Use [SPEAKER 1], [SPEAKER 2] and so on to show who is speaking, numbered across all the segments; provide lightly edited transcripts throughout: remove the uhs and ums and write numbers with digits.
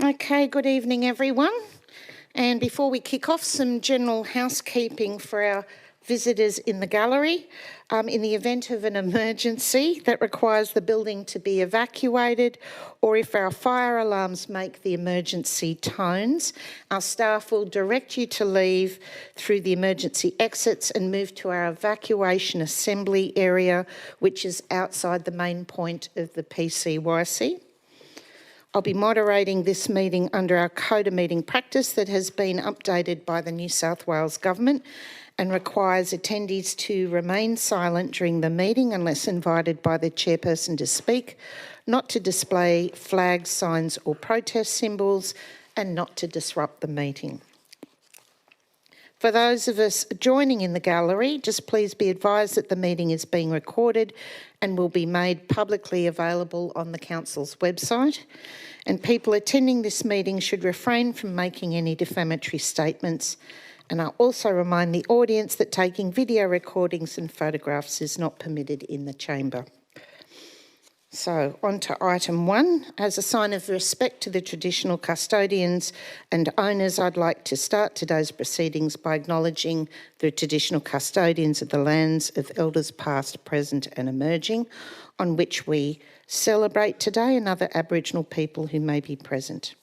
[SPEAKER 1] Okay, good evening everyone. And before we kick off, some general housekeeping for our visitors in the gallery. In the event of an emergency that requires the building to be evacuated, or if our fire alarms make the emergency tones, our staff will direct you to leave through the emergency exits and move to our evacuation assembly area, which is outside the main point of the PCYC. I'll be moderating this meeting under our Code of Meeting Practice that has been updated by the New South Wales Government and requires attendees to remain silent during the meeting unless invited by the chairperson to speak, not to display flags, signs or protest symbols, and not to disrupt the meeting. For those of us joining in the gallery, just please be advised that the meeting is being recorded and will be made publicly available on the Council's website. And people attending this meeting should refrain from making any defamatory statements. And I'll also remind the audience that taking video recordings and photographs is not permitted in the chamber. So, on to item 1. As a sign of respect to the traditional custodians and owners, I'd like to start today's proceedings by acknowledging the traditional custodians of the lands of Elders past, present and emerging, on which we celebrate today, and other Aboriginal people who may be present.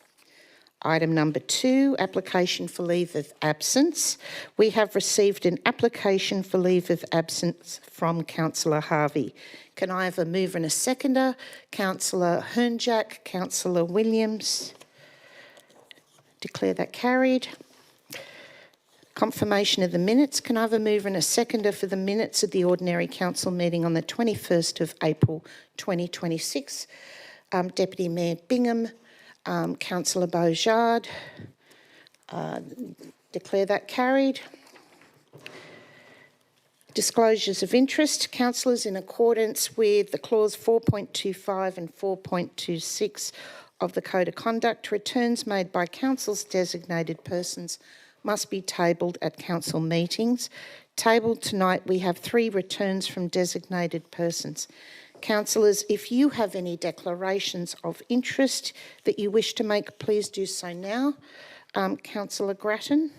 [SPEAKER 1] Item number 2, application for leave of absence. We have received an application for leave of absence from Councillor Harvey. Can I have a mover and a seconder? Councillor Hernjack, Councillor Williams. Declare that carried. Confirmation of the minutes. Can I have a mover and a seconder for the minutes of the ordinary council meeting on the 21st of April 2026? Deputy Mayor Bingham, Councillor Beaujard. Declare that carried. Disclosures of interest. Councillors, in accordance with the clause 4.25 and 4.26 of the Code of Conduct, returns made by council's designated persons must be tabled at council meetings. Tabled tonight, we have 3 returns from designated persons. Councillors, if you have any declarations of interest that you wish to make, please do so now. Councillor Grattan.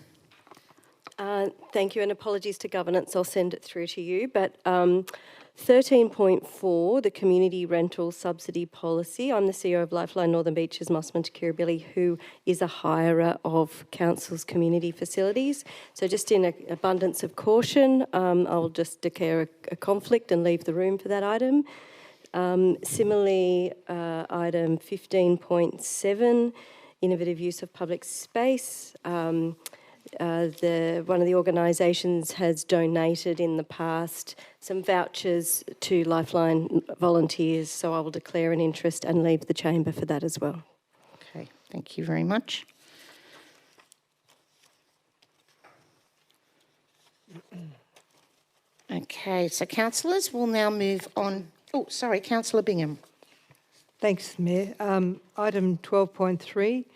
[SPEAKER 2] Thank you, and apologies to governance, I'll send it through to you. But 13.4, the community rental subsidy policy. I'm the CEO of Lifeline Northern Beaches, Mosman to Kirribilli, who is a hirer of council's community facilities. So just in abundance of caution, I'll just declare a conflict and leave the room for that item. Similarly, item 15.7, innovative use of public space. One of the organisations has donated in the past some vouchers to Lifeline volunteers, so I will declare an interest and leave the chamber for that as well.
[SPEAKER 1] Okay, thank you very much. Okay, so councillors, we'll now move on. Oh, sorry, Councillor Bingham.
[SPEAKER 3] Thanks, Mayor. Item 12.3.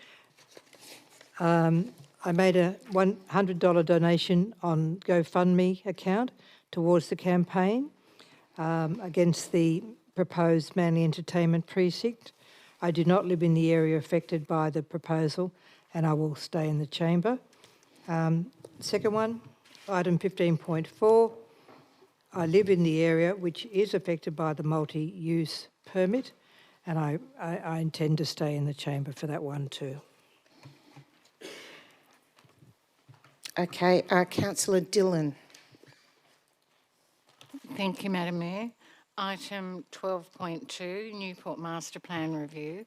[SPEAKER 3] I made a $100 donation on GoFundMe account towards the campaign against the proposed Manly Entertainment Precinct. I do not live in the area affected by the proposal and I will stay in the chamber. Second one, item 15.4. I live in the area which is affected by the multi-use permit and I intend to stay in the chamber for that one too.
[SPEAKER 1] Okay, Councillor Dillon.
[SPEAKER 4] Thank you, Madam Mayor. Item 12.2, Newport Master Plan Review.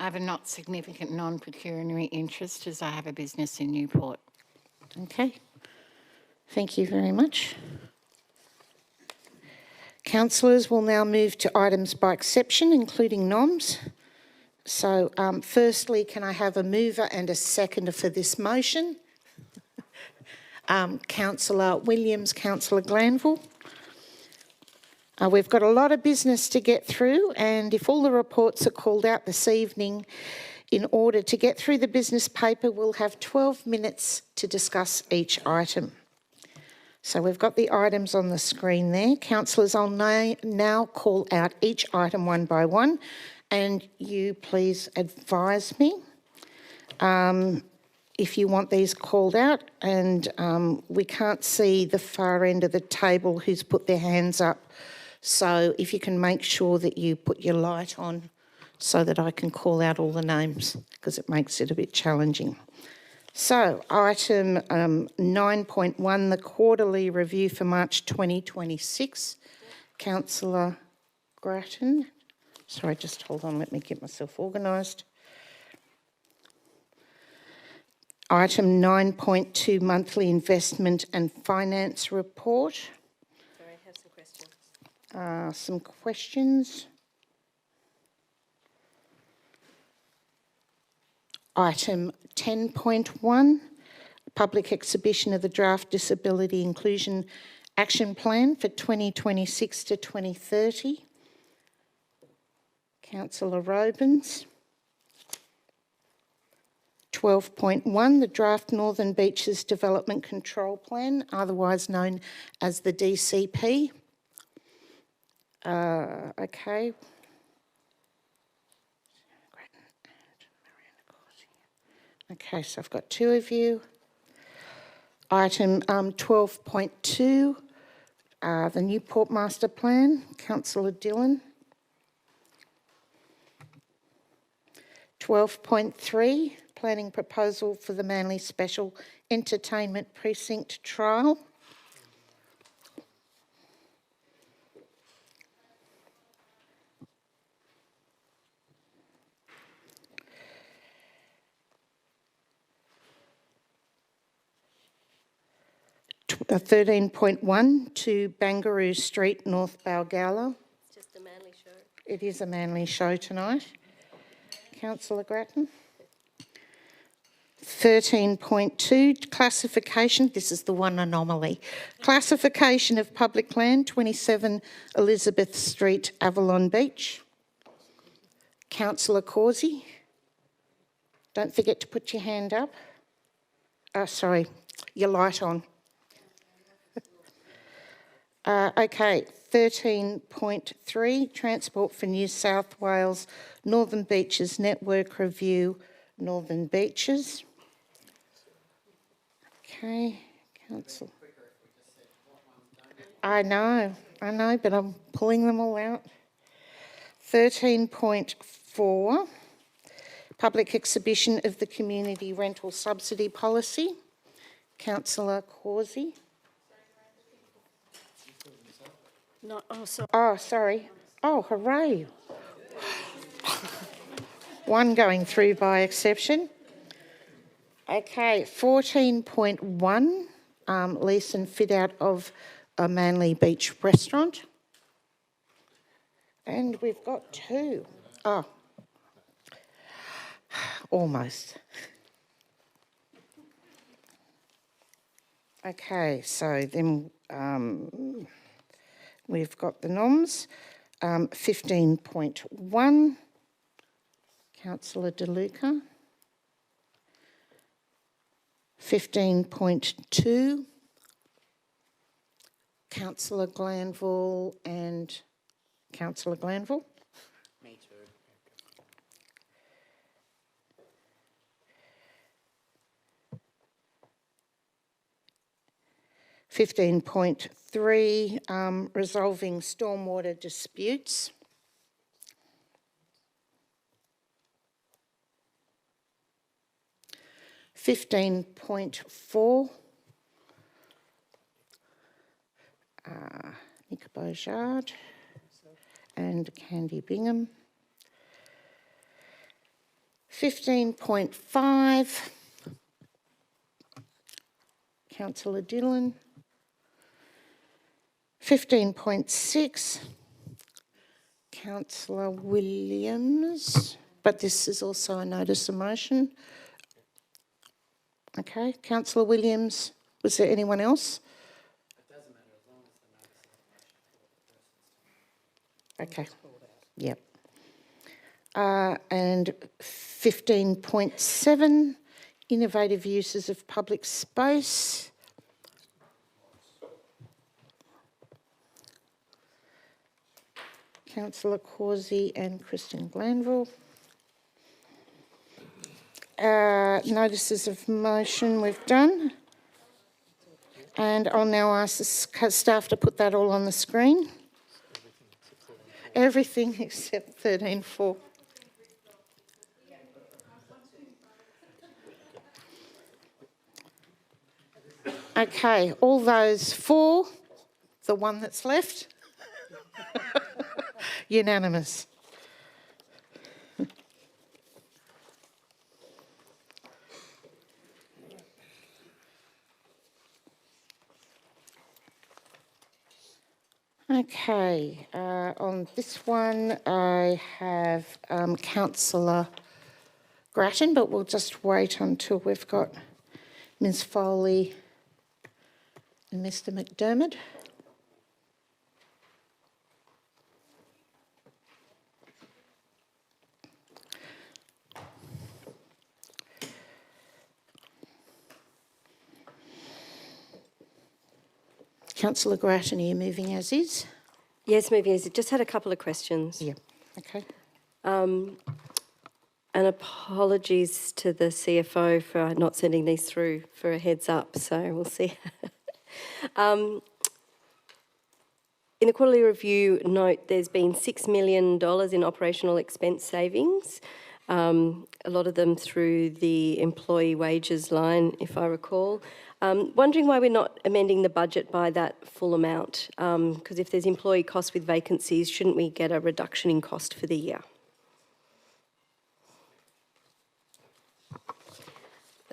[SPEAKER 4] I have a not significant non-pecuniary interest as I have a business in Newport.
[SPEAKER 1] Okay, thank you very much. Councillors, will now move to items by exception, including noms. So, firstly, can I have a mover and a seconder for this motion? Councillor Williams, Councillor Glanville. We've got a lot of business to get through, and if all the reports are called out this evening, in order to get through the business paper, we'll have 12 minutes to discuss each item. So we've got the items on the screen there. Councillors, I'll now call out each item one by one, and you please advise me if you want these called out, and we can't see the far end of the table who's put their hands up. So if you can make sure that you put your light on so that I can call out all the names, because it makes it a bit challenging. So item 9.1, the quarterly review for March 2026. Councillor Grattan. Sorry, just hold on, let me get myself organised. Item 9.2, monthly investment and finance report.
[SPEAKER 2] Sorry, I have some questions.
[SPEAKER 1] Some questions. Item 10.1, public exhibition of the draft Disability Inclusion Action Plan for 2026 to 2030. Councillor Robins. 12.1, the draft Northern Beaches Development Control Plan, otherwise known as the DCP. Okay. Okay, so I've got two of you. Item 12.2, the Newport Master Plan, Councillor Dillon. 12.3, planning proposal for the Manly Special Entertainment Precinct trial. The 13.1 to Bangaroo Street, North Balgala.
[SPEAKER 2] It's just a Manly show.
[SPEAKER 1] It is a Manly show tonight. Councillor Grattan. 13.2, classification, this is the one anomaly. Classification of public land, 27 Elizabeth Street, Avalon Beach. Councillor Causey. Don't forget to put your hand up. Sorry, your light on. Okay, 13.3, Transport for New South Wales, Northern Beaches Network Review, Northern Beaches. Okay, Council. I know, but I'm pulling them all out. 13.4, public exhibition of the Community Rental Subsidy Policy. Councillor Causey.
[SPEAKER 2] No, oh, sorry.
[SPEAKER 1] Oh, sorry. Oh, hooray. One going through by exception. Okay, 14.1, lease and fit out of a Manly Beach restaurant. And we've got two. Oh, almost. Okay, so then we've got the noms. 15.1, Councillor De Luca. 15.2, Councillor Glanville and Councillor Glanville.
[SPEAKER 5] Me too.
[SPEAKER 1] 15.3, resolving stormwater disputes. 15.4, Nick Beaujard and Candy Bingham. 15.5, Councillor Dillon. 15.6, Councillor Williams, but this is also a notice of motion. Okay, Councillor Williams, was there anyone else?
[SPEAKER 5] It doesn't matter as long as the notice of motion for the person's.
[SPEAKER 1] Okay, yep. And 15.7, innovative uses of public space. Councillor Causey and Kristen Glanville. notices of motion we've done. And I'll now ask the staff to put that all on the screen. Everything except 13.4. Okay, all those for the one that's left? Unanimous. Okay, on this one I have Councillor Grattan, but we'll just wait until we've got Ms Foley and Mr McDermott. Councillor Grattan, are you moving as is?
[SPEAKER 2] Yes, moving as just had a couple of questions.
[SPEAKER 1] Yeah. Okay.
[SPEAKER 2] And apologies to the CFO for not sending these through for a heads up, so we'll see. In the quarterly review note, there's been $6 million in operational expense savings, a lot of them through the employee wages line, if I recall. Wondering why we're not amending the budget by that full amount, because if there's employee costs with vacancies, shouldn't we get a reduction in cost for the year?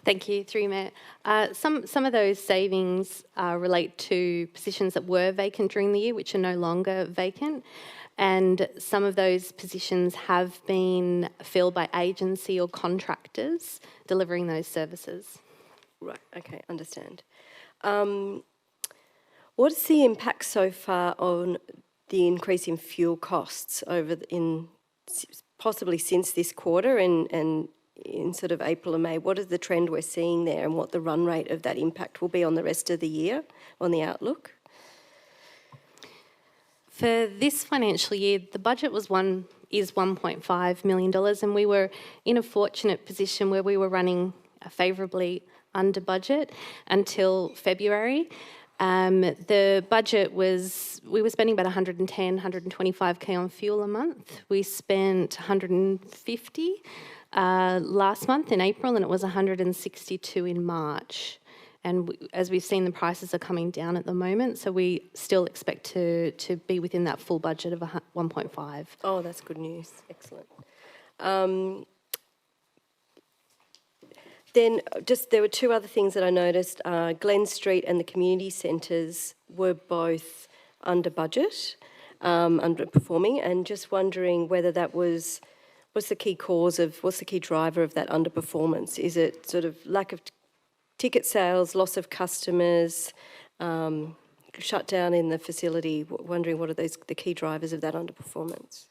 [SPEAKER 6] Thank you, through you, Mayor. Some of those savings relate to positions that were vacant during the year, which are no longer vacant. And some of those positions have been filled by agency or contractors delivering those services.
[SPEAKER 2] Right, okay, understand. What is the impact so far on the increase in fuel costs possibly since this quarter and in sort of April and May? What is the trend we're seeing there and what the run rate of that impact will be on the rest of the year, on the outlook?
[SPEAKER 6] For this financial year, the budget is $1.5 million, and we were in a fortunate position where we were running favourably under budget until February. The budget was, we were spending about 125k on fuel a month. We spent 150 last month in April, and it was 162 in March. And as we've seen, the prices are coming down at the moment, so we still expect to be within that full budget of 1.5.
[SPEAKER 2] Oh, that's good news. Excellent. Then there were two other things that I noticed. Glen Street and the community centres were both under budget, underperforming, and just wondering whether that was, what's the key driver of that underperformance? Is it sort of lack of ticket sales, loss of customers, shutdown in the facility? Wondering what are the key drivers of that underperformance?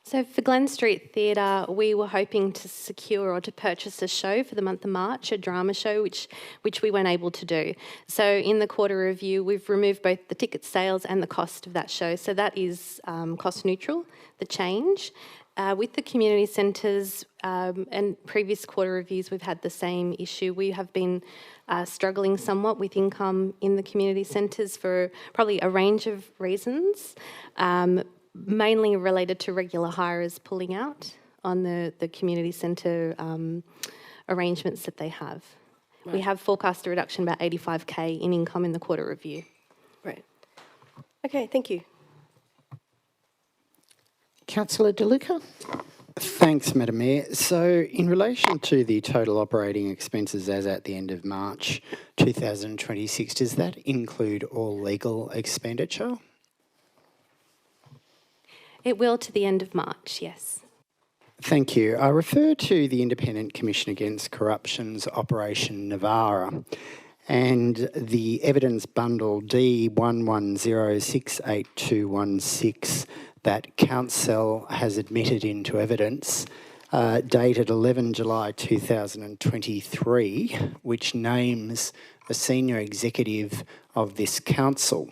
[SPEAKER 6] So for Glen Street Theatre, we were hoping to secure or to purchase a show for the month of March, a drama show, which we weren't able to do. So in the quarter review, we've removed both the ticket sales and the cost of that show. So that is cost neutral, the change. With the community centres and previous quarter reviews, we've had the same issue. We have been struggling somewhat with income in the community centres for probably a range of reasons, mainly related to regular hires pulling out on the community centre arrangements that they have. Right. We have forecast a reduction about 85k in income in the quarter review.
[SPEAKER 2] Right. Okay, thank you.
[SPEAKER 1] Councillor De Luca.
[SPEAKER 5] Thanks, Madam Mayor. So in relation to the total operating expenses as at the end of March 2026, does that include all legal expenditure?
[SPEAKER 6] It will to the end of March, yes.
[SPEAKER 5] Thank you. I refer to the Independent Commission Against Corruption's Operation Navara and the evidence bundle D11068216 that Council has admitted into evidence dated 11 July 2023, which names a senior executive of this council.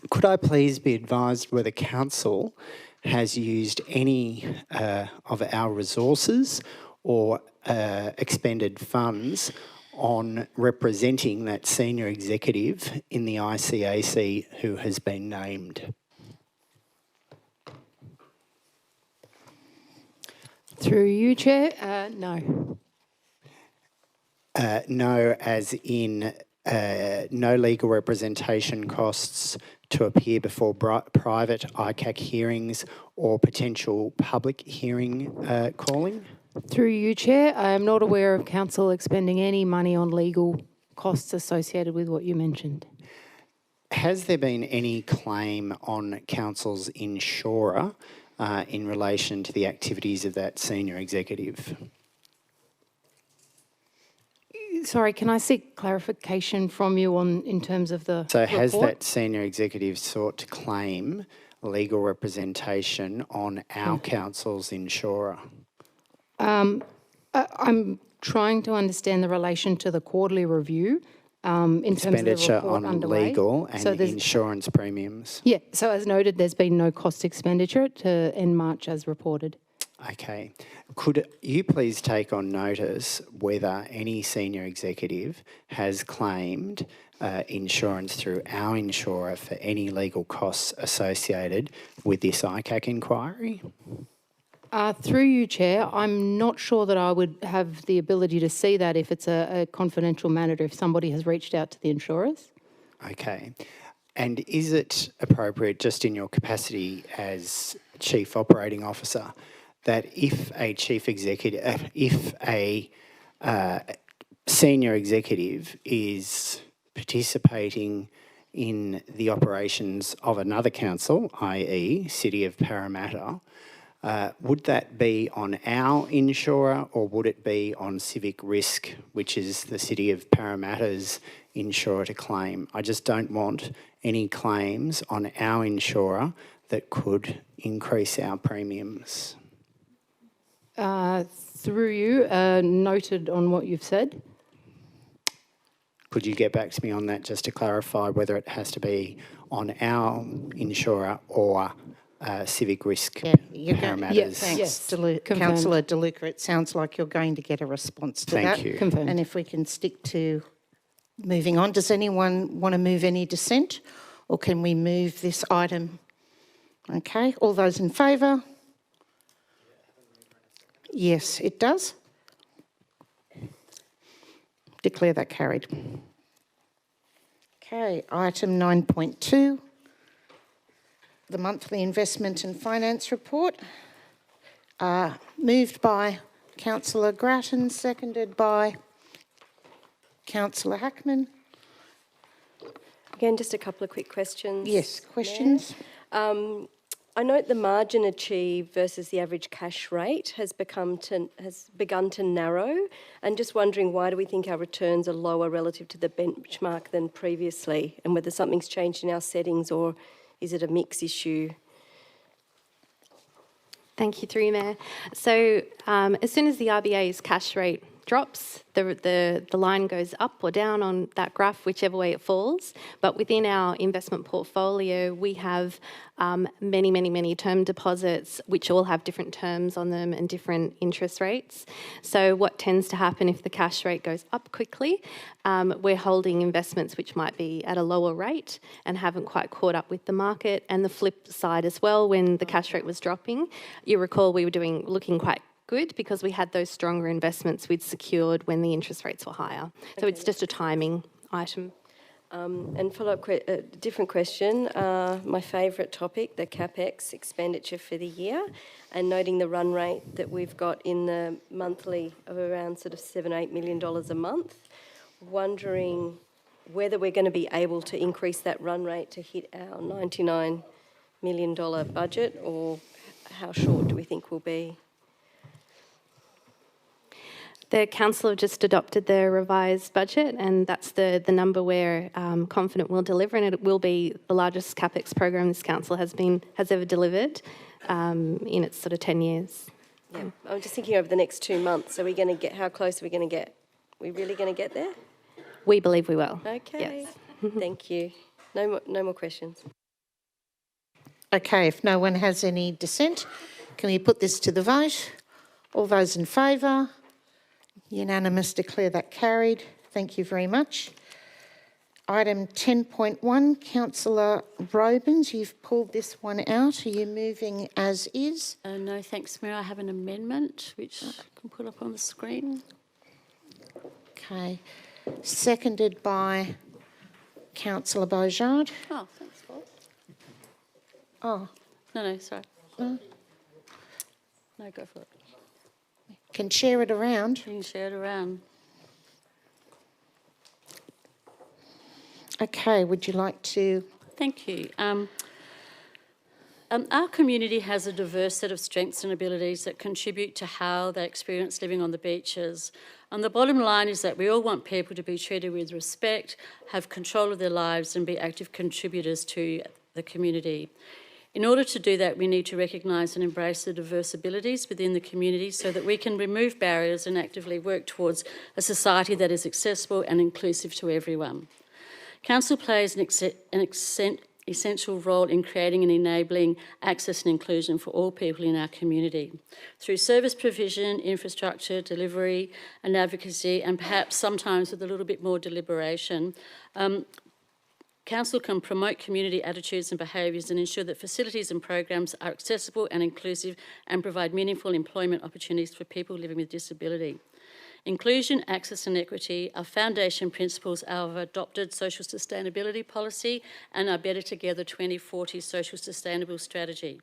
[SPEAKER 5] Could I please be advised whether Council has used any of our resources or expended funds on representing that senior executive in the ICAC who has been named?
[SPEAKER 7] Through you, Chair, no.
[SPEAKER 5] No, as in no legal representation costs to appear before private ICAC hearings or potential public hearing calling?
[SPEAKER 7] Through you, Chair, I am not aware of council expending any money on legal costs associated with what you mentioned.
[SPEAKER 5] Has there been any claim on council's insurer in relation to the activities of that senior executive?
[SPEAKER 7] Sorry, can I seek clarification from you in terms of the
[SPEAKER 5] So has
[SPEAKER 7] report?
[SPEAKER 5] that senior executive sought to claim legal representation on our council's insurer?
[SPEAKER 7] I'm trying to understand the relation to the quarterly review in terms of the
[SPEAKER 5] Expenditure
[SPEAKER 7] report
[SPEAKER 5] on
[SPEAKER 7] underway.
[SPEAKER 5] legal
[SPEAKER 7] So
[SPEAKER 5] and
[SPEAKER 7] there's-
[SPEAKER 5] insurance premiums.
[SPEAKER 7] Yeah, so as noted, there's been no cost expenditure to end March as reported.
[SPEAKER 5] Okay. Could you please take on notice whether any senior executive has claimed insurance through our insurer for any legal costs associated with this ICAC inquiry?
[SPEAKER 7] Through you, Chair, I'm not sure that I would have the ability to see that if it's a confidential matter, if somebody has reached out to the insurers.
[SPEAKER 5] Okay. And is it appropriate, just in your capacity as Chief Operating Officer, that if a chief executive, if a senior executive is participating in the operations of another council, i.e. City of Parramatta, would that be on our insurer or would it be on Civic Risk, which is the City of Parramatta's insurer to claim? I just don't want any claims on our insurer that could increase our premiums.
[SPEAKER 7] Through you, noted on what you've said.
[SPEAKER 5] Could you get back to me on that just to clarify whether it has to be on our insurer or Civic Risk
[SPEAKER 1] Yeah, you're going,
[SPEAKER 5] Parramatta's?
[SPEAKER 1] thanks,
[SPEAKER 7] Yes,
[SPEAKER 1] Confirmed. Councillor DeLuca. It sounds like you're going to get a response to that.
[SPEAKER 5] Thank you.
[SPEAKER 7] Confirmed.
[SPEAKER 1] And if we can stick to moving on, does anyone want to move any dissent or can we move this item? Okay, all those in favour? Yes, it does. Declare that carried. Okay, item 9.2, the monthly investment and finance report. Moved by Councillor Grattan, seconded by Councillor Hackman.
[SPEAKER 2] Again, just a couple of quick questions.
[SPEAKER 1] Yes, questions?
[SPEAKER 2] I note the margin achieved versus the average cash rate has begun to narrow, and just wondering why do we think our returns are lower relative to the benchmark than previously, and whether something's changed in our settings or is it a mix issue?
[SPEAKER 6] Thank you, through you, Mayor. So as soon as the RBA's cash rate drops, the line goes up or down on that graph, whichever way it falls. But within our investment portfolio, we have many term deposits, which all have different terms on them and different interest rates. So what tends to happen if the cash rate goes up quickly, we're holding investments which might be at a lower rate and haven't quite caught up with the market. And the flip side as well, when the cash rate was dropping, you recall we were looking quite good because we had those stronger investments we'd secured when the interest rates were higher. So it's just a timing item.
[SPEAKER 2] And follow-up, different question, my favourite topic, the CapEx expenditure for the year, and noting the run rate that we've got in the monthly of around sort of $7-8 million a month, wondering whether we're going to be able to increase that run rate to hit our $99 million budget, or how short do we think we'll be?
[SPEAKER 6] The council have just adopted their revised budget, and that's the number we're confident we'll deliver, and it will be the largest CapEx program this council has ever delivered in its sort of 10 years.
[SPEAKER 2] Yeah, I'm just thinking over the next 2 months. Are we going to get? How close are we going to get? Are we really going to get there?
[SPEAKER 6] We believe we will.
[SPEAKER 2] Okay.
[SPEAKER 6] Yes.
[SPEAKER 2] Thank you. No more questions.
[SPEAKER 1] Okay, if no one has any dissent, can we put this to the vote? All those in favour? Unanimous, declare that carried. Thank you very much. Item 10.1, Councillor Robins, you've pulled this one out. Are you moving as is?
[SPEAKER 8] No, thanks, Mayor. I have an amendment which I can put up on the screen.
[SPEAKER 1] Okay. Seconded by Councillor Beaujard.
[SPEAKER 8] Oh, thanks, Bob.
[SPEAKER 1] Oh,
[SPEAKER 8] No, sorry. No, go for it.
[SPEAKER 1] can share it around.
[SPEAKER 8] You can share it around.
[SPEAKER 1] Okay, would you like to?
[SPEAKER 8] Thank you. Our community has a diverse set of strengths and abilities that contribute to how they experience living on the beaches. And the bottom line is that we all want people to be treated with respect, have control of their lives and be active contributors to the community. In order to do that, we need to recognise and embrace the diverse abilities within the community so that we can remove barriers and actively work towards a society that is accessible and inclusive to everyone. Council plays an essential role in creating and enabling access and inclusion for all people in our community. Through service provision, infrastructure, delivery and advocacy, and perhaps sometimes with a little bit more deliberation, Council can promote community attitudes and behaviours and ensure that facilities and programs are accessible and inclusive and provide meaningful employment opportunities for people living with disability. Inclusion, access and equity are foundation principles of our adopted social sustainability policy and our Better Together 2040 social sustainable strategy.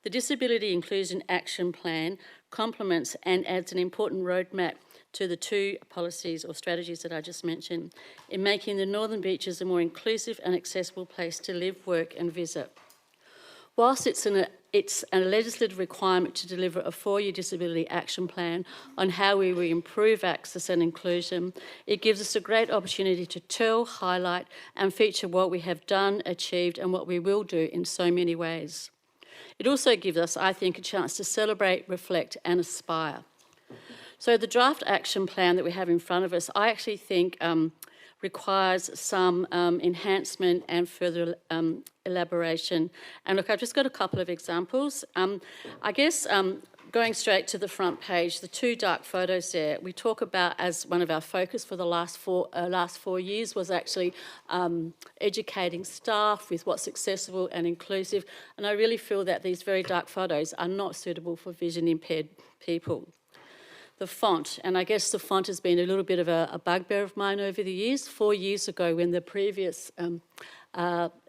[SPEAKER 8] The Disability Inclusion Action Plan complements and adds an important roadmap to the two policies or strategies that I just mentioned in making the Northern Beaches a more inclusive and accessible place to live, work and visit. Whilst it's a legislative requirement to deliver a 4-year disability action plan on how we will improve access and inclusion, it gives us a great opportunity to tell, highlight and feature what we have done, achieved and what we will do in so many ways. It also gives us, I think, a chance to celebrate, reflect and aspire. So the draft action plan that we have in front of us, I actually think requires some enhancement and further elaboration. And look, I've just got a couple of examples. I guess going straight to the front page, the 2 dark photos there, we talk about as one of our focus for the last 4 years was actually educating staff with what's accessible and inclusive. And I really feel that these very dark photos are not suitable for vision impaired people. The font, and I guess the font has been a little bit of a bugbear of mine over the years. 4 years ago when the previous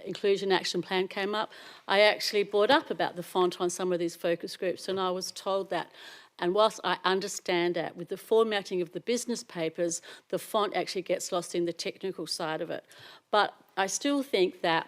[SPEAKER 8] Inclusion Action Plan came up, I actually brought up about the font on some of these focus groups and I was told that, and whilst I understand that with the formatting of the business papers, the font actually gets lost in the technical side of it. But I still think that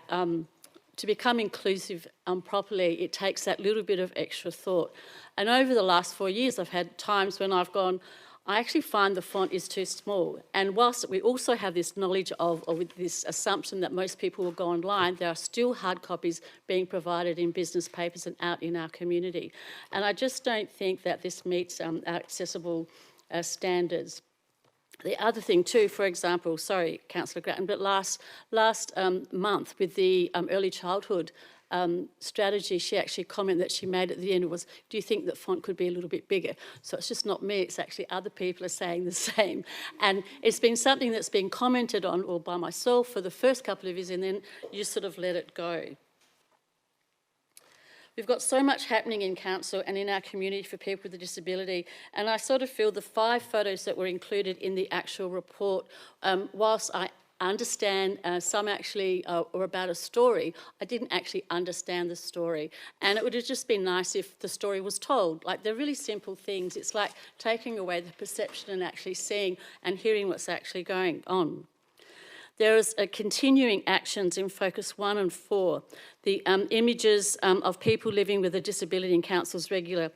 [SPEAKER 8] to become inclusive properly, it takes that little bit of extra thought. And over the last 4 years, I've had times when I've gone, I actually find the font is too small. And whilst we also have this knowledge of, or with this assumption that most people will go online, there are still hard copies being provided in business papers and out in our community. And I just don't think that this meets our accessible standards. The other thing too, for example, sorry, Councillor Grattan, but last month with the early childhood strategy, she actually commented that she made at the end was, do you think that font could be a little bit bigger? So it's just not me, it's actually other people are saying the same. And it's been something that's been commented on or by myself for the first couple of years and then you just sort of let it go. We've got so much happening in council and in our community for people with a disability, and I sort of feel the 5 photos that were included in the actual report, whilst I understand some actually were about a story, I didn't actually understand the story. And it would have just been nice if the story was told. Like, they're really simple things. It's like taking away the perception and actually seeing and hearing what's actually going on. There is continuing actions in Focus 1 and 4. The images of people living with a disability in council's regular,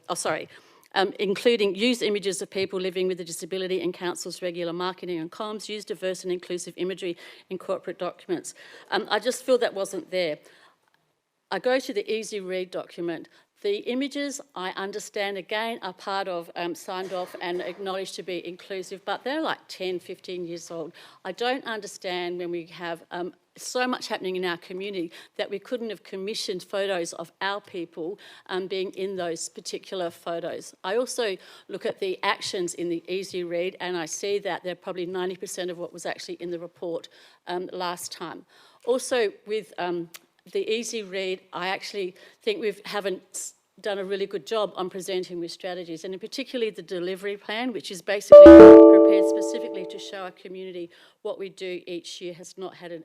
[SPEAKER 8] including use images of people living with a disability in council's regular marketing and comms, use diverse and inclusive imagery in corporate documents. I just feel that wasn't there. I go to the easy read document. The images, I understand, again, are part of, signed off and acknowledged to be inclusive, but they're like 10, 15 years old. I don't understand when we have so much happening in our community that we couldn't have commissioned photos of our people being in those particular photos. I also look at the actions in the Easy Read, and I see that they're probably 90% of what was actually in the report last time. Also, with the Easy Read, I actually think we haven't done a really good job on presenting with strategies, and in particularly the delivery plan, which is basically prepared specifically to show our community what we do each year, has not had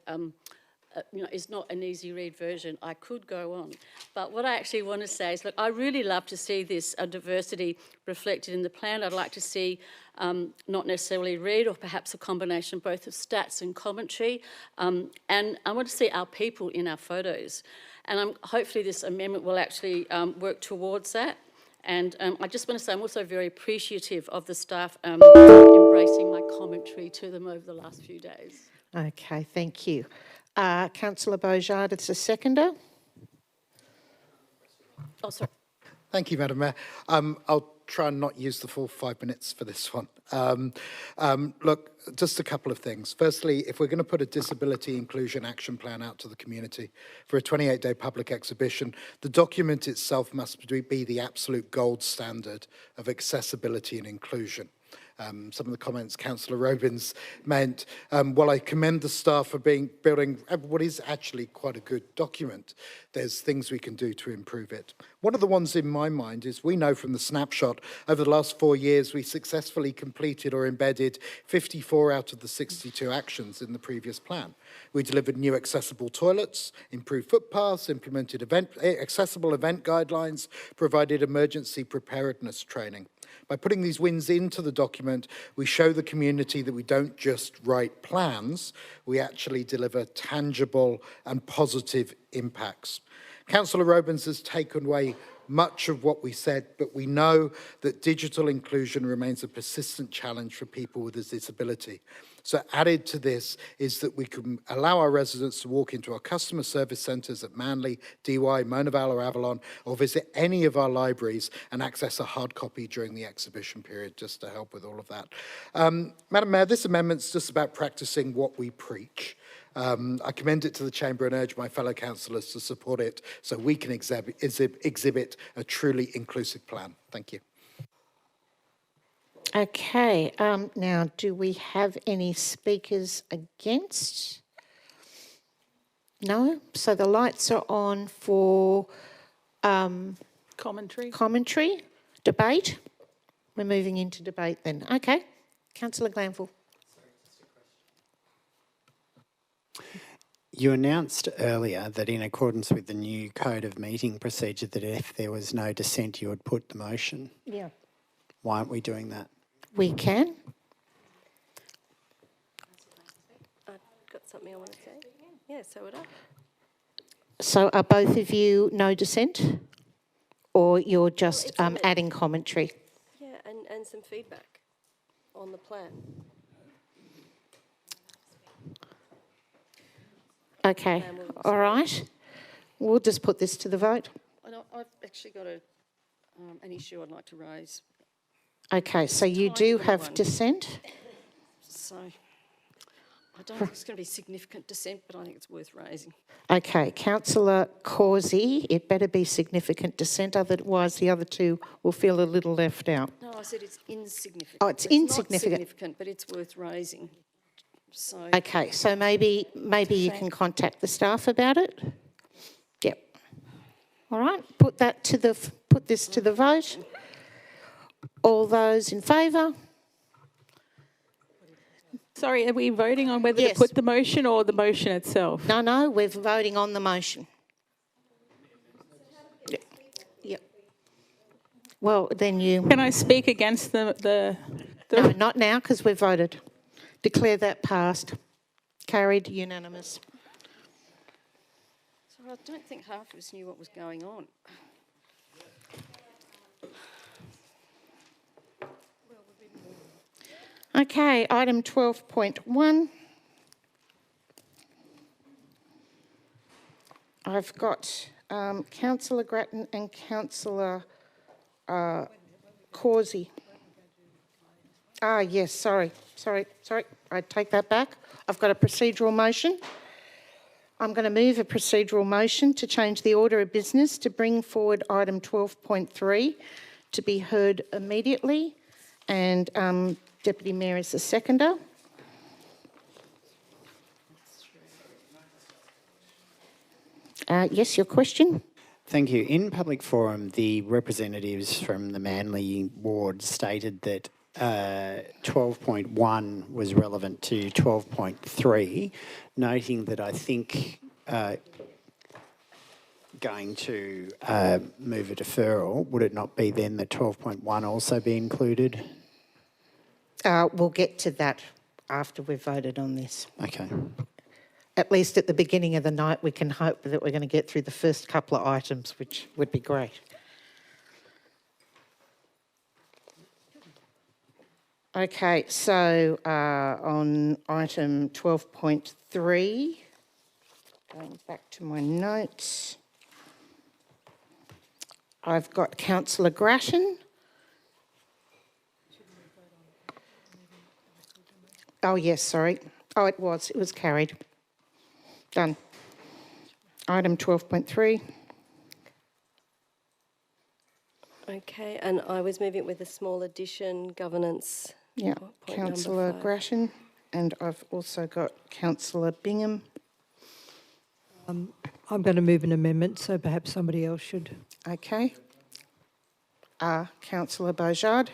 [SPEAKER 8] is not an Easy Read version. I could go on, but what I actually want to say is, look, I really love to see this diversity reflected in the plan. I'd like to see not necessarily read, or perhaps a combination both of stats and commentary, and I want to see our people in our photos. And hopefully this amendment will actually work towards that. And I just want to say I'm also very appreciative of the staff embracing my commentary to them over the last few days.
[SPEAKER 1] Okay, thank you. Councillor Beaujard, it's a seconder.
[SPEAKER 8] Oh, sorry.
[SPEAKER 9] Thank you, Madam Mayor. I'll try and not use the full 5 minutes for this one. Look, just a couple of things. Firstly, if we're going to put a disability inclusion action plan out to the community for a 28-day public exhibition, the document itself must be the absolute gold standard of accessibility and inclusion. Some of the comments Councillor Robins meant, while I commend the staff for building what is actually quite a good document, there's things we can do to improve it. One of the ones in my mind is, we know from the snapshot, over the last 4 years, we successfully completed or embedded 54 out of the 62 actions in the previous plan. We delivered new accessible toilets, improved footpaths, implemented accessible event guidelines, provided emergency preparedness training. By putting these wins into the document, we show the community that we don't just write plans, we actually deliver tangible and positive impacts. Councillor Robins has taken away much of what we said, but we know that digital inclusion remains a persistent challenge for people with a disability. So added to this is that we can allow our residents to walk into our customer service centres at Manly, DY, Mona Vale or Avalon, or visit any of our libraries and access a hard copy during the exhibition period, just to help with all of that. Madam Mayor, this amendment's just about practising what we preach. I commend it to the Chamber and urge my fellow councillors to support it so we can exhibit a truly inclusive plan. Thank you.
[SPEAKER 1] Okay, now do we have any speakers against? No? So the lights are on for commentary, debate. We're moving into debate then. Okay, Councillor Glanville.
[SPEAKER 5] You announced earlier that in accordance with the new Code of Meeting procedure, that if there was no dissent, you would put the motion.
[SPEAKER 1] Yeah.
[SPEAKER 5] Why aren't we doing that?
[SPEAKER 1] We can.
[SPEAKER 2] I've got something I want to say. Yeah, so would I.
[SPEAKER 1] So are both of you no dissent? Or you're just adding commentary?
[SPEAKER 2] Yeah, and some feedback on the plan.
[SPEAKER 1] Okay, all right. We'll just put this to the vote.
[SPEAKER 8] I've actually got an issue I'd like to raise.
[SPEAKER 1] Okay, so you do have dissent?
[SPEAKER 8] So I don't think it's going to be significant dissent, but I think it's worth raising.
[SPEAKER 1] Okay, Councillor Causey, it better be significant dissent, otherwise the other two will feel a little left out.
[SPEAKER 8] No, I said it's insignificant.
[SPEAKER 1] Oh, it's insignificant.
[SPEAKER 8] Not significant, but it's worth raising. So
[SPEAKER 1] Okay, so maybe you can contact the staff about it? Yep. All right, put this to the vote. All those in favour?
[SPEAKER 10] Sorry, are we voting on whether to put the motion or the motion itself?
[SPEAKER 1] No, we're voting on the motion. Yep. Well, then you...
[SPEAKER 10] Can I speak against the...
[SPEAKER 1] No, not now, because we've voted. Declare that passed. Carried, unanimous.
[SPEAKER 8] So I don't think half of us knew what was going on.
[SPEAKER 1] Okay, item 12.1. I've got Councillor Grattan and Councillor Causey. Yes, sorry. I take that back. I've got a procedural motion. I'm going to move a procedural motion to change the order of business to bring forward item 12.3 to be heard immediately. And Deputy Mayor is the seconder. Yes, your question?
[SPEAKER 5] Thank you. In public forum, the representatives from the Manly ward stated that 12.1 was relevant to 12.3, noting that I think going to move a deferral, would it not be then that 12.1 also be included?
[SPEAKER 1] We'll get to that after we've voted on this.
[SPEAKER 5] Okay.
[SPEAKER 1] At least at the beginning of the night, we can hope that we're going to get through the first couple of items, which would be great. Okay, so on item 12.3, going back to my notes, I've got Councillor Grattan. Oh, yes, sorry. Oh, it was carried. Done. Item 12.3.
[SPEAKER 2] Okay, and I was moving with a small addition, governance.
[SPEAKER 1] Yeah,
[SPEAKER 2] point number
[SPEAKER 1] Councillor
[SPEAKER 2] 5.
[SPEAKER 1] Grattan, and I've also got Councillor Bingham.
[SPEAKER 3] I'm going to move an amendment, so perhaps somebody else should.
[SPEAKER 1] Okay. Councillor Beaujard.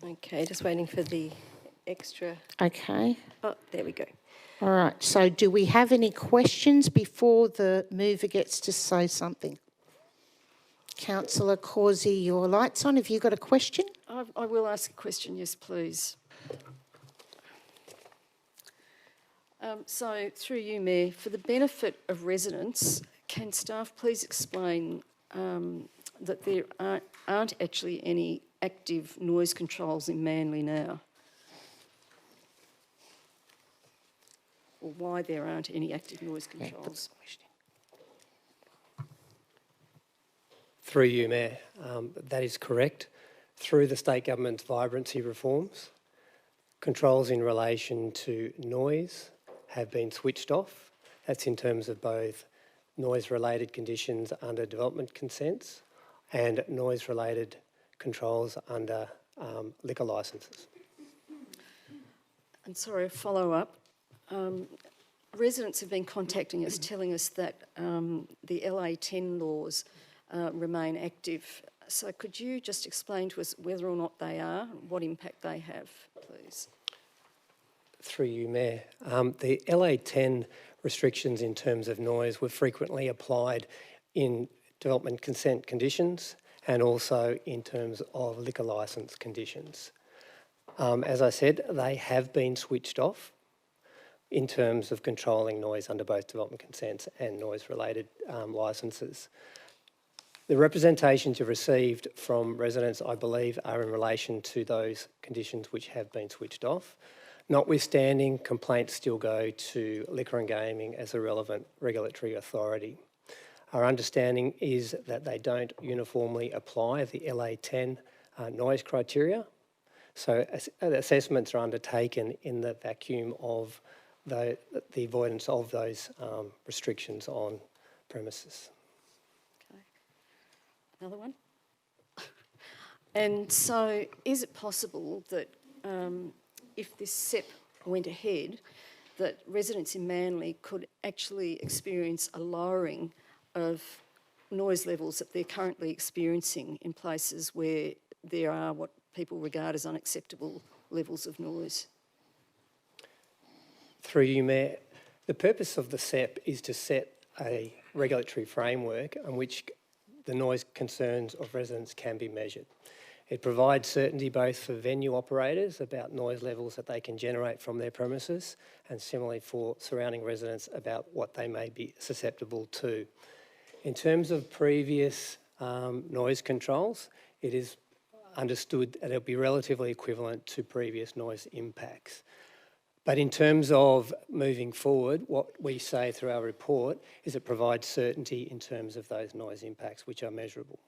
[SPEAKER 2] Okay, just waiting for the extra.
[SPEAKER 1] Okay.
[SPEAKER 2] Oh, there we go.
[SPEAKER 1] All right. So do we have any questions before the mover gets to say something? Councillor Causey, your light's on. Have you got a question?
[SPEAKER 11] I will ask a question, yes, please. So, through you, Mayor, for the benefit of residents, can staff please explain that there aren't actually any active noise controls in Manly now? Or why there aren't any active noise controls?
[SPEAKER 12] Through you, Mayor, that is correct. Through the state government's vibrancy reforms, controls in relation to noise have been switched off. That's in terms of both noise-related conditions under development consents and noise-related controls under liquor licences.
[SPEAKER 11] And sorry, a follow-up. Residents have been contacting us, telling us that the LA10 laws remain active. So could you just explain to us whether or not they are, what impact they have, please?
[SPEAKER 12] Through you, Mayor. The LA10 restrictions in terms of noise were frequently applied in development consent conditions and also in terms of liquor licence conditions. As I said, they have been switched off in terms of controlling noise under both development consents and noise-related licences. The representations you've received from residents, I believe, are in relation to those conditions which have been switched off. Notwithstanding, complaints still go to Liquor and Gaming as a relevant regulatory authority. Our understanding is that they don't uniformly apply the LA10 noise criteria. So assessments are undertaken in the vacuum of the avoidance of those restrictions on premises.
[SPEAKER 11] Okay. Another one? And so is it possible that if this SEP went ahead, that residents in Manly could actually experience a lowering of noise levels that they're currently experiencing in places where there are what people regard as unacceptable levels of noise?
[SPEAKER 12] Through you, Mayor, the purpose of the SEP is to set a regulatory framework on which the noise concerns of residents can be measured. It provides certainty both for venue operators about noise levels that they can generate from their premises and similarly for surrounding residents about what they may be susceptible to. In terms of previous noise controls, it is understood that it'll be relatively equivalent to previous noise impacts. But in terms of moving forward, what we say through our report is it provides certainty in terms of those noise impacts, which are measurable.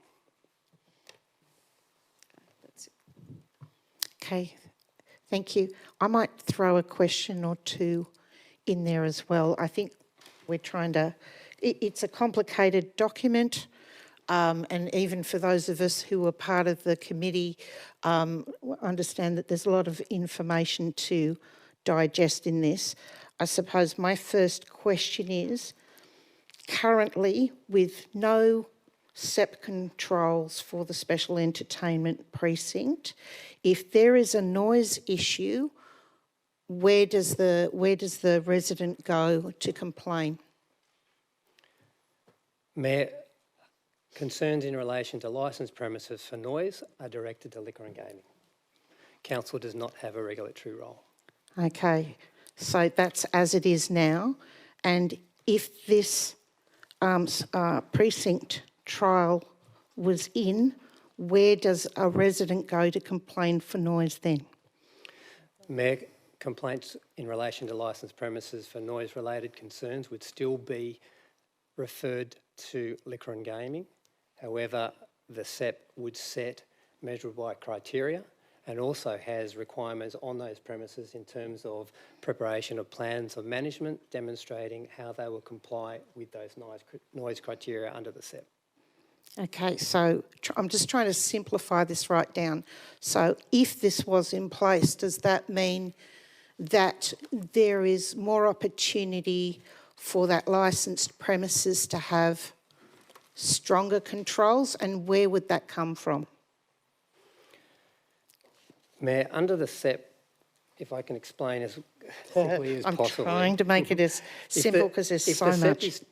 [SPEAKER 11] That's it.
[SPEAKER 1] Okay, thank you. I might throw a question or two in there as well. I think we're trying to, it's a complicated document, and even for those of us who are part of the committee, understand that there's a lot of information to digest in this. I suppose my first question is, currently with no SEP controls for the special entertainment precinct, if there is a noise issue, where does the resident go to complain?
[SPEAKER 12] Mayor, concerns in relation to licensed premises for noise are directed to Liquor and Gaming. Council does not have a regulatory role.
[SPEAKER 1] Okay, so that's as it is now. And if this precinct trial was in, where does a resident go to complain for noise then?
[SPEAKER 12] Mayor, complaints in relation to licensed premises for noise-related concerns would still be referred to Liquor and Gaming. However, the SEP would set measurable criteria and also has requirements on those premises in terms of preparation of plans of management demonstrating how they will comply with those noise criteria under the SEP.
[SPEAKER 1] Okay, so I'm just trying to simplify this right down. So if this was in place, does that mean that there is more opportunity for that licensed premises to have stronger controls, and where would that come from?
[SPEAKER 12] Mayor, under the SEP, if I can explain as simply as possible.
[SPEAKER 1] I'm trying to make it as simple because there's so much.
[SPEAKER 12] If the SEP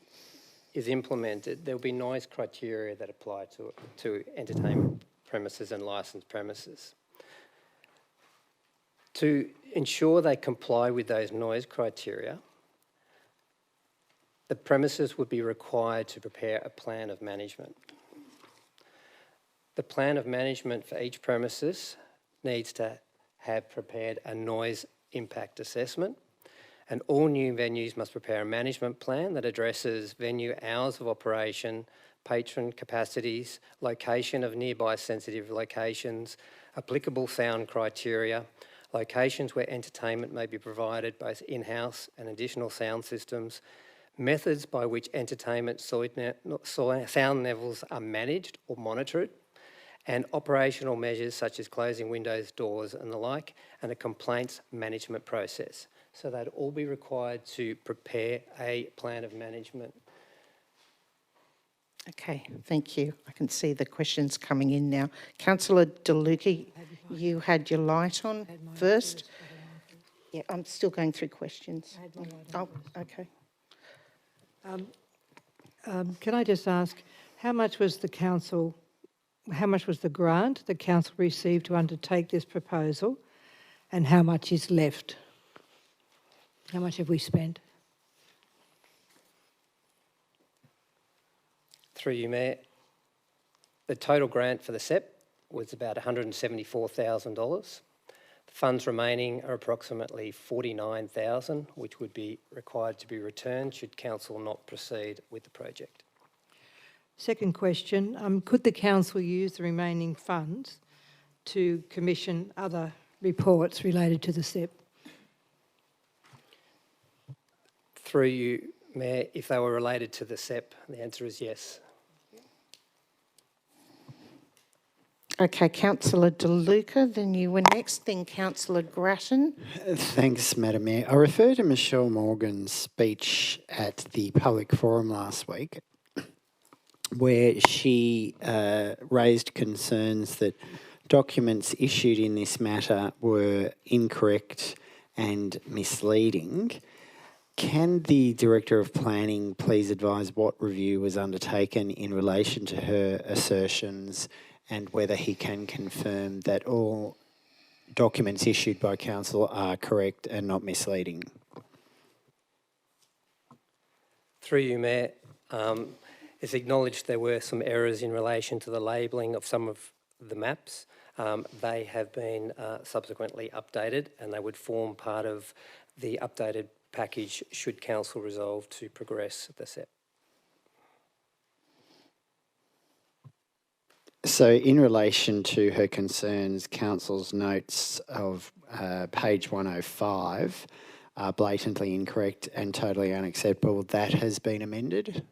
[SPEAKER 12] is implemented, there will be noise criteria that apply to entertainment premises and licensed premises. To ensure they comply with those noise criteria, the premises would be required to prepare a plan of management. The plan of management for each premises needs to have prepared a noise impact assessment, and all new venues must prepare a management plan that addresses venue hours of operation, patron capacities, location of nearby sensitive locations, applicable sound criteria, locations where entertainment may be provided both in-house and additional sound systems, methods by which entertainment sound levels are managed or monitored, and operational measures such as closing windows, doors and the like, and a complaints management process. So they'd all be required to prepare a plan of management.
[SPEAKER 1] Okay, thank you. I can see the questions coming in now. Councillor De Luca, you had your light on first. Yeah, I'm still going through questions. Oh, okay.
[SPEAKER 3] Can I just ask, how much was the grant the council received to undertake this proposal, and how much is left? How much have we spent?
[SPEAKER 12] Through you, Mayor, the total grant for the SEP was about $174,000. The funds remaining are approximately $49,000, which would be required to be returned should council not proceed with the project.
[SPEAKER 3] Second question, could the council use the remaining funds to commission other reports related to the SEP?
[SPEAKER 12] Through you, Mayor, if they were related to the SEP, the answer is yes.
[SPEAKER 1] Okay, Councillor De Luca, then you were next, then Councillor Grattan.
[SPEAKER 5] Thanks, Madam Mayor. I refer to Michelle Morgan's speech at the public forum last week, where she raised concerns that documents issued in this matter were incorrect and misleading. Can the Director of Planning please advise what review was undertaken in relation to her assertions and whether he can confirm that all documents issued by Council are correct and not misleading?
[SPEAKER 12] Through you, Mayor, it's acknowledged there were some errors in relation to the labelling of some of the maps. They have been subsequently updated, and they would form part of the updated package should council resolve to progress the SEP.
[SPEAKER 5] So in relation to her concerns, council's notes of page 105 are blatantly incorrect and totally unacceptable. That has been amended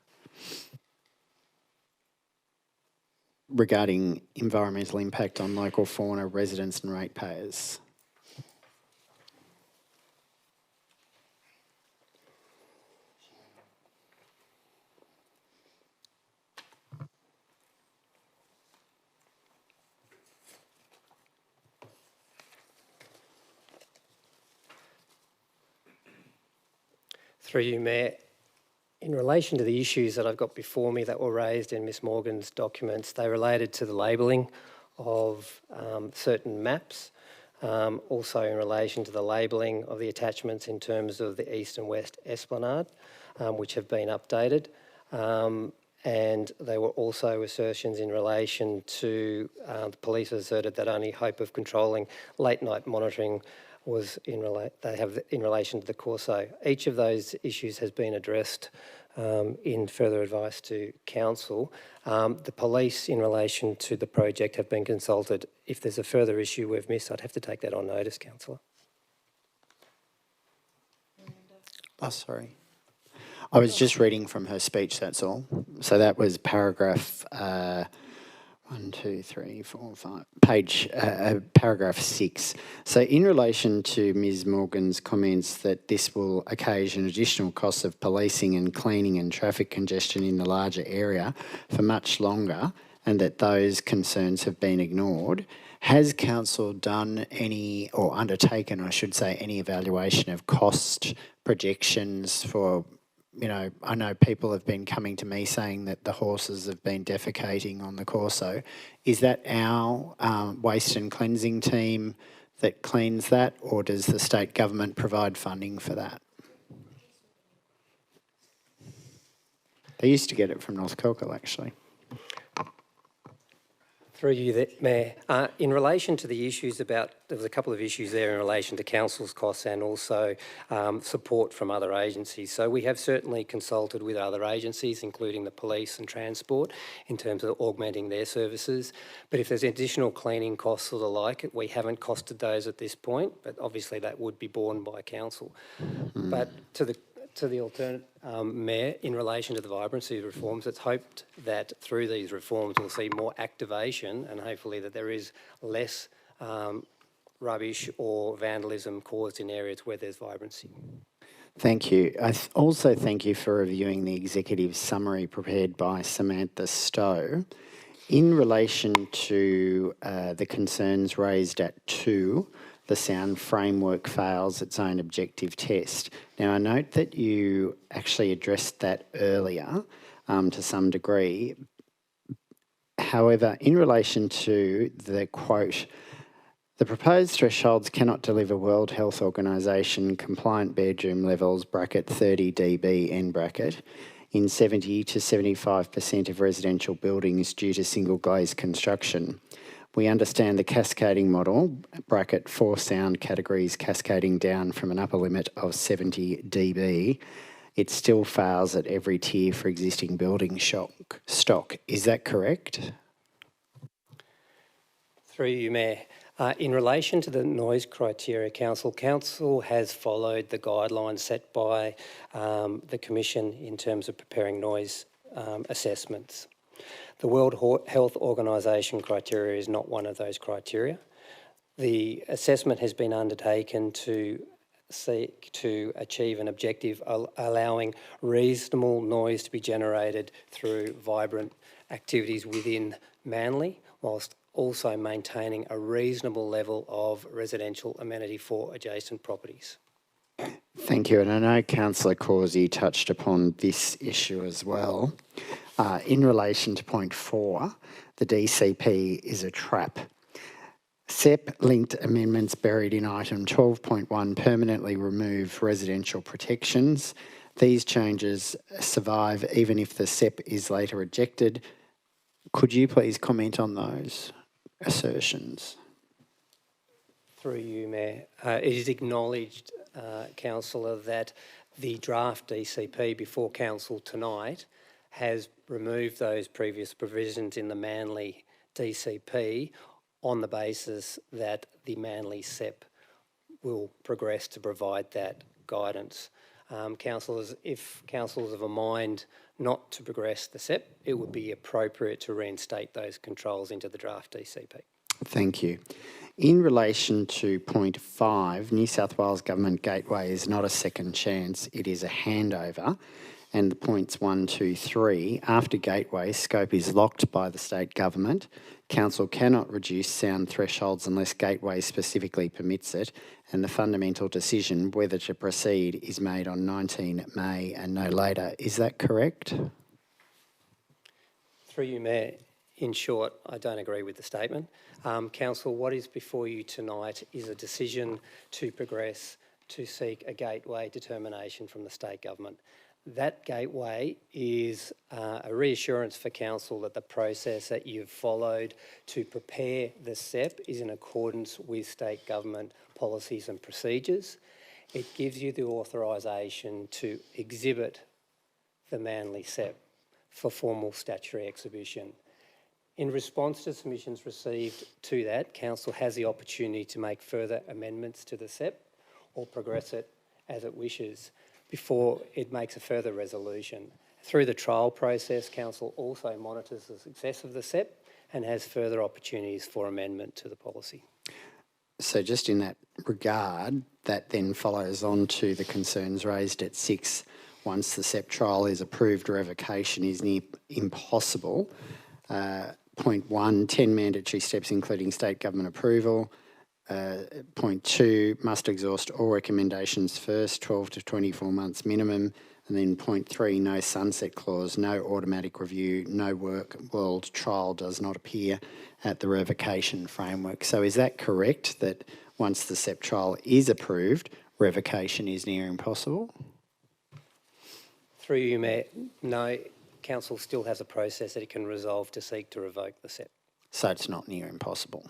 [SPEAKER 5] regarding environmental impact on local fauna, residents and ratepayers.
[SPEAKER 12] Through you, Mayor, in relation to the issues that I've got before me that were raised in Ms Morgan's documents, they related to the labelling of certain maps, also in relation to the labelling of the attachments in terms of the east and west esplanade, which have been updated. And there were also assertions in relation to the police asserted that only hope of controlling late night monitoring was in relation to the Corso. Each of those issues has been addressed in further advice to council. The police in relation to the project have been consulted. If there's a further issue we've missed, I'd have to take that on notice, councillor.
[SPEAKER 5] Oh, sorry. I was just reading from her speech, that's all. So that was paragraph paragraph 6. So in relation to Ms Morgan's comments that this will occasion additional costs of policing and cleaning and traffic congestion in the larger area for much longer, and that those concerns have been ignored, has council done any, or undertaken, I should say, any evaluation of cost projections for, you know, I know people have been coming to me saying that the horses have been defecating on the Corso. Is that our waste and cleansing team that cleans that, or does the state government provide funding for that? They used to get it from North Kelkle, actually.
[SPEAKER 12] Through you, Mayor. In relation to the issues there was a couple of issues there in relation to council's costs and also support from other agencies. So we have certainly consulted with other agencies, including the police and transport, in terms of augmenting their services. But if there's additional cleaning costs or the like, we haven't costed those at this point, but obviously that would be borne by council. But to the alternate, Mayor, in relation to the vibrancy reforms, it's hoped that through these reforms we'll see more activation and hopefully that there is less rubbish or vandalism caused in areas where there's vibrancy.
[SPEAKER 5] Thank you. I also thank you for reviewing the executive summary prepared by Samantha Stowe. In relation to the concerns raised at 2, the sound framework fails its own objective test. Now, I note that you actually addressed that earlier to some degree. However, in relation to the quote, the proposed thresholds cannot deliver World Health Organisation compliant bedroom levels, bracket 30 dB, end bracket, in 70 to 75% of residential buildings due to single glaze construction. We understand the cascading model, bracket 4 sound categories cascading down from an upper limit of 70 dB. It still fails at every tier for existing building stock. Is that correct?
[SPEAKER 12] Through you, Mayor. In relation to the noise criteria, Council has followed the guidelines set by the Commission in terms of preparing noise assessments. The World Health Organisation criteria is not one of those criteria. The assessment has been undertaken to seek to achieve an objective allowing reasonable noise to be generated through vibrant activities within Manly, whilst also maintaining a reasonable level of residential amenity for adjacent properties.
[SPEAKER 5] Thank you. And I know Councillor Causey touched upon this issue as well. In relation to point 4, the DCP is a trap. SEP-linked amendments buried in item 12.1 permanently remove residential protections. These changes survive even if the SEP is later rejected. Could you please comment on those? assertions?
[SPEAKER 12] Through you, Mayor. It is acknowledged, Councillor, that the draft DCP before Council tonight has removed those previous provisions in the Manly DCP on the basis that the Manly SEP will progress to provide that guidance. Councillors, if councillors have a mind not to progress the SEP, it would be appropriate to reinstate those controls into the draft DCP.
[SPEAKER 5] Thank you. In relation to point 5, New South Wales Government Gateway is not a second chance, it is a handover. And the points 1, 2, 3, after Gateway, scope is locked by the state government. Council cannot reduce sound thresholds unless Gateway specifically permits it. And the fundamental decision whether to proceed is made on 19 May and no later. Is that correct?
[SPEAKER 12] Through you, Mayor, in short, I don't agree with the statement. Council, what is before you tonight is a decision to progress to seek a gateway determination from the state government. That gateway is a reassurance for Council that the process that you've followed to prepare the SEP is in accordance with state government policies and procedures. It gives you the authorisation to exhibit the Manly SEP for formal statutory exhibition. In response to submissions received to that, Council has the opportunity to make further amendments to the SEP or progress it as it wishes before it makes a further resolution. Through the trial process, Council also monitors the success of the SEP and has further opportunities for amendment to the policy.
[SPEAKER 5] So just in that regard, that then follows on to the concerns raised at 6. Once the SEP trial is approved, revocation is near impossible. Point 1, 10 mandatory steps including state government approval. Point 2, must exhaust all recommendations first, 12 to 24 months minimum. And then point 3, no sunset clause, no automatic review, no world trial does not appear at the revocation framework. So is that correct, that once the SEP trial is approved, revocation is near impossible?
[SPEAKER 12] Through you, Mayor, no, Council still has a process that it can resolve to seek to revoke the SEP.
[SPEAKER 5] So it's not near impossible.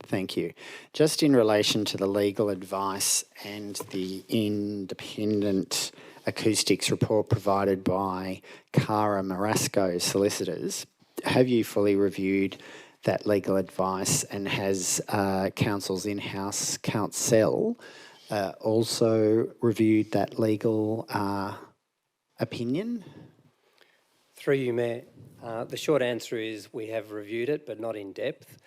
[SPEAKER 5] Thank you. Just in relation to the legal advice and the independent acoustics report provided by Cara Marasco solicitors, have you fully reviewed that legal advice, and has Council's in-house counsel also reviewed that legal opinion?
[SPEAKER 12] Through you, Mayor, the short answer is we have reviewed it, but not in depth.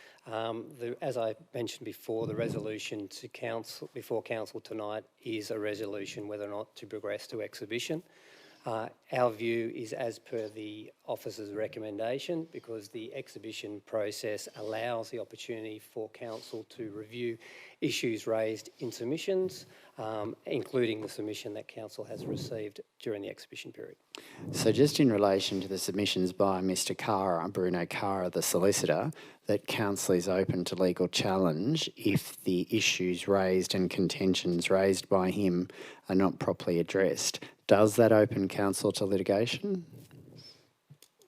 [SPEAKER 12] As I mentioned before, the resolution to Council before Council tonight is a resolution whether or not to progress to exhibition. Our view is as per the officer's recommendation, because the exhibition process allows the opportunity for Council to review issues raised in submissions, including the submission that Council has received during the exhibition period.
[SPEAKER 5] So just in relation to the submissions by Mr Cara, Bruno Cara, the solicitor, that Council is open to legal challenge if the issues raised and contentions raised by him are not properly addressed. Does that open Council to litigation?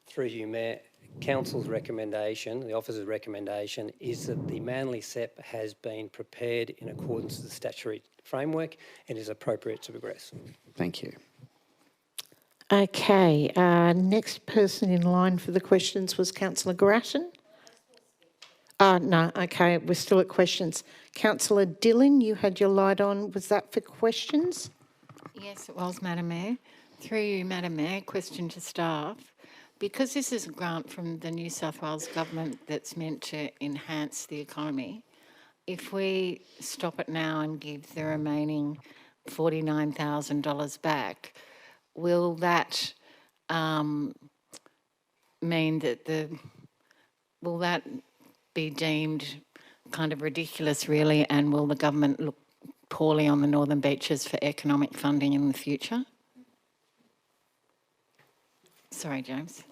[SPEAKER 12] Through you, Mayor, Council's recommendation, the officer's recommendation, is that the Manly SEP has been prepared in accordance with the statutory framework and is appropriate to progress.
[SPEAKER 5] Thank you.
[SPEAKER 1] Okay, next person in line for the questions was Councillor Grattan. No, okay, we're still at questions. Councillor Dillon, you had your light on. Was that for questions?
[SPEAKER 4] Yes, it was, Madam Mayor. Through you, Madam Mayor, question to staff. Because this is a grant from the New South Wales Government that's meant to enhance the economy, if we stop it now and give the remaining $49,000 back, will that mean that will that be deemed kind of ridiculous, really, and will the government look poorly on the Northern Beaches for economic funding in the future? Sorry, James.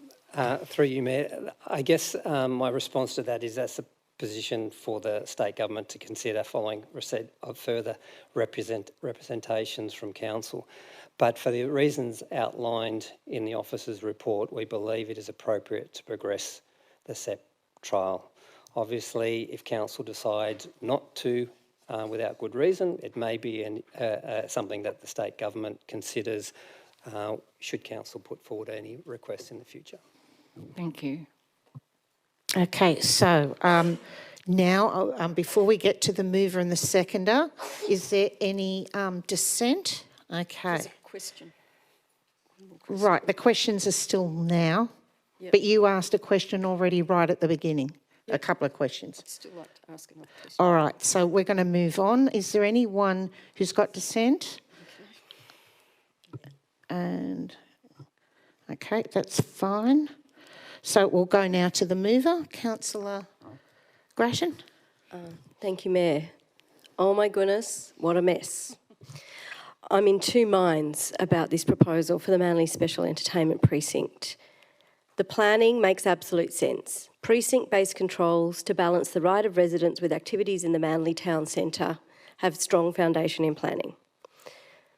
[SPEAKER 12] Through you, Mayor, I guess my response to that is that's a position for the state government to consider following receipt of further representations from Council. But for the reasons outlined in the officer's report, we believe it is appropriate to progress the SEP trial. Obviously, if council decides not to, without good reason, it may be something that the state government considers should council put forward any requests in the future.
[SPEAKER 4] Thank you.
[SPEAKER 1] Okay, so now, before we get to the mover and the seconder, is there any dissent? Okay.
[SPEAKER 11] There's a question.
[SPEAKER 1] Right, the questions are still now,
[SPEAKER 11] Yep.
[SPEAKER 1] but you asked a question already right at the beginning, a couple of questions.
[SPEAKER 11] I'd still like to ask another question.
[SPEAKER 1] All right, so we're going to move on. Is there anyone who's got dissent? And, okay, that's fine. So we'll go now to the mover, Councillor Gratian.
[SPEAKER 2] Thank you, Mayor. Oh my goodness, what a mess. I'm in two minds about this proposal for the Manly Special Entertainment Precinct. The planning makes absolute sense. Precinct-based controls to balance the right of residents with activities in the Manly Town Centre have strong foundation in planning.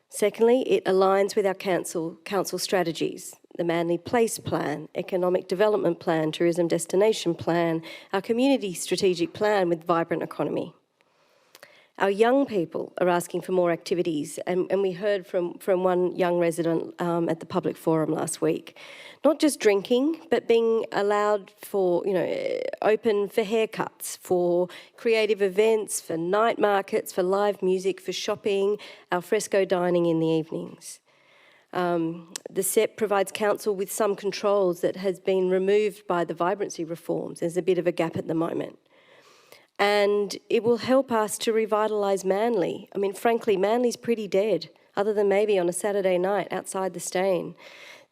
[SPEAKER 2] Secondly, it aligns with our council strategies, the Manly Place Plan, Economic Development Plan, Tourism Destination Plan, our Community Strategic Plan with Vibrant Economy. Our young people are asking for more activities, and we heard from one young resident at the public forum last week. Not just drinking, but being allowed for, open for haircuts, for creative events, for night markets, for live music, for shopping, al fresco dining in the evenings. The SEP provides council with some controls that has been removed by the vibrancy reforms. There's a bit of a gap at the moment. And it will help us to revitalise Manly. I mean, frankly, Manly's pretty dead, other than maybe on a Saturday night outside the Steyne.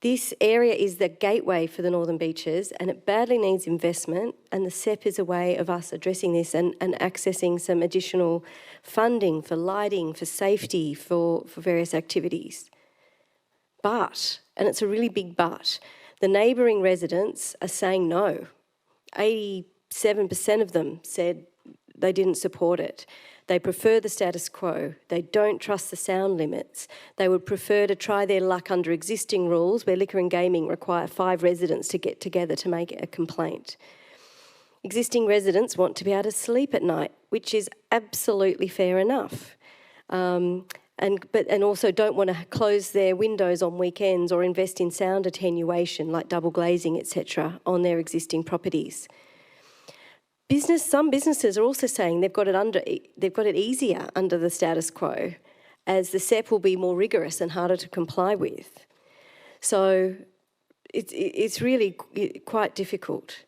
[SPEAKER 2] This area is the gateway for the Northern Beaches, and it badly needs investment, and the SEP is a way of us addressing this and accessing some additional funding for lighting, for safety, for various activities. But, and it's a really big but, the neighbouring residents are saying no. 87% of them said they didn't support it. They prefer the status quo. They don't trust the sound limits. They would prefer to try their luck under existing rules where liquor and gaming require 5 residents to get together to make a complaint. Existing residents want to be able to sleep at night, which is absolutely fair enough. And also don't want to close their windows on weekends or invest in sound attenuation like double glazing, etc., on their existing properties. Some businesses are also saying they've got it easier under the status quo, as the SEP will be more rigorous and harder to comply with. So it's really quite difficult.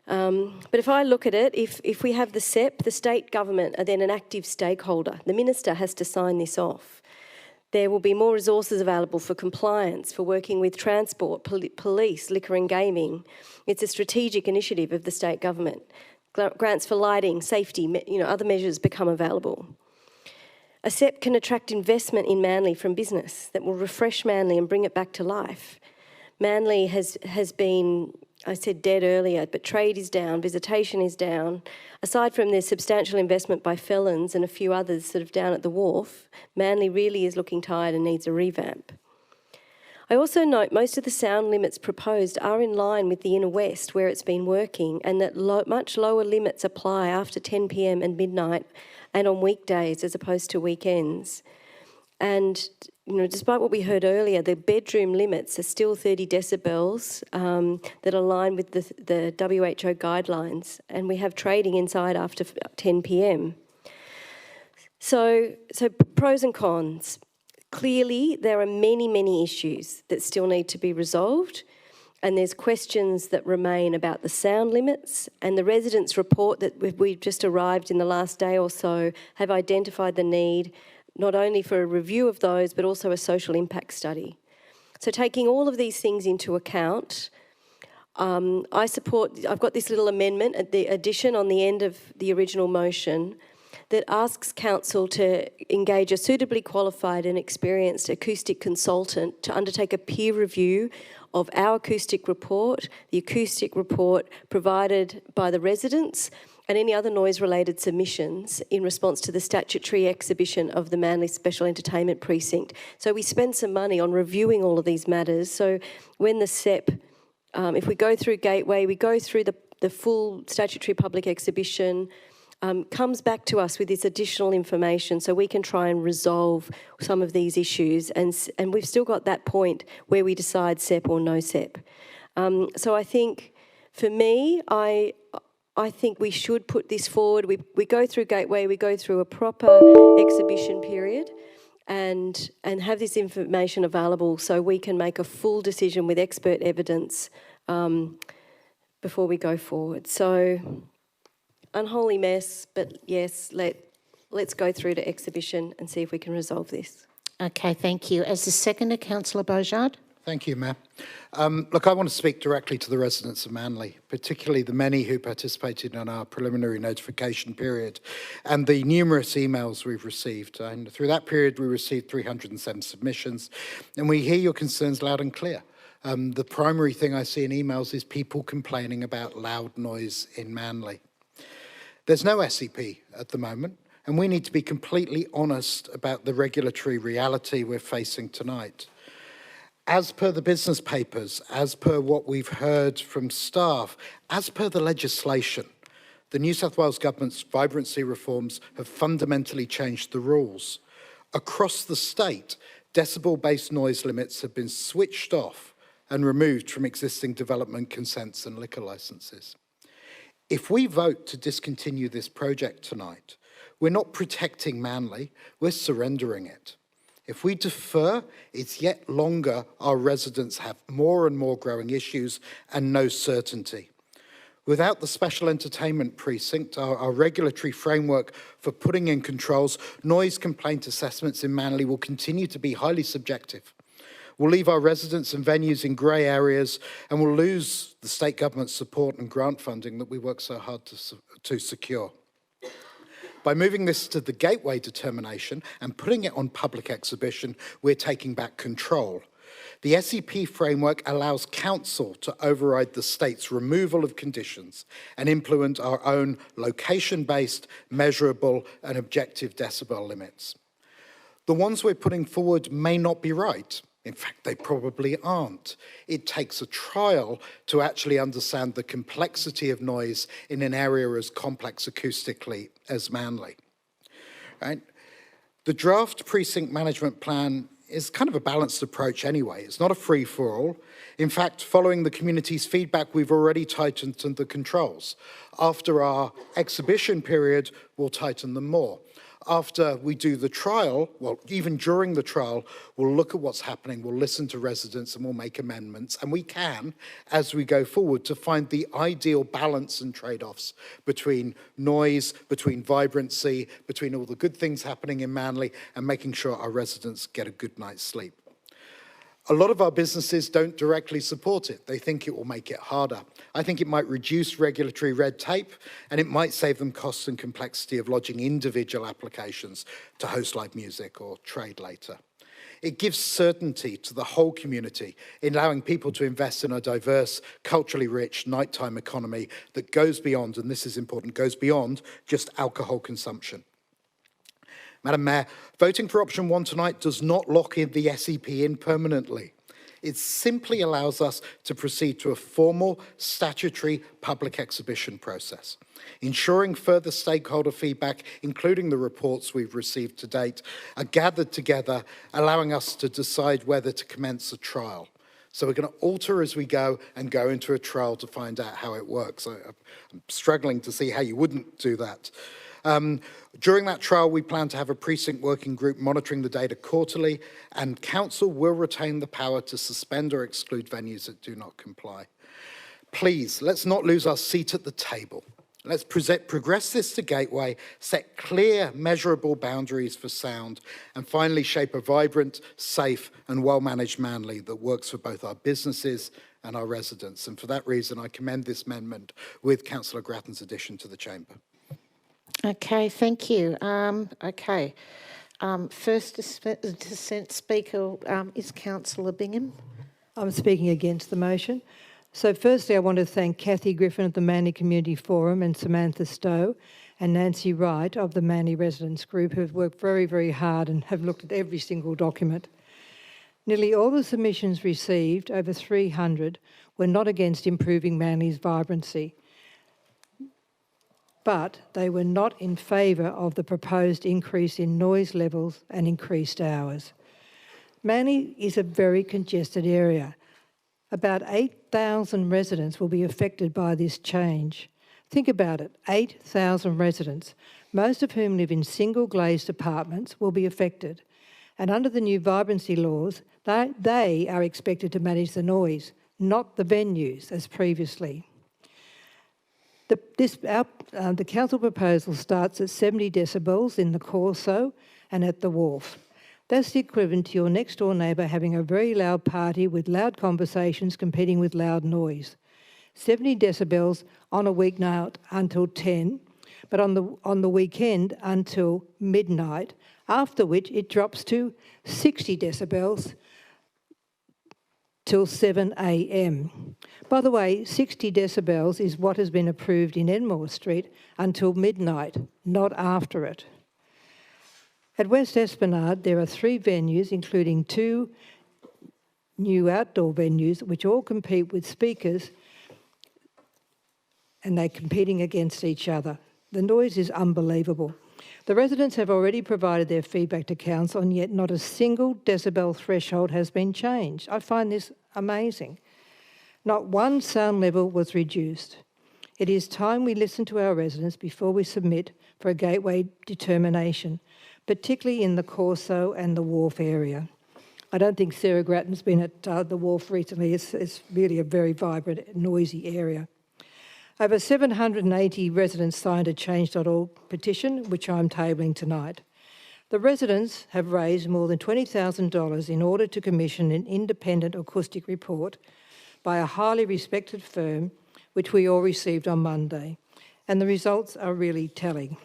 [SPEAKER 2] But if I look at it, if we have the SEP, the state government are then an active stakeholder. The minister has to sign this off. There will be more resources available for compliance, for working with transport, police, liquor and gaming. It's a strategic initiative of the state government. Grants for lighting, safety, other measures become available. A SEP can attract investment in Manly from business that will refresh Manly and bring it back to life. Manly has been, I said dead earlier, but trade is down, visitation is down. Aside from their substantial investment by Felons and a few others sort of down at the wharf, Manly really is looking tired and needs a revamp. I also note most of the sound limits proposed are in line with the Inner West where it's been working, and that much lower limits apply after 10 p.m. and midnight and on weekdays as opposed to weekends. And despite what we heard earlier, the bedroom limits are still 30 decibels that align with the WHO guidelines, and we have trading inside after 10 p.m. So pros and cons. Clearly, there are many, many issues that still need to be resolved, and there's questions that remain about the sound limits, and the residents' report that we've just arrived in the last day or so have identified the need not only for a review of those, but also a social impact study. So taking all of these things into account, I've got this little amendment at the addition on the end of the original motion that asks council to engage a suitably qualified and experienced acoustic consultant to undertake a peer review of our acoustic report, the acoustic report provided by the residents, and any other noise-related submissions in response to the statutory exhibition of the Manly Special Entertainment Precinct. So we spend some money on reviewing all of these matters. So when the SEP, if we go through Gateway, we go through the full statutory public exhibition comes back to us with this additional information so we can try and resolve some of these issues. And we've still got that point where we decide SEP or no SEP. So I think, for me, I think we should put this forward. We go through Gateway, we go through a proper exhibition period and have this information available so we can make a full decision with expert evidence before we go forward. So, unholy mess, but yes, let's go through to exhibition and see if we can resolve this.
[SPEAKER 1] Okay, thank you. As the seconder, Councillor Beaujard.
[SPEAKER 9] Thank you, Mayor. Look, I want to speak directly to the residents of Manly, particularly the many who participated in our preliminary notification period and the numerous emails we've received. And through that period, we received 307 submissions, and we hear your concerns loud and clear. The primary thing I see in emails is people complaining about loud noise in Manly. There's no SEP at the moment, and we need to be completely honest about the regulatory reality we're facing tonight. As per the business papers, as per what we've heard from staff, as per the legislation, the New South Wales Government's vibrancy reforms have fundamentally changed the rules. Across the state, decibel-based noise limits have been switched off and removed from existing development consents and liquor licences. If we vote to discontinue this project tonight, we're not protecting Manly, we're surrendering it. If we defer, it's yet longer our residents have more and more growing issues and no certainty. Without the special entertainment precinct, our regulatory framework for putting in controls, noise complaint assessments in Manly will continue to be highly subjective. We'll leave our residents and venues in grey areas, and we'll lose the state government support and grant funding that we work so hard to secure. By moving this to the Gateway determination and putting it on public exhibition, we're taking back control. The SEP framework allows council to override the state's removal of conditions and implement our own location-based, measurable and objective decibel limits. The ones we're putting forward may not be right. In fact, they probably aren't. It takes a trial to actually understand the complexity of noise in an area as complex acoustically as Manly. Right? The draft precinct management plan is kind of a balanced approach anyway. It's not a free-for-all. In fact, following the community's feedback, we've already tightened the controls. After our exhibition period, we'll tighten them more. After we do the trial, well, even during the trial, we'll look at what's happening, we'll listen to residents and we'll make amendments. And we can, as we go forward, to find the ideal balance and trade-offs between noise, between vibrancy, between all the good things happening in Manly and making sure our residents get a good night's sleep. A lot of our businesses don't directly support it. They think it will make it harder. I think it might reduce regulatory red tape and it might save them costs and complexity of lodging individual applications to host live music or trade later. It gives certainty to the whole community in allowing people to invest in a diverse, culturally rich nighttime economy that goes beyond, and this is important, goes beyond just alcohol consumption. Madam Mayor, voting for option 1 tonight does not lock in the SEP in permanently. It simply allows us to proceed to a formal statutory public exhibition process, ensuring further stakeholder feedback, including the reports we've received to date, are gathered together, allowing us to decide whether to commence a trial. So we're going to alter as we go and go into a trial to find out how it works. I'm struggling to see how you wouldn't do that. During that trial, we plan to have a precinct working group monitoring the data quarterly, and council will retain the power to suspend or exclude venues that do not comply. Please, let's not lose our seat at the table. Let's progress this to Gateway, set clear, measurable boundaries for sound, and finally shape a vibrant, safe, and well-managed Manly that works for both our businesses and our residents. And for that reason, I commend this amendment with Councillor Grattan's addition to the chamber.
[SPEAKER 1] Okay, thank you. First dissent speaker is Councillor Bingham.
[SPEAKER 3] I'm speaking against the motion. So firstly, I want to thank Kathy Griffin of the Manly Community Forum and Samantha Stowe and Nancy Wright of the Manly Residents Group, who have worked very, very hard and have looked at every single document. Nearly all the submissions received, over 300, were not against improving Manly's vibrancy. but they were not in favour of the proposed increase in noise levels and increased hours. Manly is a very congested area. About 8,000 residents will be affected by this change. Think about it, 8,000 residents, most of whom live in single glazed apartments, will be affected. And under the new vibrancy laws, they are expected to manage the noise, not the venues as previously. The council proposal starts at 70 decibels in the Corso and at the Wharf. That's the equivalent to your next door neighbour having a very loud party with loud conversations competing with loud noise. 70 decibels on a weeknight until 10, but on the weekend until midnight, after which it drops to 60 decibels till 7 a.m. By the way, 60 decibels is what has been approved in Enmore Street until midnight, not after it. At West Esplanade, there are 3 venues, including 2 new outdoor venues, which all compete with speakers, and they're competing against each other. The noise is unbelievable. The residents have already provided their feedback to council, and yet not a single decibel threshold has been changed. I find this amazing. Not one sound level was reduced. It is time we listen to our residents before we submit for a gateway determination, particularly in the Corso and the Wharf area. I don't think Sarah Grattan's been at the Wharf recently. It's really a very vibrant, noisy area. Over 780 residents signed a Change.org petition, which I'm tabling tonight. The residents have raised more than $20,000 in order to commission an independent acoustic report by a highly respected firm, which we all received on Monday, and the results are really telling.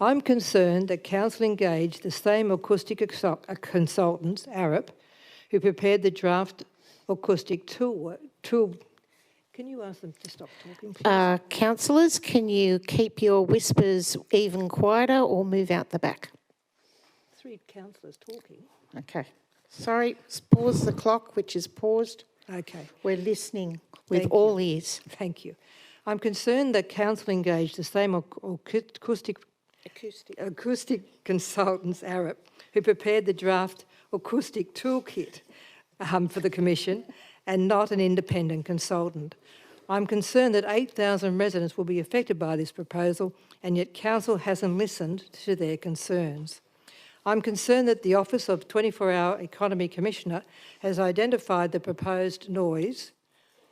[SPEAKER 3] I'm concerned that council engaged the same acoustic consultants, Arup, who prepared the draft acoustic tool. Can you ask them to stop talking, please?
[SPEAKER 1] Councillors, can you keep your whispers even quieter or move out the back?
[SPEAKER 3] 3 councillors talking.
[SPEAKER 1] Okay. Sorry, pause the clock, which is paused.
[SPEAKER 3] Okay.
[SPEAKER 1] We're listening with
[SPEAKER 3] Thank
[SPEAKER 1] all ears.
[SPEAKER 3] Thank you. I'm concerned that council engaged the same acoustic consultants, Arup, who prepared the draft acoustic toolkit for the Commission, and not an independent consultant. I'm concerned that 8,000 residents will be affected by this proposal, and yet council hasn't listened to their concerns. I'm concerned that the Office of 24-Hour Economy Commissioner has identified the proposed noise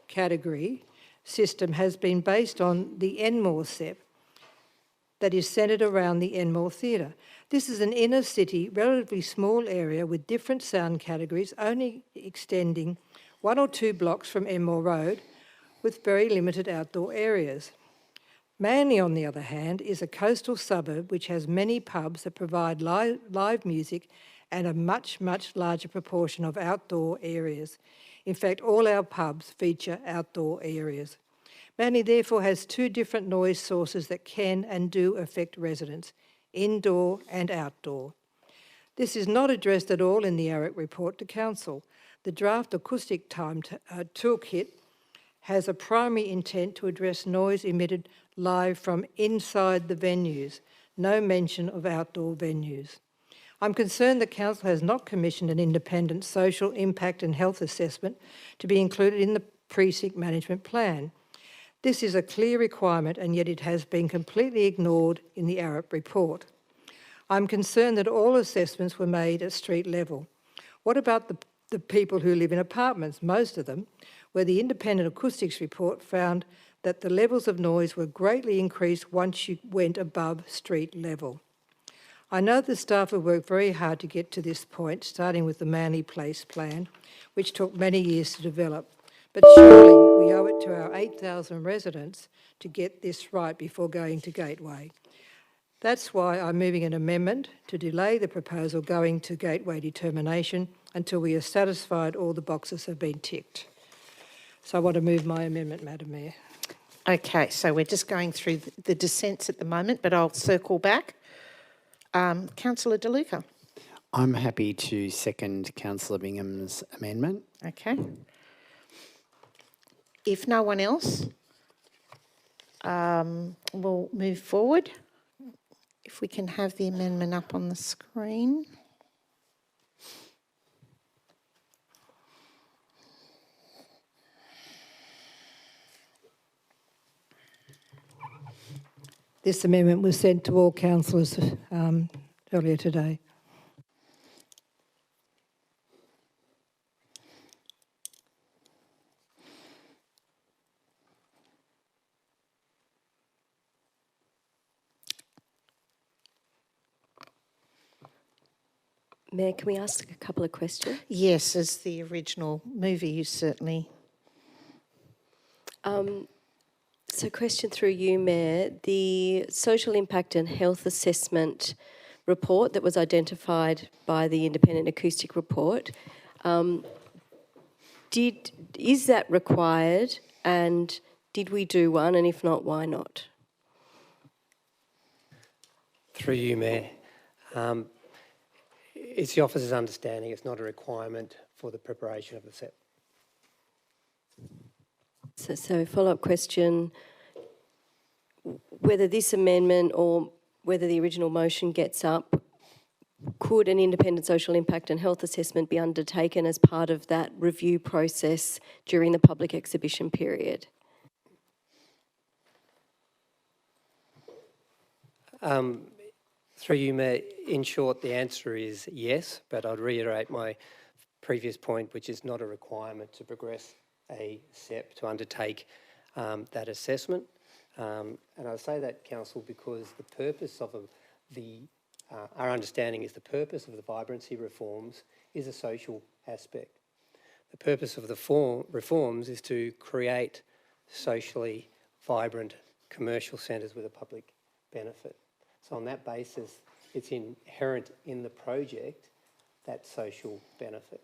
[SPEAKER 3] category system has been based on the Enmore SEP that is centred around the Enmore Theatre. This is an inner city, relatively small area with different sound categories, only extending 1 or 2 blocks from Enmore Road, with very limited outdoor areas. Manly, on the other hand, is a coastal suburb which has many pubs that provide live music and a much, much larger proportion of outdoor areas. In fact, all our pubs feature outdoor areas. Manly therefore has 2 different noise sources that can and do affect residents, indoor and outdoor. This is not addressed at all in the Arup report to council. The draft acoustic toolkit has a primary intent to address noise emitted live from inside the venues, no mention of outdoor venues. I'm concerned that council has not commissioned an independent social impact and health assessment to be included in the precinct management plan. This is a clear requirement, and yet it has been completely ignored in the Arup report. I'm concerned that all assessments were made at street level. What about the people who live in apartments, most of them, where the independent acoustics report found that the levels of noise were greatly increased once you went above street level? I know the staff have worked very hard to get to this point, starting with the Manly Place plan, which took many years to develop. But surely we owe it to our 8,000 residents to get this right before going to Gateway. That's why I'm moving an amendment to delay the proposal going to Gateway determination until we are satisfied all the boxes have been ticked. So I want to move my amendment, Madam Mayor.
[SPEAKER 1] Okay, so we're just going through the dissents at the moment, but I'll circle back. Councillor De Luca.
[SPEAKER 5] I'm happy to second Councillor Bingham's amendment.
[SPEAKER 1] Okay. If no one else, we'll move forward. If we can have the amendment up on the screen.
[SPEAKER 3] This amendment was sent to all councillors earlier today.
[SPEAKER 2] Mayor, can we ask a couple of questions?
[SPEAKER 1] Yes, as the original movie, you certainly.
[SPEAKER 2] So question through you, Mayor. The social impact and health assessment report that was identified by the independent acoustic report, is that required, and did we do one, and if not, why not?
[SPEAKER 12] Through you, Mayor. It's the officer's understanding it's not a requirement for the preparation of the SEP.
[SPEAKER 2] So follow-up question, whether this amendment or whether the original motion gets up, could an independent social impact and health assessment be undertaken as part of that review process during the public exhibition period?
[SPEAKER 12] Through you, Mayor, in short, the answer is yes, but I'd reiterate my previous point, which is not a requirement to progress a SEP to undertake that assessment. And I say that, Council, because the purpose of our understanding is the purpose of the vibrancy reforms is a social aspect. The purpose of the reforms is to create socially vibrant commercial centres with a public benefit. So on that basis, it's inherent in the project, that social benefit.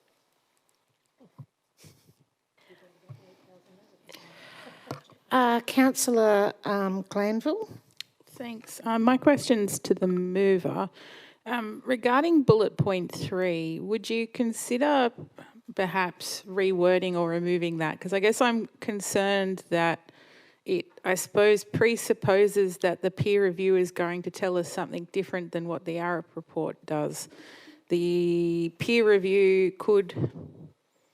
[SPEAKER 1] Councillor Glanville.
[SPEAKER 10] Thanks. My question's to the mover. Regarding bullet point 3, would you consider perhaps rewording or removing that? Because I guess I'm concerned that it, I suppose, presupposes that the peer review is going to tell us something different than what the Arup report does. The peer review could,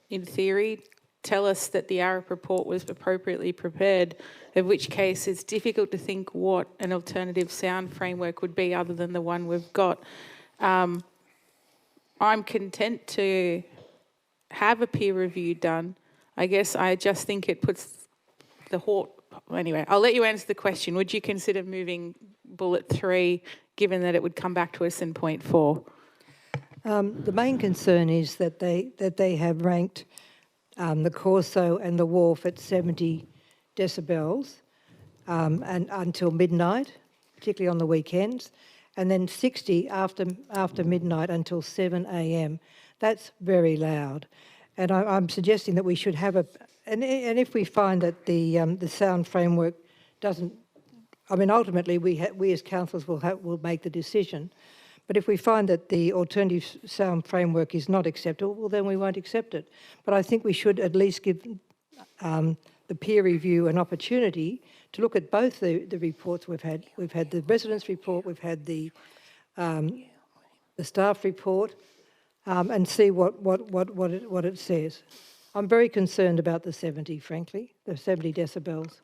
[SPEAKER 10] in theory, tell us that the Arup report was appropriately prepared, in which case it's difficult to think what an alternative sound framework would be other than the one we've got. I'm content to have a peer review done. I guess I just think it puts the halt. Anyway, I'll let you answer the question. Would you consider moving bullet 3, given that it would come back to us in point 4?
[SPEAKER 3] The main concern is that they have ranked the Corso and the Wharf at 70 decibels and until midnight, particularly on the weekends, and then 60 after midnight until 7 a.m. That's very loud, and I'm suggesting that we should have and if we find that the sound framework doesn't, I mean, ultimately we as councillors will make the decision. But if we find that the alternative sound framework is not acceptable, well, then we won't accept it. But I think we should at least give the peer review an opportunity to look at both the reports we've had. We've had the residents' report, we've had the staff report, and see what it says. I'm very concerned about the 70, frankly, the 70 decibels.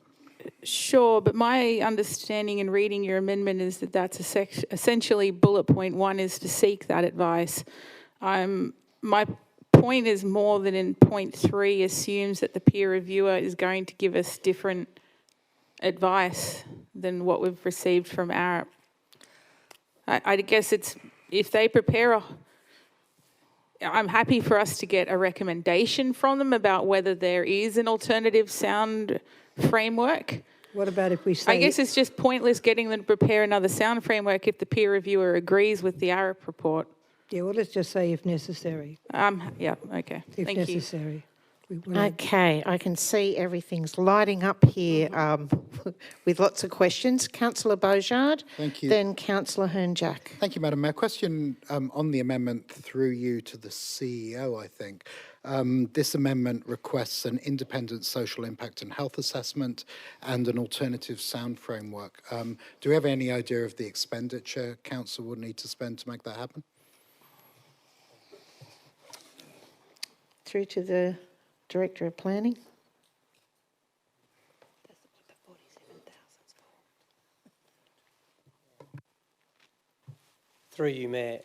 [SPEAKER 10] Sure, but my understanding in reading your amendment is that that's essentially bullet point 1 is to seek that advice. My point is more that in point 3 assumes that the peer reviewer is going to give us different advice than what we've received from Arup. I guess it's, if they prepare I'm happy for us to get a recommendation from them about whether there is an alternative sound framework.
[SPEAKER 3] What about if we say...
[SPEAKER 10] I guess it's just pointless getting them to prepare another sound framework if the peer reviewer agrees with the Arup report.
[SPEAKER 3] Yeah, well, let's just say if necessary.
[SPEAKER 10] Yeah, okay.
[SPEAKER 3] If
[SPEAKER 10] Thank
[SPEAKER 3] necessary.
[SPEAKER 10] you.
[SPEAKER 1] Okay, I can see everything's lighting up here with lots of questions. Councillor Beaujard.
[SPEAKER 9] Thank you.
[SPEAKER 1] Then Councillor Hern-Jack.
[SPEAKER 9] Thank you, Madam Mayor. Question on the amendment through you to the CEO, I think. This amendment requests an independent social impact and health assessment and an alternative sound framework. Do we have any idea of the expenditure council would need to spend to make that happen?
[SPEAKER 1] Through to the Director of Planning.
[SPEAKER 12] Through you, Mayor,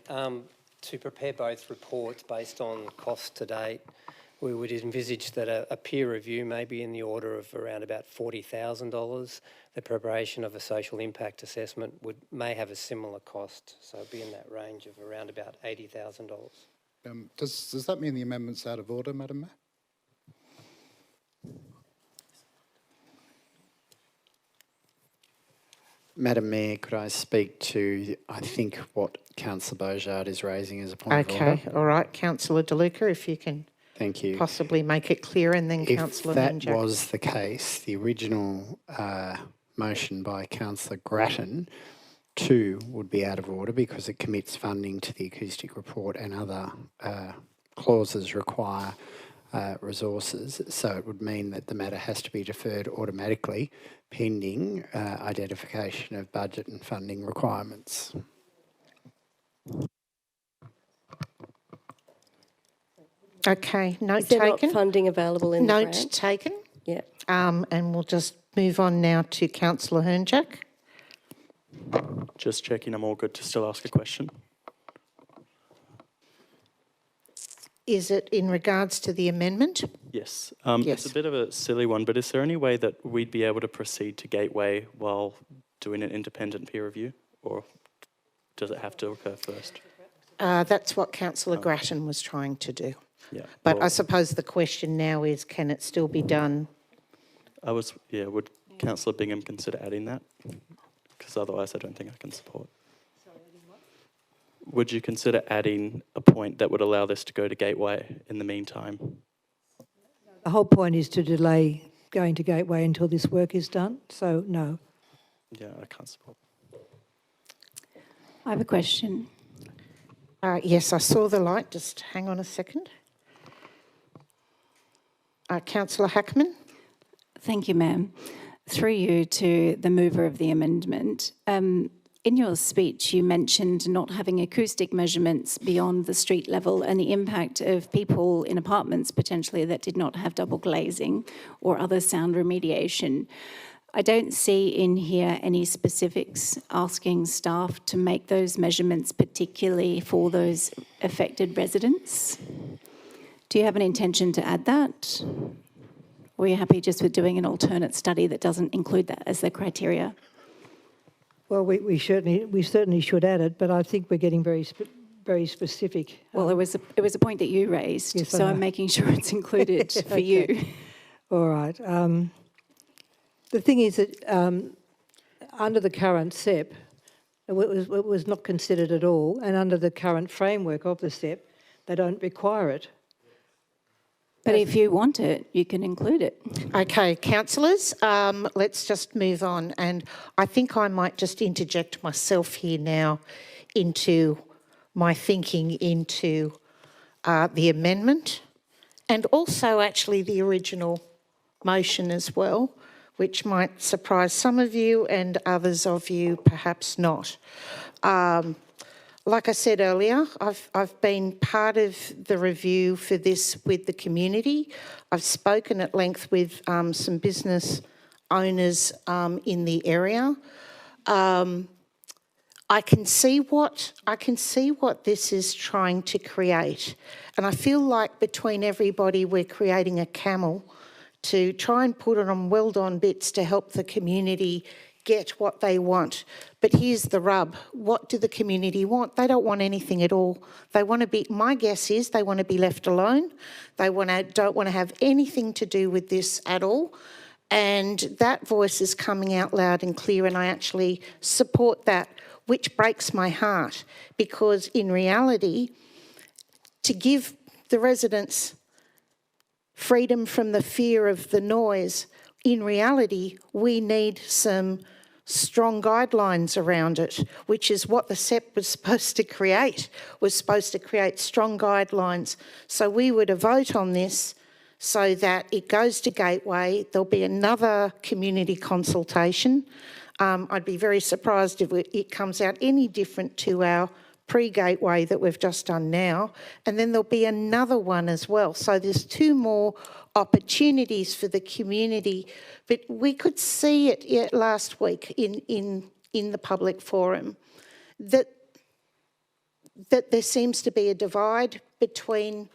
[SPEAKER 12] to prepare both reports based on cost to date, we would envisage that a peer review may be in the order of around about $40,000. The preparation of a social impact assessment may have a similar cost, so it'd be in that range of around about $80,000.
[SPEAKER 9] Does that mean the amendment's out of order, Madam Mayor?
[SPEAKER 5] Madam Mayor, could I speak to, I think, what Councillor Beaujard is raising as a point of order?
[SPEAKER 1] Okay, all right. Councillor De Luca, if you can
[SPEAKER 5] Thank you.
[SPEAKER 1] possibly make it clear, and then Councillor
[SPEAKER 5] If that
[SPEAKER 1] Henjak.
[SPEAKER 5] was the case, the original motion by Councillor Grattan 2 would be out of order because it commits funding to the acoustic report and other clauses require resources. So it would mean that the matter has to be deferred automatically pending identification of budget and funding requirements.
[SPEAKER 1] Okay, note
[SPEAKER 2] Is there not
[SPEAKER 1] taken.
[SPEAKER 2] funding available in the
[SPEAKER 1] Note
[SPEAKER 2] grant?
[SPEAKER 1] taken.
[SPEAKER 2] Yeah.
[SPEAKER 1] And we'll just move on now to Councillor Henjak.
[SPEAKER 13] Just checking I'm all good to still ask a question.
[SPEAKER 1] Is it in regards to the amendment?
[SPEAKER 13] Yes.
[SPEAKER 1] Yes.
[SPEAKER 13] It's a bit of a silly one, but is there any way that we'd be able to proceed to Gateway while doing an independent peer review, or does it have to occur first?
[SPEAKER 1] That's what Councillor Grattan was trying to do.
[SPEAKER 13] Yeah.
[SPEAKER 1] But I
[SPEAKER 13] well,
[SPEAKER 1] suppose the question now is, can it still be done?
[SPEAKER 13] would Councillor Bingham consider adding that? Because otherwise I don't think I can support. Would you consider adding a point that would allow this to go to Gateway in the meantime?
[SPEAKER 3] The whole point is to delay going to Gateway until this work is done, so no.
[SPEAKER 13] Yeah, I can't support.
[SPEAKER 14] I have a question.
[SPEAKER 1] Yes, I saw the light. Just hang on a second. Councillor Hackman.
[SPEAKER 14] Thank you, ma'am. Through you to the mover of the amendment. In your speech, you mentioned not having acoustic measurements beyond the street level and the impact of people in apartments potentially that did not have double glazing or other sound remediation. I don't see in here any specifics asking staff to make those measurements particularly for those affected residents. Do you have an intention to add that? Or are you happy just with doing an alternate study that doesn't include that as the criteria?
[SPEAKER 3] Well, we certainly should add it, but I think we're getting very specific.
[SPEAKER 14] Well, it was a point that you raised,
[SPEAKER 3] Yes, I
[SPEAKER 14] so
[SPEAKER 3] know.
[SPEAKER 14] I'm making sure it's included for
[SPEAKER 3] Okay.
[SPEAKER 14] you.
[SPEAKER 3] All right. The thing is that under the current SEP, it was not considered at all, and under the current framework of the SEP, they don't require it.
[SPEAKER 14] But if you want it, you can include it.
[SPEAKER 1] Okay, councillors, let's just move on. And I think I might just interject myself here now into my thinking into the amendment and also actually the original motion as well, which might surprise some of you and others of you perhaps not. Like I said earlier, I've been part of the review for this with the community. I've spoken at length with some business owners in the area. I can see what this is trying to create, and I feel like between everybody we're creating a camel to try and put it on weld-on bits to help the community get what they want. But here's the rub. What do the community want? They don't want anything at all. They want to be, my guess is they want to be left alone. They don't want to have anything to do with this at all. And that voice is coming out loud and clear, and I actually support that, which breaks my heart, because in reality, to give the residents freedom from the fear of the noise, in reality, we need some strong guidelines around it, which is what the SEP was supposed to create, strong guidelines. So we were to vote on this so that it goes to Gateway. There'll be another community consultation. I'd be very surprised if it comes out any different to our pre-Gateway that we've just done now. And then there'll be another one as well. So there's 2 more opportunities for the community. But we could see it last week in the public forum that there seems to be a divide between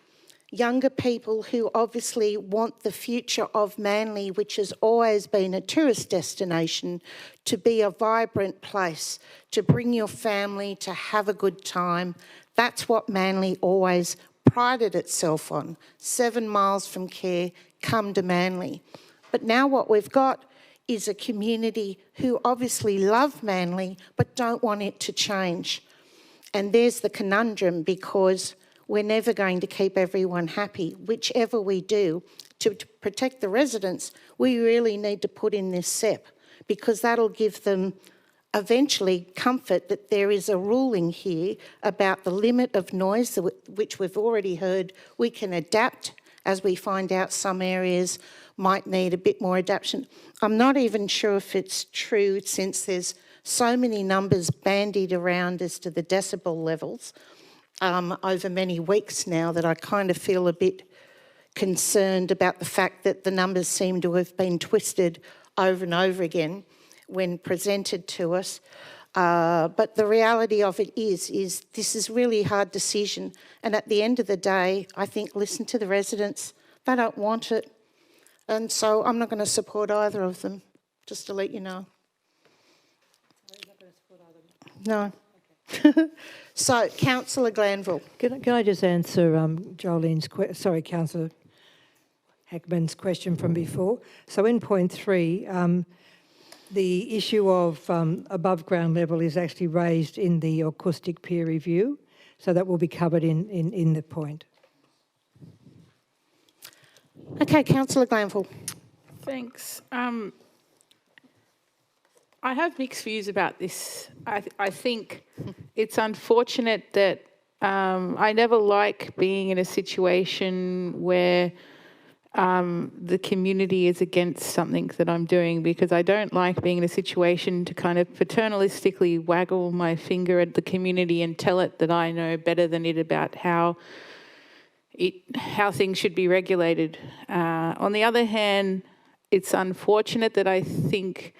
[SPEAKER 1] younger people who obviously want the future of Manly, which has always been a tourist destination, to be a vibrant place, to bring your family, to have a good time. That's what Manly always prided itself on. 7 miles from care, come to Manly. But now what we've got is a community who obviously love Manly but don't want it to change. And there's the conundrum, because we're never going to keep everyone happy. Whichever we do, to protect the residents, we really need to put in this SEP, because that'll give them eventually comfort that there is a ruling here about the limit of noise, which we've already heard we can adapt as we find out some areas might need a bit more adaptation. I'm not even sure if it's true, since there's so many numbers bandied around as to the decibel levels over many weeks now, that I kind of feel a bit concerned about the fact that the numbers seem to have been twisted over and over again when presented to us. But the reality of it is this is really a hard decision. And at the end of the day, I think listen to the residents. They don't want it. And so I'm not going to support either of them, just to let you know. No. Okay. So, Councillor Glanville.
[SPEAKER 3] Can I just answer Jolene's Councillor Hackman's question from before? So in point 3, the issue of above ground level is actually raised in the acoustic peer review, so that will be covered in the point.
[SPEAKER 1] Okay, Councillor Glanville.
[SPEAKER 10] Thanks. I have mixed views about this. I think it's unfortunate that I never like being in a situation where the community is against something that I'm doing, because I don't like being in a situation to kind of paternalistically waggle my finger at the community and tell it that I know better than it about how things should be regulated. On the other hand, it's unfortunate that I think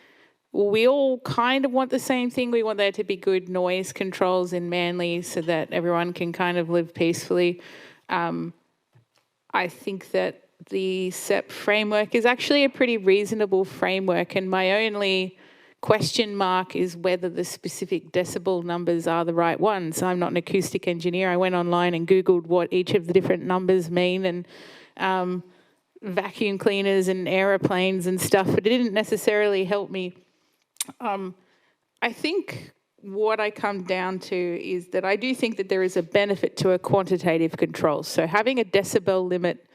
[SPEAKER 10] we all kind of want the same thing. We want there to be good noise controls in Manly so that everyone can kind of live peacefully. I think that the SEP framework is actually a pretty reasonable framework, and my only question mark is whether the specific decibel numbers are the right ones. I'm not an acoustic engineer. I went online and Googled what each of the different numbers mean, and vacuum cleaners and aeroplanes and stuff, but it didn't necessarily help me. I think what I come down to is that I do think that there is a benefit to a quantitative control. So having a decibel limit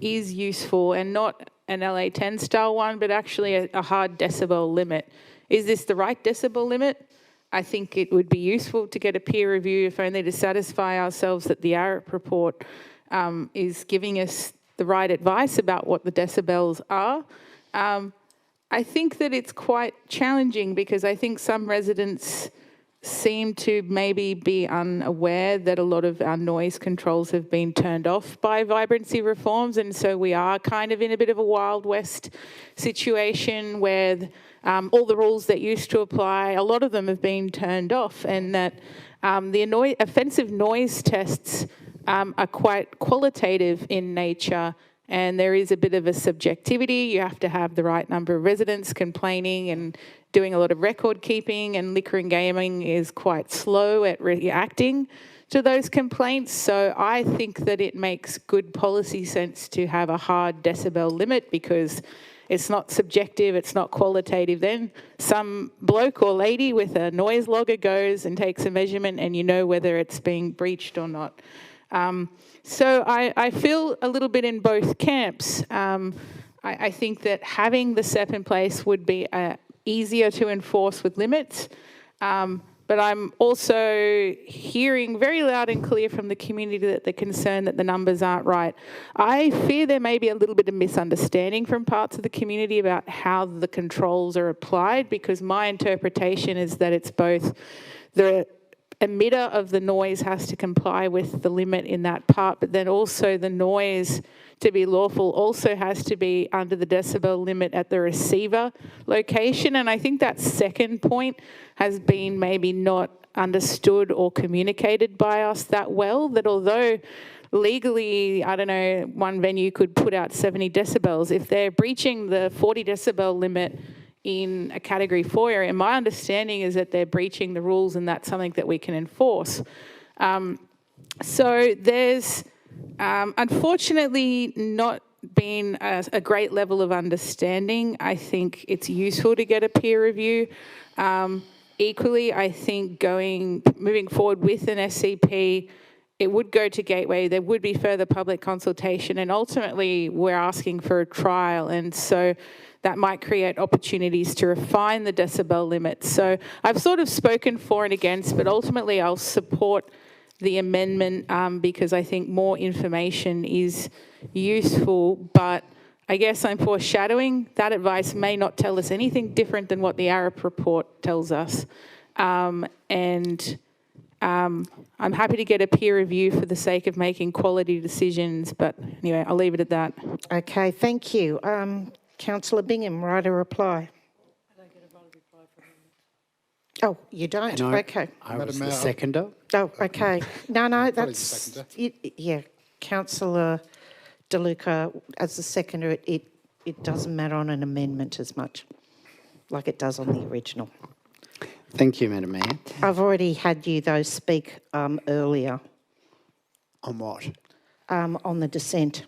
[SPEAKER 10] is useful, and not an LA10 style one, but actually a hard decibel limit. Is this the right decibel limit? I think it would be useful to get a peer review, if only to satisfy ourselves that the ARIP report is giving us the right advice about what the decibels are. I think that it's quite challenging, because I think some residents seem to maybe be unaware that a lot of our noise controls have been turned off by vibrancy reforms, and so we are kind of in a bit of a Wild West situation where all the rules that used to apply, a lot of them have been turned off, and that the offensive noise tests are quite qualitative in nature. And there is a bit of a subjectivity. You have to have the right number of residents complaining and doing a lot of record keeping, and liquor and gaming is quite slow at reacting to those complaints. So I think that it makes good policy sense to have a hard decibel limit, because it's not subjective, it's not qualitative. Then some bloke or lady with a noise logger goes and takes a measurement, and you know whether it's being breached or not. So I feel a little bit in both camps. I think that having the SEP in place would be easier to enforce with limits. But I'm also hearing very loud and clear from the community that they're concerned that the numbers aren't right. I fear there may be a little bit of misunderstanding from parts of the community about how the controls are applied, because my interpretation is that it's both the emitter of the noise has to comply with the limit in that part, but then also the noise to be lawful also has to be under the decibel limit at the receiver location. And I think that second point has been maybe not understood or communicated by us that well, that although legally, I don't know, one venue could put out 70 decibels, if they're breaching the 40 decibel limit in a category 4 area, my understanding is that they're breaching the rules, and that's something that we can enforce. So there's unfortunately not been a great level of understanding. I think it's useful to get a peer review. Equally, I think moving forward with an SCP, it would go to Gateway, there would be further public consultation, and ultimately we're asking for a trial, and so that might create opportunities to refine the decibel limit. So I've sort of spoken for and against, but ultimately I'll support the amendment because I think more information is useful, but I guess I'm foreshadowing that advice may not tell us anything different than what the Arup report tells us. I'm happy to get a peer review for the sake of making quality decisions, but anyway, I'll leave it at that.
[SPEAKER 1] Okay, thank you. Councillor Bingham, right a reply. I don't get a right reply from him. Oh, you don't? Okay.
[SPEAKER 5] I was the seconder.
[SPEAKER 1] Oh, okay. No,
[SPEAKER 9] Apologies,
[SPEAKER 1] that's...
[SPEAKER 9] seconder.
[SPEAKER 1] Yeah, Councillor De Luca, as the seconder, it doesn't matter on an amendment as much, like it does on the original.
[SPEAKER 5] Thank you, Madam Mayor.
[SPEAKER 1] I've already had you, though, speak earlier.
[SPEAKER 5] On what?
[SPEAKER 1] On the dissent.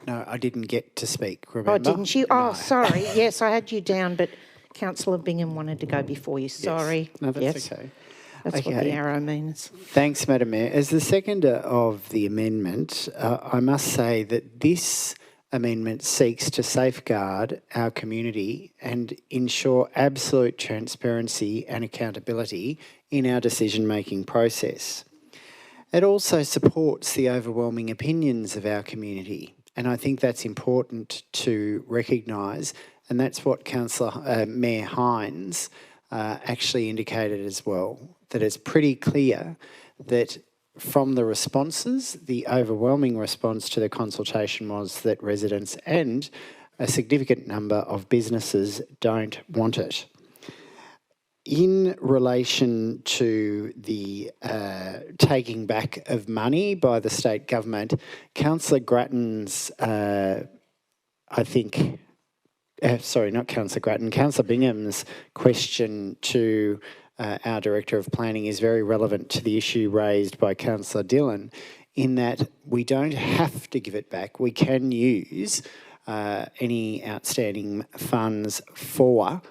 [SPEAKER 5] No, I didn't get to speak, remember?
[SPEAKER 1] Oh, didn't you?
[SPEAKER 5] No.
[SPEAKER 1] Oh, sorry. Yes, I had you down, but Councillor Bingham wanted to go before you. Sorry.
[SPEAKER 5] Yes. No, that's
[SPEAKER 1] yes.
[SPEAKER 5] okay.
[SPEAKER 1] That's what the arrow means.
[SPEAKER 5] Thanks, Madam Mayor. As the seconder of the amendment, I must say that this amendment seeks to safeguard our community and ensure absolute transparency and accountability in our decision-making process. It also supports the overwhelming opinions of our community, and I think that's important to recognise, and that's what Mayor Hines actually indicated as well, that it's pretty clear that from the responses, the overwhelming response to the consultation was that residents and a significant number of businesses don't want it. In relation to the taking back of money by the state government, Councillor Grattan's, Councillor Bingham's question to our Director of Planning is very relevant to the issue raised by Councillor Dillon, in that we don't have to give it back. We can use any outstanding funds for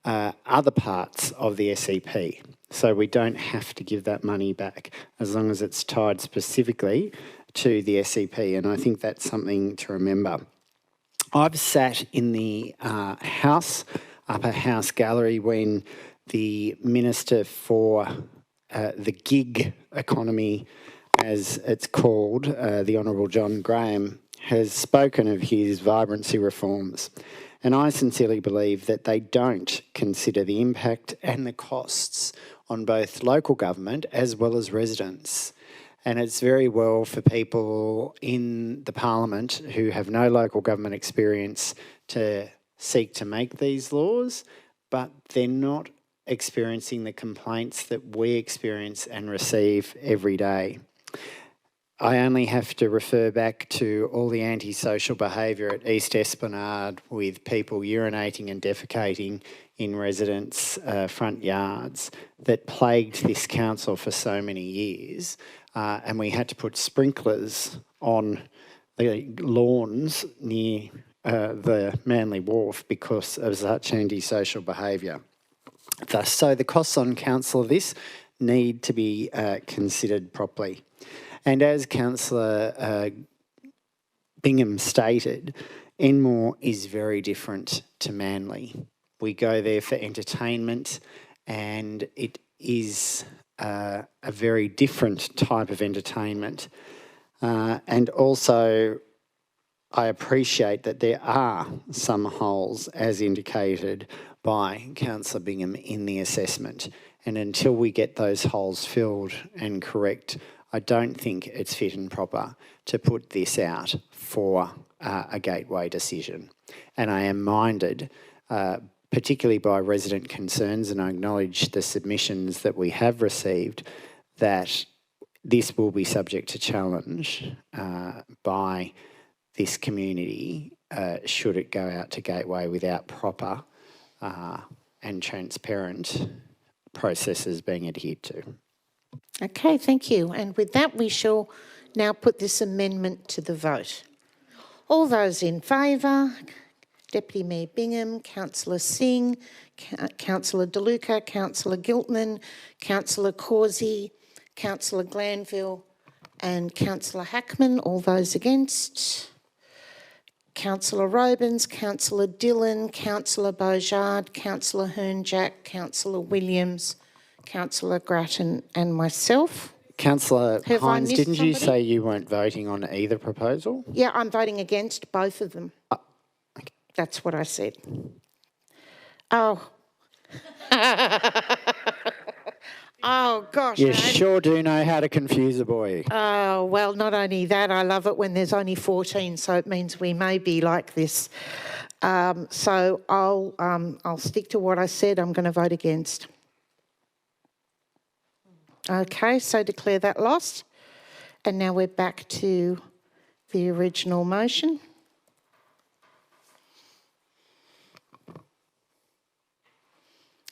[SPEAKER 5] other parts of the SEP. So we don't have to give that money back as long as it's tied specifically to the SEP, and I think that's something to remember. I've sat in the upper house gallery when the Minister for the gig economy, as it's called, the Honourable John Graham, has spoken of his vibrancy reforms. And I sincerely believe that they don't consider the impact and the costs on both local government as well as residents. And it's very well for people in the Parliament who have no local government experience to seek to make these laws, but they're not experiencing the complaints that we experience and receive every day. I only have to refer back to all the antisocial behaviour at East Esplanade with people urinating and defecating in residents' front yards that plagued this council for so many years. And we had to put sprinklers on the lawns near the Manly Wharf because of such antisocial behaviour. So the costs on council of this need to be considered properly. And as Councillor Bingham stated, Enmore is very different to Manly. We go there for entertainment, and it is a very different type of entertainment. And also, I appreciate that there are some holes, as indicated by Councillor Bingham in the assessment. And until we get those holes filled and correct, I don't think it's fit and proper to put this out for a gateway decision. And I am minded, particularly by resident concerns, and I acknowledge the submissions that we have received, that this will be subject to challenge by this community should it go out to Gateway without proper and transparent processes being adhered to.
[SPEAKER 1] Okay, thank you. And with that, we shall now put this amendment to the vote. All those in favour, Deputy Mayor Bingham, Councillor Singh, Councillor De Luca, Councillor Giltman, Councillor Causey, Councillor Glanville and Councillor Hackman. All those against? Councillor Robins, Councillor Dillon, Councillor Beaujard, Councillor Hernjack, Councillor Williams, Councillor Grattan and myself.
[SPEAKER 5] Councillor
[SPEAKER 1] Have I
[SPEAKER 5] Hines,
[SPEAKER 1] missed
[SPEAKER 5] didn't you
[SPEAKER 1] somebody?
[SPEAKER 5] say you weren't voting on either proposal?
[SPEAKER 1] Yeah, I'm voting against both of them. That's what I said. Oh. Oh, gosh.
[SPEAKER 5] You
[SPEAKER 1] I-
[SPEAKER 5] sure do know how to confuse a boy.
[SPEAKER 1] Oh, well, not only that, I love it when there's only 14, so it means we may be like this. So I'll stick to what I said. I'm going to vote against. Okay, so declare that lost. And now we're back to the original motion.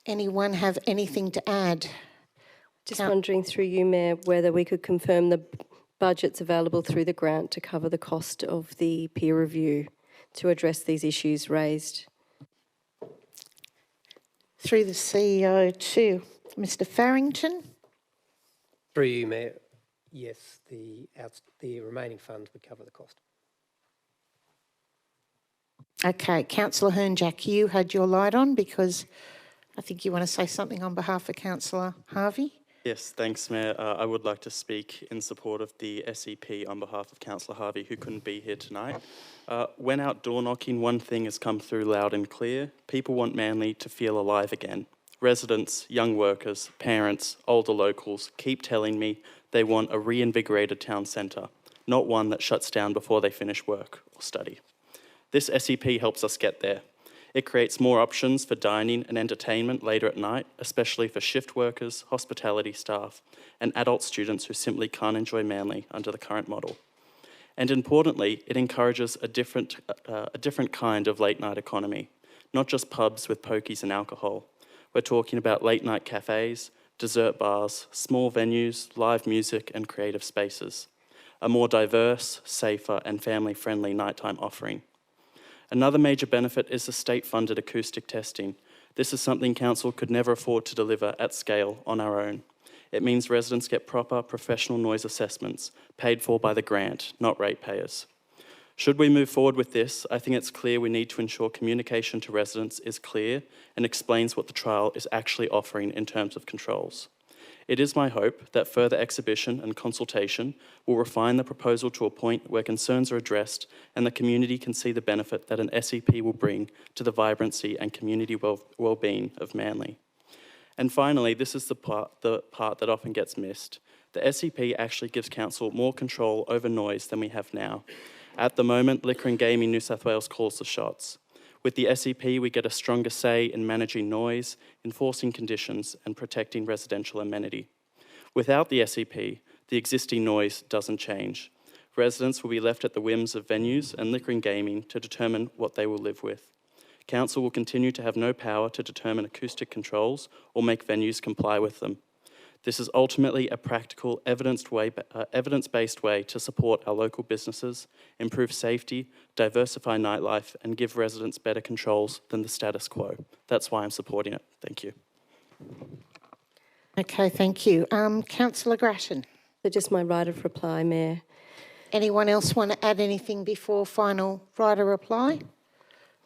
[SPEAKER 1] Anyone have anything to add?
[SPEAKER 2] Just wondering through you, Mayor, whether we could confirm the budget's available through the grant to cover the cost of the peer review to address these issues raised.
[SPEAKER 1] Through the CEO to Mr Farrington.
[SPEAKER 12] Through you, Mayor, yes, the remaining funds would cover the cost.
[SPEAKER 1] Okay, Councillor Hernjack, you had your light on because I think you want to say something on behalf of Councillor Harvey.
[SPEAKER 13] Yes, thanks, Mayor. I would like to speak in support of the SEP on behalf of Councillor Harvey, who couldn't be here tonight. When out door knocking, one thing has come through loud and clear. People want Manly to feel alive again. Residents, young workers, parents, older locals keep telling me they want a reinvigorated town centre, not one that shuts down before they finish work or study. This SEP helps us get there. It creates more options for dining and entertainment later at night, especially for shift workers, hospitality staff, and adult students who simply can't enjoy Manly under the current model. And importantly, it encourages a different kind of late night economy, not just pubs with pokies and alcohol. We're talking about late night cafes, dessert bars, small venues, live music and creative spaces. A more diverse, safer and family-friendly nighttime offering. Another major benefit is the state-funded acoustic testing. This is something Council could never afford to deliver at scale on our own. It means residents get proper professional noise assessments, paid for by the grant, not ratepayers. Should we move forward with this, I think it's clear we need to ensure communication to residents is clear and explains what the trial is actually offering in terms of controls. It is my hope that further exhibition and consultation will refine the proposal to a point where concerns are addressed and the community can see the benefit that an SEP will bring to the vibrancy and community well-being of Manly. And finally, this is the part that often gets missed. The SEP actually gives Council more control over noise than we have now. At the moment, Liquor and Gaming New South Wales calls the shots. With the SEP, we get a stronger say in managing noise, enforcing conditions, and protecting residential amenity. Without the SEP, the existing noise doesn't change. Residents will be left at the whims of venues and Liquor and Gaming to determine what they will live with. Council will continue to have no power to determine acoustic controls or make venues comply with them. This is ultimately a practical, evidence-based way to support our local businesses, improve safety, diversify nightlife, and give residents better controls than the status quo. That's why I'm supporting it. Thank you.
[SPEAKER 1] Okay, thank you. Councillor Grattan.
[SPEAKER 2] So just my right of reply, Mayor.
[SPEAKER 1] Anyone else want to add anything before final right of reply?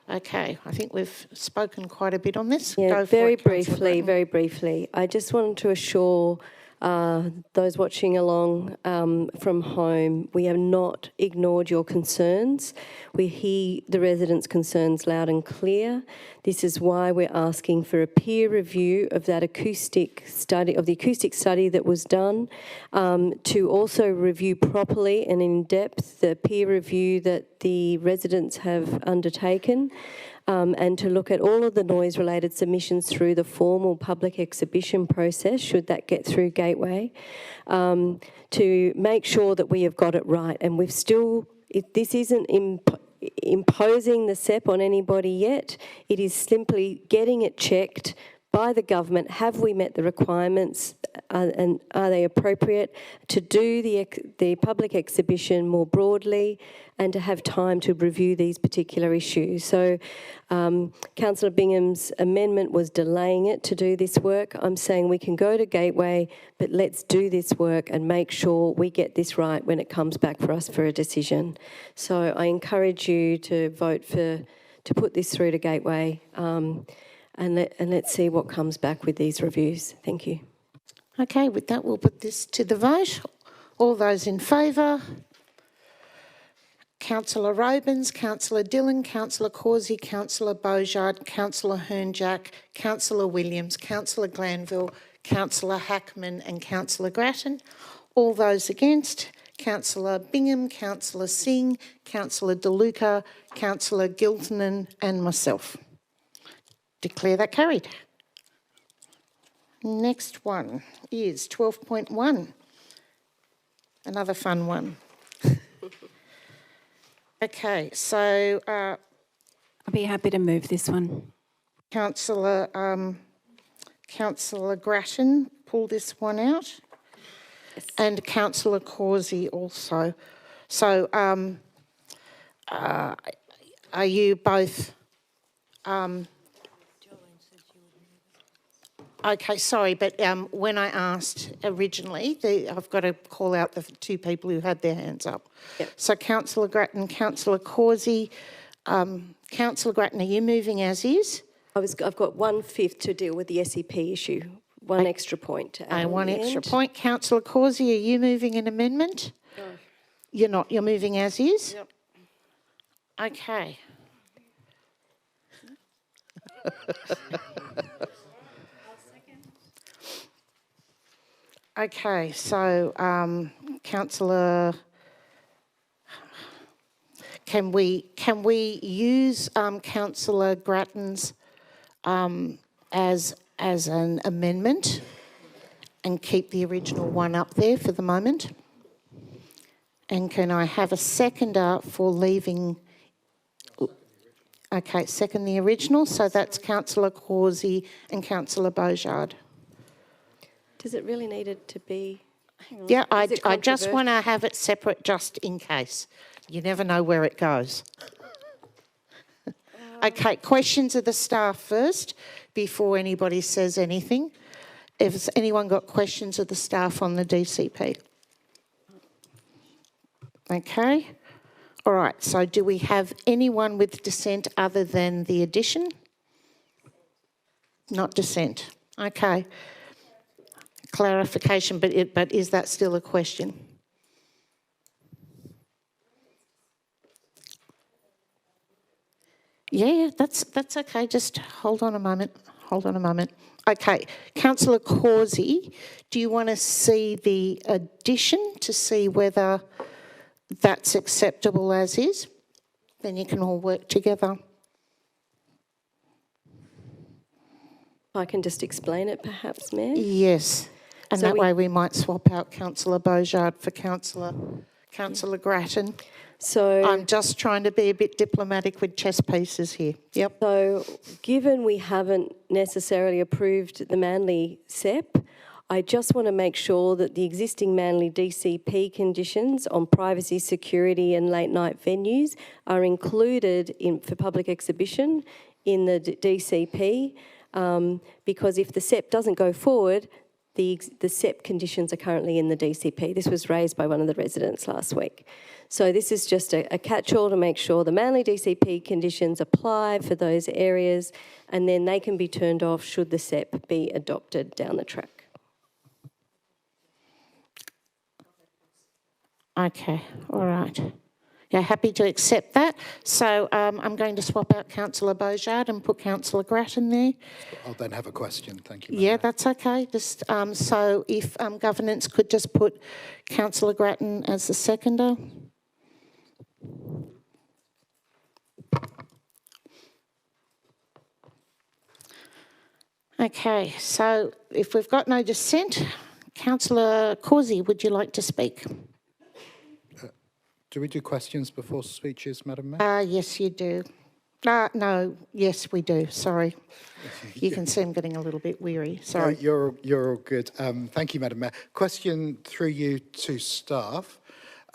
[SPEAKER 1] Okay, I think we've spoken quite a bit on this.
[SPEAKER 2] Yeah,
[SPEAKER 1] Go for
[SPEAKER 2] very
[SPEAKER 1] it, Councillor
[SPEAKER 2] briefly,
[SPEAKER 1] Grattan.
[SPEAKER 2] very briefly. I just wanted to assure those watching along from home, we have not ignored your concerns. We hear the residents' concerns loud and clear. This is why we're asking for a peer review of that acoustic study, of the acoustic study that was done, to also review properly and in depth the peer review that the residents have undertaken. And to look at all of the noise-related submissions through the formal public exhibition process, should that get through Gateway, to make sure that we have got it right. And we've still, this isn't imposing the SEP on anybody yet. It is simply getting it checked by the government. Have we met the requirements, and are they appropriate to do the public exhibition more broadly and to have time to review these particular issues? So Councillor Bingham's amendment was delaying it to do this work. I'm saying we can go to Gateway, but let's do this work and make sure we get this right when it comes back for us for a decision. So I encourage you to vote to put this through to Gateway, and let's see what comes back with these reviews. Thank you.
[SPEAKER 1] Okay, with that, we'll put this to the vote. All those in favour? Councillor Robins, Councillor Dillon, Councillor Causey, Councillor Beaujard, Councillor Hernjack, Councillor Williams, Councillor Glanville, Councillor Hackman and Councillor Grattan. All those against? Councillor Bingham, Councillor Singh, Councillor DeLuca, Councillor Giltinan and myself. Declare that carried. Next one is 12.1, another fun one. Okay, so
[SPEAKER 14] I'll be happy to move this one.
[SPEAKER 1] Councillor Grattan, pull this one out. Yes. And Councillor Causey also. So are you both... Okay, sorry, but when I asked originally, I've got to call out the two people who had their hands up. Yep. So Councillor Grattan, Councillor Causey. Councillor Grattan, are you moving as is?
[SPEAKER 2] I've got 1/5 to deal with the SEP issue. One extra point to add.
[SPEAKER 1] One extra point. Councillor Causey, are you moving an amendment?
[SPEAKER 11] No.
[SPEAKER 1] You're not. You're moving as is?
[SPEAKER 11] Yep.
[SPEAKER 1] Okay. Okay, so Councillor, can we use Councillor Grattan's as an amendment and keep the original one up there for the moment? And can I have a seconder for leaving? Okay, second the original. So that's Councillor Causey and Councillor Beaujard.
[SPEAKER 2] Does it really need it to be?
[SPEAKER 1] Yeah, I just want to have it separate just in case. You never know where it goes. Okay, questions of the staff first before anybody says anything. Has anyone got questions of the staff on the DCP? Okay. All right, so do we have anyone with dissent other than the addition? Not dissent. Okay. Clarification, but is that still a question? Yeah, that's okay. Just hold on a moment. Hold on a moment. Okay, Councillor Causey, do you want to see the addition to see whether that's acceptable as is? Then you can all work together.
[SPEAKER 2] I can just explain it perhaps, Mayor?
[SPEAKER 1] Yes. And so that way we might swap out Councillor Beaujard for Councillor Grattan.
[SPEAKER 2] So
[SPEAKER 1] I'm just trying to be a bit diplomatic with chess pieces here. Yep.
[SPEAKER 2] So given we haven't necessarily approved the Manly SEP, I just want to make sure that the existing Manly DCP conditions on privacy, security and late night venues are included for public exhibition in the DCP, because if the SEP doesn't go forward, the SEP conditions are currently in the DCP. This was raised by one of the residents last week. So this is just a catch-all to make sure the Manly DCP conditions apply for those areas, and then they can be turned off should the SEP be adopted down the track.
[SPEAKER 1] Okay, all right. Yeah, happy to accept that. So I'm going to swap out Councillor Beaujard and put Councillor Grattan there.
[SPEAKER 9] I'll then have a question. Thank you.
[SPEAKER 1] Yeah, that's okay. Just so if governance could just put Councillor Grattan as the seconder. Okay, so if we've got no dissent, Councillor Causey, would you like to speak?
[SPEAKER 9] Do we do questions before speeches, Madam Mayor?
[SPEAKER 1] Yes, you do. No, yes, we do. Sorry. You can see I'm getting a little bit weary. Sorry.
[SPEAKER 9] No, you're all good. Thank you, Madam Mayor. Question through you to staff.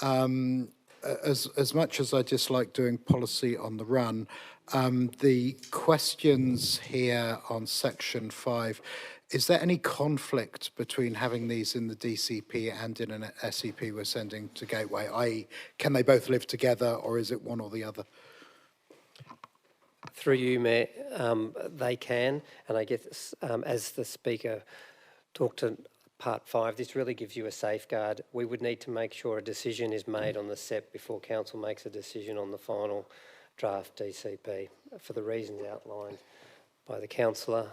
[SPEAKER 9] As much as I dislike doing policy on the run, the questions here on section 5, is there any conflict between having these in the DCP and in an SEP we're sending to Gateway? i.e., can they both live together, or is it one or the other?
[SPEAKER 12] Through you, Mayor, they can, and I guess as the Speaker talked to Part 5, this really gives you a safeguard. We would need to make sure a decision is made on the SEP before Council makes a decision on the final draft DCP for the reasons outlined by the Councillor.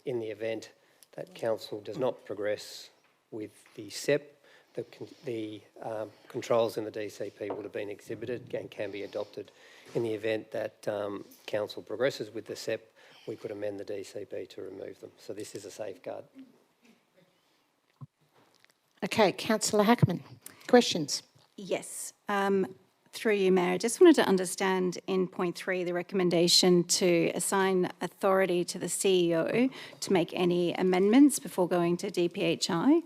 [SPEAKER 12] In the event that Council does not progress with the SEP, the controls in the DCP would have been exhibited and can be adopted. In the event that Council progresses with the SEP, we could amend the DCP to remove them. So this is a safeguard.
[SPEAKER 1] Okay, Councillor Hackman, questions?
[SPEAKER 14] Yes. Through you, Mayor, I just wanted to understand in point 3 the recommendation to assign authority to the CEO to make any amendments before going to DPHI.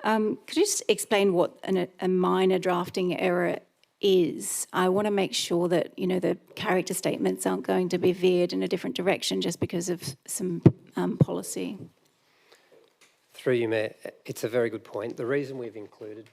[SPEAKER 14] Could you just explain what a minor drafting error is? I want to make sure that, you know, the character statements aren't going to be veered in a different direction just because of some policy.
[SPEAKER 12] Through you, Mayor, it's a very good point. The reason we've included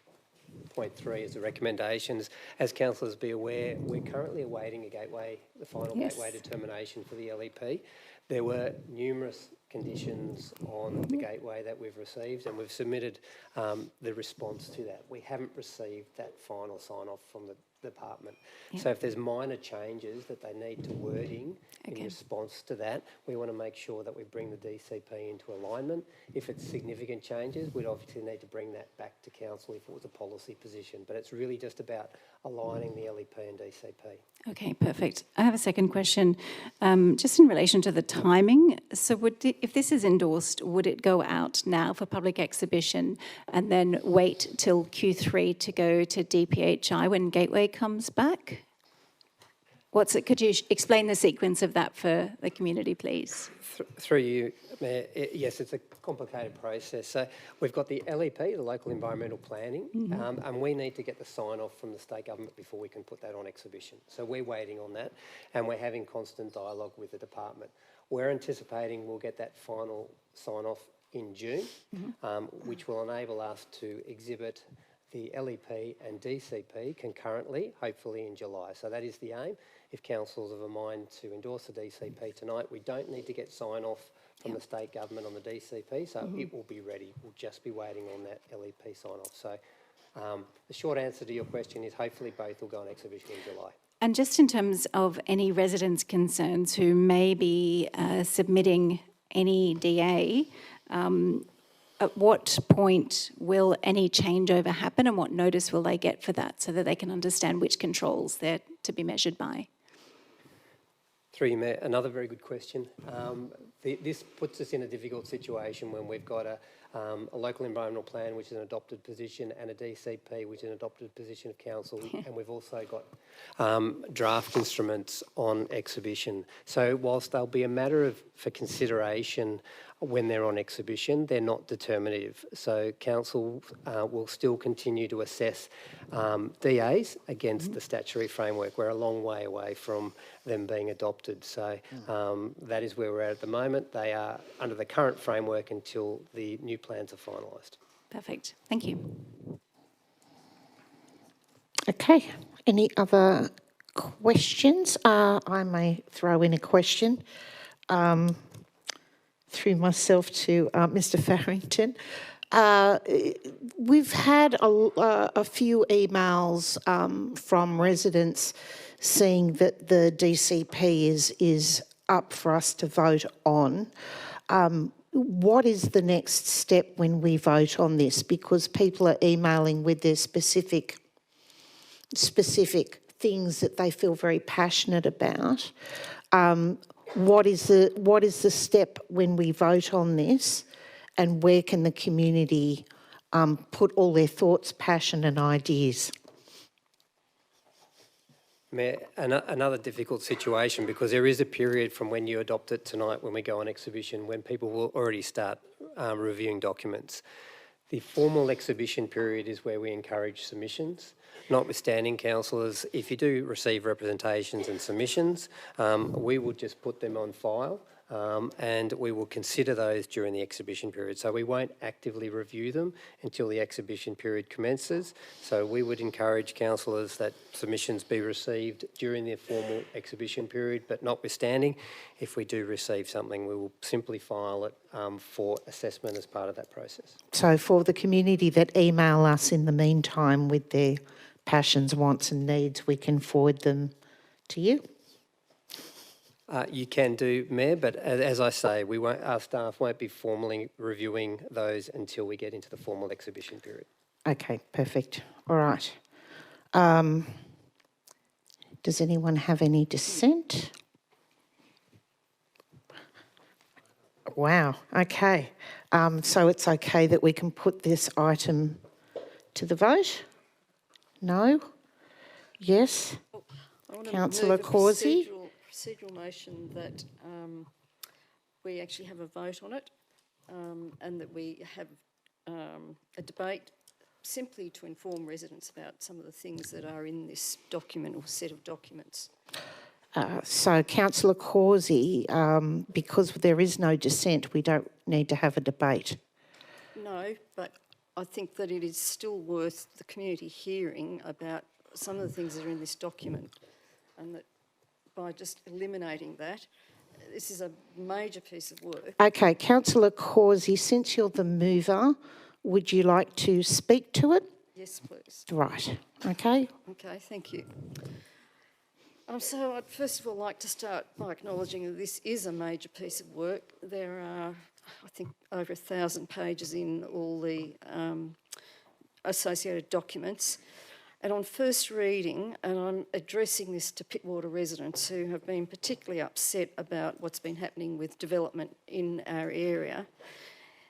[SPEAKER 12] point 3 is the recommendations. As councillors be aware, we're currently awaiting the final gateway determination for the LEP. There were numerous conditions on the gateway that we've received, and we've submitted the response to that. We haven't received that final sign-off from the department. So if there's minor changes that they need to wording in response to that, we want to make sure that we bring the DCP into alignment. If it's significant changes, we'd obviously need to bring that back to council if it was a policy position. But it's really just about aligning the LEP and DCP.
[SPEAKER 14] Okay, perfect. I have a second question, just in relation to the timing. So if this is endorsed, would it go out now for public exhibition and then wait till Q3 to go to DPHI when Gateway comes back? Could you explain the sequence of that for the community, please?
[SPEAKER 12] Through you, Mayor, yes, it's a complicated process. So we've got the LEP, the Local Environmental Planning, and we need to get the sign-off from the state government before we can put that on exhibition. So we're waiting on that, and we're having constant dialogue with the department. We're anticipating we'll get that final sign-off in June, which will enable us to exhibit the LEP and DCP concurrently, hopefully in July. So that is the aim. If councils have a mind to endorse the DCP tonight, we don't need to get sign-off from the state government on the DCP, so it will be ready. We'll just be waiting on that LEP sign-off. So the short answer to your question is hopefully both will go on exhibition in July.
[SPEAKER 14] And just in terms of any residents' concerns who may be submitting any DA, at what point will any changeover happen and what notice will they get for that so that they can understand which controls they're to be measured by?
[SPEAKER 12] Through you, Mayor, another very good question. This puts us in a difficult situation when we've got a local environmental plan, which is an adopted position, and a DCP, which is an adopted position of council, and we've also got draft instruments on exhibition. So whilst they'll be a matter for consideration when they're on exhibition, they're not determinative. So council will still continue to assess DAs against the statutory framework. We're a long way away from them being adopted. So that is where we're at the moment. They are under the current framework until the new plans are finalised.
[SPEAKER 14] Perfect. Thank you.
[SPEAKER 1] Okay, any other questions? I may throw in a question through myself to Mr. Farrington. We've had a few emails from residents saying that the DCP is up for us to vote on. What is the next step when we vote on this? Because people are emailing with their specific things that they feel very passionate about. What is the step when we vote on this, and where can the community put all their thoughts, passion and ideas?
[SPEAKER 12] Mayor, another difficult situation, because there is a period from when you adopt it tonight, when we go on exhibition, when people will already start reviewing documents. The formal exhibition period is where we encourage submissions. Notwithstanding, councillors, if you do receive representations and submissions, we will just put them on file and we will consider those during the exhibition period. So we won't actively review them until the exhibition period commences. So we would encourage councillors that submissions be received during the formal exhibition period, but notwithstanding, if we do receive something, we will simply file it for assessment as part of that process.
[SPEAKER 1] So for the community that email us in the meantime with their passions, wants and needs, we can forward them to you?
[SPEAKER 12] You can do, Mayor, but as I say, our staff won't be formally reviewing those until we get into the formal exhibition period.
[SPEAKER 1] Okay, perfect. All right. Does anyone have any dissent? Wow, okay. So it's okay that we can put this item to the vote? No? Yes?
[SPEAKER 11] I want to
[SPEAKER 1] Councillor
[SPEAKER 11] move a
[SPEAKER 1] Cawsey?
[SPEAKER 11] procedural motion that we actually have a vote on it and that we have a debate simply to inform residents about some of the things that are in this document or set of documents.
[SPEAKER 1] So Councillor Cawsey, because there is no dissent, we don't need to have a debate.
[SPEAKER 11] No, but I think that it is still worth the community hearing about some of the things that are in this document, and that by just eliminating that, this is a major piece of work.
[SPEAKER 1] Okay, Councillor Cawsey, since you're the mover, would you like to speak to it?
[SPEAKER 11] Yes, please.
[SPEAKER 1] Right, okay.
[SPEAKER 11] Okay, thank you. So I'd first of all like to start by acknowledging that this is a major piece of work. There are, I think, over 1,000 pages in all the associated documents. And on first reading, and I'm addressing this to Pittwater residents who have been particularly upset about what's been happening with development in our area,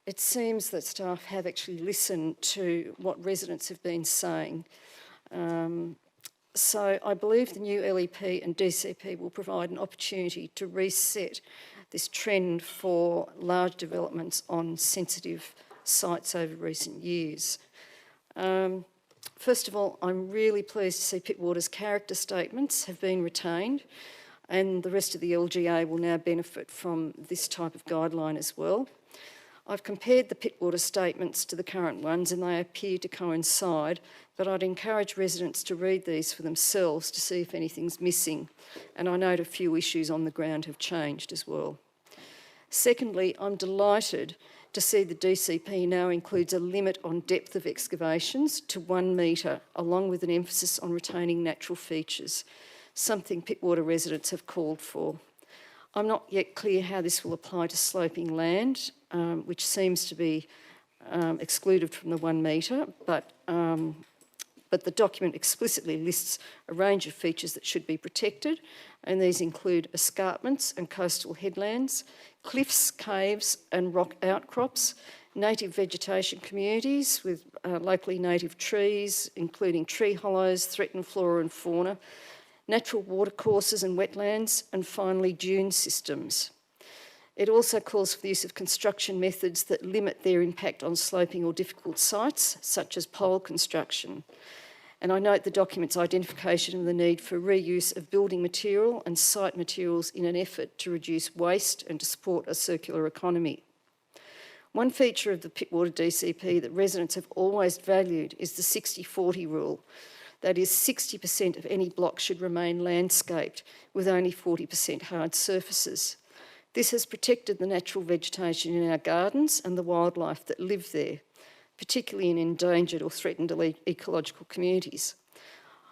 [SPEAKER 11] it seems that staff have actually listened to what residents have been saying. So I believe the new LEP and DCP will provide an opportunity to reset this trend for large developments on sensitive sites over recent years. First of all, I'm really pleased to see Pittwater's character statements have been retained, and the rest of the LGA will now benefit from this type of guideline as well. I've compared the Pittwater statements to the current ones and they appear to coincide, but I'd encourage residents to read these for themselves to see if anything's missing, and I note a few issues on the ground have changed as well. Secondly, I'm delighted to see the DCP now includes a limit on depth of excavations to 1 metre, along with an emphasis on retaining natural features, something Pittwater residents have called for. I'm not yet clear how this will apply to sloping land, which seems to be excluded from the 1 metre, but the document explicitly lists a range of features that should be protected, and these include escarpments and coastal headlands, cliffs, caves and rock outcrops, native vegetation communities with locally native trees, including tree hollows, threatened flora and fauna, natural watercourses and wetlands, and finally dune systems. It also calls for the use of construction methods that limit their impact on sloping or difficult sites, such as pole construction. And I note the document's identification of the need for reuse of building material and site materials in an effort to reduce waste and to support a circular economy. One feature of the Pittwater DCP that residents have always valued is the 60-40 rule. That is, 60% of any block should remain landscaped with only 40% hard surfaces. This has protected the natural vegetation in our gardens and the wildlife that live there, particularly in endangered or threatened ecological communities.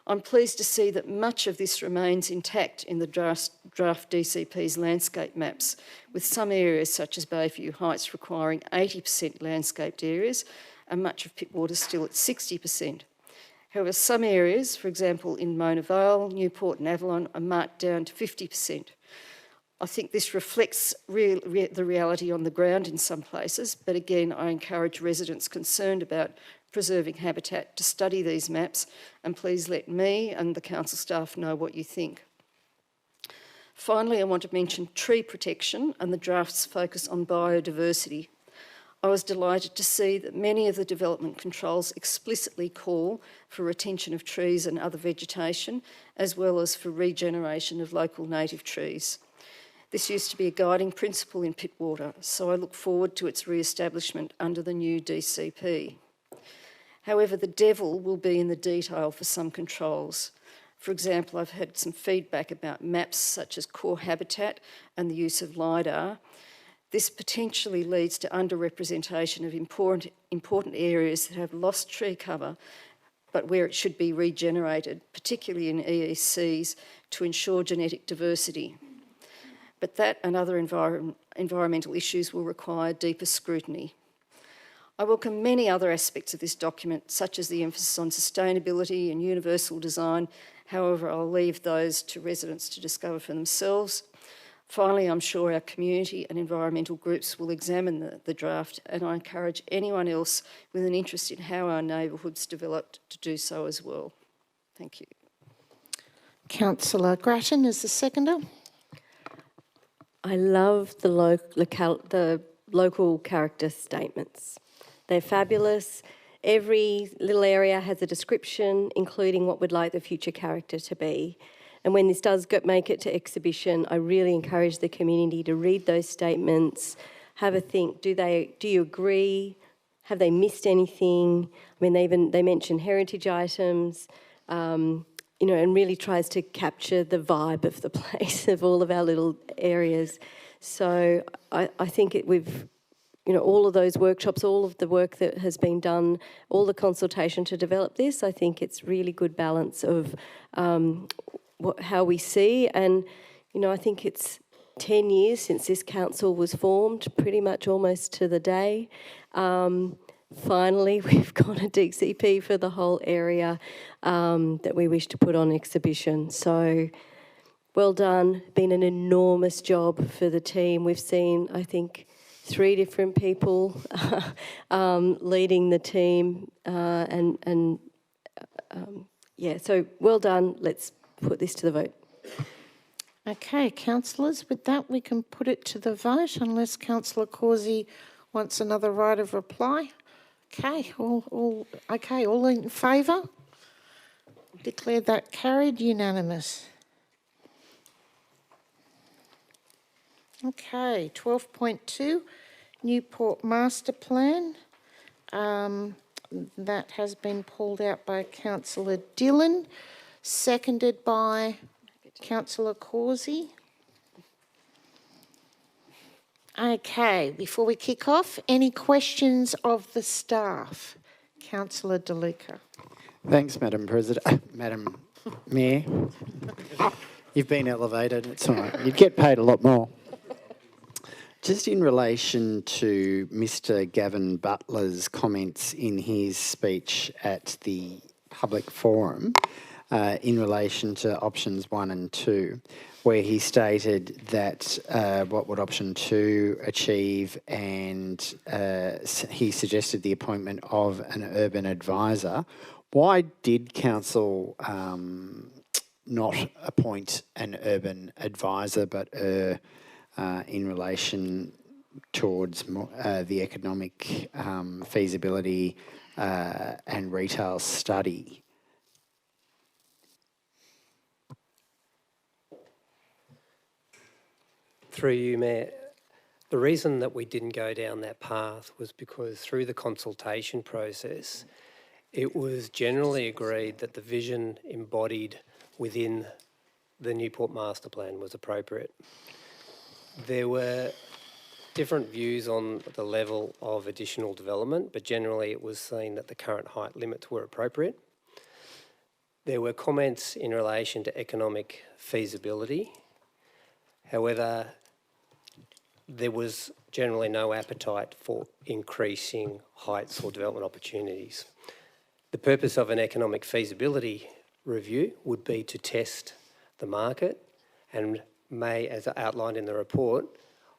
[SPEAKER 11] I'm pleased to see that much of this remains intact in the draft DCP's landscape maps, with some areas such as Bayview Heights requiring 80% landscaped areas and much of Pittwater still at 60%. However, some areas, for example in Mona Vale, Newport and Avalon, are marked down to 50%. I think this reflects the reality on the ground in some places, but again, I encourage residents concerned about preserving habitat to study these maps, and please let me and the council staff know what you think. Finally, I want to mention tree protection and the draft's focus on biodiversity. I was delighted to see that many of the development controls explicitly call for retention of trees and other vegetation, as well as for regeneration of local native trees. This used to be a guiding principle in Pittwater, so I look forward to its re-establishment under the new DCP. However, the devil will be in the detail for some controls. For example, I've had some feedback about maps such as core habitat and the use of LiDAR. This potentially leads to underrepresentation of important areas that have lost tree cover, but where it should be regenerated, particularly in EECs, to ensure genetic diversity. But that and other environmental issues will require deeper scrutiny. I welcome many other aspects of this document, such as the emphasis on sustainability and universal design. However, I'll leave those to residents to discover for themselves. Finally, I'm sure our community and environmental groups will examine the draft, and I encourage anyone else with an interest in how our neighbourhoods developed to do so as well. Thank you.
[SPEAKER 1] Councillor Grattan is the seconder.
[SPEAKER 2] I love the local character statements. They're fabulous. Every little area has a description, including what we'd like the future character to be. And when this does make it to exhibition, I really encourage the community to read those statements, have a think. Do you agree? Have they missed anything? I mean, they mention heritage items, and really tries to capture the vibe of the place, of all of our little areas. So I think all of those workshops, all of the work that has been done, all the consultation to develop this, I think it's really good balance of how we see. And, I think it's 10 years since this council was formed, pretty much almost to the day. Finally, we've got a DCP for the whole area that we wish to put on exhibition. So well done. Been an enormous job for the team. We've seen, I think, 3 different people leading the team, so well done. Let's put this to the vote.
[SPEAKER 1] Okay, councillors, with that we can put it to the vote unless Councillor Causey wants another right of reply. Okay, all in favour? Declare that carried, unanimous. Okay, 12.2, Newport Master Plan. That has been pulled out by Councillor Dillon, seconded by Councillor Causey. Okay, before we kick off, any questions of the staff? Councillor De Luca.
[SPEAKER 5] Thanks, Madam President. Madam Mayor. You've been elevated, it's all right. You'd get paid a lot more. Just in relation to Mr. Gavin Butler's comments in his speech at the public forum, in relation to options 1 and 2, where he stated that what would option 2 achieve, and he suggested the appointment of an urban advisor. Why did council not appoint an urban advisor but in relation towards the economic feasibility and retail study.
[SPEAKER 12] Through you, Mayor, the reason that we didn't go down that path was because through the consultation process, it was generally agreed that the vision embodied within the Newport Master Plan was appropriate. There were different views on the level of additional development, but generally it was seen that the current height limits were appropriate. There were comments in relation to economic feasibility. However, there was generally no appetite for increasing heights or development opportunities. The purpose of an economic feasibility review would be to test the market and may, as outlined in the report,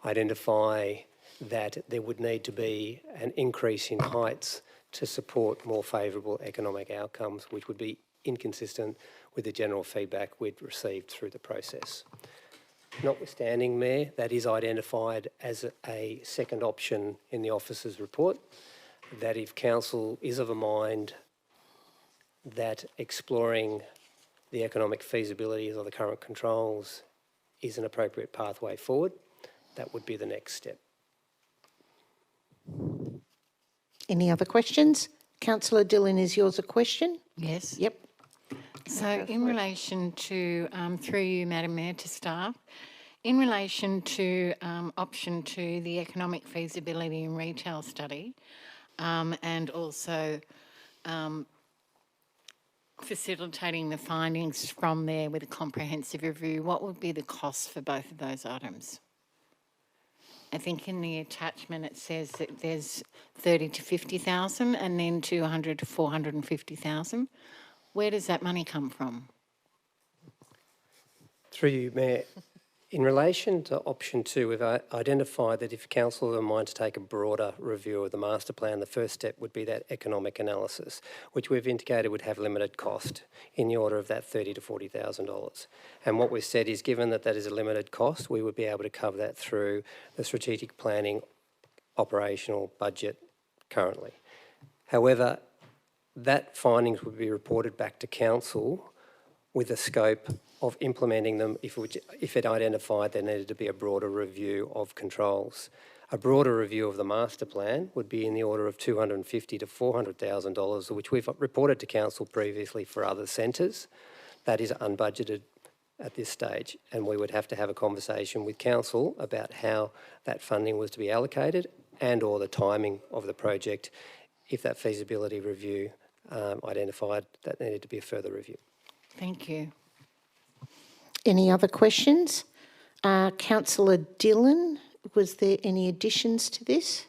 [SPEAKER 12] identify that there would need to be an increase in heights to support more favourable economic outcomes, which would be inconsistent with the general feedback we'd received through the process. Notwithstanding, Mayor, that is identified as a second option in the officer's report, that if Council is of a mind that exploring the economic feasibilities of the current controls is an appropriate pathway forward, that would be the next step.
[SPEAKER 1] Any other questions? Councillor Dillon, is yours a question?
[SPEAKER 4] Yes.
[SPEAKER 1] Yep.
[SPEAKER 4] So in relation to, through you, Madam Mayor, to staff, in relation to option 2, the economic feasibility and retail study, and also facilitating the findings from there with a comprehensive review, what would be the cost for both of those items? I think in the attachment it says that there's 30 to 50,000 and then 200 to 450,000. Where does that money come from?
[SPEAKER 12] Through you, Mayor, in relation to option 2, we've identified that if Council are in mind to take a broader review of the master plan, the first step would be that economic analysis, which we've indicated would have limited cost in the order of that $30,000 to $40,000. And what we've said is, given that that is a limited cost, we would be able to cover that through the strategic planning operational budget currently. However, that findings would be reported back to Council with a scope of implementing them if it identified there needed to be a broader review of controls. A broader review of the master plan would be in the order of $250,000 to $400,000, which we've reported to Council previously for other centres. That is unbudgeted at this stage, and we would have to have a conversation with Council about how that funding was to be allocated and or the timing of the project if that feasibility review identified that needed to be a further review.
[SPEAKER 4] Thank you.
[SPEAKER 1] Any other questions? Councillor Dillon, was there any additions to this?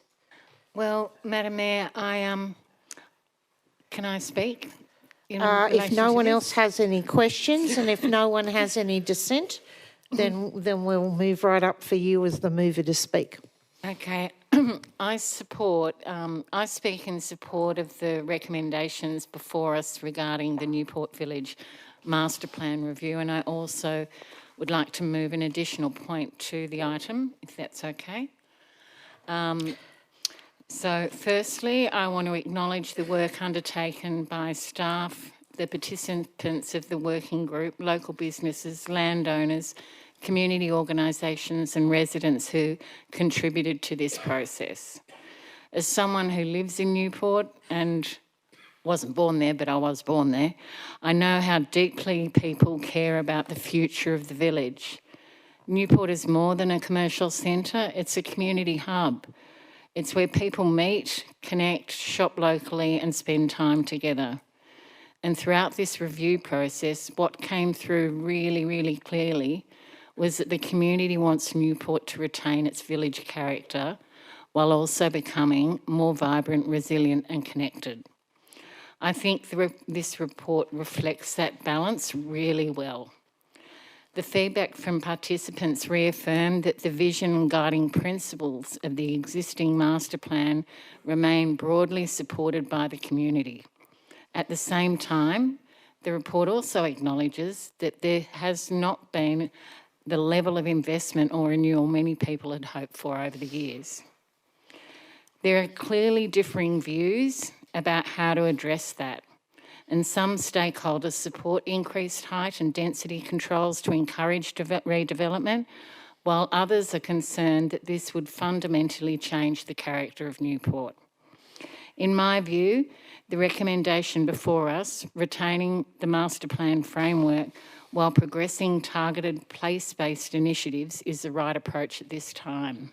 [SPEAKER 4] Well, Madam Mayor, can I speak?
[SPEAKER 1] If no one else has any questions and if no one has any dissent, then we'll move right up for you as the mover to speak.
[SPEAKER 4] Okay. I speak in support of the recommendations before us regarding the Newport Village Master Plan review, and I also would like to move an additional point to the item, if that's okay. So firstly, I want to acknowledge the work undertaken by staff, the participants of the working group, local businesses, landowners, community organisations and residents who contributed to this process. As someone who lives in Newport and wasn't born there, but I was born there, I know how deeply people care about the future of the village. Newport is more than a commercial centre, it's a community hub. It's where people meet, connect, shop locally and spend time together. And throughout this review process, what came through really, really clearly was that the community wants Newport to retain its village character while also becoming more vibrant, resilient and connected. I think this report reflects that balance really well. The feedback from participants reaffirmed that the vision and guiding principles of the existing master plan remain broadly supported by the community. At the same time, the report also acknowledges that there has not been the level of investment or renewal many people had hoped for over the years. There are clearly differing views about how to address that, and some stakeholders support increased height and density controls to encourage redevelopment, while others are concerned that this would fundamentally change the character of Newport. In my view, the recommendation before us, retaining the master plan framework while progressing targeted place-based initiatives, is the right approach at this time.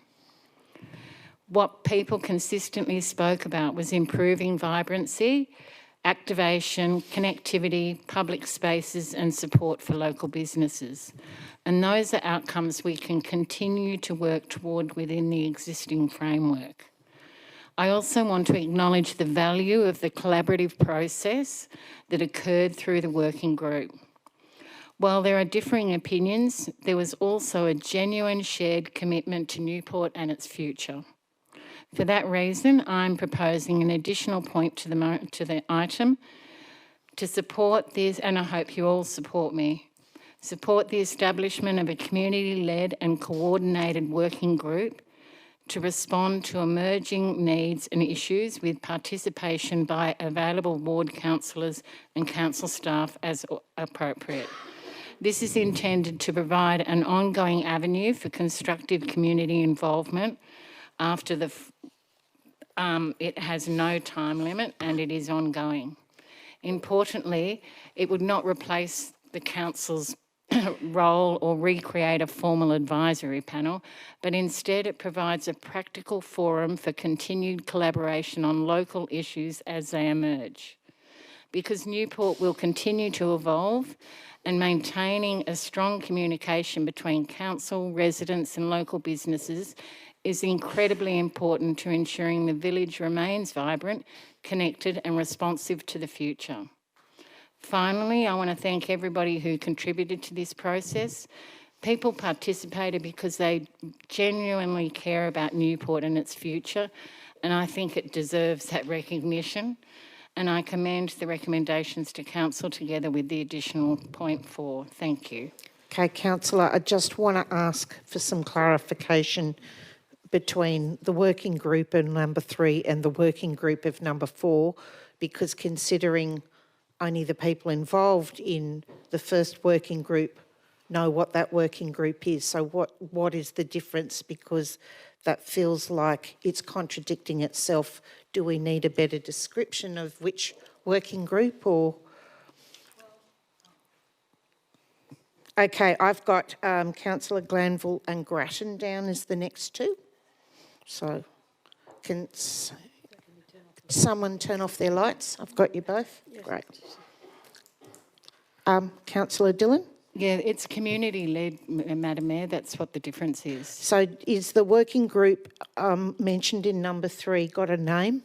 [SPEAKER 4] What people consistently spoke about was improving vibrancy, activation, connectivity, public spaces and support for local businesses. And those are outcomes we can continue to work toward within the existing framework. I also want to acknowledge the value of the collaborative process that occurred through the working group. While there are differing opinions, there was also a genuine shared commitment to Newport and its future. For that reason, I'm proposing an additional point to the item to support this, and I hope you all support me. Support the establishment of a community-led and coordinated working group to respond to emerging needs and issues with participation by available ward councillors and council staff as appropriate. This is intended to provide an ongoing avenue for constructive community involvement after it has no time limit and it is ongoing. Importantly, it would not replace the council's role or recreate a formal advisory panel, but instead it provides a practical forum for continued collaboration on local issues as they emerge. Because Newport will continue to evolve, and maintaining a strong communication between council, residents and local businesses is incredibly important to ensuring the village remains vibrant, connected and responsive to the future. Finally, I want to thank everybody who contributed to this process. People participated because they genuinely care about Newport and its future, and I think it deserves that recognition. And I commend the recommendations to Council together with the additional point 4. Thank you.
[SPEAKER 1] Okay, Councillor, I just want to ask for some clarification between the working group in number 3 and the working group of number 4, because considering only the people involved in the first working group know what that working group is. So what is the difference? Because that feels like it's contradicting itself. Do we need a better description of which working group or? Okay, I've got Councillor Glanville and Grattan down as the next two. So can someone turn off their lights? I've got you both. Yes. Great. Councillor Dillon?
[SPEAKER 4] Yeah, it's community-led, Madam Mayor. That's what the difference is.
[SPEAKER 1] So is the working group mentioned in number 3 got a name?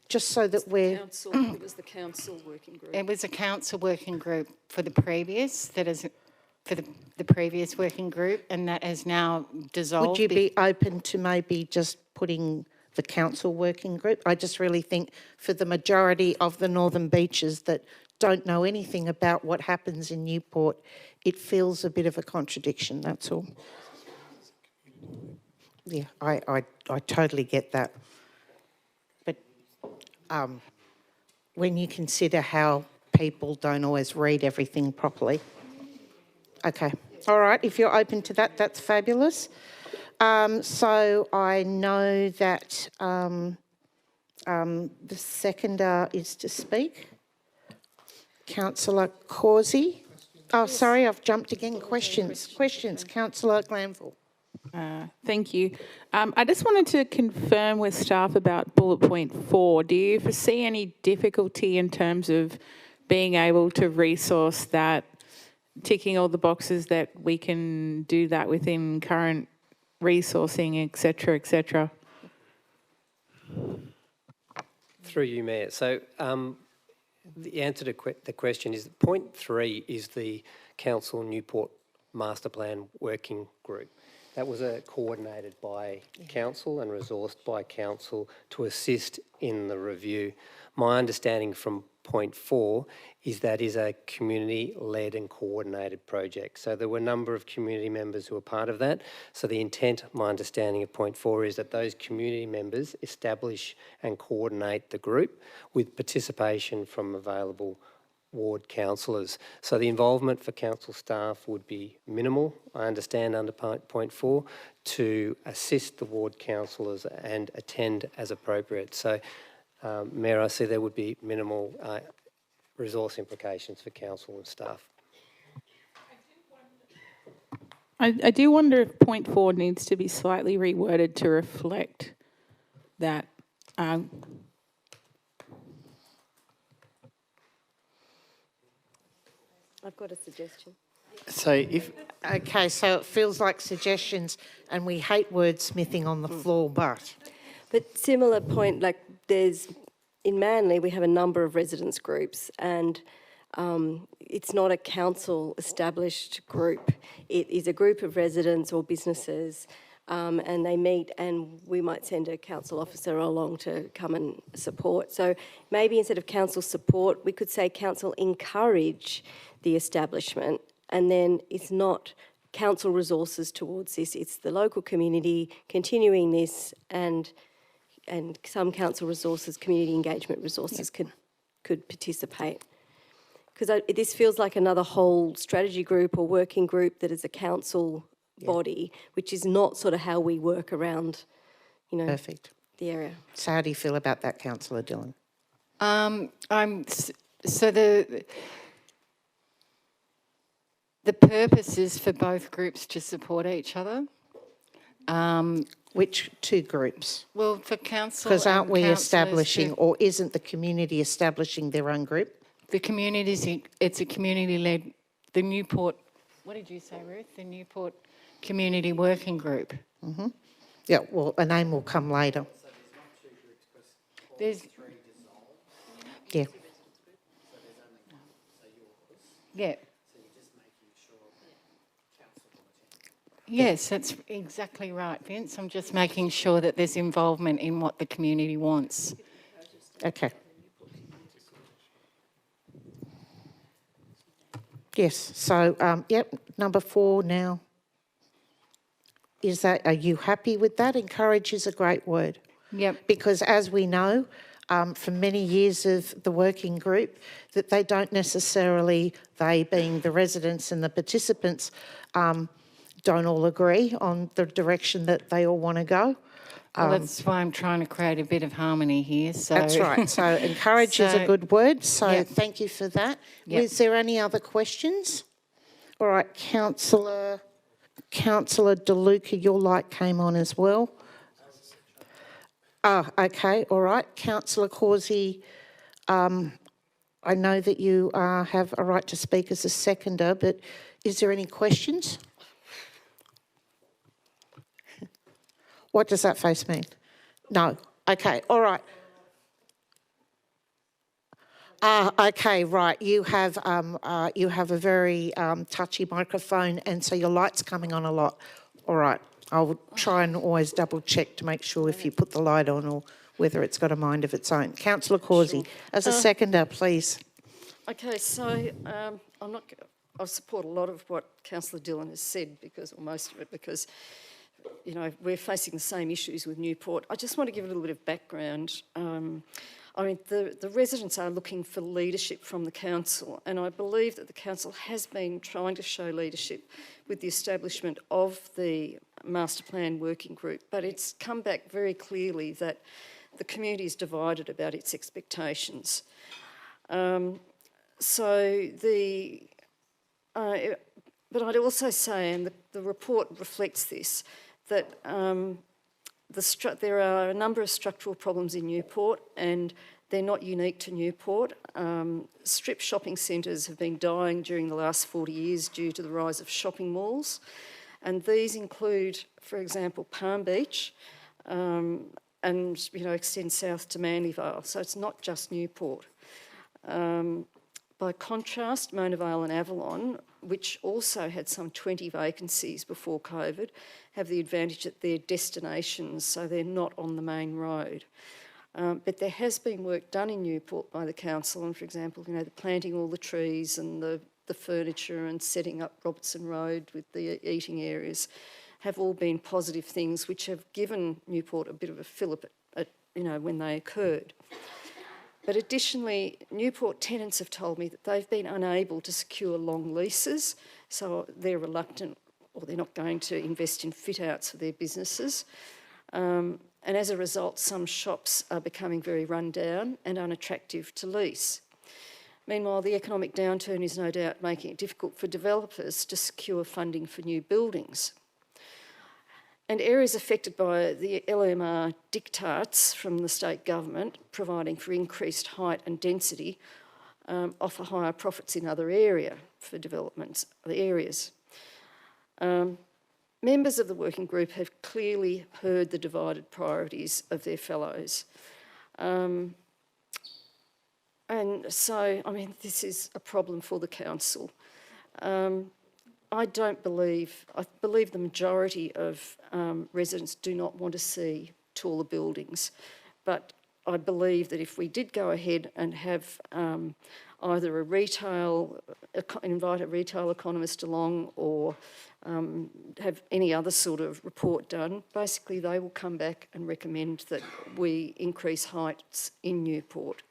[SPEAKER 1] Just so that we're...
[SPEAKER 11] It was the council working group.
[SPEAKER 4] It was a council working group for the previous, for the previous working group, and that has now dissolved.
[SPEAKER 1] Would you be open to maybe just putting the council working group? I just really think for the majority of the Northern Beaches that don't know anything about what happens in Newport, it feels a bit of a contradiction, that's all. Yeah, I totally get that. But when you consider how people don't always read everything properly. Okay, all right, if you're open to that, that's fabulous. So I know that the seconder is to speak. Councillor Causey. Oh, sorry, I've jumped again. Questions. Councillor Glanville.
[SPEAKER 10] Thank you. I just wanted to confirm with staff about bullet point 4. Do you foresee any difficulty in terms of being able to resource that, ticking all the boxes that we can do that within current resourcing, et cetera, et cetera?
[SPEAKER 12] Through you, Mayor. So the answer to the question is point 3 is the Council Newport Master Plan Working Group. That was coordinated by Council and resourced by Council to assist in the review. My understanding from point 4 is that is a community-led and coordinated project. So there were a number of community members who were part of that. So the intent, my understanding of point 4, is that those community members establish and coordinate the group with participation from available ward councillors. So the involvement for council staff would be minimal, I understand, under point 4, to assist the ward councillors and attend as appropriate. So, Mayor, I see there would be minimal resource implications for council and staff.
[SPEAKER 10] I do wonder if point 4 needs to be slightly reworded to reflect that.
[SPEAKER 2] I've got a suggestion.
[SPEAKER 5] So if
[SPEAKER 1] Okay, so it feels like suggestions, and we hate wordsmithing on the floor, but
[SPEAKER 2] But similar point, like in Manly, we have a number of residents groups, and it's not a council established group. It is a group of residents or businesses, and they meet, and we might send a council officer along to come and support. So maybe instead of council support, we could say council encourage the establishment, and then it's not council resources towards this, it's the local community continuing this, and some council resources, community engagement resources could participate. Because this feels like another whole strategy group or working group that is a council body, which is not sort of how we work around,
[SPEAKER 1] perfect.
[SPEAKER 2] the area.
[SPEAKER 1] So how do you feel about that, Councillor Dillon?
[SPEAKER 4] So the purpose is for both groups to support each other.
[SPEAKER 1] Which two groups?
[SPEAKER 4] Well, for council,
[SPEAKER 1] Because aren't we
[SPEAKER 4] councillors,
[SPEAKER 1] establishing, or isn't the community establishing their own group?
[SPEAKER 4] the communities? It's a community-led. The Newport. What did you say, Ruth? The Newport Community Working Group.
[SPEAKER 1] Mm-hmm. Yeah. Well, a name will come later.
[SPEAKER 4] There's.
[SPEAKER 1] Yeah.
[SPEAKER 4] Yeah. Yes, that's exactly right, Vince. I'm just making sure that there's involvement in what the community wants.
[SPEAKER 1] Okay. Yes. So, yep. Number 4 now. Are you happy with that? Encourage is a great word.
[SPEAKER 4] Yep.
[SPEAKER 1] Because as we know, for many years of the working group, that they don't necessarily, they being the residents and the participants, don't all agree on the direction that they all want to go.
[SPEAKER 4] Well, that's why I'm trying to create a bit of harmony here. So
[SPEAKER 1] That's right. So encourage is a good word. So thank you for that. Is there any other questions? All right, Councillor DeLuca, your light came on as well. Okay, all right. Councillor Causey, I know that you have a right to speak as a seconder, but is there any questions? What does that face mean? No. Okay, all right. Okay, right. You have a very touchy microphone, and so your light's coming on a lot. All right. I'll try and always double check to make sure if you put the light on or whether it's got a mind of its own. Councillor Causey, as a seconder, please.
[SPEAKER 11] Okay, so I support a lot of what Councillor Dillon has said, or most of it, because we're facing the same issues with Newport. I just want to give a little bit of background. The residents are looking for leadership from the council, and I believe that the council has been trying to show leadership with the establishment of the master plan working group, but it's come back very clearly that the community is divided about its expectations. But I'd also say, and the report reflects this, that there are a number of structural problems in Newport, and they're not unique to Newport. Strip shopping centres have been dying during the last 40 years due to the rise of shopping malls, and these include, for example, Palm Beach, and extend south to Manly Vale. So it's not just Newport. By contrast, Mona Vale and Avalon, which also had some 20 vacancies before COVID, have the advantage that they're destinations, so they're not on the main road. But there has been work done in Newport by the council, and for example, the planting all the trees and the furniture and setting up Robertson Road with the eating areas have all been positive things which have given Newport a bit of a fillip at when they occurred. But additionally, Newport tenants have told me that they've been unable to secure long leases, so they're reluctant or they're not going to invest in fit-outs for their businesses. And as a result, some shops are becoming very run down and unattractive to lease. Meanwhile, the economic downturn is no doubt making it difficult for developers to secure funding for new buildings. And areas affected by the LMR diktats from the state government, providing for increased height and density, offer higher profits in other areas. Members of the working group have clearly heard the divided priorities of their fellows. And so, this is a problem for the council. I believe the majority of residents do not want to see taller buildings, but I believe that if we did go ahead and have either invite a retail economist along or have any other sort of report done, basically they will come back and recommend that we increase heights in Newport.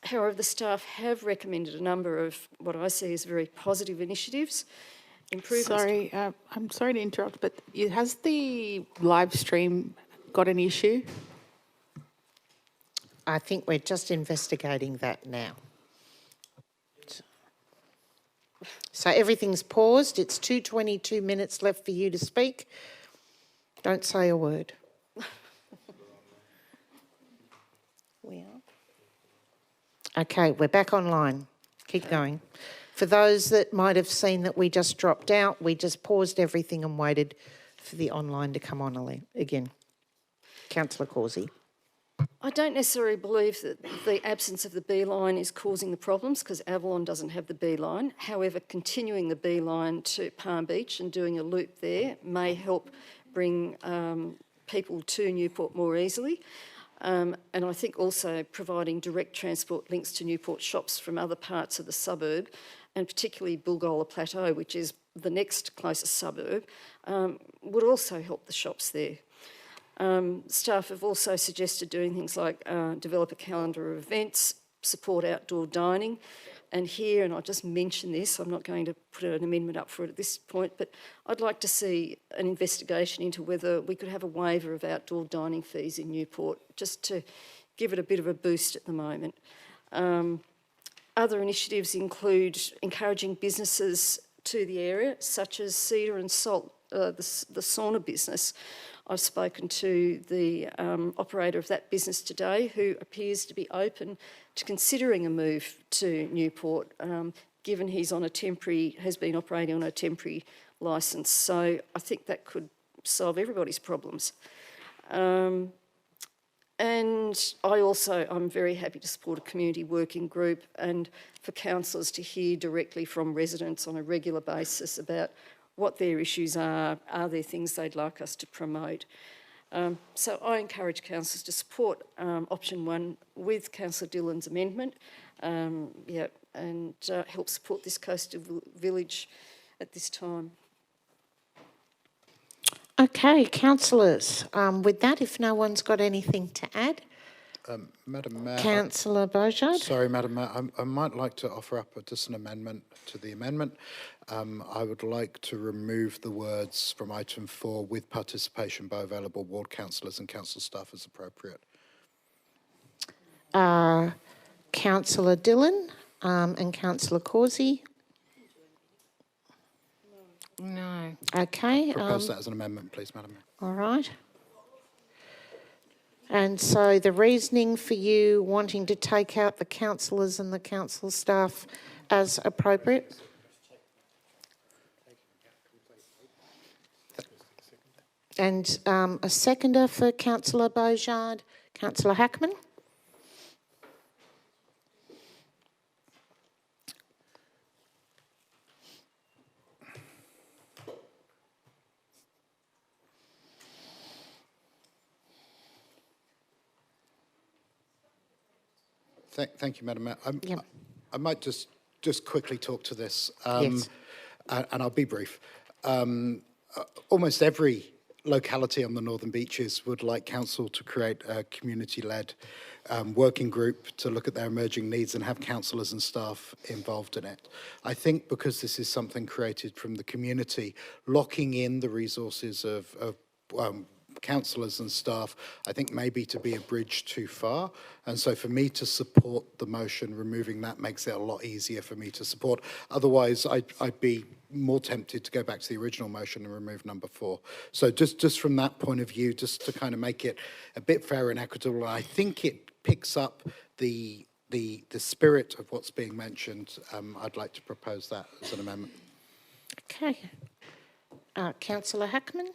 [SPEAKER 11] However, the staff have recommended a number of what I see as very positive initiatives.
[SPEAKER 10] Sorry, I'm sorry to interrupt, but has the live stream got an issue?
[SPEAKER 1] I think we're just investigating that now. So everything's paused. It's 2:22 minutes left for you to speak. Don't say a word. We are. Okay, we're back online. Keep going. For those that might have seen that we just dropped out, we just paused everything and waited for the online to come on again. Councillor Causey.
[SPEAKER 11] I don't necessarily believe that the absence of the B line is causing the problems because Avalon doesn't have the B line. However, continuing the B line to Palm Beach and doing a loop there may help bring people to Newport more easily. And I think also providing direct transport links to Newport shops from other parts of the suburb, and particularly Bilgola Plateau, which is the next closest suburb, would also help the shops there. Staff have also suggested doing things like develop a calendar of events, support outdoor dining, and here, and I'll just mention this, I'm not going to put an amendment up for it at this point, but I'd like to see an investigation into whether we could have a waiver of outdoor dining fees in Newport, just to give it a bit of a boost at the moment. Other initiatives include encouraging businesses to the area, such as Cedar and Salt, the sauna business. I've spoken to the operator of that business today, who appears to be open to considering a move to Newport, given he's on has been operating on a temporary licence. So I think that could solve everybody's problems. And I'm very happy to support a community working group and for councillors to hear directly from residents on a regular basis about what their issues are there things they'd like us to promote. So I encourage councillors to support option 1 with Councillor Dillon's amendment, and help support this coastal village at this time.
[SPEAKER 1] Okay, councillors, with that, if no one's got anything to add.
[SPEAKER 9] Madam Mayor.
[SPEAKER 1] Councillor Bourgeard.
[SPEAKER 9] Sorry, Madam Mayor. I might like to offer up just an amendment to the amendment. I would like to remove the words from item 4 with participation by available ward councillors and council staff as appropriate.
[SPEAKER 1] Councillor Dillon and Councillor Causey.
[SPEAKER 4] No.
[SPEAKER 1] Okay.
[SPEAKER 9] Propose that as an amendment, please, Madam Mayor.
[SPEAKER 1] All right. And so the reasoning for you wanting to take out the councillors and the council staff as appropriate? And a seconder for Councillor Bourgeard, Councillor Hackman.
[SPEAKER 9] Thank you, Madam Mayor.
[SPEAKER 1] Yep.
[SPEAKER 9] I might just quickly talk to this,
[SPEAKER 1] Yes.
[SPEAKER 9] and I'll be brief. Almost every locality on the Northern Beaches would like council to create a community-led working group to look at their emerging needs and have councillors and staff involved in it. I think because this is something created from the community, locking in the resources of councillors and staff, I think maybe to be a bridge too far. And so for me to support the motion, removing that makes it a lot easier for me to support. Otherwise, I'd be more tempted to go back to the original motion and remove number 4. So just from that point of view, just to kind of make it a bit fair and equitable, I think it picks up the spirit of what's being mentioned. I'd like to propose that as an amendment.
[SPEAKER 1] Okay. Councillor Hackman?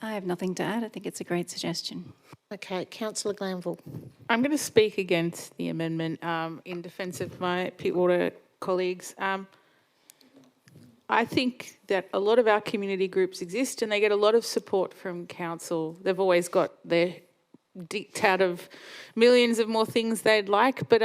[SPEAKER 14] I have nothing to add. I think it's a great suggestion.
[SPEAKER 1] Okay, Councillor Glanville.
[SPEAKER 10] I'm going to speak against the amendment in defence of my Pittwater colleagues. I think that a lot of our community groups exist and they get a lot of support from council. They've always got their diktat of millions of more things they'd like, but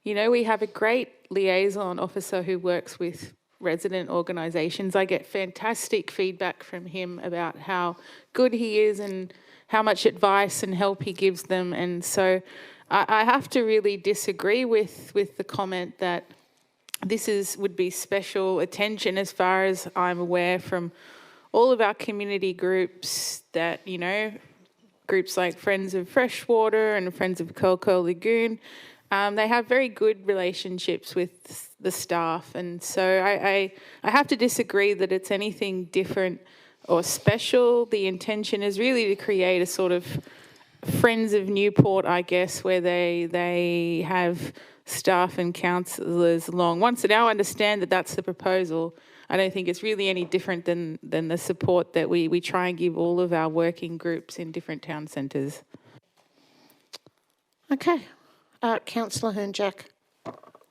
[SPEAKER 10] you know, we have a great liaison officer who works with resident organisations. I get fantastic feedback from him about how good he is and how much advice and help he gives them. And so I have to really disagree with the comment that this would be special attention, as far as I'm aware, from all of our community groups that, you know, groups like Friends of Freshwater and Friends of Curl Lagoon, they have very good relationships with the staff. And so I have to disagree that it's anything different or special. The intention is really to create a sort of Friends of Newport, I guess, where they have staff and councillors along. Once now I understand that that's the proposal, I don't think it's really any different than the support that we try and give all of our working groups in different town centres.
[SPEAKER 1] Okay. Councillor Hernjack.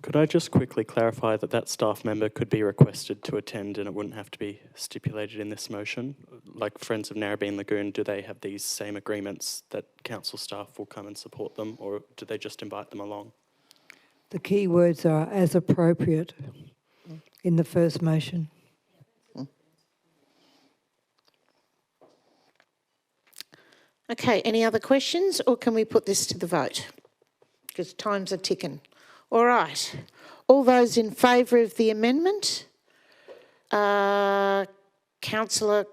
[SPEAKER 13] Could I just quickly clarify that staff member could be requested to attend and it wouldn't have to be stipulated in this motion? Like Friends of Narrabeen Lagoon, do they have these same agreements that council staff will come and support them, or do they just invite them along?
[SPEAKER 3] The key words are as appropriate in the first motion.
[SPEAKER 1] Okay, any other questions, or can we put this to the vote? Because times are ticking. All right. All those in favour of the amendment? Councillor,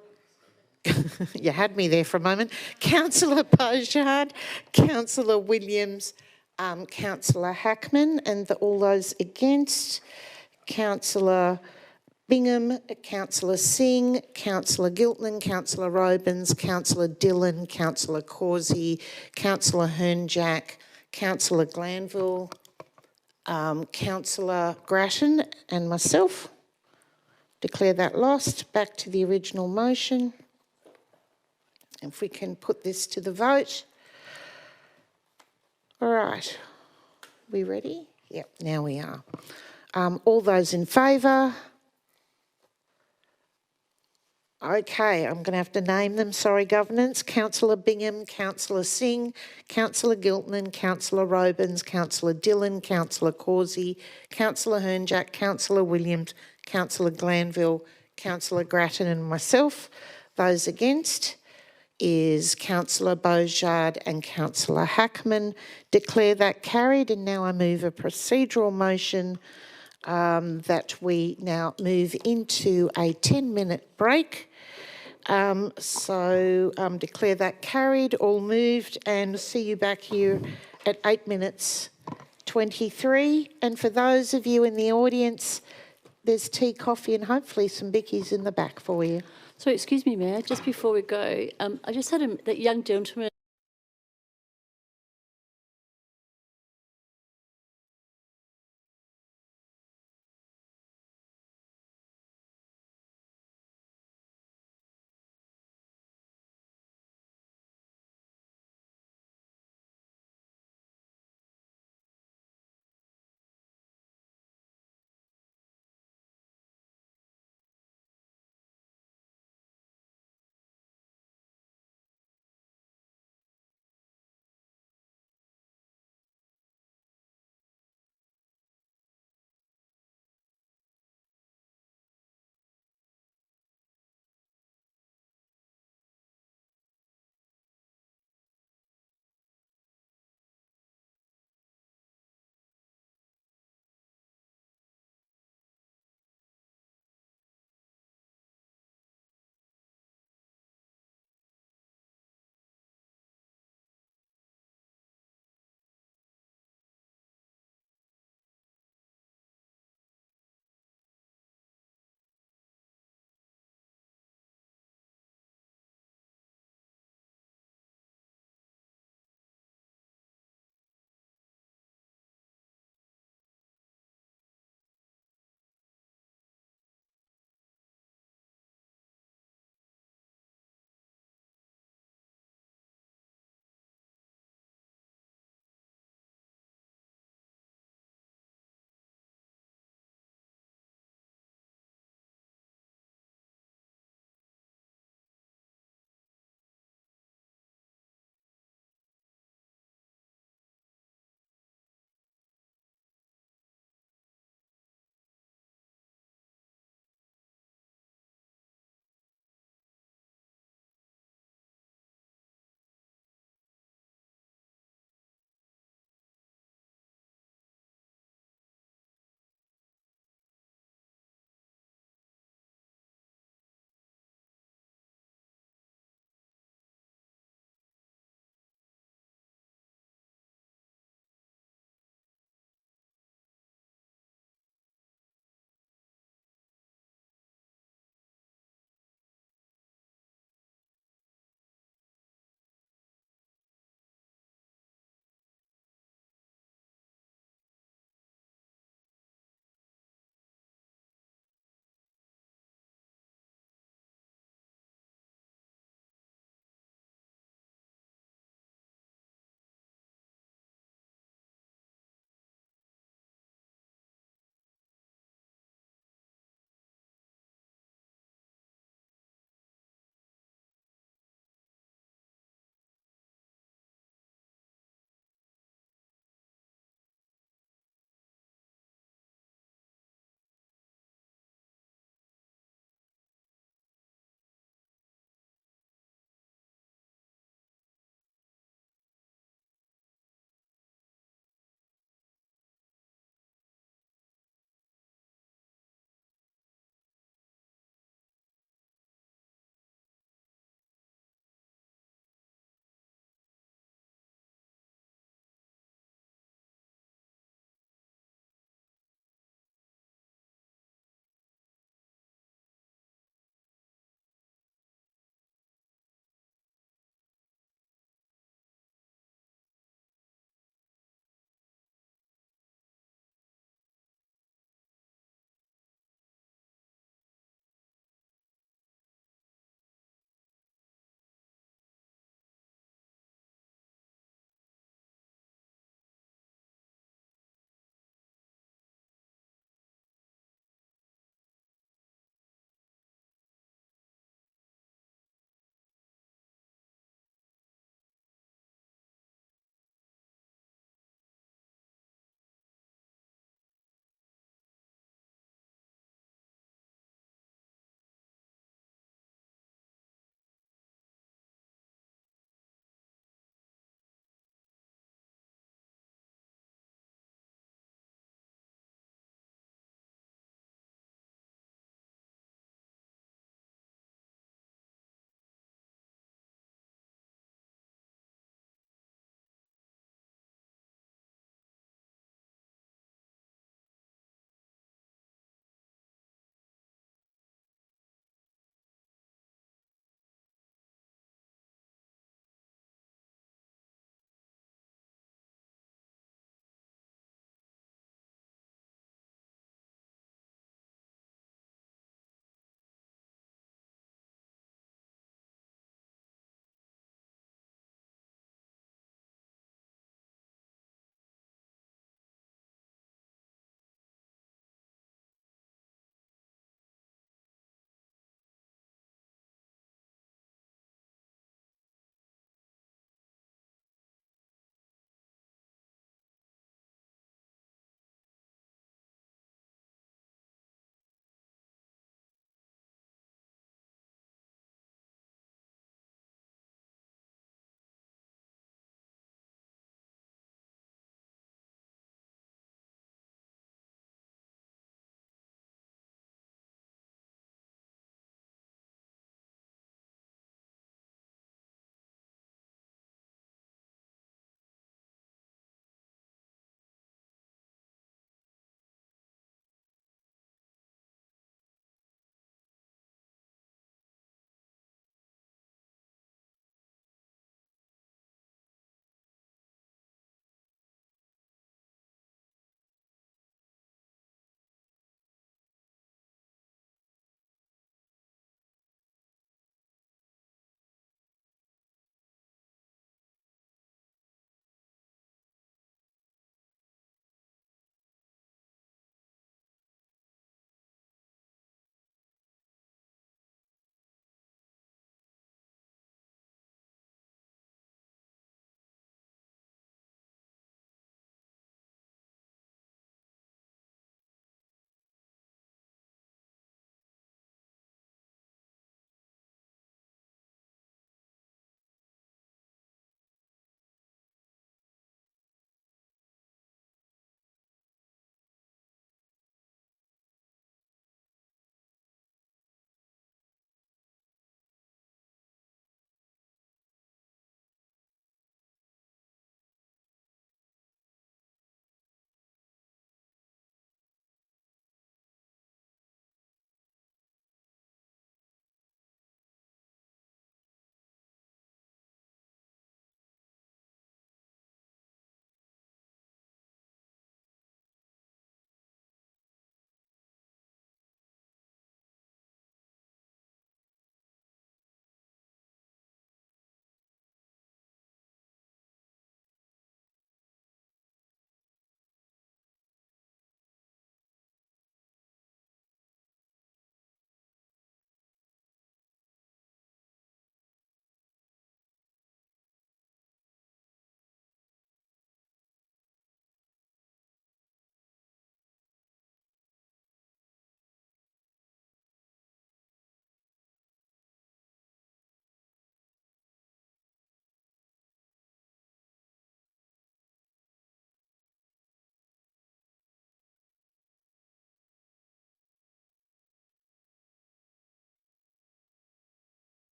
[SPEAKER 1] you had me there for a moment. Councillor Bourgeard, Councillor Williams, Councillor Hackman, and all those against, Councillor Bingham, Councillor Singh, Councillor Giltland, Councillor Robins, Councillor Dillon, Councillor Causey, Councillor Hernjack, Councillor Glanville, Councillor Grattan and myself. Declare that lost. Back to the original motion. If we can put this to the vote. All right. We ready? Yep, now we are. All those in favour? Okay, I'm going to have to name them. Sorry, governance. Councillor Bingham, Councillor Singh, Councillor Giltland, Councillor Robins, Councillor Dillon, Councillor Causey, Councillor Hernjack, Councillor Williams, Councillor Glanville, Councillor Grattan and myself. Those against is Councillor Bourgeard and Councillor Hackman. Declare that carried, and now I move a procedural motion that we now move into a 10-minute break. Declare that carried, all moved, and see you back here at 8 minutes 23. And for those of you in the audience, there's tea, coffee and hopefully some bickies in the back for you.
[SPEAKER 8] So excuse me, Mayor, just before we go, I just had that young gentleman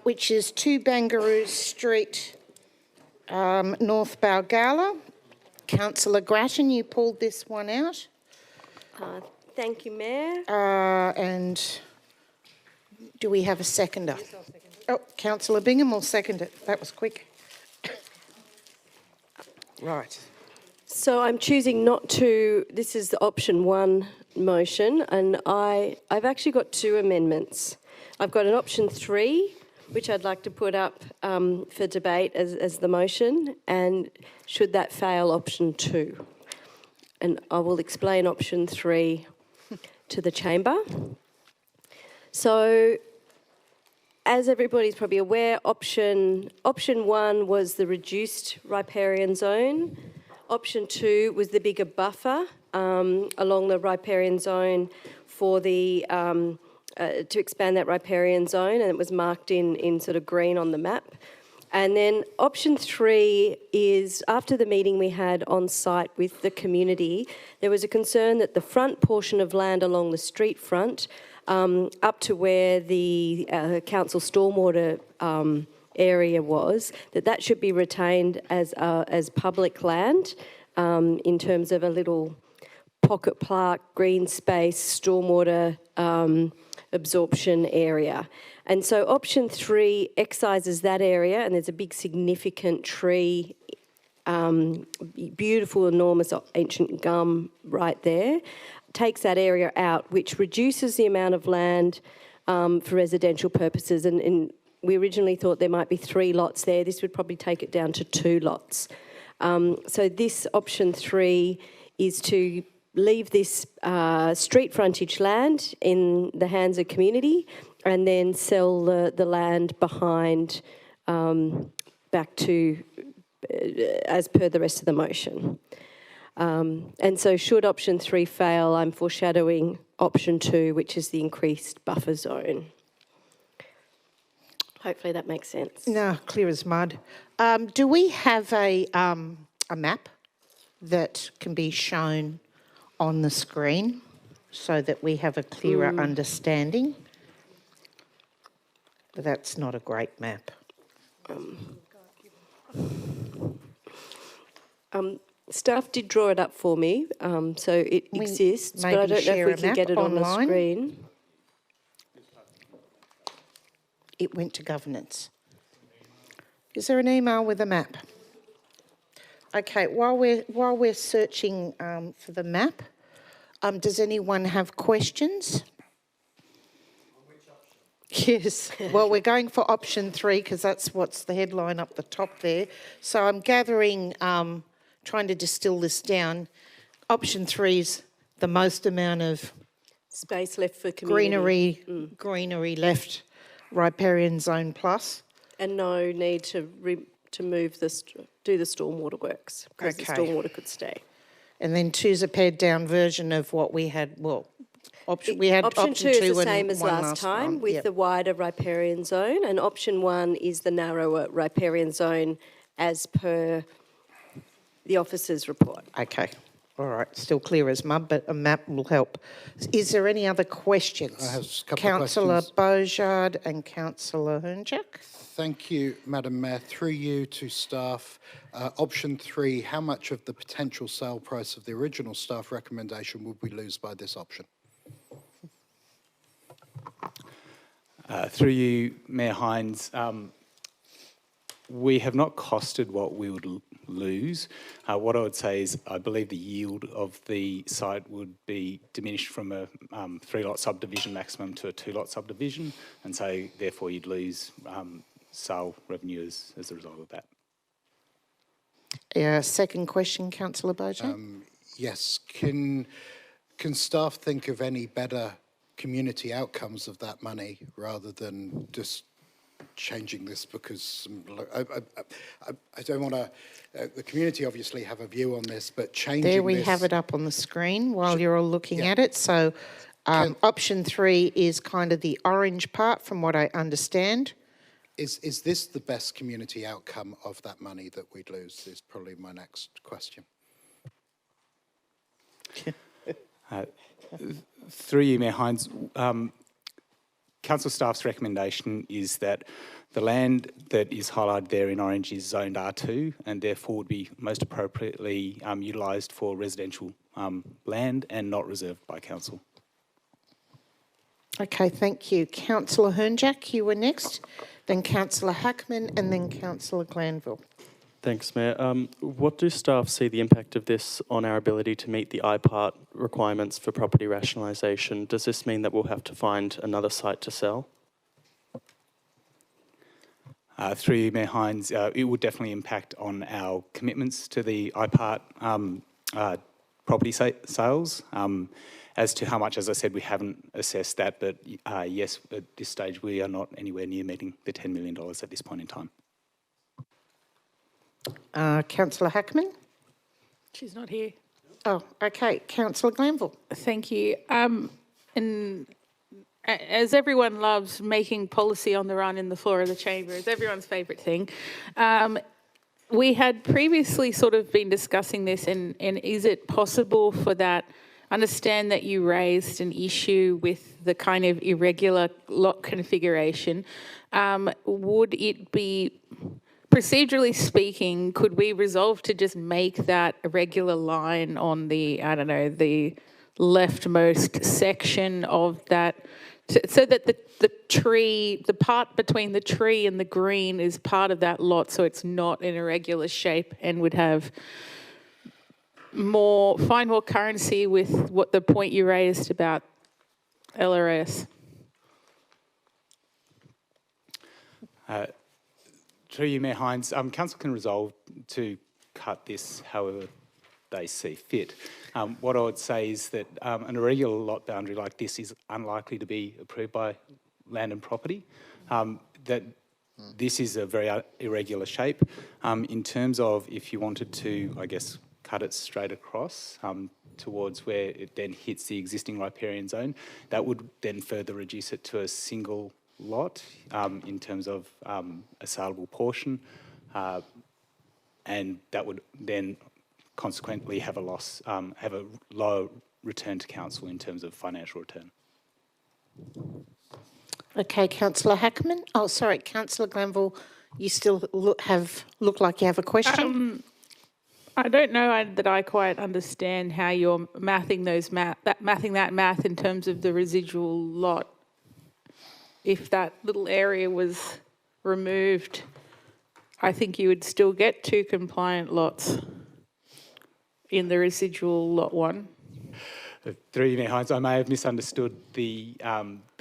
[SPEAKER 1] which is 2 Bangaroo Street, North Balgala. Councillor Grattan, you pulled this one out.
[SPEAKER 2] Thank you, Mayor.
[SPEAKER 1] And do we have a seconder? Yes, I'll second it. Oh, Councillor Bingham will second it. That was quick. Right.
[SPEAKER 2] So I'm choosing not to, this is the option 1 motion, and I've actually got 2 amendments. I've got an option 3, which I'd like to put up for debate as the motion, and should that fail, option 2. And I will explain option 3 to the chamber. So, as everybody's probably aware, option 1 was the reduced riparian zone. Option 2 was the bigger buffer along the riparian zone for the to expand that riparian zone, and it was marked in sort of green on the map. And then option 3 is, after the meeting we had on site with the community, there was a concern that the front portion of land along the street front, up to where the council stormwater area was, that should be retained as public land in terms of a little pocket park, green space, stormwater absorption area. And so option 3 excises that area, and there's a big significant tree, beautiful, enormous ancient gum right there, takes that area out, which reduces the amount of land for residential purposes. And we originally thought there might be 3 lots there. This would probably take it down to 2 lots. So this option 3 is to leave this street frontage land in the hands of community, and then sell the land behind back to as per the rest of the motion. And so should option 3 fail, I'm foreshadowing option 2, which is the increased buffer zone. Hopefully that makes sense.
[SPEAKER 1] No, clear as mud. Do we have a map that can be shown on the screen so that we have a clearer understanding? But that's not a great map.
[SPEAKER 2] Staff did draw it up for me, so it exists, but I don't know if we can get it on the screen.
[SPEAKER 1] It went to governance. Is there an email with a map? Okay, while we're searching for the map, does anyone have questions? Yes, well, we're going for option 3 because that's what's the headline up the top there. So I'm gathering, trying to distill this down. Option 3 is the most amount of
[SPEAKER 2] space left for community.
[SPEAKER 1] Greenery left, riparian zone plus.
[SPEAKER 2] And no need to move do the stormwater works, because the stormwater could stay.
[SPEAKER 1] And then 2's a pared down version of what we had, option 2
[SPEAKER 2] is the same as last
[SPEAKER 1] last
[SPEAKER 2] time with the wider riparian zone, and option 1 is the narrower riparian zone as per the officer's report.
[SPEAKER 1] Okay, all right, still clear as mud, but a map will help. Is there any other questions?
[SPEAKER 9] I have a couple
[SPEAKER 1] Councillor
[SPEAKER 9] of questions.
[SPEAKER 1] Beaujard and Councillor Hernjak.
[SPEAKER 9] Thank you, Madam Mayor. Through you to staff. Option 3, how much of the potential sale price of the original staff recommendation would we lose by this option?
[SPEAKER 15] Through you, Mayor Hines, we have not costed what we would lose. What I would say is I believe the yield of the site would be diminished from a 3-lot subdivision maximum to a 2-lot subdivision, and so therefore you'd lose sale revenue as a result of that.
[SPEAKER 1] Second question, Councillor Beaujard.
[SPEAKER 9] Yes. Can staff think of any better community outcomes of that money rather than just changing this because I don't want to, the community obviously have a view on this, but changing
[SPEAKER 1] there we
[SPEAKER 9] this,
[SPEAKER 1] have it up on the screen while you're all looking at it. So option 3 is kind of the orange part from what I understand.
[SPEAKER 9] Is this the best community outcome of that money that we'd lose is probably my next question.
[SPEAKER 15] Through you, Mayor Hines, Council staff's recommendation is that the land that is highlighted there in orange is zoned R2 and therefore would be most appropriately utilised for residential land and not reserved by council.
[SPEAKER 1] Okay, thank you. Councillor Hernjack, you were next, then Councillor Hackman and then Councillor Glanville.
[SPEAKER 13] Thanks, Mayor. What do staff see the impact of this on our ability to meet the IPART requirements for property rationalisation? Does this mean that we'll have to find another site to sell?
[SPEAKER 15] Through you, Mayor Hines, it would definitely impact on our commitments to the IPART property sales. As to how much, as I said, we haven't assessed that, but yes, at this stage we are not anywhere near meeting the $10 million at this point in time.
[SPEAKER 1] Councillor Hackman?
[SPEAKER 10] She's not here.
[SPEAKER 1] Oh, okay. Councillor Glanville?
[SPEAKER 10] Thank you. And as everyone loves making policy on the run in the floor of the chamber, it's everyone's favourite thing. We had previously sort of been discussing this, and is it possible for that? Understand that you raised an issue with the kind of irregular lot configuration. Would it be, procedurally speaking, could we resolve to just make that a regular line on the, I don't know, the leftmost section of that, so that the tree, the part between the tree and the green is part of that lot, so it's not in a regular shape and would have find more currency with what the point you raised about LRS?
[SPEAKER 15] Through you, Mayor Hines, council can resolve to cut this however they see fit. What I would say is that an irregular lot boundary like this is unlikely to be approved by Land and Property. That this is a very irregular shape. In terms of if you wanted to, I guess, cut it straight across towards where it then hits the existing riparian zone, that would then further reduce it to a single lot in terms of a saleable portion, and that would then consequently have a loss, have a lower return to council in terms of financial return.
[SPEAKER 1] Okay, Councillor Hackman. Oh, sorry, Councillor Glanville, you still look like you have a question?
[SPEAKER 10] I don't know that I quite understand how you're mathing that math in terms of the residual lot. If that little area was removed, I think you would still get 2 compliant lots in the residual lot 1.
[SPEAKER 15] Through you, Mayor Hines, I may have misunderstood the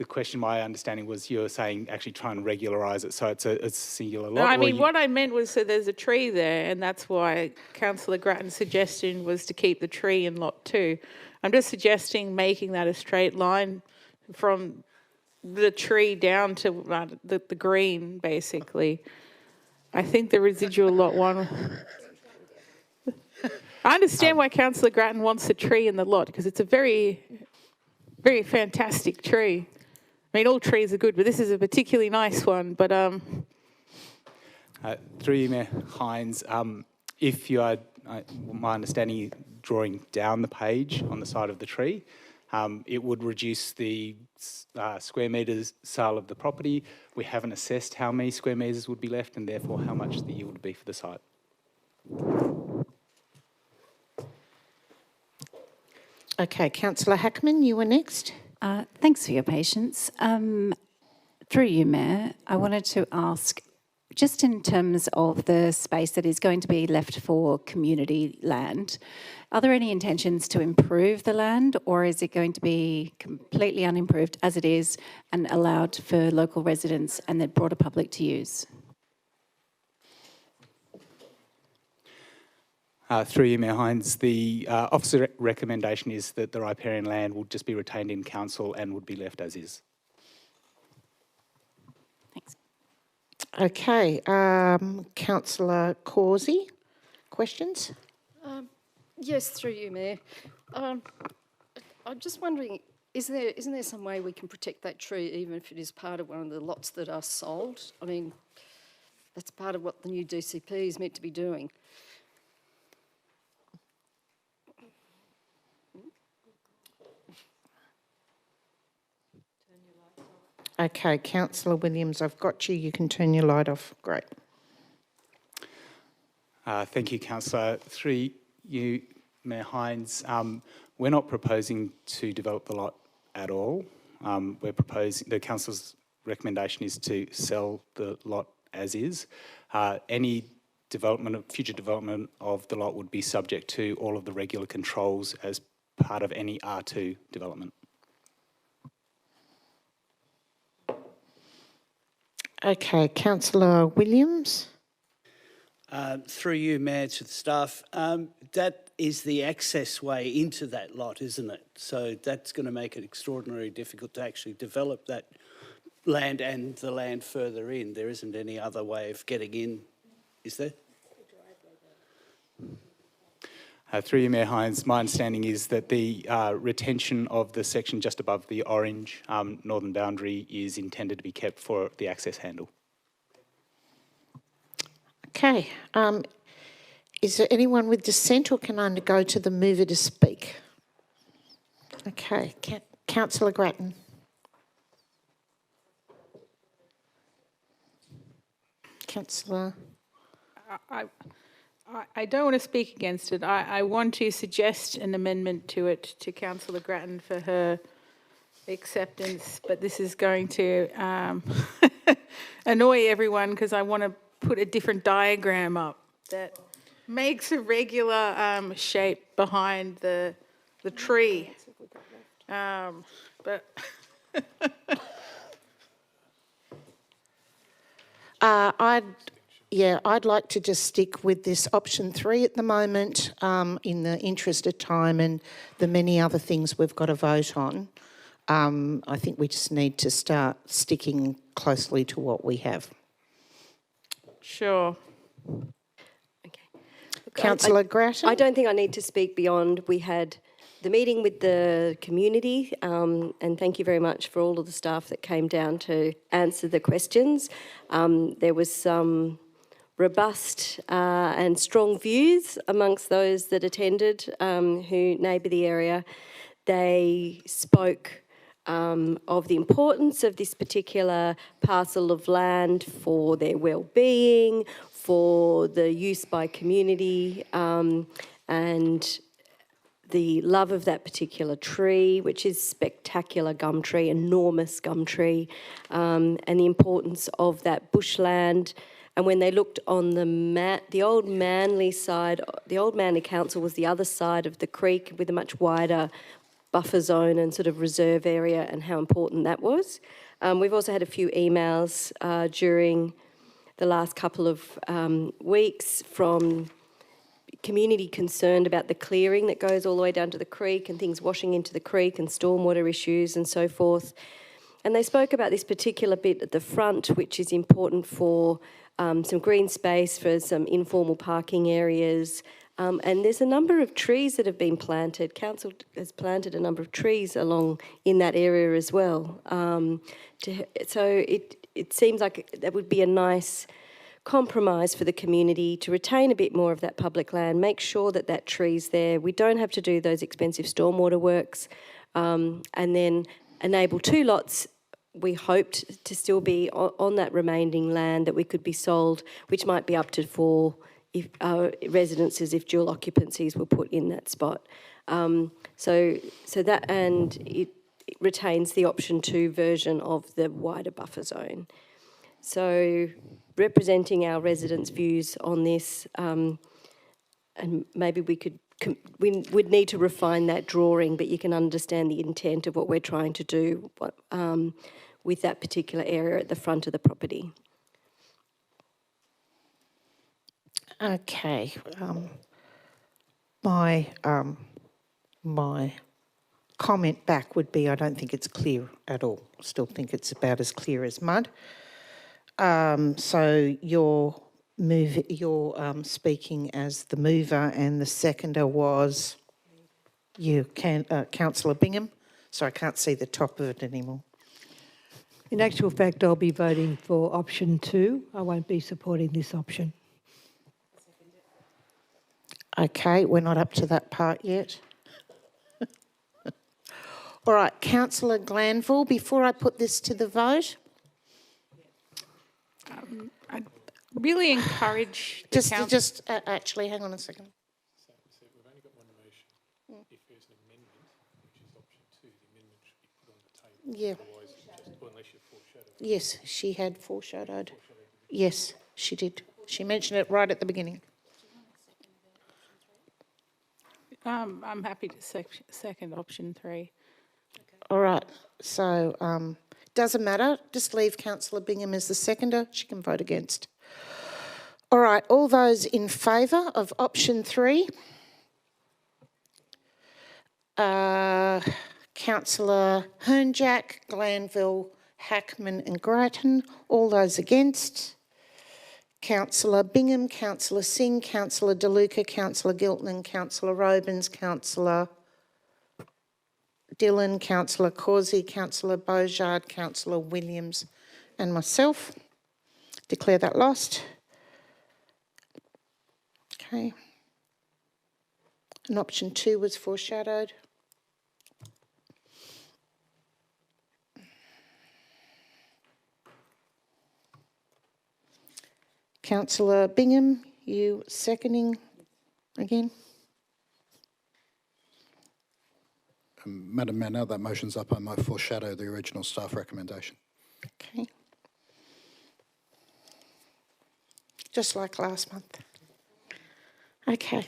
[SPEAKER 15] question. My understanding was you were saying actually try and regularise it so it's a singular lot.
[SPEAKER 10] No, I mean, what I meant was, so there's a tree there, and that's why Councillor Grattan's suggestion was to keep the tree in lot 2. I'm just suggesting making that a straight line from the tree down to the green, basically. I think the residual lot 1... I understand why Councillor Grattan wants a tree in the lot, because it's a very, very fantastic tree. I mean, all trees are good, but this is a particularly nice one. But
[SPEAKER 15] through you, Mayor Hines, if you are, my understanding, drawing down the page on the side of the tree, it would reduce the square metres sale of the property. We haven't assessed how many square metres would be left and therefore how much the yield would be for the site.
[SPEAKER 1] Okay, Councillor Hackman, you were next.
[SPEAKER 14] Thanks for your patience. Through you, Mayor, I wanted to ask, just in terms of the space that is going to be left for community land, are there any intentions to improve the land, or is it going to be completely unimproved as it is and allowed for local residents and the broader public to use?
[SPEAKER 15] Through you, Mayor Hines, the officer recommendation is that the riparian land will just be retained in council and would be left as is.
[SPEAKER 14] Thanks.
[SPEAKER 1] Okay, Councillor Causey, questions?
[SPEAKER 11] Yes, through you, Mayor. I'm just wondering, isn't there some way we can protect that tree even if it is part of one of the lots that are sold? I mean, that's part of what the new DCP is meant to be doing.
[SPEAKER 1] Okay, Councillor Williams, I've got you. You can turn your light off. Great.
[SPEAKER 15] Thank you, Councillor. Through you, Mayor Hines, we're not proposing to develop the lot at all. We're proposing, the council's recommendation is to sell the lot as is. Any development, future development of the lot would be subject to all of the regular controls as part of any R2 development.
[SPEAKER 1] Okay, Councillor Williams.
[SPEAKER 16] Through you, Mayor, to the staff, that is the access way into that lot, isn't it? So that's going to make it extraordinarily difficult to actually develop that land and the land further in. There isn't any other way of getting in, is there?
[SPEAKER 15] Through you, Mayor Hines, my understanding is that the retention of the section just above the orange northern boundary is intended to be kept for the access handle.
[SPEAKER 1] Okay. Is there anyone with dissent, or can I go to the mover to speak? Okay. Councillor Grattan. Councillor.
[SPEAKER 10] I don't want to speak against it. I want to suggest an amendment to it to Councillor Grattan for her acceptance, but this is going to annoy everyone because I want to put a different diagram up that makes a regular shape behind the tree. But
[SPEAKER 1] I'd like to just stick with this option 3 at the moment, in the interest of time and the many other things we've got to vote on. I think we just need to start sticking closely to what we have.
[SPEAKER 10] Sure.
[SPEAKER 1] Councillor Grattan?
[SPEAKER 2] I don't think I need to speak beyond. We had the meeting with the community, and thank you very much for all of the staff that came down to answer the questions. There was some robust and strong views amongst those that attended who neighbour the area. They spoke of the importance of this particular parcel of land for their well-being, for the use by community, and the love of that particular tree, which is spectacular gum tree, enormous gum tree, and the importance of that bushland. And when they looked on the old Manly side, the old Manly Council was the other side of the creek with a much wider buffer zone and sort of reserve area, and how important that was. We've also had a few emails during the last couple of weeks from community concerned about the clearing that goes all the way down to the creek and things washing into the creek and stormwater issues and so forth. And they spoke about this particular bit at the front, which is important for some green space, for some informal parking areas. And there's a number of trees that have been planted. Council has planted a number of trees along in that area as well. So it seems like that would be a nice compromise for the community to retain a bit more of that public land, make sure that that tree's there. We don't have to do those expensive stormwater works, and then enable 2 lots. We hoped to still be on that remaining land that we could be sold, which might be up to 4 residences if dual occupancies were put in that spot. So that, and it retains the option 2 version of the wider buffer zone. So representing our residents' views on this, and maybe we would need to refine that drawing, but you can understand the intent of what we're trying to do with that particular area at the front of the property.
[SPEAKER 1] Okay. My comment back would be I don't think it's clear at all. Still think it's about as clear as mud. So you're speaking as the mover, and the seconder was Councillor Bingham. So I can't see the top of it anymore.
[SPEAKER 3] In actual fact, I'll be voting for option 2. I won't be supporting this option.
[SPEAKER 1] Okay, we're not up to that part yet. All right, Councillor Glanville, before I put this to the vote,
[SPEAKER 10] I'd really encourage the
[SPEAKER 1] actually, hang on a second. Yeah. Yes, she had foreshadowed. Yes, she did. She mentioned it right at the beginning.
[SPEAKER 10] I'm happy to second option 3.
[SPEAKER 1] All right, so doesn't matter. Just leave Councillor Bingham as the seconder. She can vote against. All right, all those in favour of option 3? Councillor Hernjack, Glanville, Hackman and Grattan. All those against? Councillor Bingham, Councillor Singh, Councillor DeLuca, Councillor Gilton, Councillor Robins, Councillor Dillon, Councillor Causey, Councillor Beaujard, Councillor Williams and myself. Declare that lost. Okay. And option 2 was foreshadowed. Councillor Bingham, you seconding again?
[SPEAKER 9] Madam Mayor, now that motion's up, I might foreshadow the original staff recommendation.
[SPEAKER 1] Okay. Just like last month. Okay.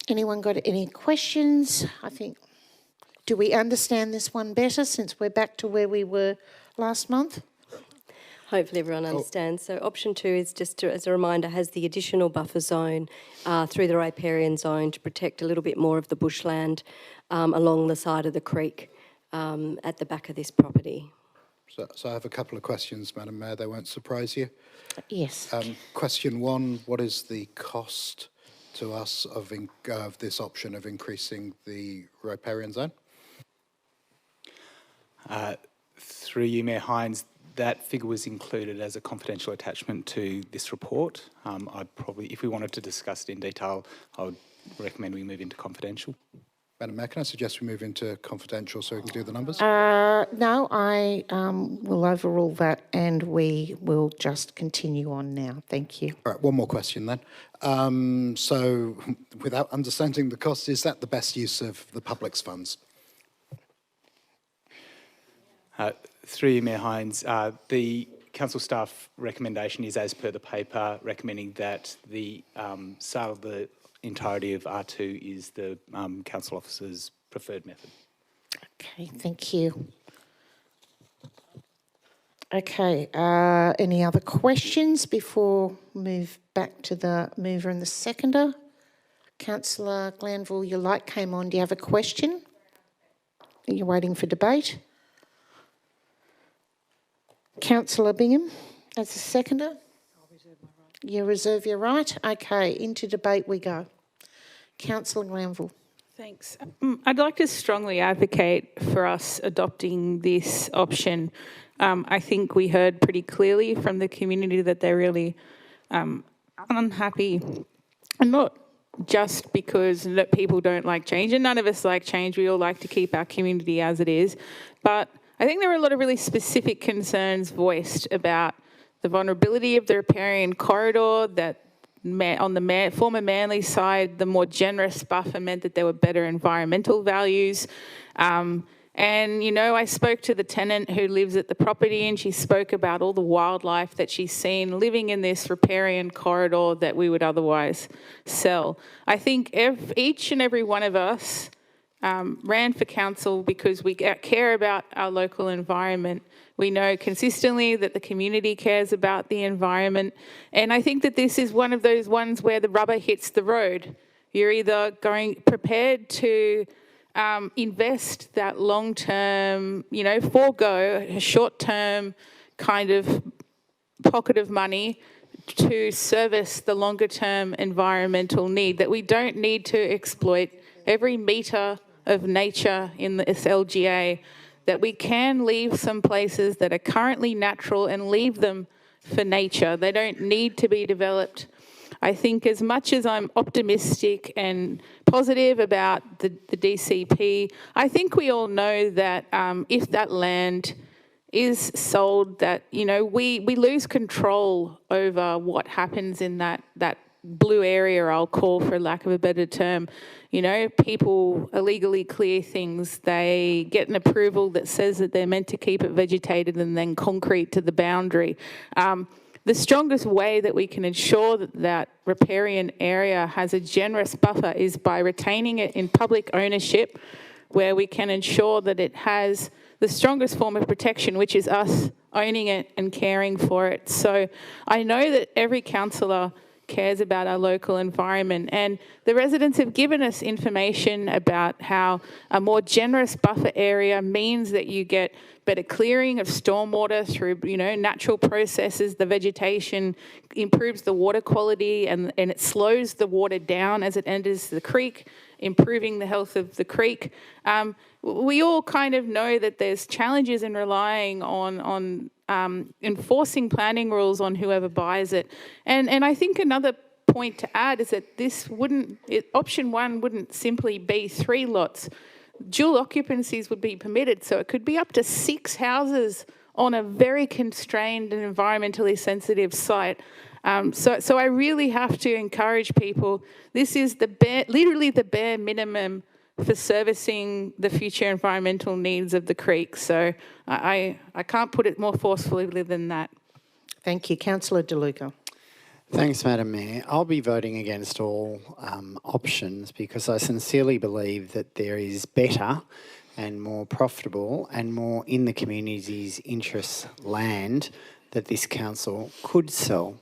[SPEAKER 1] Anyone got any questions? I think, do we understand this one better since we're back to where we were last month?
[SPEAKER 2] Hopefully everyone understands. So option 2 is just as a reminder, has the additional buffer zone through the riparian zone to protect a little bit more of the bushland along the side of the creek at the back of this property.
[SPEAKER 9] So I have a couple of questions, Madam Mayor. They won't surprise you.
[SPEAKER 1] Yes.
[SPEAKER 9] Question 1, what is the cost to us of this option of increasing the riparian zone?
[SPEAKER 15] Through you, Mayor Hines, that figure was included as a confidential attachment to this report. I'd probably, if we wanted to discuss it in detail, I would recommend we move into confidential.
[SPEAKER 9] Madam Mayor, can I suggest we move into confidential so we can do the numbers?
[SPEAKER 1] No, I will overrule that and we will just continue on now. Thank you.
[SPEAKER 9] All right, one more question then. So without understanding the cost, is that the best use of the public's funds?
[SPEAKER 15] Through you, Mayor Hines, the council staff recommendation is as per the paper, recommending that the sale of the entirety of R2 is the council officer's preferred method.
[SPEAKER 1] Okay, thank you. Okay, any other questions before we move back to the mover and the seconder? Councillor Glanville, your light came on. Do you have a question? Are you waiting for debate? Councillor Bingham, as a seconder? You reserve your right? Okay, into debate we go. Councillor Glanville.
[SPEAKER 10] Thanks. I'd like to strongly advocate for us adopting this option. I think we heard pretty clearly from the community that they're really unhappy, and not just because people don't like change, and none of us like change. We all like to keep our community as it is. But I think there are a lot of really specific concerns voiced about the vulnerability of the riparian corridor, that on the former Manly side, the more generous buffer meant that there were better environmental values. And, you know, I spoke to the tenant who lives at the property and she spoke about all the wildlife that she's seen living in this riparian corridor that we would otherwise sell. I think each and every one of us ran for council because we care about our local environment. We know consistently that the community cares about the environment. And I think that this is one of those ones where the rubber hits the road. You're either prepared to invest that long-term, forego a short-term kind of pocket of money to service the longer-term environmental need, that we don't need to exploit every metre of nature in this LGA, that we can leave some places that are currently natural and leave them for nature. They don't need to be developed. I think as much as I'm optimistic and positive about the DCP, I think we all know that if that land is sold, that, you know, we lose control over what happens in that blue area, I'll call, for lack of a better term. You know, people illegally clear things. They get an approval that says that they're meant to keep it vegetated and then concrete to the boundary. The strongest way that we can ensure that that riparian area has a generous buffer is by retaining it in public ownership, where we can ensure that it has the strongest form of protection, which is us owning it and caring for it. So I know that every councillor cares about our local environment, and the residents have given us information about how a more generous buffer area means that you get better clearing of stormwater through, you know, natural processes. The vegetation improves the water quality, and it slows the water down as it enters the creek, improving the health of the creek. We all kind of know that there's challenges in relying on enforcing planning rules on whoever buys it. And I think another point to add is that this option 1 wouldn't simply be 3 lots. Dual occupancies would be permitted, so it could be up to 6 houses on a very constrained and environmentally sensitive site. So I really have to encourage people. This is literally the bare minimum for servicing the future environmental needs of the creek. So I can't put it more forcefully than that.
[SPEAKER 1] Thank you. Councillor De Luca.
[SPEAKER 5] Thanks, Madam Mayor. I'll be voting against all options because I sincerely believe that there is better and more profitable and more in the community's interests land that this council could sell.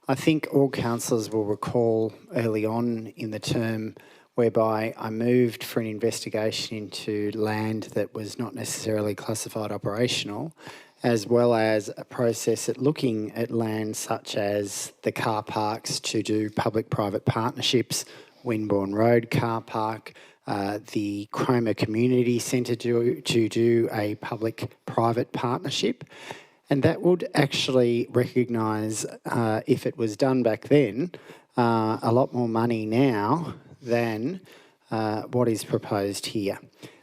[SPEAKER 5] I think all councillors will recall early on in the term whereby I moved for an investigation into land that was not necessarily classified operational, as well as a process at looking at land such as the car parks to do public-private partnerships, Winbourne Road car park, the Cromer Community Centre to do a public-private partnership. And that would actually recognise, if it was done back then, a lot more money now than what is proposed here.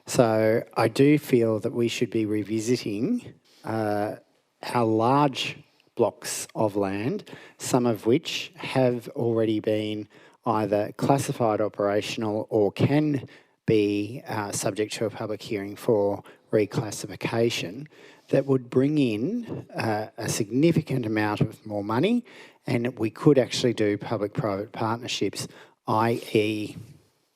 [SPEAKER 5] So I do feel that we should be revisiting our large blocks of land, some of which have already been either classified operational or can be subject to a public hearing for reclassification, that would bring in a significant amount of more money, and we could actually do public-private partnerships, i.e.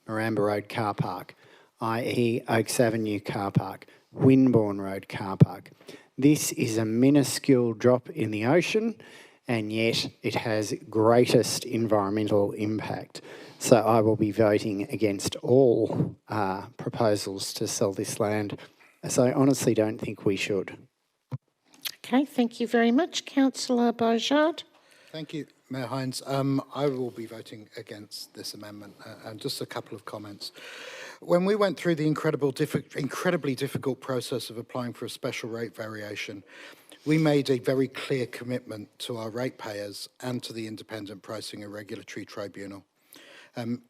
[SPEAKER 5] Miramba Road car park, i.e. Oaks Avenue car park, Winbourne Road car park. This is a minuscule drop in the ocean, and yet it has greatest environmental impact. So I will be voting against all proposals to sell this land, as I honestly don't think we should.
[SPEAKER 1] Okay, thank you very much. Councillor Bourgeard.
[SPEAKER 9] Thank you, Mayor Hines. I will be voting against this amendment, and just a couple of comments. When we went through the incredibly difficult process of applying for a special rate variation, we made a very clear commitment to our ratepayers and to the Independent Pricing and Regulatory Tribunal.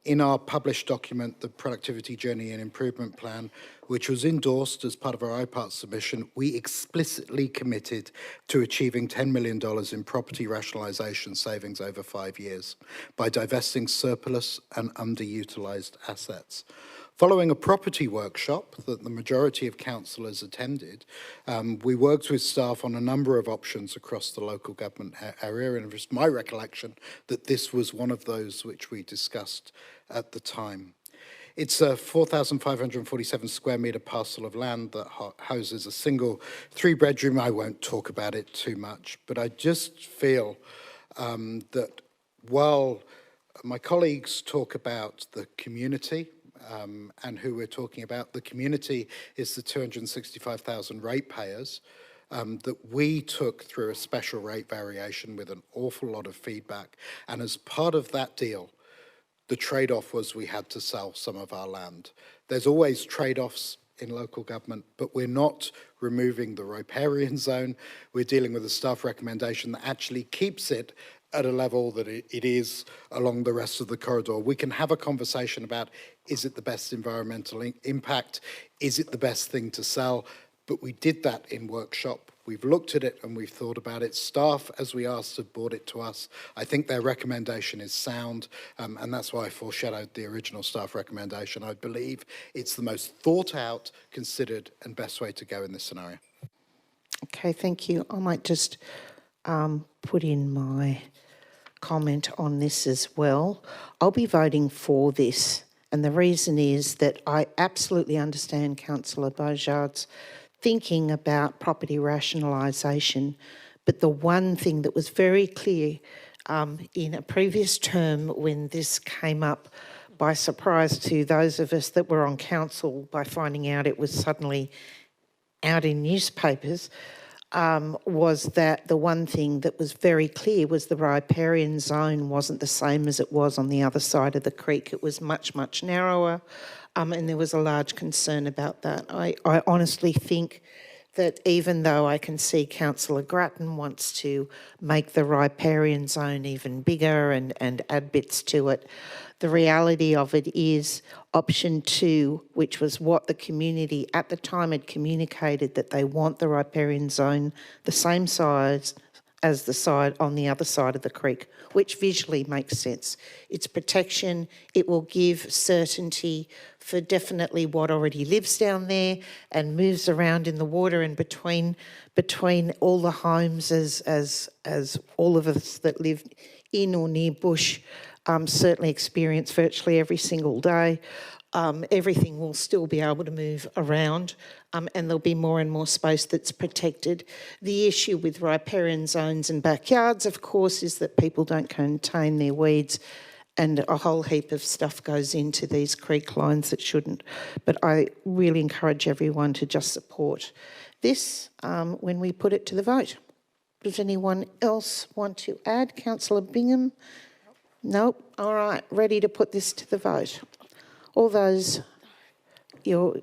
[SPEAKER 9] In our published document, the Productivity Journey and Improvement Plan, which was endorsed as part of our IPART submission, we explicitly committed to achieving $10 million in property rationalisation savings over 5 years by divesting surplus and underutilised assets. Following a property workshop that the majority of councillors attended, we worked with staff on a number of options across the local government area, and it was my recollection that this was one of those which we discussed at the time. It's a 4,547 square metre parcel of land that houses a single 3-bedroom. I won't talk about it too much, but I just feel that while my colleagues talk about the community, and who we're talking about, the community is the 265,000 ratepayers that we took through a special rate variation with an awful lot of feedback. And as part of that deal, the trade-off was we had to sell some of our land. There's always trade-offs in local government, but we're not removing the riparian zone. We're dealing with a staff recommendation that actually keeps it at a level that it is along the rest of the corridor. We can have a conversation about, is it the best environmental impact? Is it the best thing to sell? But we did that in workshop. We've looked at it and we've thought about it. Staff, as we asked, have brought it to us. I think their recommendation is sound, and that's why I foreshadowed the original staff recommendation. I believe it's the most thought out, considered, and best way to go in this scenario.
[SPEAKER 1] Okay, thank you. I might just put in my comment on this as well. I'll be voting for this, and the reason is that I absolutely understand Councillor Beaujard's thinking about property rationalisation, but the one thing that was very clear in a previous term when this came up by surprise to those of us that were on council by finding out it was suddenly out in newspapers, was that the one thing that was very clear was the riparian zone wasn't the same as it was on the other side of the creek. It was much, much narrower, and there was a large concern about that. I honestly think that even though I can see Councillor Grattan wants to make the riparian zone even bigger and add bits to it, the reality of it is option 2, which was what the community at the time had communicated, that they want the riparian zone the same size as the side on the other side of the creek, which visually makes sense. It's protection, it will give certainty for definitely what already lives down there and moves around in the water and between all the homes as all of us that live in or near bush certainly experience virtually every single day. Everything will still be able to move around and there'll be more and more space that's protected. The issue with riparian zones and backyards, of course, is that people don't contain their weeds and a whole heap of stuff goes into these creek lines that shouldn't. But I really encourage everyone to just support this when we put it to the vote. Does anyone else want to add? Councillor Bingham? Nope. All right, ready to put this to the vote. All those, we're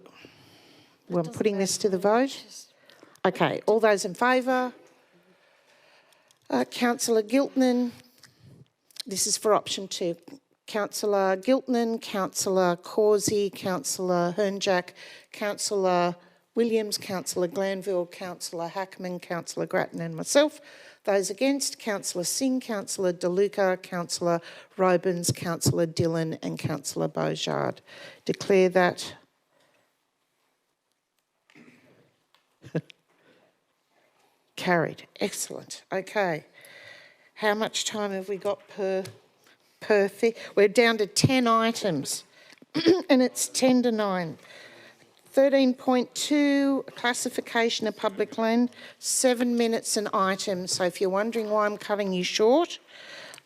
[SPEAKER 1] putting this to the vote? Okay, all those in favour? Councillor Giltnan, this is for option 2. Councillor Giltnan, Councillor Causey, Councillor Hernjack, Councillor Williams, Councillor Glanville, Councillor Hackman, Councillor Grattan and myself. Those against, Councillor Singh, Councillor DeLuca, Councillor Robins, Councillor Dillon and Councillor Beaujard. Declare that carried. Excellent. Okay. How much time have we got per thing? We're down to 10 items and it's 10 to 9. 13.2, classification of public land, 7 minutes an item. So if you're wondering why I'm cutting you short,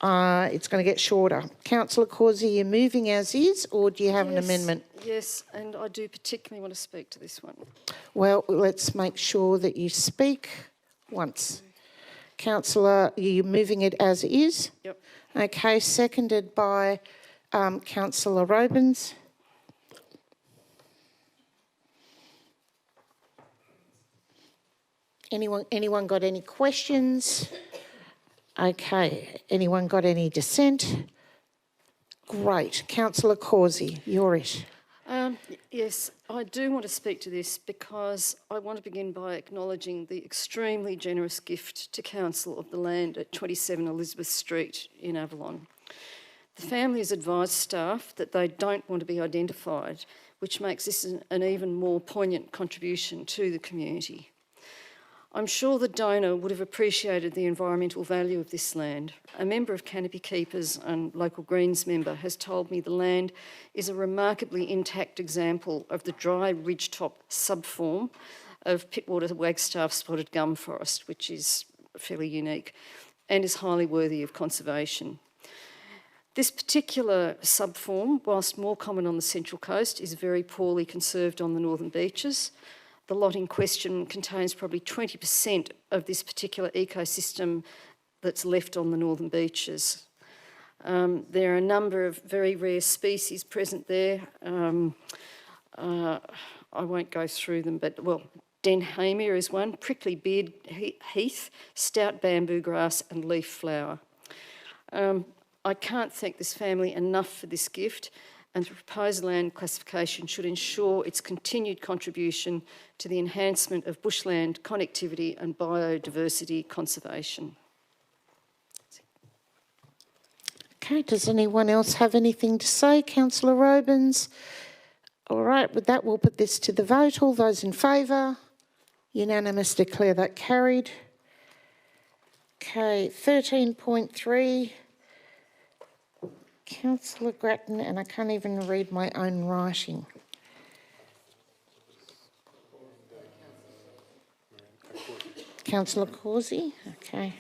[SPEAKER 1] it's going to get shorter. Councillor Causey, you're moving as is, or do you have an amendment?
[SPEAKER 11] Yes, and I do particularly want to speak to this one.
[SPEAKER 1] Well, let's make sure that you speak once. Councillor, you're moving it as is?
[SPEAKER 11] Yep.
[SPEAKER 1] Okay, seconded by Councillor Robins. Anyone got any questions? Okay. Anyone got any dissent? Great. Councillor Causey, you're it.
[SPEAKER 11] Yes, I do want to speak to this because I want to begin by acknowledging the extremely generous gift to Council of the land at 27 Elizabeth Street in Avalon. The family has advised staff that they don't want to be identified, which makes this an even more poignant contribution to the community. I'm sure the donor would have appreciated the environmental value of this land. A member of Canopy Keepers and local Greens member has told me the land is a remarkably intact example of the dry ridgetop subform of Pittwater Wagstaff spotted gum forest, which is fairly unique and is highly worthy of conservation. This particular subform, whilst more common on the Central Coast, is very poorly conserved on the northern beaches. The lot in question contains probably 20% of this particular ecosystem that's left on the northern beaches. There are a number of very rare species present there. I won't go through them, but well, Denhamia is one, prickly beard heath, stout bamboo grass and leaf flower. I can't thank this family enough for this gift, and the proposed land classification should ensure its continued contribution to the enhancement of bushland connectivity and biodiversity conservation.
[SPEAKER 1] Okay, does anyone else have anything to say? Councillor Robins? All right, with that, we'll put this to the vote. All those in favour? Unanimous, declare that carried. Okay, 13.3. Councillor Grattan, and I can't even read my own writing. Councillor Causey, okay.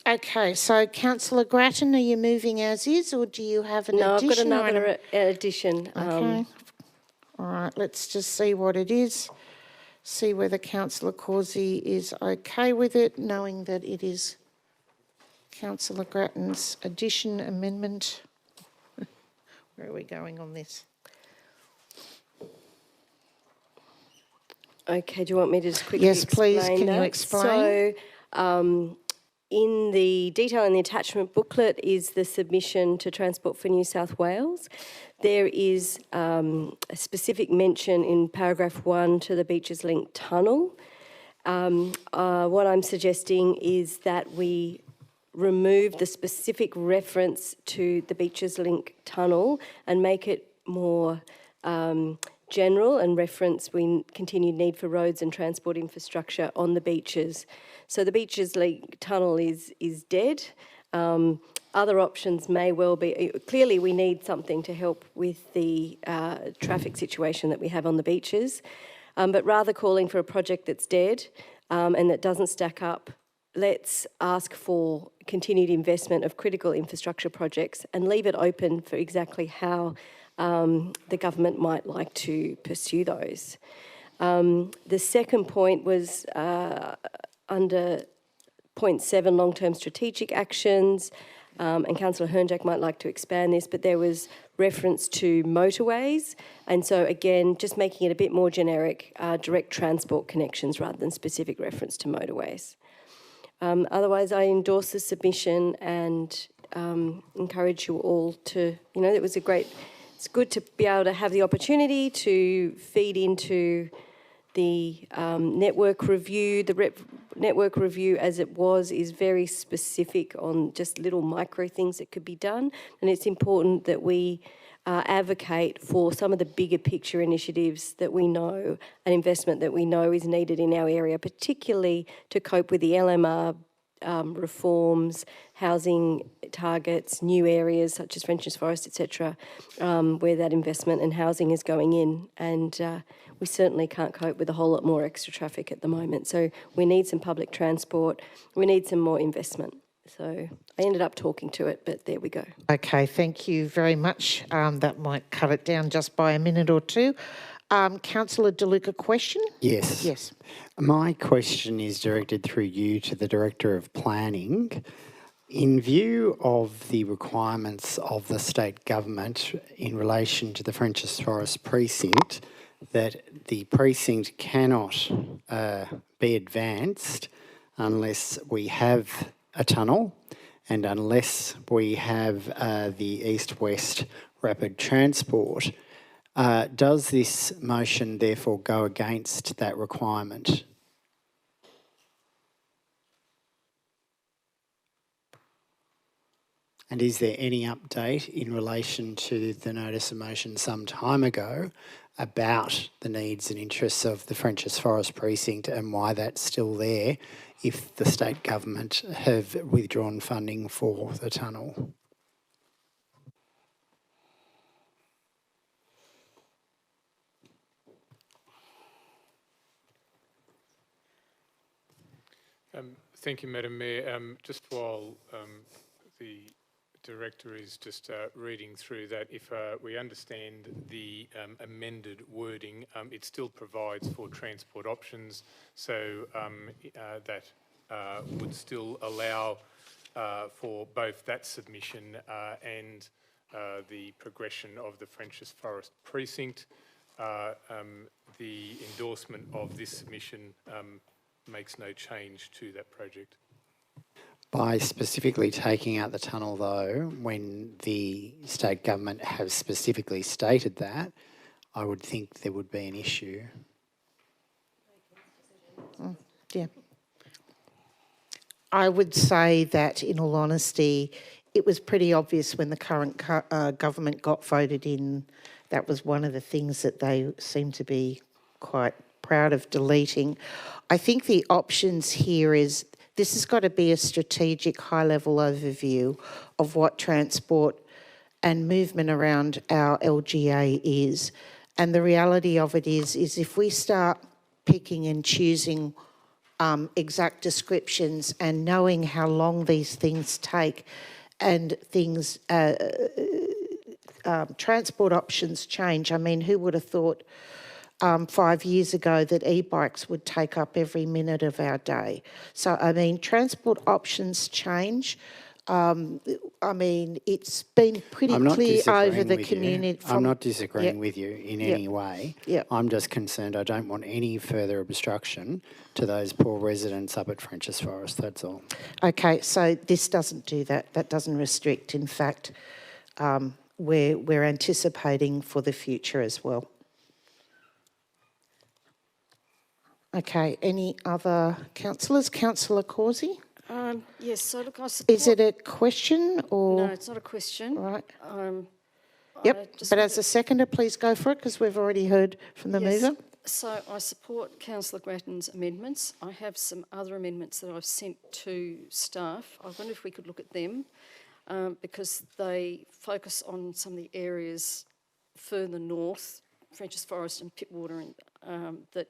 [SPEAKER 1] Okay, so Councillor Grattan, are you moving as is, or do you have an addition?
[SPEAKER 2] No, I've got another addition.
[SPEAKER 1] Okay. All right, let's just see what it is. See whether Councillor Causey is okay with it, knowing that it is Councillor Grattan's addition amendment. Where are we going on this?
[SPEAKER 2] Okay, do you want me to just quickly
[SPEAKER 1] explain? Yes, please, can
[SPEAKER 2] that?
[SPEAKER 1] you explain?
[SPEAKER 2] So, in the detail in the attachment booklet is the submission to Transport for New South Wales. There is a specific mention in paragraph 1 to the Beaches Link tunnel. What I'm suggesting is that we remove the specific reference to the Beaches Link tunnel and make it more general and reference continued need for roads and transport infrastructure on the beaches. So the Beaches Link tunnel is dead. Other options may well be, clearly we need something to help with the traffic situation that we have on the beaches, but rather calling for a project that's dead and that doesn't stack up, let's ask for continued investment of critical infrastructure projects and leave it open for exactly how the government might like to pursue those. The second point was under point 7, long-term strategic actions, and Councillor Hernjack might like to expand this, but there was reference to motorways, and so again, just making it a bit more generic, direct transport connections rather than specific reference to motorways. Otherwise, I endorse the submission and encourage you all to, it was it's good to be able to have the opportunity to feed into the network review. The network review as it was is very specific on just little micro things that could be done, and it's important that we advocate for some of the bigger picture initiatives that we know and investment that we know is needed in our area, particularly to cope with the LMR reforms, housing targets, new areas such as Frenchs Forest, etc., where that investment and housing is going in. And we certainly can't cope with a whole lot more extra traffic at the moment. So we need some public transport. We need some more investment. So I ended up talking to it, but there we go.
[SPEAKER 1] Okay, thank you very much. That might cut it down just by a minute or two. Councillor De Luca, question?
[SPEAKER 5] Yes.
[SPEAKER 1] Yes.
[SPEAKER 5] My question is directed through you to the Director of Planning. In view of the requirements of the state government in relation to the Frenchs Forest precinct, that the precinct cannot be advanced unless we have a tunnel and unless we have the east-west rapid transport, does this motion therefore go against that requirement? And is there any update in relation to the notice of motion some time ago about the needs and interests of the Frenchs Forest precinct and why that's still there if the state government have withdrawn funding for the tunnel?
[SPEAKER 17] Thank you, Madam Mayor. Just while the Director is just reading through that, if we understand the amended wording, it still provides for transport options, so that would still allow for both that submission and the progression of the Frenchs Forest precinct. The endorsement of this submission makes no change to that project.
[SPEAKER 5] By specifically taking out the tunnel, though, when the state government has specifically stated that, I would think there would be an issue.
[SPEAKER 1] Yeah. I would say that, in all honesty, it was pretty obvious when the current government got voted in. That was one of the things that they seem to be quite proud of deleting. I think the options here is this has got to be a strategic high-level overview of what transport and movement around our LGA is. And the reality of it is if we start picking and choosing exact descriptions and knowing how long these things take and things, transport options change. I mean, who would have thought 5 years ago that e-bikes would take up every minute of our day? So, I mean, transport options change. I mean, it's been pretty clear over the community.
[SPEAKER 5] I'm not disagreeing with you in any way.
[SPEAKER 1] Yep.
[SPEAKER 5] I'm just concerned I don't want any further obstruction to those poor residents up at Frenchs Forest, that's all.
[SPEAKER 1] Okay, so this doesn't do that. That doesn't restrict. In fact, we're anticipating for the future as well. Okay, any other councillors? Councillor Causey?
[SPEAKER 11] Yes, so look, I support...
[SPEAKER 1] Is it a question or...?
[SPEAKER 11] No, it's not a question.
[SPEAKER 1] Right. Yep, but as a seconder, please go for it because we've already heard from the mover.
[SPEAKER 11] So I support Councillor Grattan's amendments. I have some other amendments that I've sent to staff. I wonder if we could look at them because they focus on some of the areas further north, Frenchs Forest and Pittwater, and that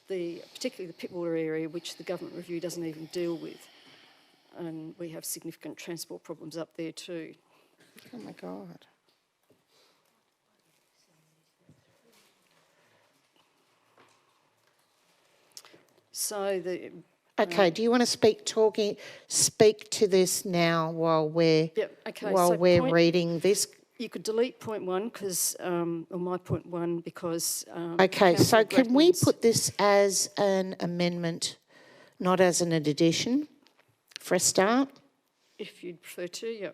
[SPEAKER 11] particularly the Pittwater area, which the government review doesn't even deal with. And we have significant transport problems up there too.
[SPEAKER 1] Oh my God.
[SPEAKER 11] So
[SPEAKER 1] Okay, do you want to speak to this now while we're reading this?
[SPEAKER 11] You could delete point one because, or my point one because.
[SPEAKER 1] Okay, so
[SPEAKER 11] Councillor
[SPEAKER 1] can we
[SPEAKER 11] Grattan's-
[SPEAKER 1] put this as an amendment, not as an addition, for a start?
[SPEAKER 11] If you'd prefer to, yeah.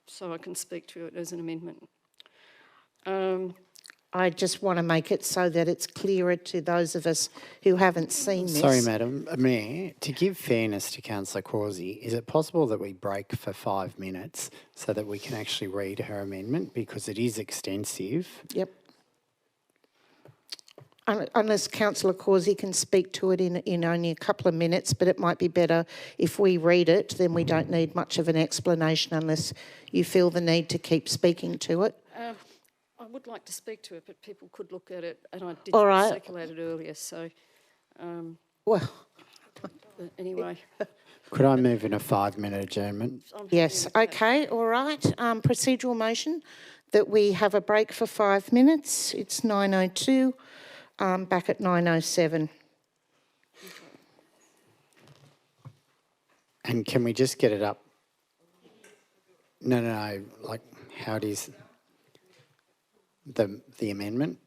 [SPEAKER 11] So I can speak to it as an amendment.
[SPEAKER 1] I just want to make it so that it's clearer to those of us who haven't seen this.
[SPEAKER 5] Sorry, Madam Mayor, to give fairness to Councillor Causey, is it possible that we break for 5 minutes so that we can actually read her amendment because it is extensive?
[SPEAKER 1] Yep. Unless Councillor Causey can speak to it in only a couple of minutes, but it might be better if we read it, then we don't need much of an explanation unless you feel the need to keep speaking to it.
[SPEAKER 11] I would like to speak to it, but people could look at it, and I did
[SPEAKER 1] All right.
[SPEAKER 11] circulate it earlier, so...
[SPEAKER 1] well...
[SPEAKER 11] Anyway.
[SPEAKER 5] Could I move in a 5-minute adjournment?
[SPEAKER 1] Yes, okay, all right. Procedural motion that we have a break for 5 minutes. It's 9:02, back at 9:07.
[SPEAKER 5] And can we just get it up? No, like how it is, the amendment?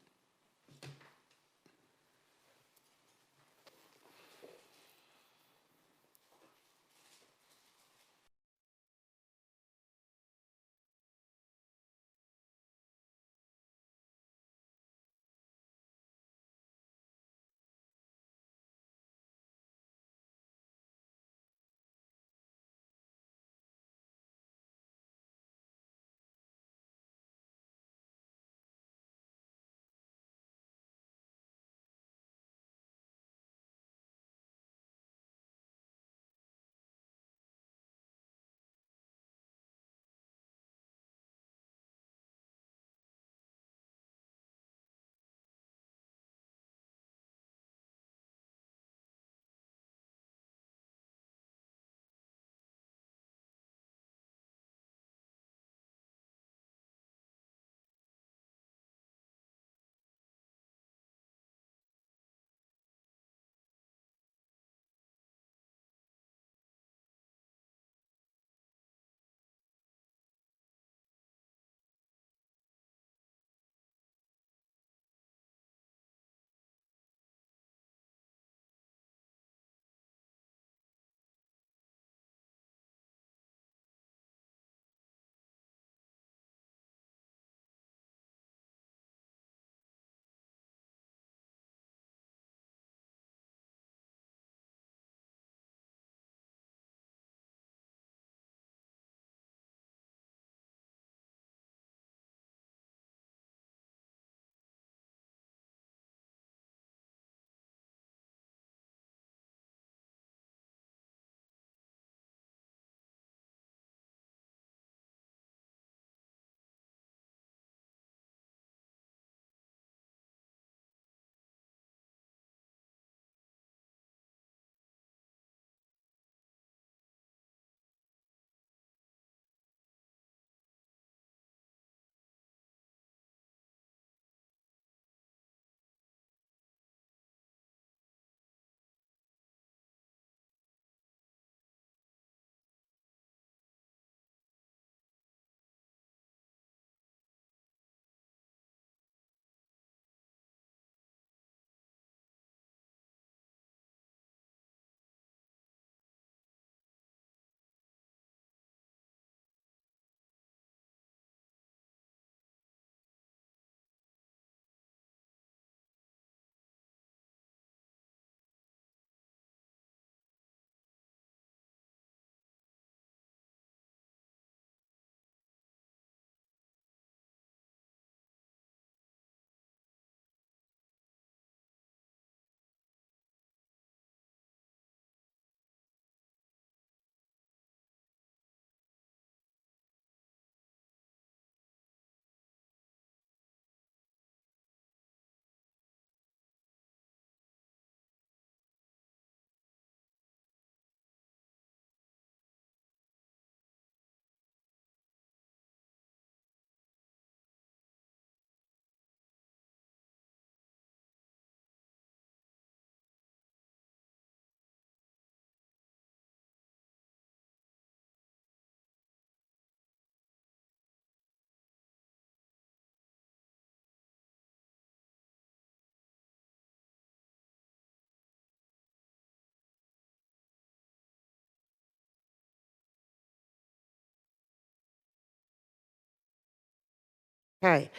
[SPEAKER 1] Okay.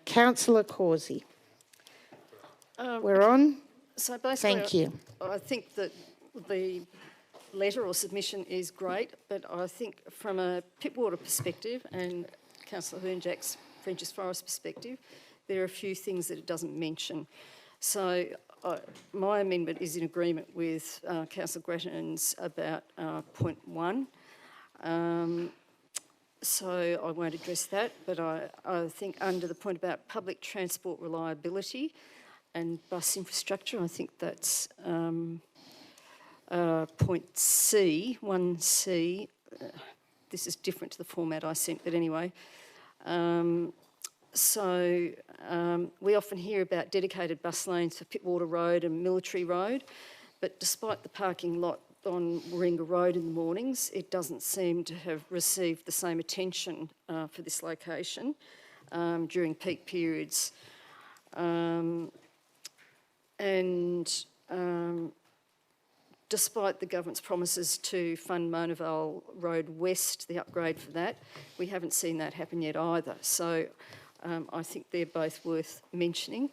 [SPEAKER 1] Councillor Causey. We're on.
[SPEAKER 11] So basically,
[SPEAKER 1] Thank you.
[SPEAKER 11] I think that the letter or submission is great, but I think from a Pittwater perspective and Councillor Hernjack's Frenchs Forest perspective, there are a few things that it doesn't mention. So my amendment is in agreement with Councillor Grattan's about point 1. So I won't address that, but I think under the point about public transport reliability and bus infrastructure, I think that's point C, 1C. This is different to the format I sent, but anyway. We often hear about dedicated bus lanes for Pittwater Road and Military Road, but despite the parking lot on Warringah Road in the mornings, it doesn't seem to have received the same attention for this location during peak periods. Despite the government's promises to fund Mona Vale Road West, the upgrade for that, we haven't seen that happen yet either. So I think they're both worth mentioning.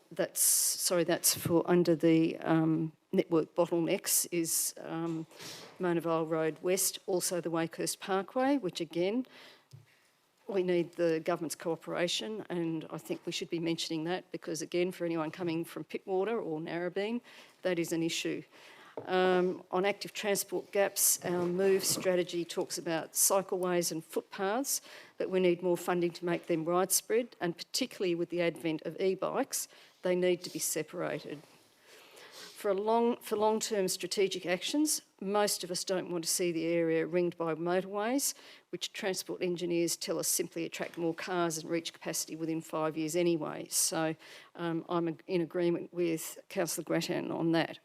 [SPEAKER 11] That's for under the network bottlenecks is Mona Vale Road West, also the Wakehurst Parkway, which again, we need the government's cooperation, and I think we should be mentioning that because again, for anyone coming from Pittwater or Narrabeen, that is an issue. On active transport gaps, our MOVE strategy talks about cycleways and footpaths, but we need more funding to make them widespread, and particularly with the advent of e-bikes, they need to be separated. For long-term strategic actions, most of us don't want to see the area ringed by motorways, which transport engineers tell us simply attract more cars and reach capacity within 5 years anyway. So I'm in agreement with Councillor Grattan on that.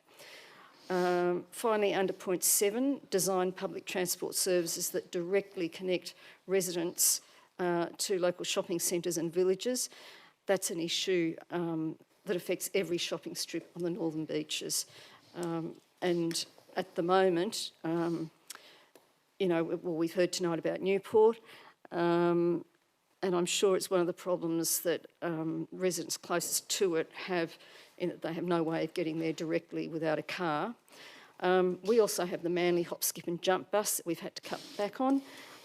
[SPEAKER 11] Finally, under point 7, design public transport services that directly connect residents to local shopping centres and villages. That's an issue that affects every shopping strip on the northern beaches. And at the moment, we've heard tonight about Newport, and I'm sure it's one of the problems that residents closest to it have, in that they have no way of getting there directly without a car. We also have the Manly Hop, Skip and Jump bus that we've had to cut back on.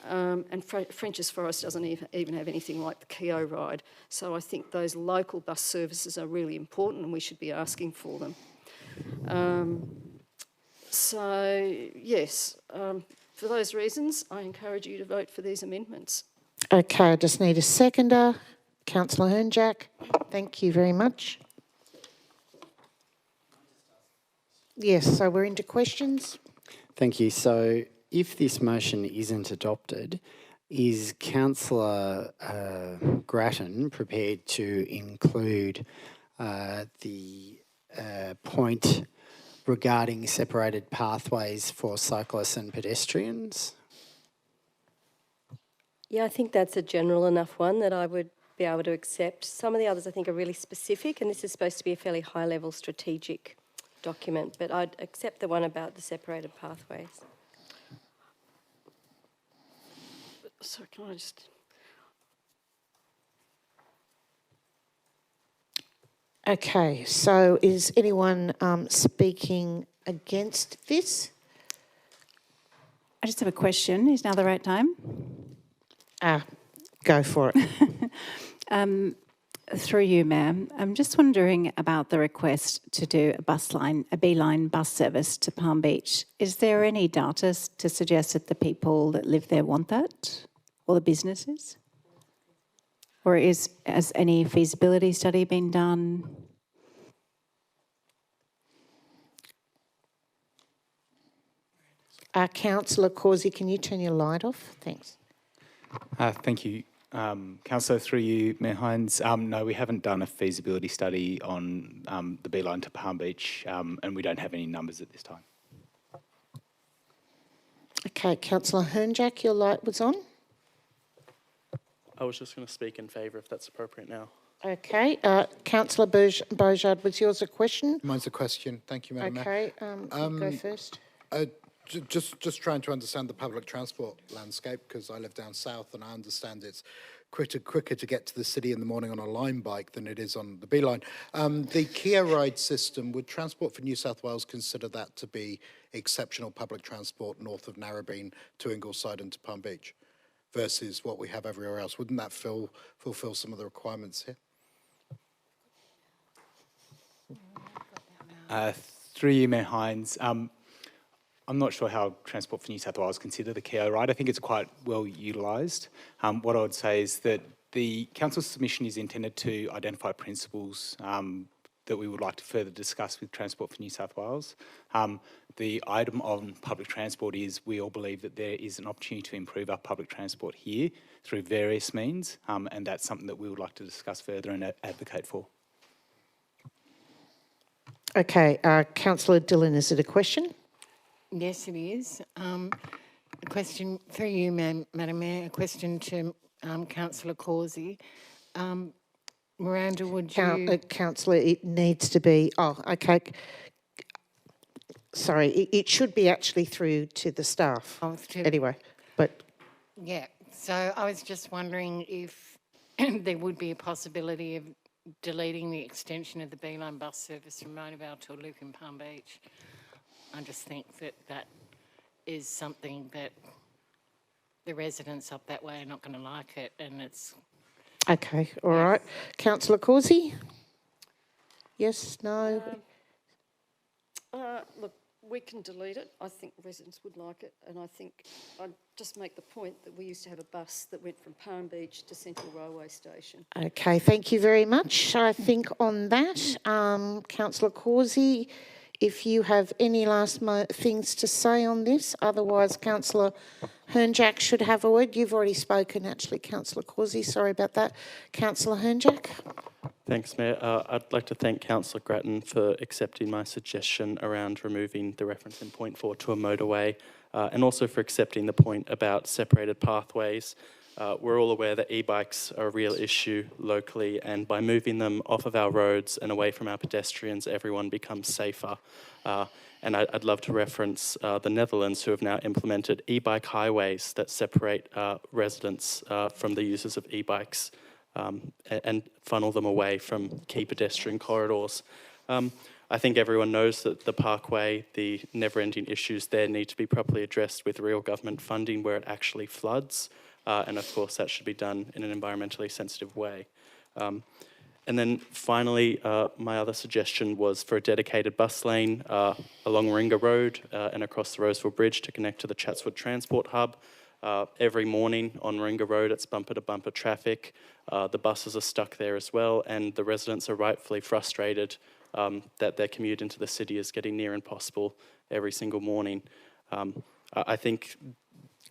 [SPEAKER 11] And Frenchs Forest doesn't even have anything like the Keogh ride. So I think those local bus services are really important and we should be asking for them. For those reasons, I encourage you to vote for these amendments.
[SPEAKER 1] Okay, I just need a seconder. Councillor Hernjack. Thank you very much. Yes, so we're into questions.
[SPEAKER 5] Thank you. So if this motion isn't adopted, is Councillor Grattan prepared to include the point regarding separated pathways for cyclists and pedestrians?
[SPEAKER 2] Yeah, I think that's a general enough one that I would be able to accept. Some of the others I think are really specific, and this is supposed to be a fairly high-level strategic document, but I'd accept the one about the separated pathways.
[SPEAKER 11] So can I just...
[SPEAKER 1] Okay, so is anyone speaking against this?
[SPEAKER 14] I just have a question. Is now the right time?
[SPEAKER 1] Go for it.
[SPEAKER 14] Through you, ma'am. I'm just wondering about the request to do a beeline bus service to Palm Beach. Is there any data to suggest that the people that live there want that, or the businesses? Or has any feasibility study been done?
[SPEAKER 1] Councillor Causey, can you turn your light off? Thanks.
[SPEAKER 15] Thank you. Councillor, through you, Mayor Hines. No, we haven't done a feasibility study on the beeline to Palm Beach, and we don't have any numbers at this time.
[SPEAKER 1] Okay, Councillor Hernjack, your light was on.
[SPEAKER 13] I was just going to speak in favour if that's appropriate now.
[SPEAKER 1] Okay, Councillor Beaujard, was yours a question?
[SPEAKER 9] Mine's a question. Thank you, Madam Mayor.
[SPEAKER 1] Okay, you go first.
[SPEAKER 9] Just trying to understand the public transport landscape, because I live down south and I understand it's quicker to get to the city in the morning on a Lime bike than it is on the B line. The Kia Ride system, would Transport for New South Wales consider that to be exceptional public transport north of Narrabeen to Ingleside and to Palm Beach versus what we have everywhere else? Wouldn't that fulfill some of the requirements here?
[SPEAKER 15] Through you, Mayor Hines. I'm not sure how Transport for New South Wales consider the Kia Ride. I think it's quite well utilised. What I would say is that the Council's submission is intended to identify principles that we would like to further discuss with Transport for New South Wales. The item on public transport is we all believe that there is an opportunity to improve our public transport here through various means, and that's something that we would like to discuss further and advocate for.
[SPEAKER 1] Okay, Councillor Dillon, is it a question?
[SPEAKER 4] Yes, it is. A question for you, Madam Mayor, a question to Councillor Causey. Miranda, would you...
[SPEAKER 1] Councillor, it needs to be... Oh, okay. Sorry, it should be actually through to the staff. Anyway, but...
[SPEAKER 4] Yeah, so I was just wondering if there would be a possibility of deleting the extension of the B-Line bus service from Mona Vale to Luke and Palm Beach. I just think that that is something that the residents up that way are not going to like it, and it's...
[SPEAKER 1] Okay, all right. Councillor Causey? Yes, no?
[SPEAKER 11] Look, we can delete it. I think residents would like it, and I think I'd just make the point that we used to have a bus that went from Palm Beach to Central Railway Station.
[SPEAKER 1] Okay, thank you very much. I think on that, Councillor Causey, if you have any last things to say on this, otherwise Councillor Hernjack should have a word. You've already spoken, actually, Councillor Causey. Sorry about that. Councillor Hernjack.
[SPEAKER 13] Thanks, Mayor. I'd like to thank Councillor Grattan for accepting my suggestion around removing the reference in point 4 to a motorway, and also for accepting the point about separated pathways. We're all aware that e-bikes are a real issue locally, and by moving them off of our roads and away from our pedestrians, everyone becomes safer. And I'd love to reference the Netherlands, who have now implemented e-bike highways that separate residents from the users of e-bikes and funnel them away from key pedestrian corridors. I think everyone knows that the parkway, the never-ending issues there need to be properly addressed with real government funding where it actually floods. And of course, that should be done in an environmentally sensitive way. And then finally, my other suggestion was for a dedicated bus lane along Warringah Road and across the Roseville Bridge to connect to the Chatswood Transport Hub. Every morning on Warringah Road, it's bumper-to-bumper traffic. The buses are stuck there as well, and the residents are rightfully frustrated that their commute into the city is getting near impossible every single morning. I think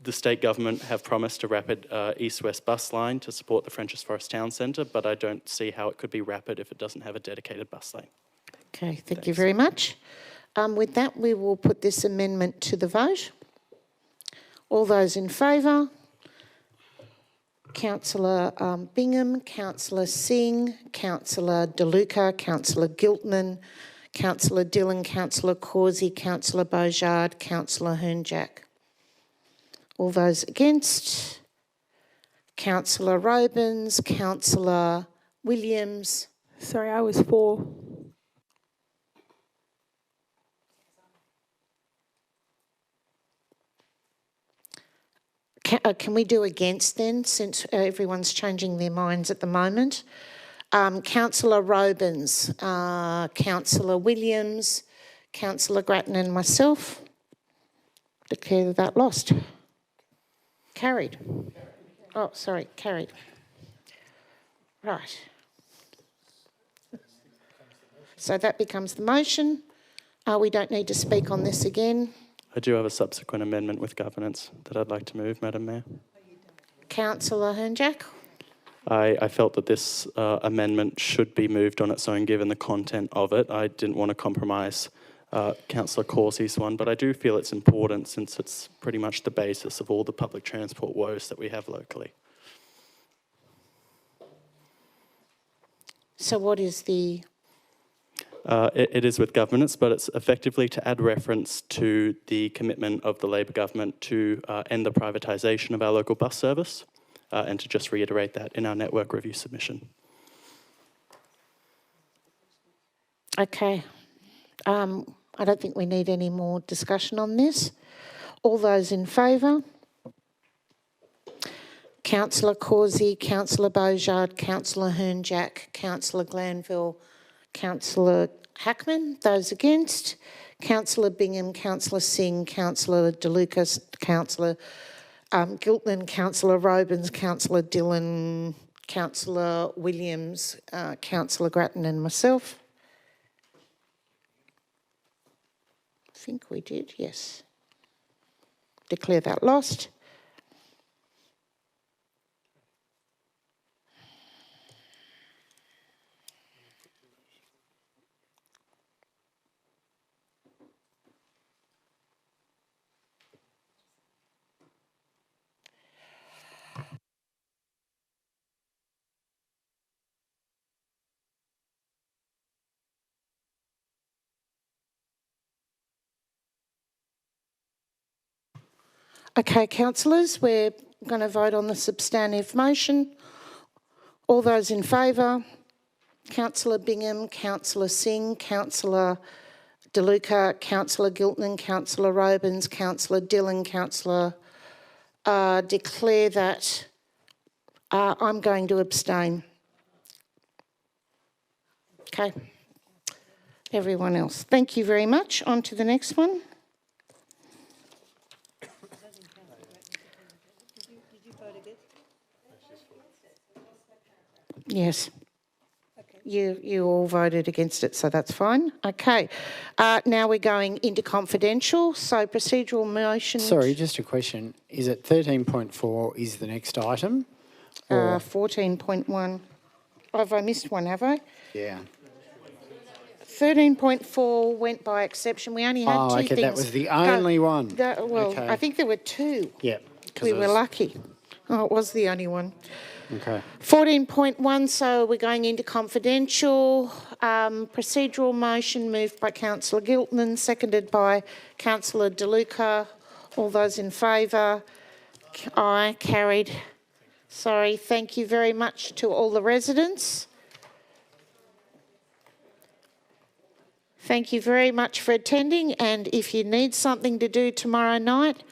[SPEAKER 13] the state government have promised a rapid east-west bus line to support the Frenchs Forest Town Centre, but I don't see how it could be rapid if it doesn't have a dedicated bus lane.
[SPEAKER 1] Okay, thank you very much. With that, we will put this amendment to the vote. All those in favour? Councillor Bingham, Councillor Singh, Councillor DeLuca, Councillor Giltman, Councillor Dillon, Councillor Causey, Councillor Beaujard, Councillor Hernjack. All those against? Councillor Robins, Councillor Williams.
[SPEAKER 10] Sorry, I was for.
[SPEAKER 1] Can we do against then, since everyone's changing their minds at the moment? Councillor Robins, Councillor Williams, Councillor Grattan and myself declare that lost. Carried. Oh, sorry, carried. Right. So that becomes the motion. We don't need to speak on this again.
[SPEAKER 13] I do have a subsequent amendment with governance that I'd like to move, Madam Mayor. Councillor
[SPEAKER 1] Hernjack.
[SPEAKER 13] I felt that this amendment should be moved on its own given the content of it. I didn't want to compromise Councillor Causey's one, but I do feel it's important since it's pretty much the basis of all the public transport woes that we have locally.
[SPEAKER 1] So what is the...
[SPEAKER 13] It is with governance, but it's effectively to add reference to the commitment of the Labor government to end the privatisation of our local bus service. and to just reiterate that in our network review submission.
[SPEAKER 1] Okay. I don't think we need any more discussion on this. All those in favour? Councillor Causey, Councillor Beaujard, Councillor Hernjack, Councillor Glanville, Councillor Hackman. Those against? Councillor Bingham, Councillor Singh, Councillor DeLuca, Councillor Giltnan, Councillor Robins, Councillor Dillon, Councillor Williams, Councillor Grattan and myself. I think we did, yes. Declare that lost. Okay, councillors, we're going to vote on the substantive motion. All those in favour? Councillor Bingham, Councillor Singh, Councillor DeLuca, Councillor Giltnan, Councillor Robins, Councillor Dillon, Councillor declare that I'm going to abstain. Okay. Everyone else. Thank you very much. On to the next one. Yes. You all voted against it, so that's fine. Okay. Now we're going into confidential. So procedural motion.
[SPEAKER 5] Sorry, just a question. Is it 13.4 is the next item?
[SPEAKER 1] 14.1. Have I missed one, have I?
[SPEAKER 5] Yeah.
[SPEAKER 1] 13.4 went by exception. We only had two things.
[SPEAKER 5] That was the only one.
[SPEAKER 1] Well,
[SPEAKER 5] okay.
[SPEAKER 1] I think there were two.
[SPEAKER 5] Yeah.
[SPEAKER 1] We were lucky. Oh, it was the only one.
[SPEAKER 5] Okay.
[SPEAKER 1] 14.1, so we're going into confidential. Procedural motion moved by Councillor Giltnan, seconded by Councillor DeLuca. All those in favour? Aye, carried. Sorry, thank you very much to all the residents. Thank you very much for attending, and if you need something to do tomorrow night,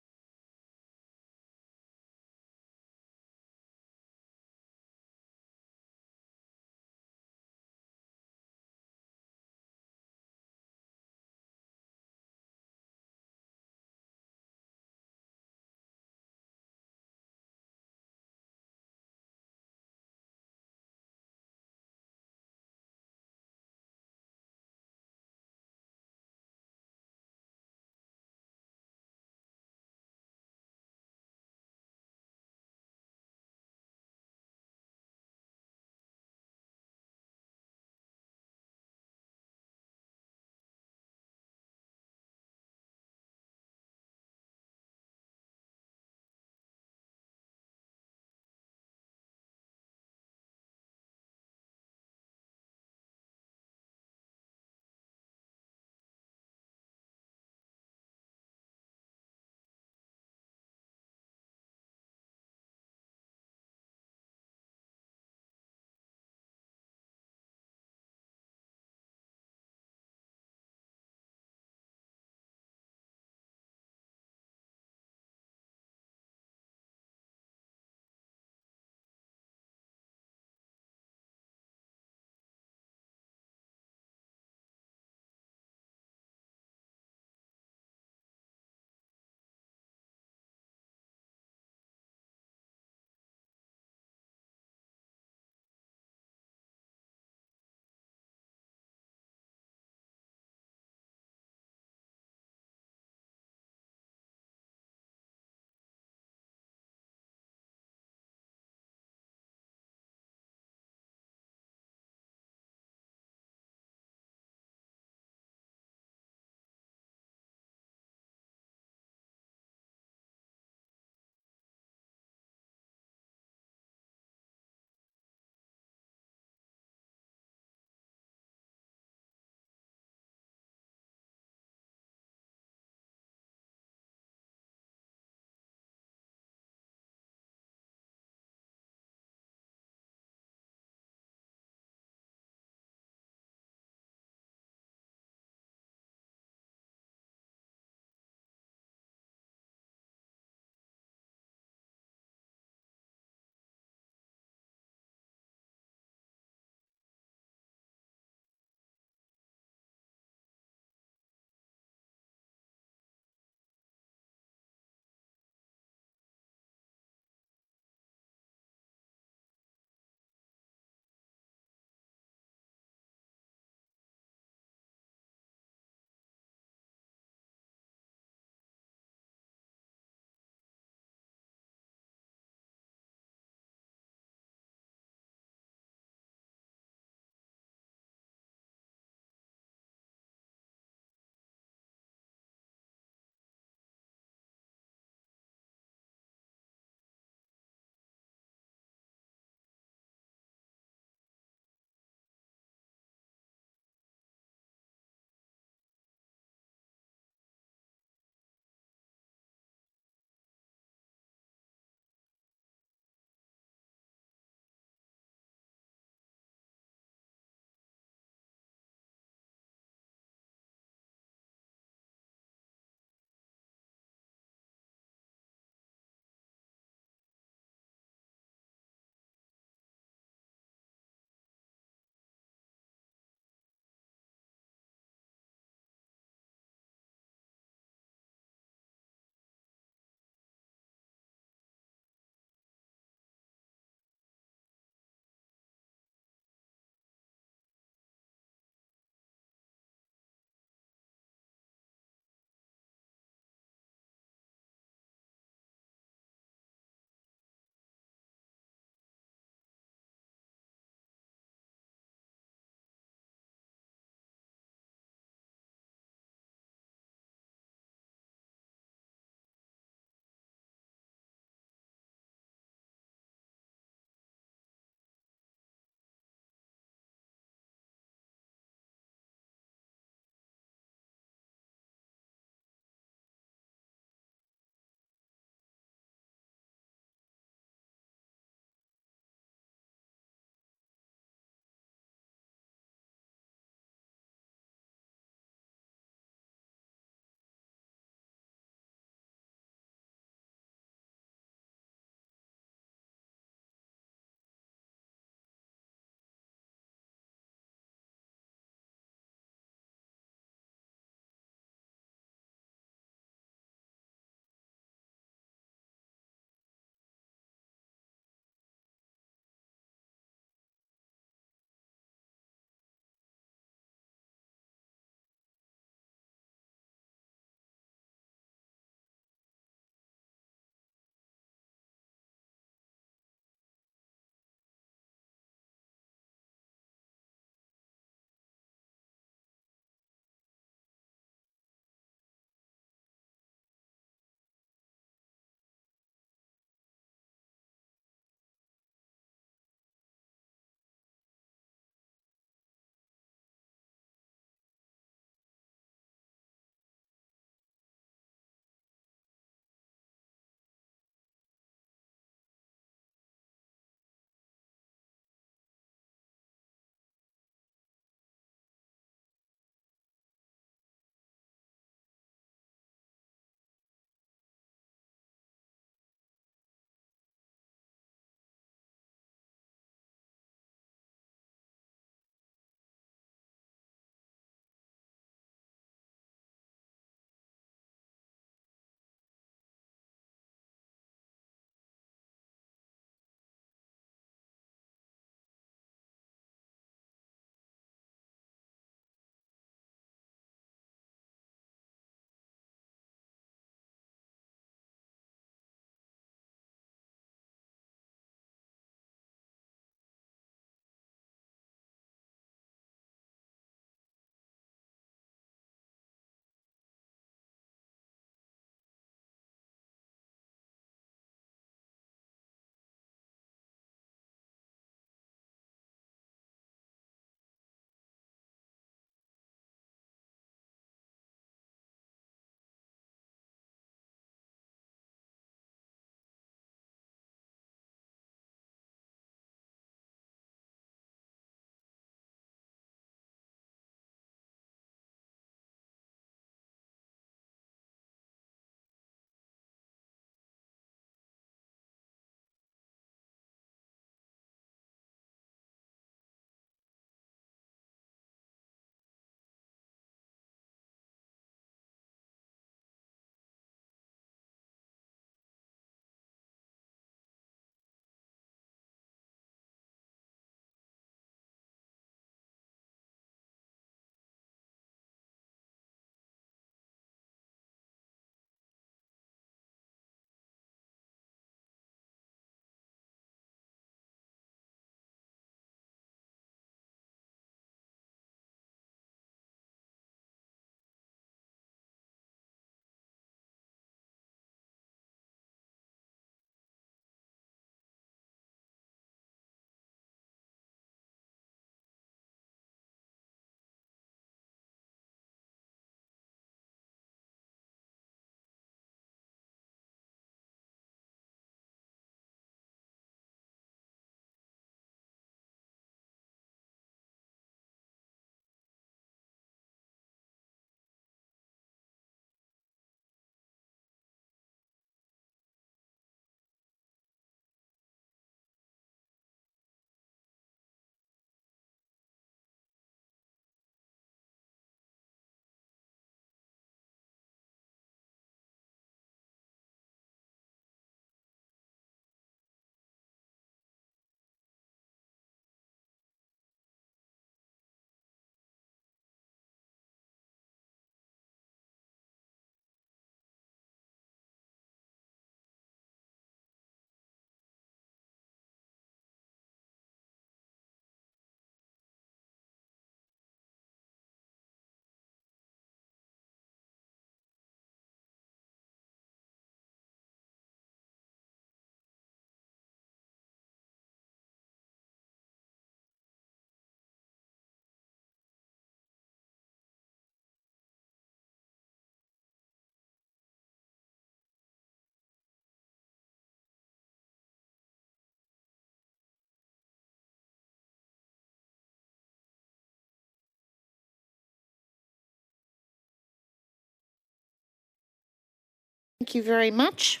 [SPEAKER 1] Thank you very much.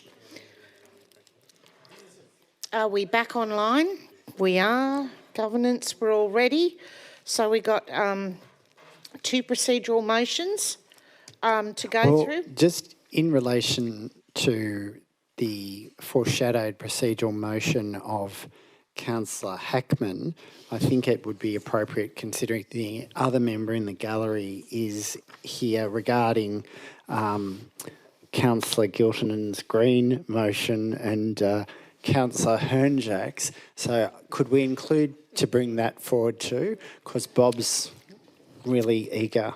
[SPEAKER 1] Are we back online? We are. Governance, we're all ready. So we got 2 procedural motions to go through.
[SPEAKER 5] Just in relation to the foreshadowed procedural motion of Councillor Hackman, I think it would be appropriate, considering the other member in the gallery is here, regarding Councillor Giltinen's green motion and Councillor Hernjack's. So could we include to bring that forward too? Because Bob's really eager.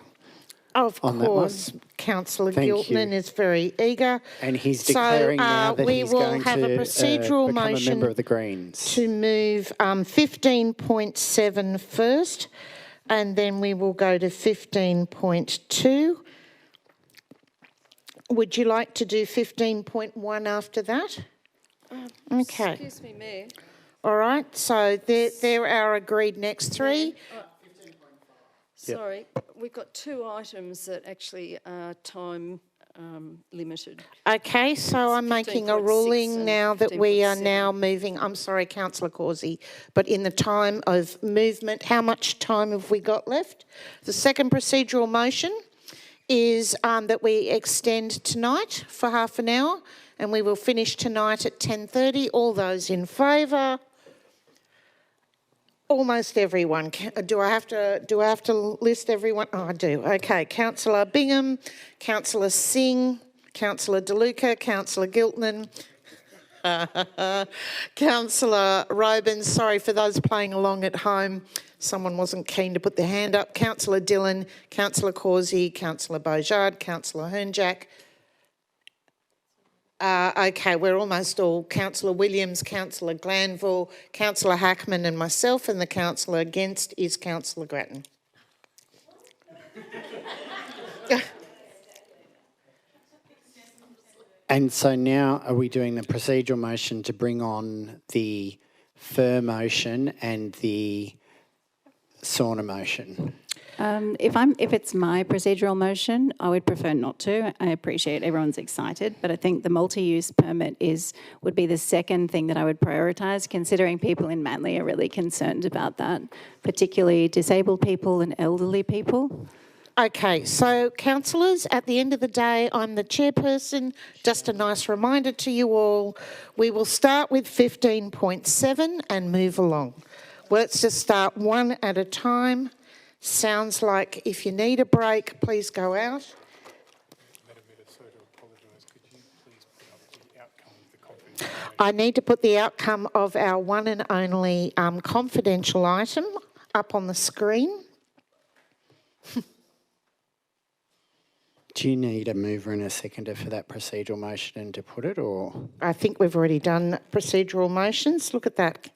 [SPEAKER 1] Of
[SPEAKER 5] on that
[SPEAKER 1] course,
[SPEAKER 5] one.
[SPEAKER 1] Councillor
[SPEAKER 5] Thank
[SPEAKER 1] Giltinen
[SPEAKER 5] you.
[SPEAKER 1] is very eager.
[SPEAKER 5] And he's declaring now that
[SPEAKER 1] we
[SPEAKER 5] he's
[SPEAKER 1] will
[SPEAKER 5] going
[SPEAKER 1] have
[SPEAKER 5] to
[SPEAKER 1] a procedural
[SPEAKER 5] become a
[SPEAKER 1] motion
[SPEAKER 5] member of the Greens.
[SPEAKER 1] to move 15.7 first, and then we will go to 15.2. Would you like to do 15.1 after that? Okay.
[SPEAKER 11] Excuse me, Mayor.
[SPEAKER 1] All right, so there are agreed next 3.
[SPEAKER 11] Sorry, we've got 2 items that actually are time limited.
[SPEAKER 1] Okay, so I'm making a ruling now that we are
[SPEAKER 11] 15.7.
[SPEAKER 1] now moving, I'm sorry, Councillor Causey, but in the time of movement, how much time have we got left? The second procedural motion is that we extend tonight for half an hour, and we will finish tonight at 10:30. All those in favour? Almost everyone. Do I have to list everyone? Oh, I do. Okay. Councillor Bingham, Councillor Singh, Councillor DeLuca, Councillor Giltinen, Councillor Robins. Sorry for those playing along at home. Someone wasn't keen to put their hand up. Councillor Dillon, Councillor Causey, Councillor Beaujard, Councillor Hernjack. Okay, we're almost all. Councillor Williams, Councillor Glanville, Councillor Hackman and myself, and the councillor against is Councillor Grattan.
[SPEAKER 5] And so now are we doing the procedural motion to bring on the Fur motion and the sauna motion?
[SPEAKER 14] If it's my procedural motion, I would prefer not to. I appreciate everyone's excited, but I think the multi-use permit would be the second thing that I would prioritise, considering people in Manly are really concerned about that, particularly disabled people and elderly people.
[SPEAKER 1] Okay, so councillors, at the end of the day, I'm the chairperson. Just a nice reminder to you all, we will start with 15.7 and move along. Let's just start one at a time. Sounds like if you need a break, please go out. I need to put the outcome of our one and only confidential item up on the screen.
[SPEAKER 5] Do you need a mover and a seconder for that procedural motion and to put it, or?
[SPEAKER 1] I think we've already done procedural motions. Look at that.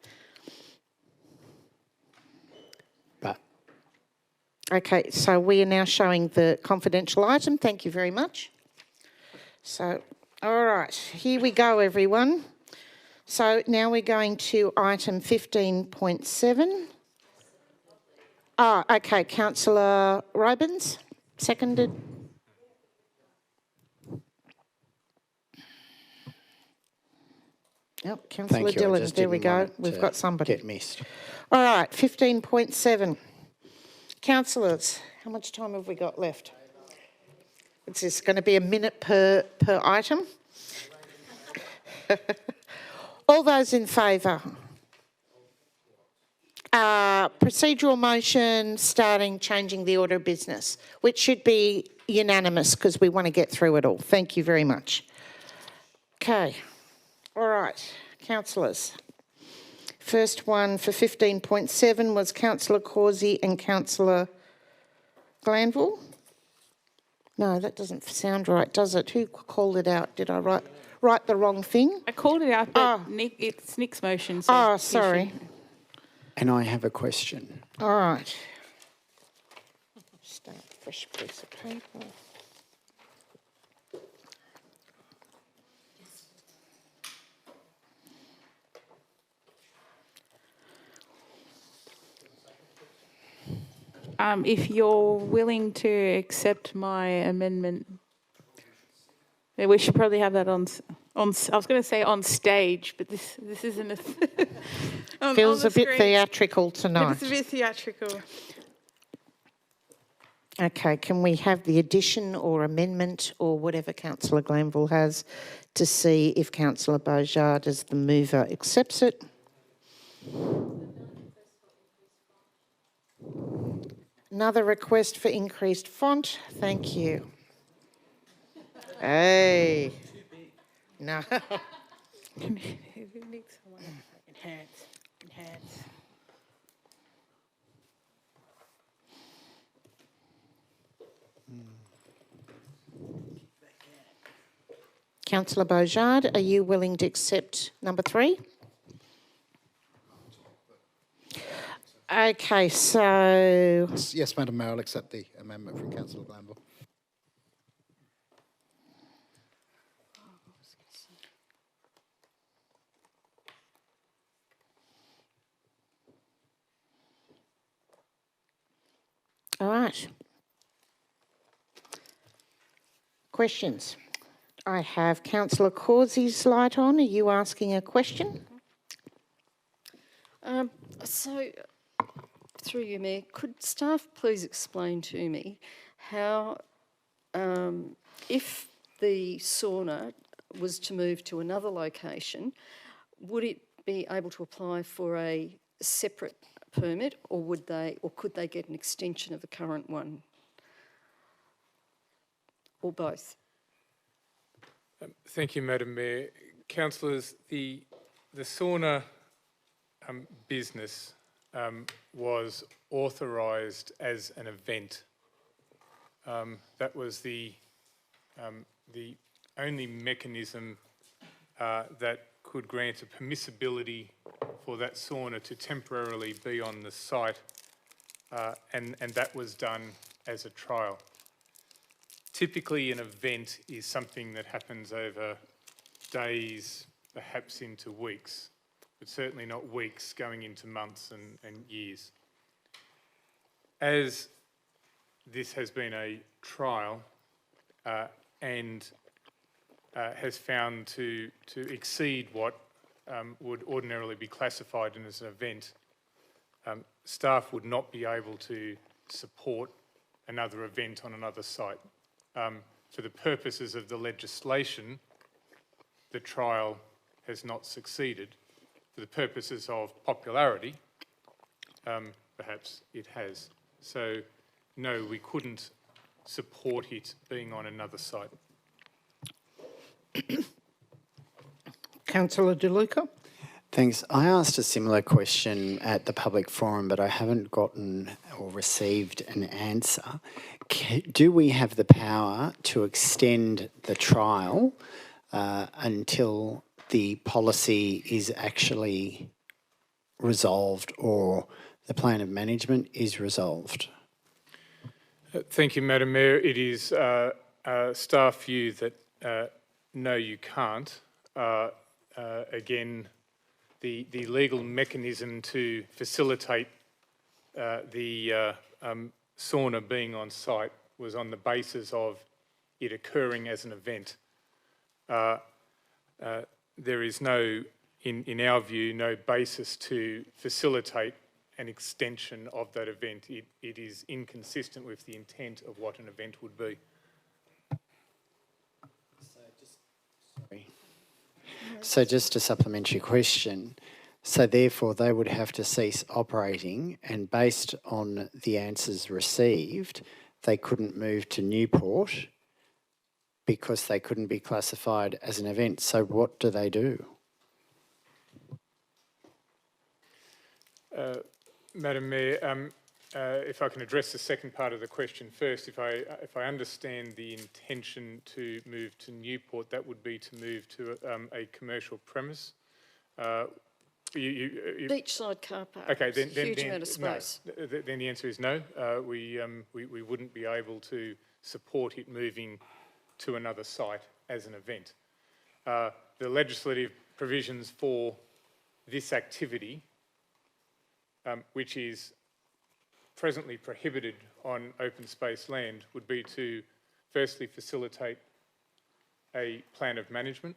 [SPEAKER 1] Okay, so we are now showing the confidential item. Thank you very much. So, all right, here we go, everyone. So now we're going to item 15.7. Okay, Councillor Robins, seconded. Yep, Councillor Dillon, there we go. We've got somebody.
[SPEAKER 5] Get missed.
[SPEAKER 1] All right, 15.7. Councillors, how much time have we got left? It's just going to be a minute per item. All those in favour? Procedural motion changing the order of business, which should be unanimous because we want to get through it all. Thank you very much. Okay. All right, councillors. First one for 15.7 was Councillor Causey and Councillor Glanville. No, that doesn't sound right, does it? Who called it out? Did I write the wrong thing?
[SPEAKER 10] I called it out, but it's Nick's motion. So
[SPEAKER 1] sorry.
[SPEAKER 5] And I have a question.
[SPEAKER 1] All right. Start a fresh piece of paper.
[SPEAKER 10] If you're willing to accept my amendment, We should probably have that on. I was going to say on stage, but this isn't a.
[SPEAKER 1] Feels a bit theatrical
[SPEAKER 10] It's
[SPEAKER 1] tonight.
[SPEAKER 10] a bit theatrical.
[SPEAKER 1] Okay, can we have the addition or amendment or whatever Councillor Glanville has to see if Councillor Beaujard as the mover accepts it? Another request for increased font. Thank you. Hey. No.
[SPEAKER 10] Enhance.
[SPEAKER 1] Councillor Beaujard, are you willing to accept number 3? Okay, so...
[SPEAKER 9] Yes, Madam Mayor, I'll accept the amendment from Councillor Glanville.
[SPEAKER 1] All right. Questions? I have Councillor Causey's light on. Are you asking a question?
[SPEAKER 11] So, through you, Mayor, could staff please explain to me how, if the sauna was to move to another location, would it be able to apply for a separate permit, or could they get an extension of the current one, or both?
[SPEAKER 17] Thank you, Madam Mayor. Councillors, the sauna business was authorised as an event. That was the only mechanism that could grant a permissibility for that sauna to temporarily be on the site, and that was done as a trial. Typically, an event is something that happens over days, perhaps into weeks, but certainly not weeks going into months and years. As this has been a trial and has found to exceed what would ordinarily be classified as an event, staff would not be able to support another event on another site. For the purposes of the legislation, the trial has not succeeded. For the purposes of popularity, perhaps it has. So, no, we couldn't support it being on another site.
[SPEAKER 1] Councillor De Luca.
[SPEAKER 5] Thanks. I asked a similar question at the public forum, but I haven't gotten or received an answer. Do we have the power to extend the trial until the policy is actually resolved or the plan of management is resolved?
[SPEAKER 17] Thank you, Madam Mayor. It is staff view that no, you can't. Again, the legal mechanism to facilitate the sauna being on site was on the basis of it occurring as an event. There is no, in our view, no basis to facilitate an extension of that event. It is inconsistent with the intent of what an event would be.
[SPEAKER 5] So just a supplementary question. So therefore they would have to cease operating, and based on the answers received, they couldn't move to Newport because they couldn't be classified as an event. So what do they do?
[SPEAKER 17] Madam Mayor, if I can address the second part of the question first, if I understand the intention to move to Newport, that would be to move to a commercial premise.
[SPEAKER 11] Beachside car park.
[SPEAKER 17] Okay, then
[SPEAKER 11] huge amount of space.
[SPEAKER 17] No, then the answer is no. We wouldn't be able to support it moving to another site as an event. The legislative provisions for this activity, which is presently prohibited on open space land, would be to firstly facilitate a plan of management.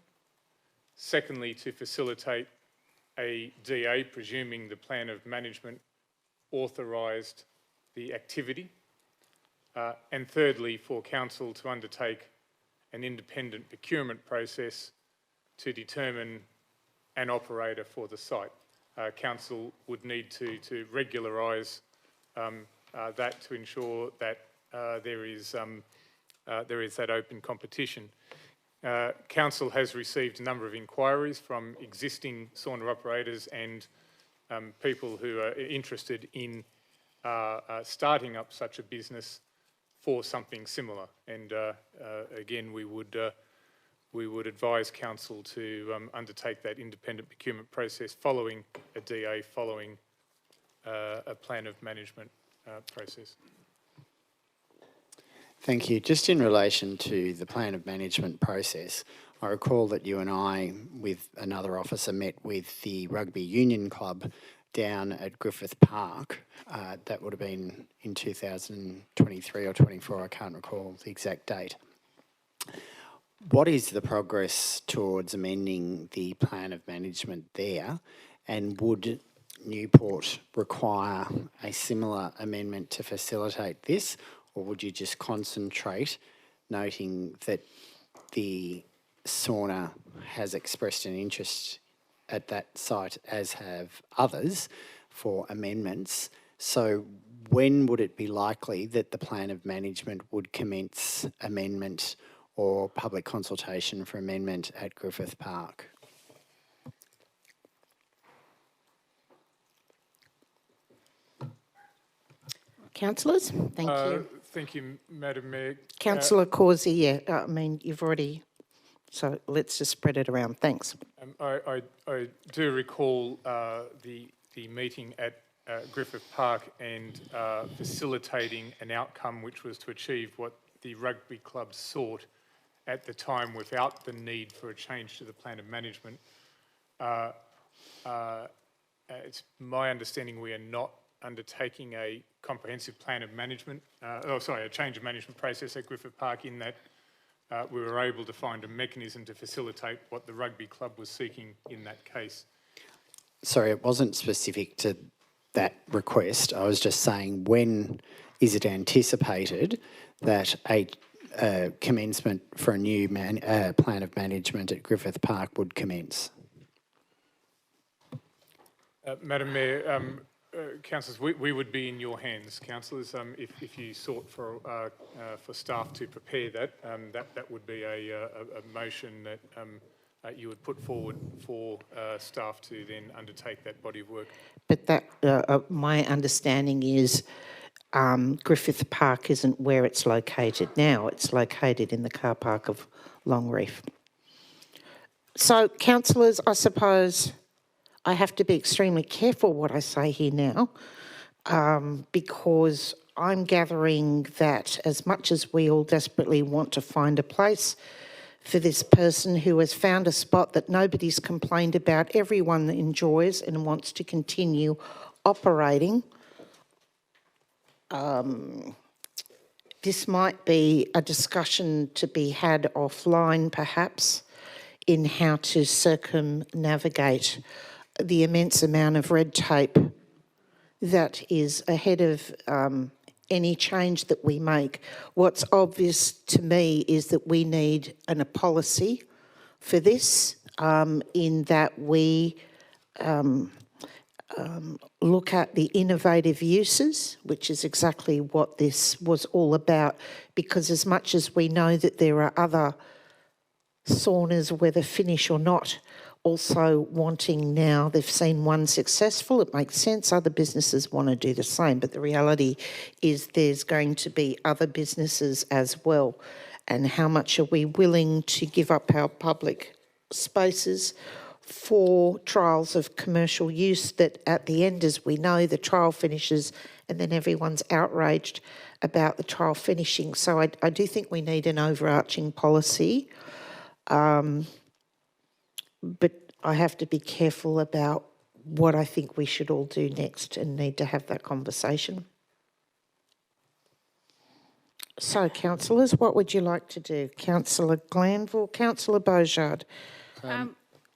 [SPEAKER 17] Secondly, to facilitate a DA, presuming the plan of management authorised the activity. And thirdly, for council to undertake an independent procurement process to determine an operator for the site. Council would need to regularise that to ensure that there is that open competition. Council has received a number of inquiries from existing sauna operators and people who are interested in starting up such a business for something similar. And again, we would advise council to undertake that independent procurement process following a DA, following a plan of management process.
[SPEAKER 5] Thank you. Just in relation to the plan of management process, I recall that you and I, with another officer, met with the Rugby Union Club down at Griffith Park. That would have been in 2023 or 24, I can't recall the exact date. What is the progress towards amending the plan of management there, and would Newport require a similar amendment to facilitate this, or would you just concentrate, noting that the sauna has expressed an interest at that site, as have others, for amendments? So when would it be likely that the plan of management would commence amendment or public consultation for amendment at Griffith Park?
[SPEAKER 1] Councillors, thank you.
[SPEAKER 17] Thank you, Madam Mayor.
[SPEAKER 1] Councillor Causey, yeah, I mean, you've already, so let's just spread it around. Thanks.
[SPEAKER 17] I do recall the meeting at Griffith Park and facilitating an outcome which was to achieve what the rugby club sought at the time without the need for a change to the plan of management. It's my understanding we are not undertaking a comprehensive plan of management, a change of management process at Griffith Park, in that we were able to find a mechanism to facilitate what the rugby club was seeking in that case.
[SPEAKER 5] Sorry, it wasn't specific to that request. I was just saying, when is it anticipated that a commencement for a new plan of management at Griffith Park would commence?
[SPEAKER 17] Madam Mayor, councillors, we would be in your hands, councillors, if you sought for staff to prepare that. That would be a motion that you would put forward for staff to then undertake that body of work.
[SPEAKER 1] But that, my understanding is Griffith Park isn't where it's located now. It's located in the car park of Longreef. So, councillors, I suppose I have to be extremely careful what I say here now, because I'm gathering that as much as we all desperately want to find a place for this person who has found a spot that nobody's complained about, everyone enjoys and wants to continue operating, this might be a discussion to be had offline, perhaps, in how to circumnavigate the immense amount of red tape that is ahead of any change that we make. What's obvious to me is that we need a policy for this, in that we look at the innovative uses, which is exactly what this was all about, because as much as we know that there are other saunas, whether Finnish or not, also wanting now, they've seen one successful, it makes sense, other businesses want to do the same, but the reality is there's going to be other businesses as well. And how much are we willing to give up our public spaces for trials of commercial use that at the end, as we know, the trial finishes and then everyone's outraged about the trial finishing. So I do think we need an overarching policy. But I have to be careful about what I think we should all do next and need to have that conversation. So, councillors, what would you like to do? Councillor Glanville, Councillor Beaujard.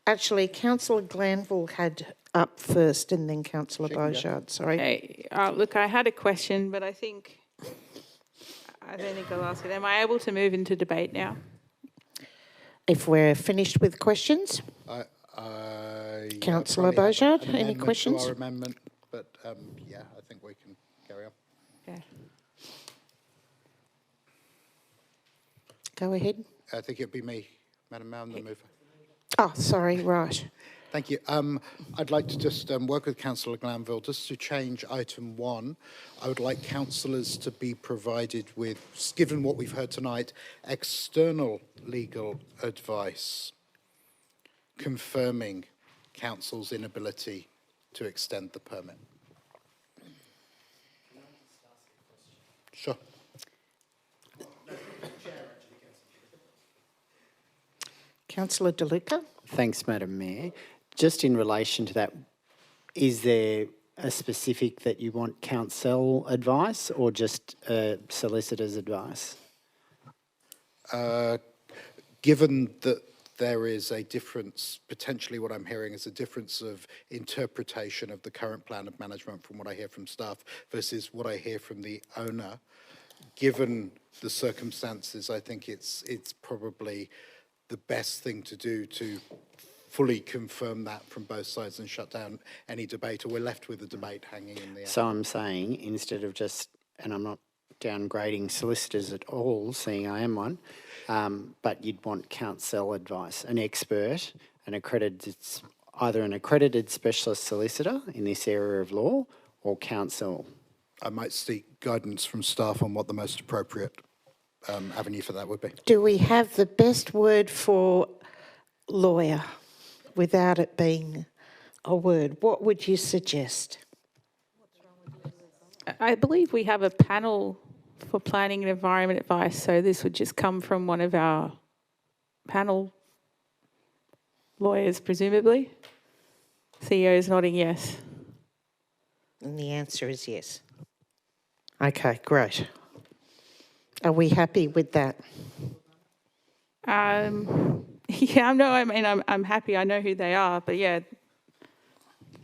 [SPEAKER 1] Actually, Councillor Glanville had up first and then Councillor Beaujard, sorry.
[SPEAKER 10] Hey, look, I had a question, but I don't think I'll ask it. Am I able to move into debate now?
[SPEAKER 1] If we're finished with questions, Councillor Beaujard, any questions?
[SPEAKER 9] To our amendment, but yeah, I think we can carry on.
[SPEAKER 10] Okay.
[SPEAKER 1] Go ahead.
[SPEAKER 9] I think it'd be me, Madam Mayor, I'm the mover.
[SPEAKER 1] Oh, sorry, right.
[SPEAKER 9] Thank you. I'd like to just work with Councillor Glanville just to change item 1. I would like councillors to be provided with, given what we've heard tonight, external legal advice confirming council's inability to extend the permit. Sure.
[SPEAKER 1] Councillor De Luca.
[SPEAKER 5] Thanks, Madam Mayor. Just in relation to that, is there a specific that you want council advice or just solicitor's advice?
[SPEAKER 9] Given that there is a difference, potentially what I'm hearing is a difference of interpretation of the current plan of management from what I hear from staff versus what I hear from the owner, given the circumstances, I think it's probably the best thing to do to fully confirm that from both sides and shut down any debate, or we're left with a debate hanging in the air.
[SPEAKER 5] So I'm saying, instead of just, and I'm not downgrading solicitors at all, seeing I am one, but you'd want counsel advice, an expert, either an accredited specialist solicitor in this area of law or counsel.
[SPEAKER 9] I might seek guidance from staff on what the most appropriate avenue for that would be.
[SPEAKER 1] Do we have the best word for lawyer without it being a word? What would you suggest?
[SPEAKER 10] I believe we have a panel for planning and environment advice, so this would just come from one of our panel lawyers, presumably. CEO is nodding yes.
[SPEAKER 1] And the answer is yes. Okay, great. Are we happy with that?
[SPEAKER 10] Yeah, no, I mean, I'm happy. I know who they are, but yeah,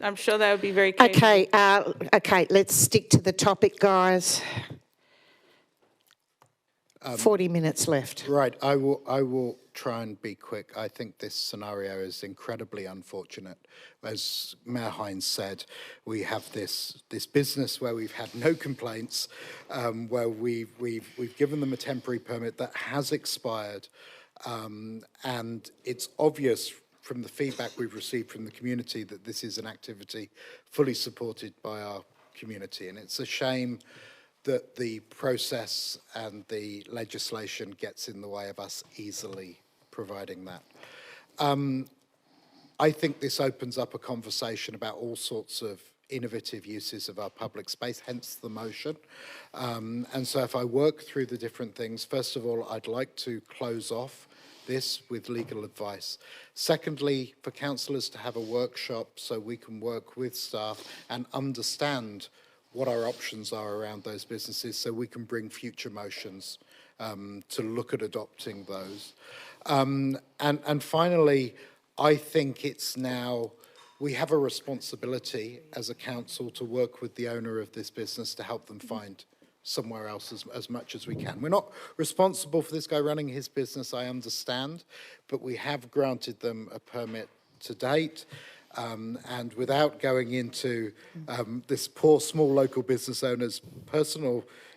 [SPEAKER 10] I'm sure they would be very keen.
[SPEAKER 1] Okay, okay, let's stick to the topic, guys. 40 minutes left.
[SPEAKER 9] Right, I will try and be quick. I think this scenario is incredibly unfortunate. As Mayor Hines said, we have this business where we've had no complaints, where we've given them a temporary permit that has expired, and it's obvious from the feedback we've received from the community that this is an activity fully supported by our community, and it's a shame that the process and the legislation gets in the way of us easily providing that. I think this opens up a conversation about all sorts of innovative uses of our public space, hence the motion. And so if I work through the different things, first of all, I'd like to close off this with legal advice. Secondly, for councillors to have a workshop so we can work with staff and understand what our options are around those businesses so we can bring future motions to look at adopting those. And finally, I think it's now, we have a responsibility as a council to work with the owner of this business to help them find somewhere else as much as we can. We're not responsible for this guy running his business, I understand, but we have granted them a permit to date. And without going into this poor small local business owner's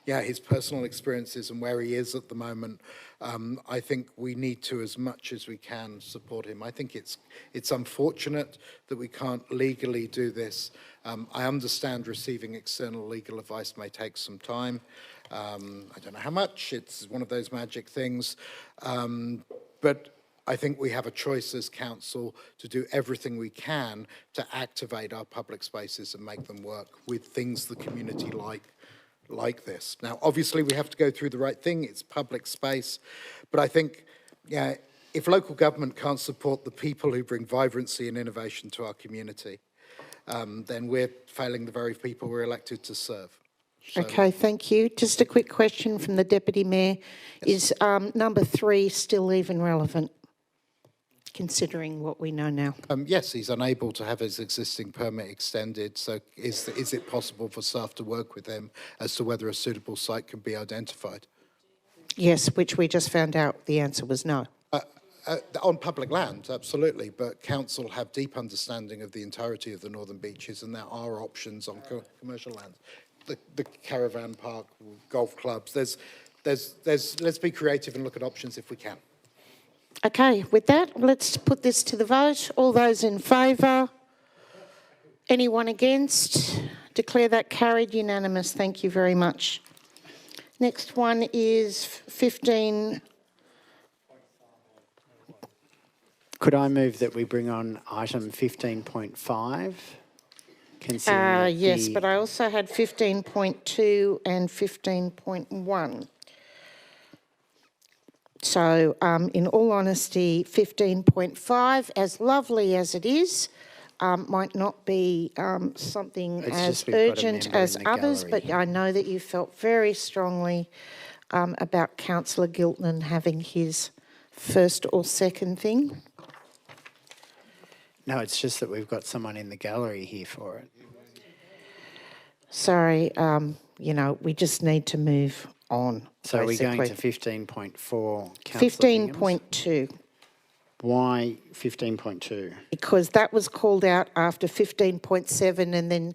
[SPEAKER 9] his personal experiences and where he is at the moment, I think we need to, as much as we can, support him. I think it's unfortunate that we can't legally do this. I understand receiving external legal advice may take some time. I don't know how much. It's one of those magic things. But I think we have a choice as council to do everything we can to activate our public spaces and make them work with things the community like this. Now, obviously, we have to go through the right thing. It's public space. But I think, if local government can't support the people who bring vibrancy and innovation to our community, then we're failing the very people we're elected to serve. So,
[SPEAKER 1] Okay, thank you. Just a quick question from the Deputy Mayor. Is number 3 still even relevant, considering what we know now?
[SPEAKER 9] yes, he's unable to have his existing permit extended. So is it possible for staff to work with him as to whether a suitable site can be identified?
[SPEAKER 1] Yes, which we just found out the answer was no.
[SPEAKER 9] On public land, absolutely, but council have deep understanding of the entirety of the Northern Beaches, and there are options on commercial land. The caravan park, golf clubs, let's be creative and look at options if we can.
[SPEAKER 1] Okay, with that, let's put this to the vote. All those in favour? Anyone against? Declare that carried, unanimous. Thank you very much. Next one is 15.
[SPEAKER 5] Could I move that we bring on item 15.5?
[SPEAKER 1] Yes, but I also had 15.2 and 15.1. So, in all honesty, 15.5, as lovely as it is, might not be something as urgent as others, but I know that you felt very strongly about Councillor Giltinan having his first or second thing.
[SPEAKER 5] No, it's just that we've got someone in the gallery here for it.
[SPEAKER 1] Sorry, we just need to move on.
[SPEAKER 5] So
[SPEAKER 1] basically.
[SPEAKER 5] we're going to 15.4,
[SPEAKER 1] 15.2.
[SPEAKER 5] Why 15.2?
[SPEAKER 1] Because that was called out after 15.7 and then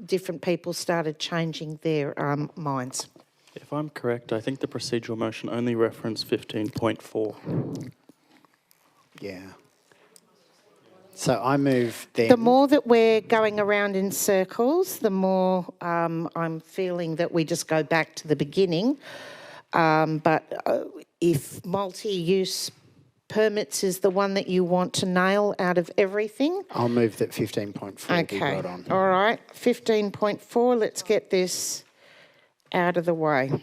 [SPEAKER 1] different people started changing their minds.
[SPEAKER 13] If I'm correct, I think the procedural motion only referenced 15.4.
[SPEAKER 5] Yeah. So I move then...
[SPEAKER 1] The more that we're going around in circles, the more I'm feeling that we just go back to the beginning. But if multi-use permits is the one that you want to nail out of everything...
[SPEAKER 5] I'll move that 15.4 be brought on.
[SPEAKER 1] All right, 15.4, let's get this out of the way.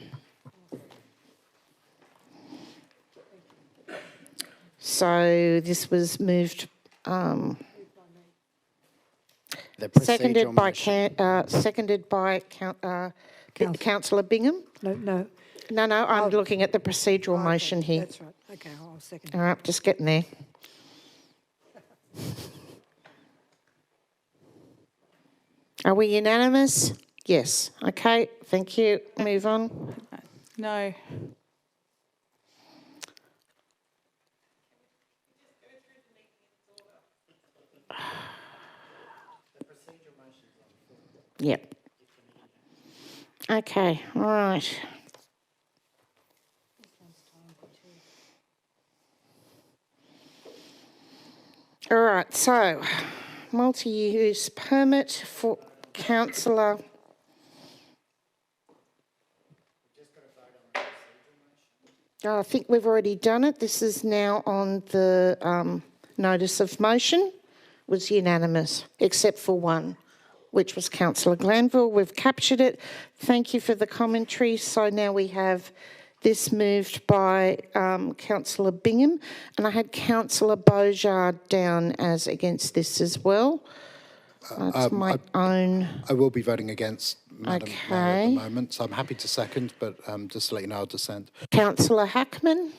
[SPEAKER 1] So this was moved... seconded by Councillor Bingham.
[SPEAKER 3] No.
[SPEAKER 1] No, I'm looking at the procedural motion here.
[SPEAKER 3] That's right. Okay, I'll second.
[SPEAKER 1] All right, just getting there. Are we unanimous? Yes. Okay, thank you. Move on.
[SPEAKER 10] No.
[SPEAKER 1] Yep. Okay, all right. All right, so multi-use permit for councillor. I think we've already done it. This is now on the notice of motion. Was unanimous, except for one, which was Councillor Glanville. We've captured it. Thank you for the commentary. So now we have this moved by Councillor Bingham, and I had Councillor Beaujard down as against this as well. That's my own.
[SPEAKER 9] I will be voting against, Madam Mayor, at the
[SPEAKER 1] Okay.
[SPEAKER 9] moment, so I'm happy to second, but just to let you know, I'll dissent.
[SPEAKER 1] Councillor Hackman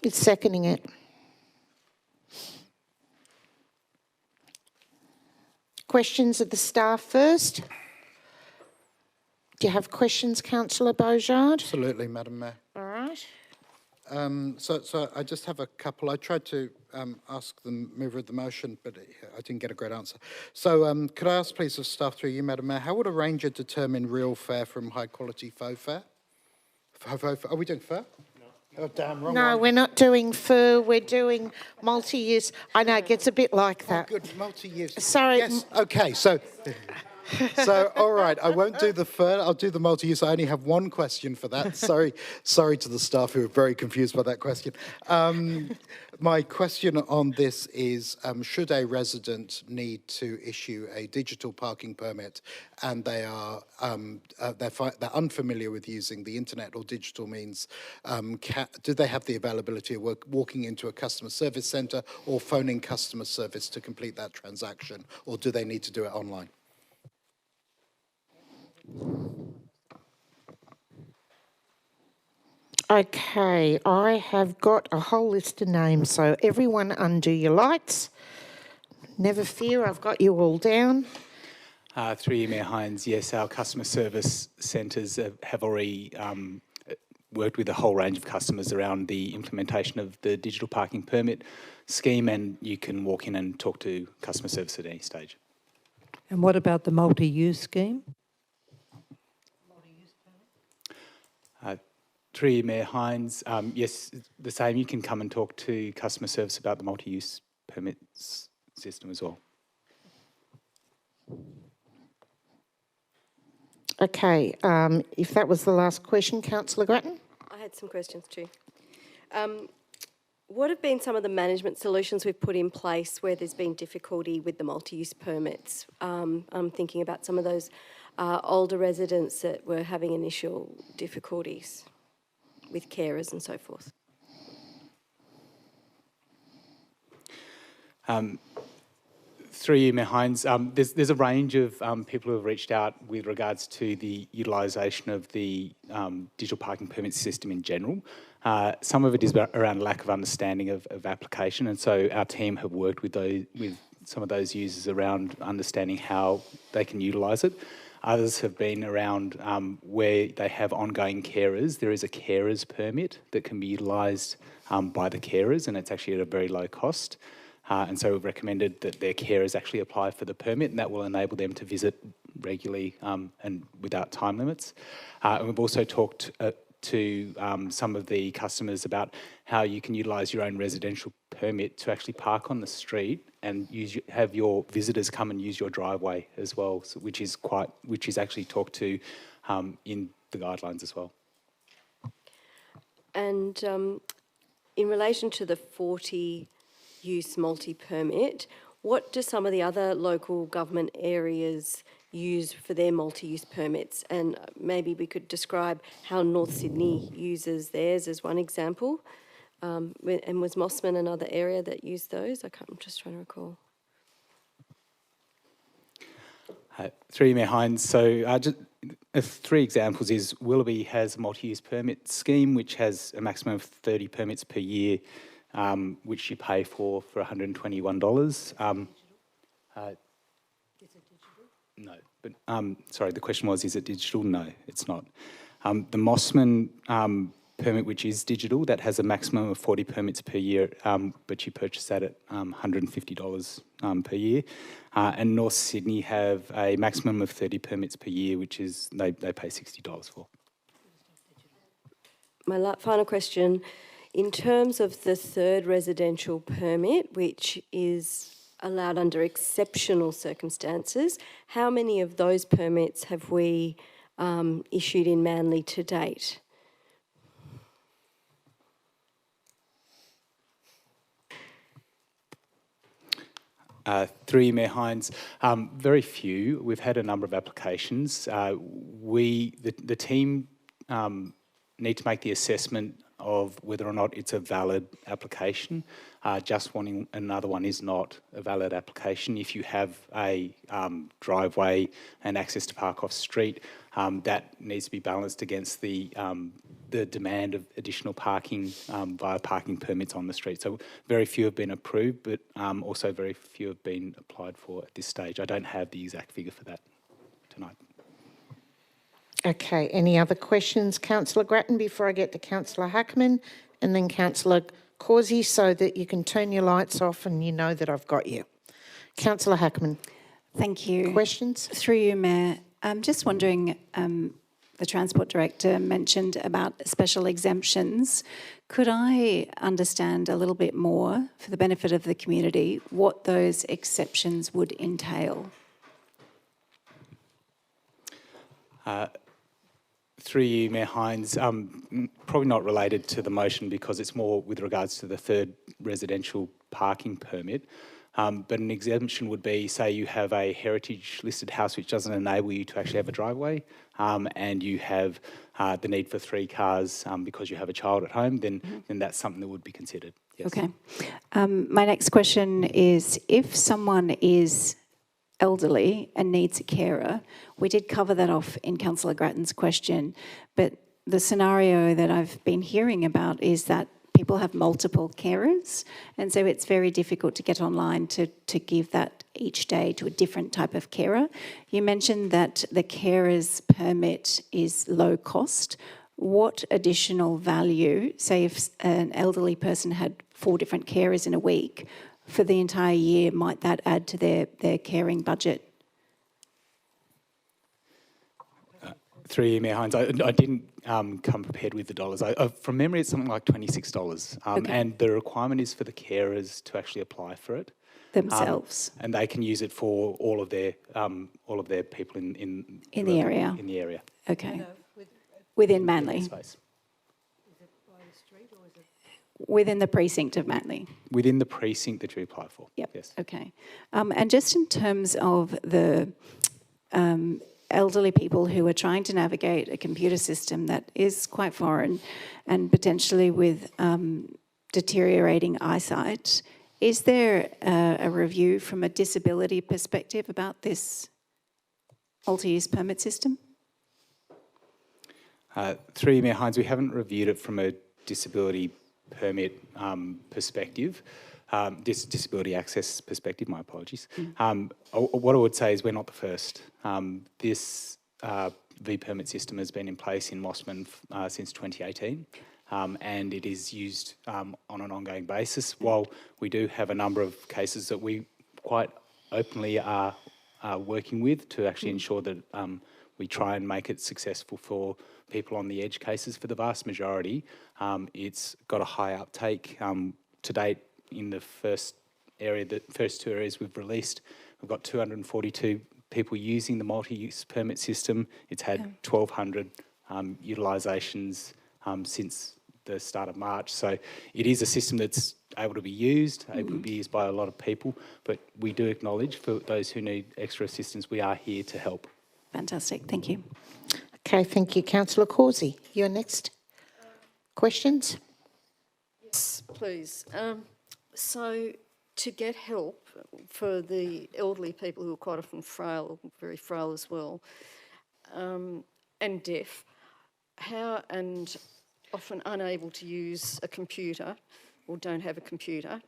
[SPEAKER 1] is seconding it. Questions of the staff first. Do you have questions, Councillor Beaujard?
[SPEAKER 9] Absolutely, Madam Mayor.
[SPEAKER 1] All right.
[SPEAKER 9] So I just have a couple. I tried to ask the mover of the motion, but I didn't get a great answer. So could I ask, please, of staff through you, Madam Mayor, how would a ranger determine real fare from high-quality faux fare? Are we doing fur? No. Oh, damn, wrong
[SPEAKER 1] No,
[SPEAKER 9] one.
[SPEAKER 1] we're not doing fur, we're doing multi-use. I know, it gets a bit like that.
[SPEAKER 9] Good, multi-use.
[SPEAKER 1] Sorry.
[SPEAKER 9] Yes, okay, so all right, I won't do the fur, I'll do the multi-use. I only have one question for that. Sorry to the staff who are very confused by that question. My question on this is, should a resident need to issue a digital parking permit and they are they're unfamiliar with using the internet or digital means, do they have the availability of walking into a customer service centre or phoning customer service to complete that transaction, or do they need to do it online?
[SPEAKER 1] Okay, I have got a whole list of names, so everyone undo your lights. Never fear, I've got you all down.
[SPEAKER 15] Through you, Mayor Hines, yes, our customer service centres have already worked with a whole range of customers around the implementation of the digital parking permit scheme, and you can walk in and talk to customer service at any stage.
[SPEAKER 3] And what about the multi-use scheme?
[SPEAKER 15] Through you, Mayor Hines, yes, the same. You can come and talk to customer service about the multi-use permits system as well.
[SPEAKER 1] Okay, if that was the last question, Councillor Grattan?
[SPEAKER 2] I had some questions too. What have been some of the management solutions we've put in place where there's been difficulty with the multi-use permits? I'm thinking about some of those older residents that were having initial difficulties with carers and so forth.
[SPEAKER 15] Through you, Mayor Hines, there's a range of people who have reached out with regards to the utilisation of the digital parking permit system in general. Some of it is around lack of understanding of application, and so our team have worked with some of those users around understanding how they can utilise it. Others have been around where they have ongoing carers. There is a carers permit that can be utilised by the carers, and it's actually at a very low cost. And so we've recommended that their carers actually apply for the permit, and that will enable them to visit regularly and without time limits. And we've also talked to some of the customers about how you can utilise your own residential permit to actually park on the street and have your visitors come and use your driveway as well, so which is actually talked to in the guidelines as well.
[SPEAKER 2] And in relation to the 40-use multi-permit, what do some of the other local government areas use for their multi-use permits? And maybe we could describe how North Sydney uses theirs as one example. And was Mossman another area that used those? I'm just trying to recall.
[SPEAKER 15] Through you, Mayor Hines, so just 3 examples is Willoughby has a multi-use permit scheme which has a maximum of 30 permits per year, which you pay for $121. Is it digital? No, but sorry, the question was, is it digital? No, it's not. The Mossman permit, which is digital, that has a maximum of 40 permits per year, but you purchase that at $150 per year. And North Sydney have a maximum of 30 permits per year, which is they pay $60 for.
[SPEAKER 2] My final question, in terms of the third residential permit, which is allowed under exceptional circumstances, how many of those permits have we issued in Manly to date?
[SPEAKER 15] Through you, Mayor Hines, very few. We've had a number of applications. The team need to make the assessment of whether or not it's a valid application. Just wanting another one is not a valid application. If you have a driveway and access to park off street, that needs to be balanced against the demand of additional parking via parking permits on the street. So very few have been approved, but also very few have been applied for at this stage. I don't have the exact figure for that tonight.
[SPEAKER 1] Okay, any other questions, Councillor Grattan, before I get to Councillor Hackman and then Councillor Causey, so that you can turn your lights off and you know that I've got you. Councillor Hackman.
[SPEAKER 14] Thank you.
[SPEAKER 1] Questions?
[SPEAKER 14] Through you, Mayor. I'm just wondering, the Transport Director mentioned about special exemptions. Could I understand a little bit more, for the benefit of the community, what those exceptions would entail?
[SPEAKER 15] Through you, Mayor Hines, probably not related to the motion because it's more with regards to the third residential parking permit. But an exemption would be, say you have a heritage listed house which doesn't enable you to actually have a driveway, and you have the need for 3 cars because you have a child at home, then that's something that would be considered. Yes.
[SPEAKER 14] Okay. My next question is, if someone is elderly and needs a carer. We did cover that off in Councillor Grattan's question, but the scenario that I've been hearing about is that people have multiple carers, and so it's very difficult to get online to give that each day to a different type of carer. You mentioned that the carer's permit is low cost. What additional value, say if an elderly person had 4 different carers in a week, for the entire year, might that add to their caring budget?
[SPEAKER 15] Through you, Mayor Hines, I didn't come prepared with the dollars. From memory, it's something like $26.
[SPEAKER 14] Okay.
[SPEAKER 15] And the requirement is for the carers to actually apply for it
[SPEAKER 14] Themselves.
[SPEAKER 15] and they can use it for all of their people in
[SPEAKER 14] the area.
[SPEAKER 15] In the area.
[SPEAKER 14] Okay. Within Manly?
[SPEAKER 15] Space.
[SPEAKER 14] Within the precinct of Manly?
[SPEAKER 15] Within the precinct that you apply for.
[SPEAKER 14] Yep.
[SPEAKER 15] Yes.
[SPEAKER 14] Okay. And just in terms of the elderly people who are trying to navigate a computer system that is quite foreign and potentially with deteriorating eyesight, is there a review from a disability perspective about this multi-use permit system?
[SPEAKER 15] Through you, Mayor Hines, we haven't reviewed it from a disability permit perspective, disability access perspective, my apologies. What I would say is we're not the first. This V-permit system has been in place in Mossman since 2018 and it is used on an ongoing basis. While we do have a number of cases that we quite openly are working with to actually ensure that we try and make it successful for people on the edge cases. For the vast majority, it's got a high uptake. To date, in the first 2 areas we've released, we've got 242 people using the multi-use permit system. It's had 1,200 utilisations since the start of March. So it is a system that's able to be used, able to be used by a lot of people, but we do acknowledge for those who need extra assistance, we are here to help.
[SPEAKER 14] Fantastic, thank you.
[SPEAKER 1] Okay, thank you. Councillor Causey, your next questions?
[SPEAKER 11] Yes, please. So to get help for the elderly people who are quite often frail, very frail as well, and deaf, and often unable to use a computer or don't have a computer,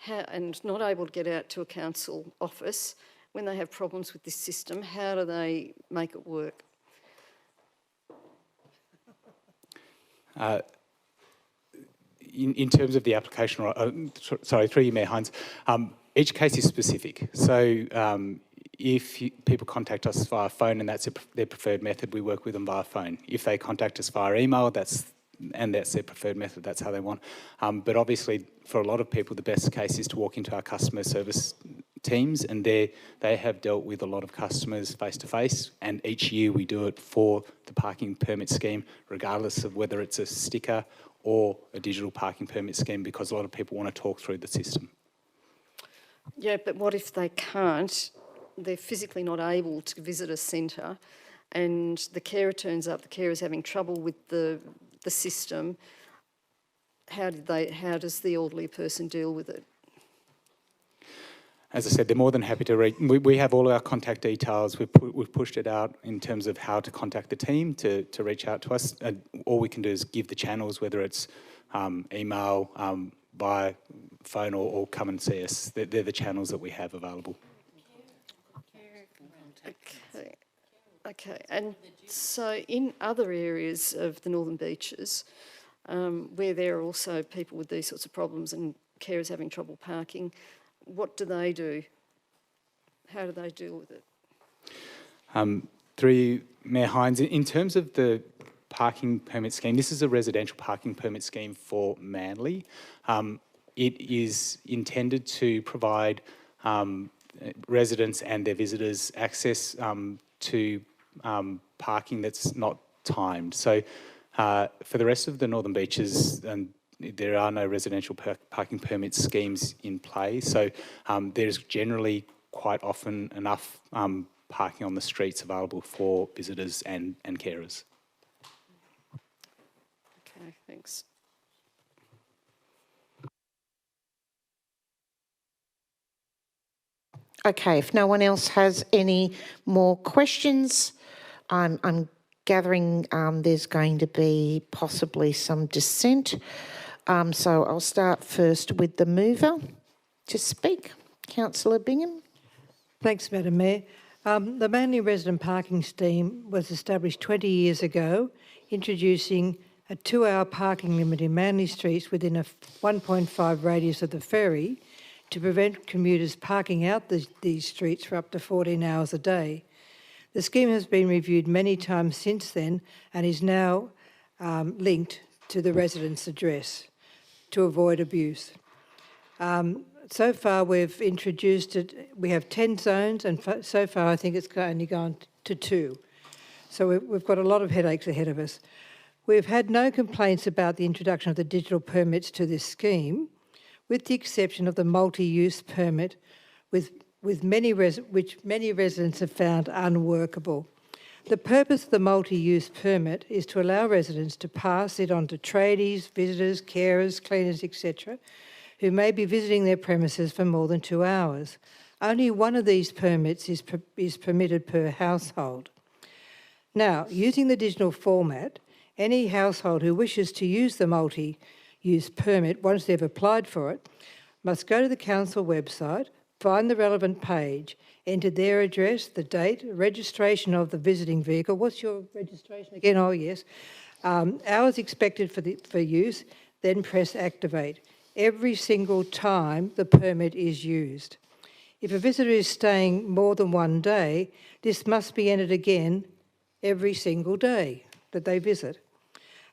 [SPEAKER 11] and not able to get out to a council office, when they have problems with this system, how do they make it work?
[SPEAKER 15] In terms of the application, sorry, through you, Mayor Hines, each case is specific. So if people contact us via phone and that's their preferred method, we work with them via phone. If they contact us via email, that's their preferred method, that's how they want. But obviously, for a lot of people, the best case is to walk into our customer service teams, and they have dealt with a lot of customers face-to-face, and each year we do it for the parking permit scheme, regardless of whether it's a sticker or a digital parking permit scheme, because a lot of people want to talk through the system.
[SPEAKER 11] Yeah, but what if they can't? They're physically not able to visit a centre and the carer turns up, the carer's having trouble with the system. How does the elderly person deal with it?
[SPEAKER 15] As I said, they're more than happy to reach. We have all our contact details. We've pushed it out in terms of how to contact the team to reach out to us. All we can do is give the channels, whether it's email, by phone, or come and see us. They're the channels that we have available.
[SPEAKER 11] Okay. And so in other areas of the Northern Beaches, where there are also people with these sorts of problems and carers having trouble parking, what do they do? How do they deal with it?
[SPEAKER 15] Through Mayor Hines, in terms of the parking permit scheme, this is a residential parking permit scheme for Manly. It is intended to provide residents and their visitors access to parking that's not timed. So for the rest of the Northern Beaches, there are no residential parking permit schemes in play. So there's generally quite often enough parking on the streets available for visitors and carers.
[SPEAKER 11] Okay, thanks.
[SPEAKER 1] Okay, if no one else has any more questions, I'm gathering there's going to be possibly some dissent. So I'll start first with the mover to speak. Councillor Bingham.
[SPEAKER 3] Thanks, Madam Mayor. The Manly Resident Parking Scheme was established 20 years ago, introducing a 2-hour parking limit in Manly streets within a 1.5 radius of the ferry to prevent commuters parking out these streets for up to 14 hours a day. The scheme has been reviewed many times since then and is now linked to the resident's address to avoid abuse. So far we've introduced it, we have 10 zones and so far I think it's only gone to 2. So we've got a lot of headaches ahead of us. We've had no complaints about the introduction of the digital permits to this scheme, with the exception of the multi-use permit, which many residents have found unworkable. The purpose of the multi-use permit is to allow residents to pass it on to tradies, visitors, carers, cleaners, etc., who may be visiting their premises for more than 2 hours. Only one of these permits is permitted per household. Now, using the digital format, any household who wishes to use the multi-use permit once they've applied for it must go to the council website, find the relevant page, enter their address, the date, registration of the visiting vehicle. What's your registration again? Oh, yes. Hours expected for use, then press activate. Every single time the permit is used. If a visitor is staying more than one day, this must be entered again every single day that they visit.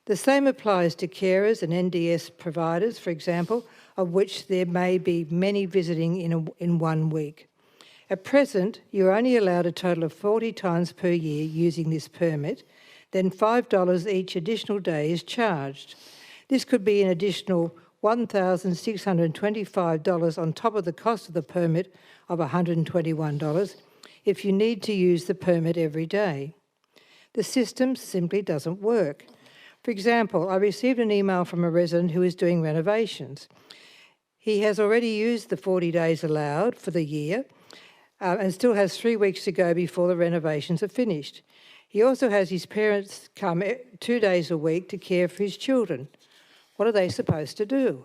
[SPEAKER 3] The same applies to carers and NDS providers, for example, of which there may be many visiting in 1 week. At present, you're only allowed a total of 40 times per year using this permit, then $5 each additional day is charged. This could be an additional $1,625 on top of the cost of the permit of $121 if you need to use the permit every day. The system simply doesn't work. For example, I received an email from a resident who is doing renovations. He has already used the 40 days allowed for the year and still has 3 weeks to go before the renovations are finished. He also has his parents come 2 days a week to care for his children. What are they supposed to do?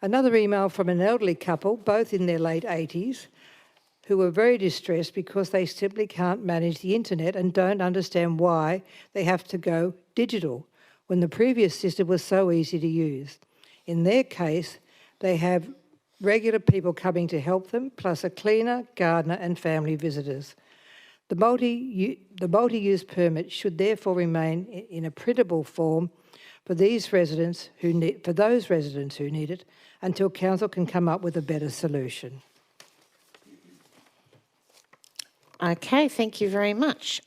[SPEAKER 3] Another email from an elderly couple, both in their late 80s, who were very distressed because they simply can't manage the internet and don't understand why they have to go digital when the previous system was so easy to use. In their case, they have regular people coming to help them, plus a cleaner, gardener and family visitors. The multi-use permit should therefore remain in a printable form for those residents who need it until council can come up with a better solution.
[SPEAKER 1] Okay, thank you very much.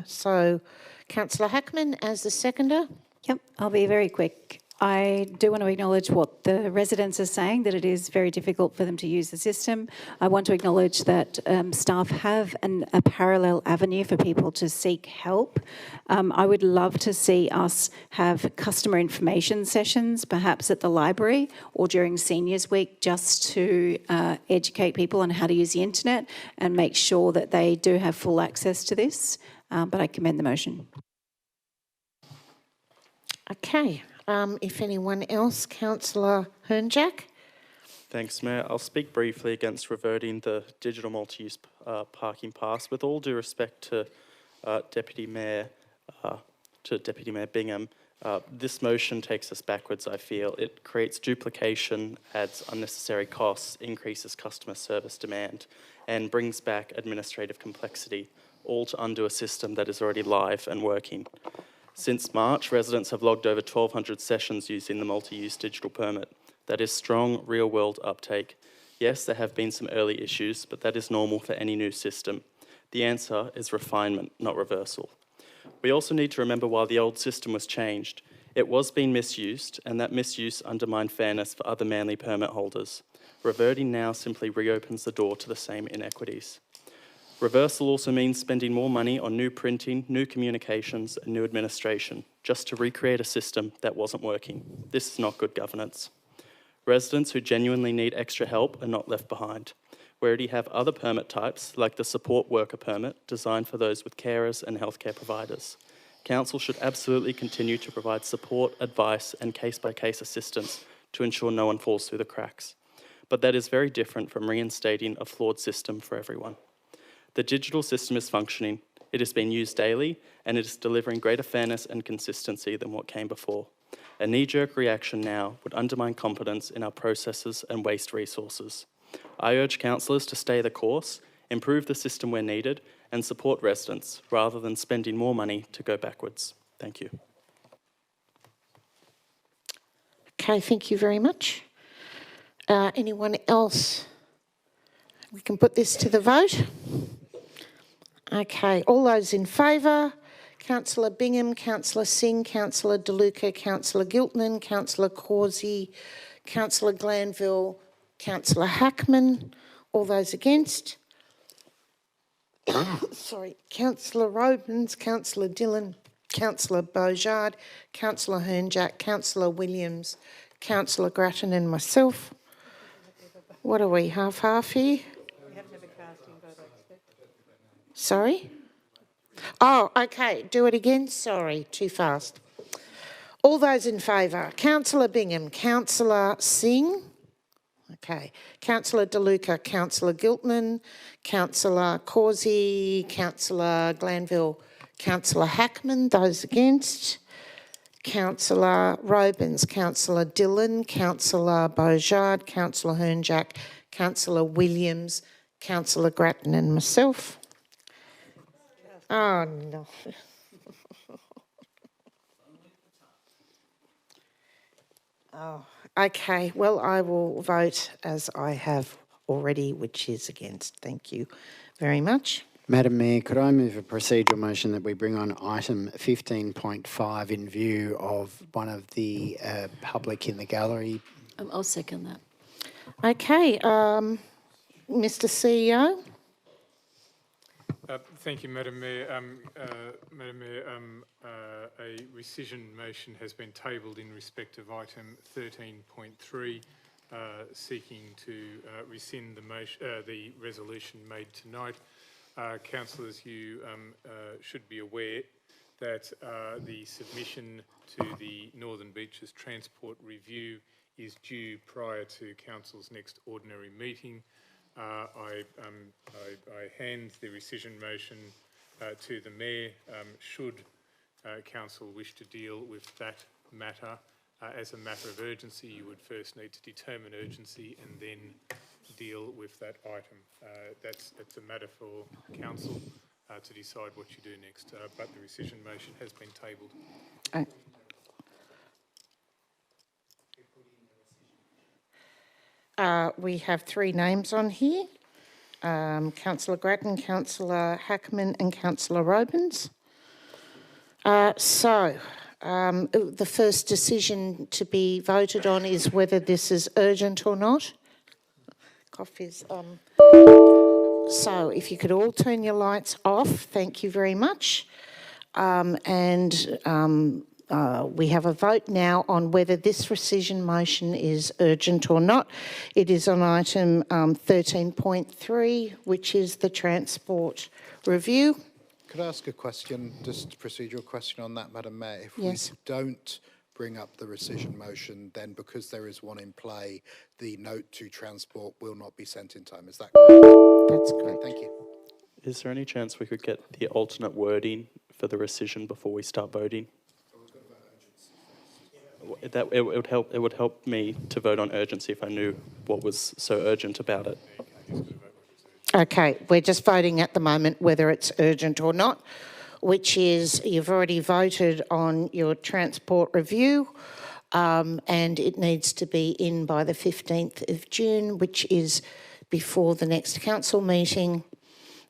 [SPEAKER 1] So, Councillor Hackman as the seconder.
[SPEAKER 14] Yep, I'll be very quick. I do want to acknowledge what the residents are saying, that it is very difficult for them to use the system. I want to acknowledge that staff have a parallel avenue for people to seek help. I would love to see us have customer information sessions, perhaps at the library or during Seniors Week, just to educate people on how to use the internet and make sure that they do have full access to this. But I commend the motion.
[SPEAKER 1] Okay. If anyone else, Councillor Hernjack.
[SPEAKER 13] Thanks, Mayor. I'll speak briefly against reverting the digital multi-use parking pass. With all due respect to Deputy Mayor Bingham, this motion takes us backwards, I feel. It creates duplication, adds unnecessary costs, increases customer service demand, and brings back administrative complexity, all to undo a system that is already live and working. Since March, residents have logged over 1,200 sessions using the multi-use digital permit. That is strong, real-world uptake. Yes, there have been some early issues, but that is normal for any new system. The answer is refinement, not reversal. We also need to remember why the old system was changed. It was being misused, and that misuse undermined fairness for other Manly permit holders. Reverting now simply reopens the door to the same inequities. Reversal also means spending more money on new printing, new communications, and new administration, just to recreate a system that wasn't working. This is not good governance. Residents who genuinely need extra help are not left behind. We already have other permit types, like the support worker permit, designed for those with carers and healthcare providers. Council should absolutely continue to provide support, advice and case-by-case assistance to ensure no one falls through the cracks. But that is very different from reinstating a flawed system for everyone. The digital system is functioning, it is being used daily, and it is delivering greater fairness and consistency than what came before. A knee-jerk reaction now would undermine confidence in our processes and waste resources. I urge councillors to stay the course, improve the system where needed, and support residents, rather than spending more money to go backwards. Thank you.
[SPEAKER 1] Okay, thank you very much. Anyone else? We can put this to the vote. Okay, all those in favour? Councillor Bingham, Councillor Singh, Councillor DeLuca, Councillor Giltnan, Councillor Causey, Councillor Glanville, Councillor Hackman. All those against? Sorry, Councillor Robins, Councillor Dillon, Councillor Beaujard, Councillor Hernjack, Councillor Williams, Councillor Grattan and myself. What are we, half-half here? Sorry? Oh, okay, do it again. Sorry, too fast. All those in favour, Councillor Bingham, Councillor Singh, okay, Councillor DeLuca, Councillor Giltnan, Councillor Causey, Councillor Glanville, Councillor Hackman. Those against? Councillor Robins, Councillor Dillon, Councillor Beaujard, Councillor Hernjack, Councillor Williams, Councillor Grattan and myself. Oh, no. Oh, okay. Well, I will vote as I have already, which is against. Thank you very much.
[SPEAKER 5] Madam Mayor, could I move a procedural motion that we bring on item 15.5 in view of one of the public in the gallery?
[SPEAKER 8] I'll second that.
[SPEAKER 1] Okay, Mr. CEO.
[SPEAKER 17] Thank you, Madam Mayor. Madam Mayor, a rescission motion has been tabled in respect of item 13.3, seeking to rescind the motion, the resolution made tonight. Councillors, you should be aware that the submission to the Northern Beaches Transport Review is due prior to Council's next ordinary meeting. I hand the rescission motion to the Mayor. Should Council wish to deal with that matter as a matter of urgency, you would first need to determine urgency and then deal with that item. That's a matter for Council to decide what you do next, but the rescission motion has been tabled.
[SPEAKER 1] We have three names on here. Councillor Grattan, Councillor Hackman and Councillor Robins. The first decision to be voted on is whether this is urgent or not. Cough is... So if you could all turn your lights off, thank you very much. We have a vote now on whether this rescission motion is urgent or not. It is on item 13.3, which is the transport review.
[SPEAKER 9] Could I ask a question, just a procedural question on that, Madam Mayor? If
[SPEAKER 1] Yes.
[SPEAKER 9] we don't bring up the rescission motion, then because there is one in play, the note to transport will not be sent in time. Is that correct?
[SPEAKER 1] That's correct.
[SPEAKER 9] Thank you.
[SPEAKER 13] Is there any chance we could get the alternate wording for the rescission before we start voting? It would help me to vote on urgency if I knew what was so urgent about it.
[SPEAKER 1] Okay, we're just voting at the moment whether it's urgent or not, which is you've already voted on your transport review and it needs to be in by the 15th of June, which is before the next council meeting.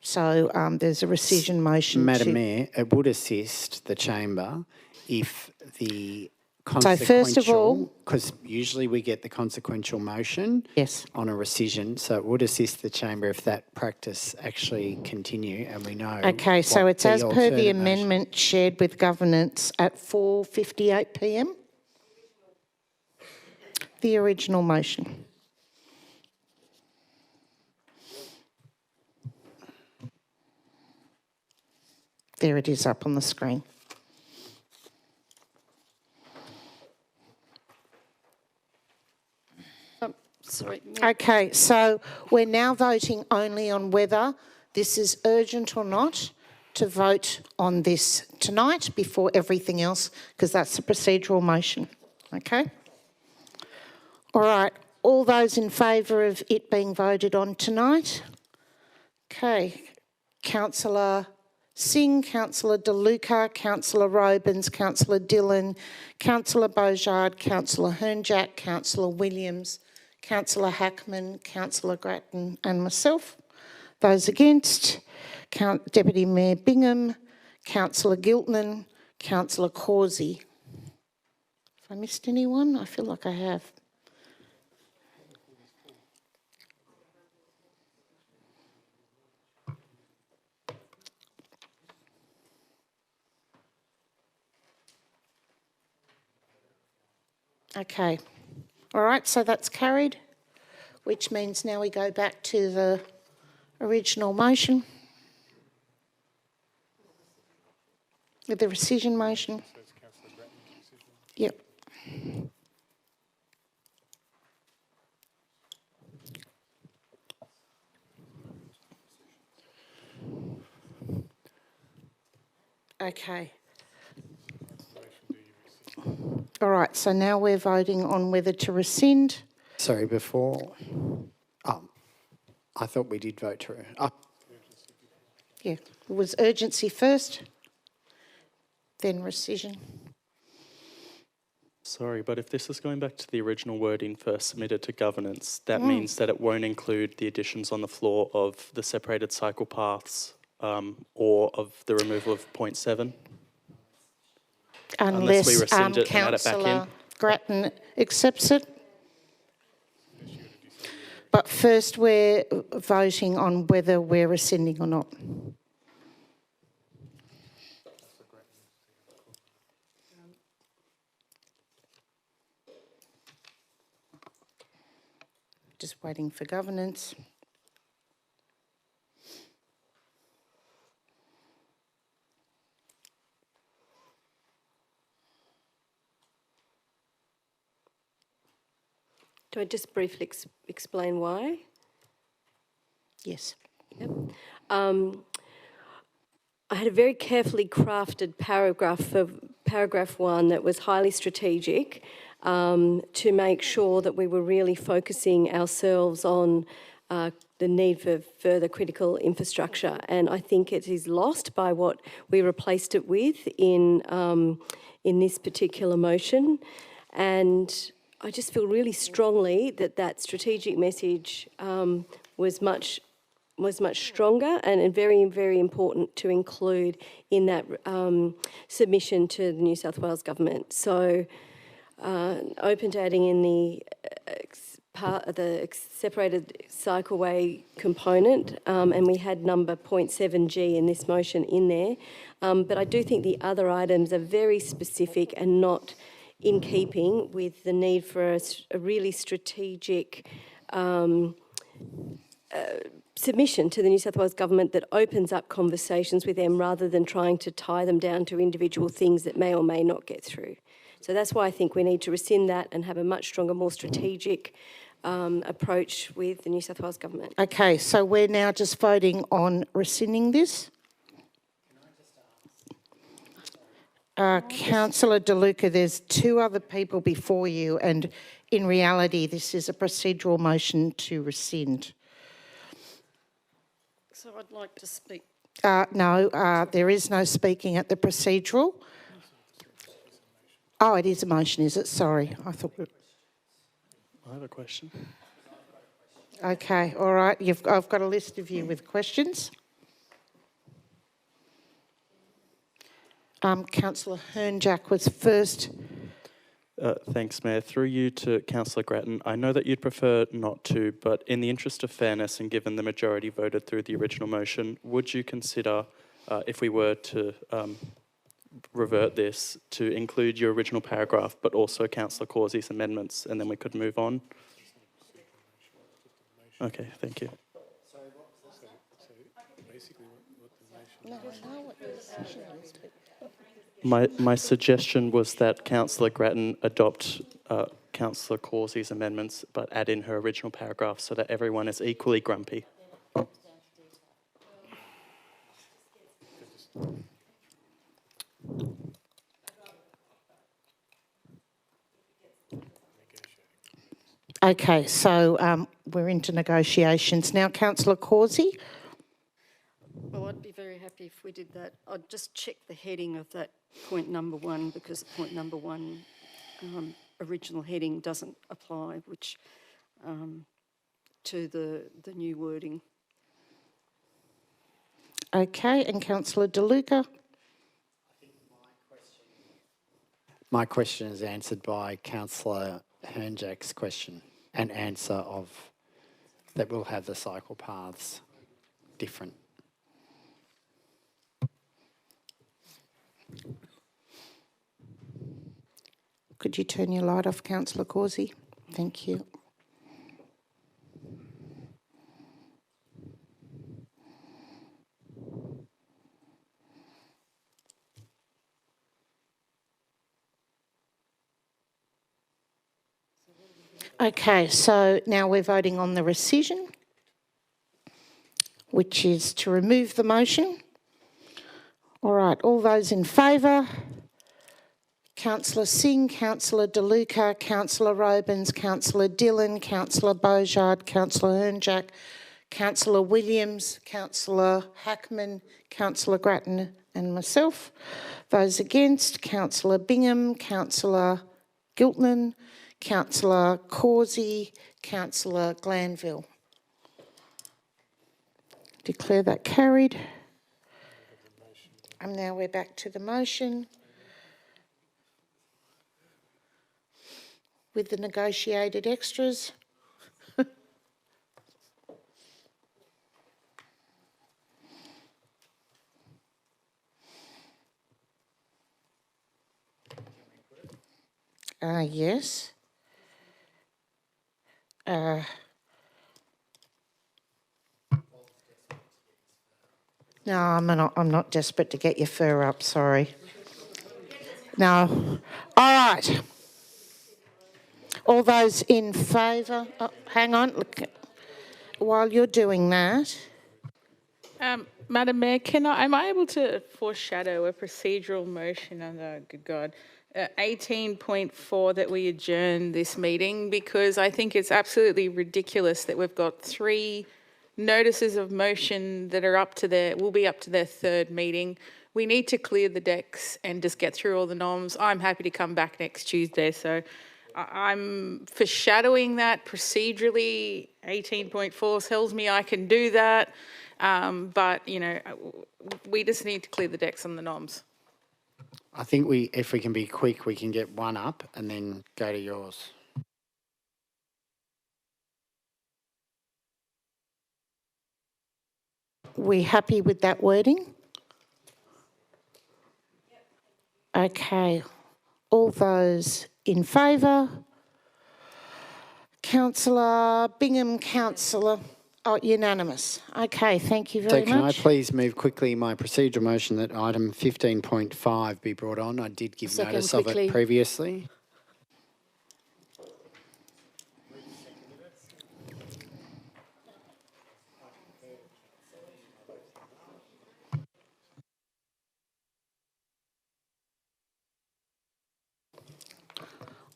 [SPEAKER 1] So there's a rescission motion.
[SPEAKER 5] Madam Mayor, it would assist the chamber if the
[SPEAKER 1] So first of all,
[SPEAKER 5] because usually we get the consequential motion on a rescission, so it would assist the chamber if that practice actually continue and we know.
[SPEAKER 1] Okay, so it's as per the
[SPEAKER 5] alternate
[SPEAKER 1] amendment shared with governance at 4:58 p.m. the original motion? There it is up on the screen.
[SPEAKER 11] Sorry.
[SPEAKER 1] Okay, so we're now voting only on whether this is urgent or not to vote on this tonight before everything else, because that's a procedural motion. Okay? All right, all those in favour of it being voted on tonight? Okay, Councillor Singh, Councillor De Luca, Councillor Robins, Councillor Dillon, Councillor Beaujard, Councillor Hernjack, Councillor Williams, Councillor Hackman, Councillor Grattan and myself. Those against, Deputy Mayor Bingham, Councillor Giltman, Councillor Causey. Have I missed anyone? I feel like I have. Okay. All right, so that's carried, which means now we go back to the original motion. With the rescission motion. Yep. Okay. All right, so now we're voting on whether to rescind.
[SPEAKER 5] Sorry, before... I thought we did vote to...
[SPEAKER 1] Yeah, it was urgency first, then rescission.
[SPEAKER 13] Sorry, but if this is going back to the original wording first submitted to governance, that means that it won't include the additions on the floor of the separated cycle paths or of the removal of point 7?
[SPEAKER 1] Unless
[SPEAKER 13] we rescind it and add it back in.
[SPEAKER 1] Councillor Grattan accepts it. But first we're voting on whether we're rescinding or not. Just waiting for governance.
[SPEAKER 2] Do I just briefly explain why?
[SPEAKER 1] Yes.
[SPEAKER 2] Yep. I had a very carefully crafted paragraph 1 that was highly strategic to make sure that we were really focusing ourselves on the need for further critical infrastructure. And I think it is lost by what we replaced it with in this particular motion. And I just feel really strongly that that strategic message was much stronger and very, very important to include in that submission to the New South Wales Government. So open to adding in the separated cycleway component, and we had number 0.7G in this motion in there. But I do think the other items are very specific and not in keeping with the need for a really strategic submission to the New South Wales Government that opens up conversations with them rather than trying to tie them down to individual things that may or may not get through. So that's why I think we need to rescind that and have a much stronger, more strategic approach with the New South Wales Government.
[SPEAKER 1] Okay, so we're now just voting on rescinding this. Councillor De Luca, there's 2 other people before you, and in reality, this is a procedural motion to rescind.
[SPEAKER 11] So I'd like to speak.
[SPEAKER 1] No, there is no speaking at the procedural. Oh, it is a motion, is it? Sorry, I thought...
[SPEAKER 13] I have a question.
[SPEAKER 1] Okay, all right. I've got a list of you with questions. Councillor Hernjack was first.
[SPEAKER 13] Thanks, Mayor. Through you to Councillor Grattan. I know that you'd prefer not to, but in the interest of fairness and given the majority voted through the original motion, would you consider, if we were to revert this to include your original paragraph, but also Councillor Causey's amendments, and then we could move on. Okay, thank you. My suggestion was that Councillor Grattan adopt Councillor Causey's amendments, but add in her original paragraph so that everyone is equally grumpy.
[SPEAKER 1] Okay, so we're into negotiations now. Councillor Causey?
[SPEAKER 11] Well, I'd be very happy if we did that. I'd just check the heading of that point number 1, because point number 1 original heading doesn't apply, which to the new wording.
[SPEAKER 1] Okay, and Councillor De Luca?
[SPEAKER 5] My question is answered by Councillor Hernjack's question and answer of that we'll have the cycle paths different.
[SPEAKER 1] Could you turn your light off, Councillor Causey? Thank you. Okay, so now we're voting on the rescission, which is to remove the motion. All right, all those in favour? Councillor Singh, Councillor De Luca, Councillor Robins, Councillor Dillon, Councillor Bourgeard, Councillor Hernjack, Councillor Williams, Councillor Hackman, Councillor Grattan and myself. Those against, Councillor Bingham, Councillor Giltnan, Councillor Causey, Councillor Glanville. Declare that carried. And now we're back to the motion with the negotiated extras. Yes. No, I'm not desperate to get your fur up, sorry. No. All right. All those in favour? Oh, hang on. Look, while you're doing that.
[SPEAKER 10] Madam Mayor, am I able to foreshadow a procedural motion under, good God, 18.4 that we adjourn this meeting, because I think it's absolutely ridiculous that we've got 3 notices of motion that are will be up to their 3rd meeting. We need to clear the decks and just get through all the noms. I'm happy to come back next Tuesday, so I'm foreshadowing that procedurally. 18.4 tells me I can do that, but you know, we just need to clear the decks on the noms.
[SPEAKER 5] I think if we can be quick, we can get one up and then go to yours.
[SPEAKER 1] We happy with that wording? Okay. All those in favour? Councillor Bingham, Councillor... Oh, unanimous. Okay, thank you very much.
[SPEAKER 5] So can I please move quickly my procedural motion that item 15.5 be brought on? I did give notice of it previously.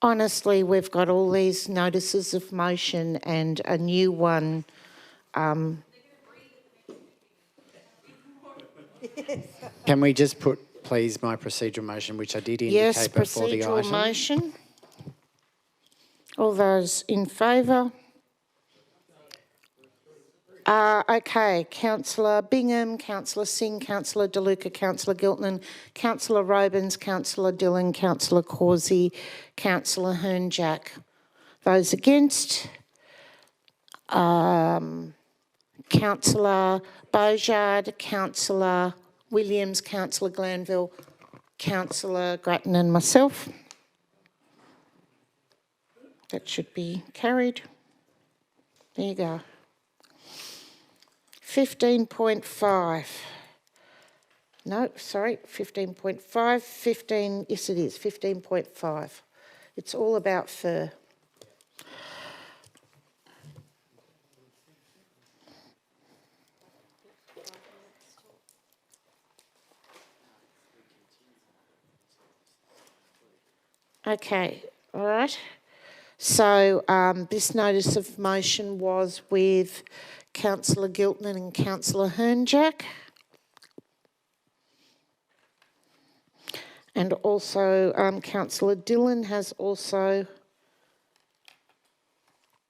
[SPEAKER 1] Honestly, we've got all these notices of motion and a new one.
[SPEAKER 5] Can we just put, please, my procedural motion, which I did indicate before the item?
[SPEAKER 1] Yes, procedural motion. All those in favour? Okay, Councillor Bingham, Councillor Singh, Councillor De Luca, Councillor Giltnan, Councillor Robins, Councillor Dillon, Councillor Causey, Councillor Hernjack. Those against? Councillor Bourgeard, Councillor Williams, Councillor Glanville. Councillor Grattan and myself. That should be carried. There you go. 15.5. No, sorry, 15.5. 15, yes it is, 15.5. It's all about fur. Okay, all right. So this notice of motion was with Councillor Giltman and Councillor Hernjack. And also Councillor Dillon has also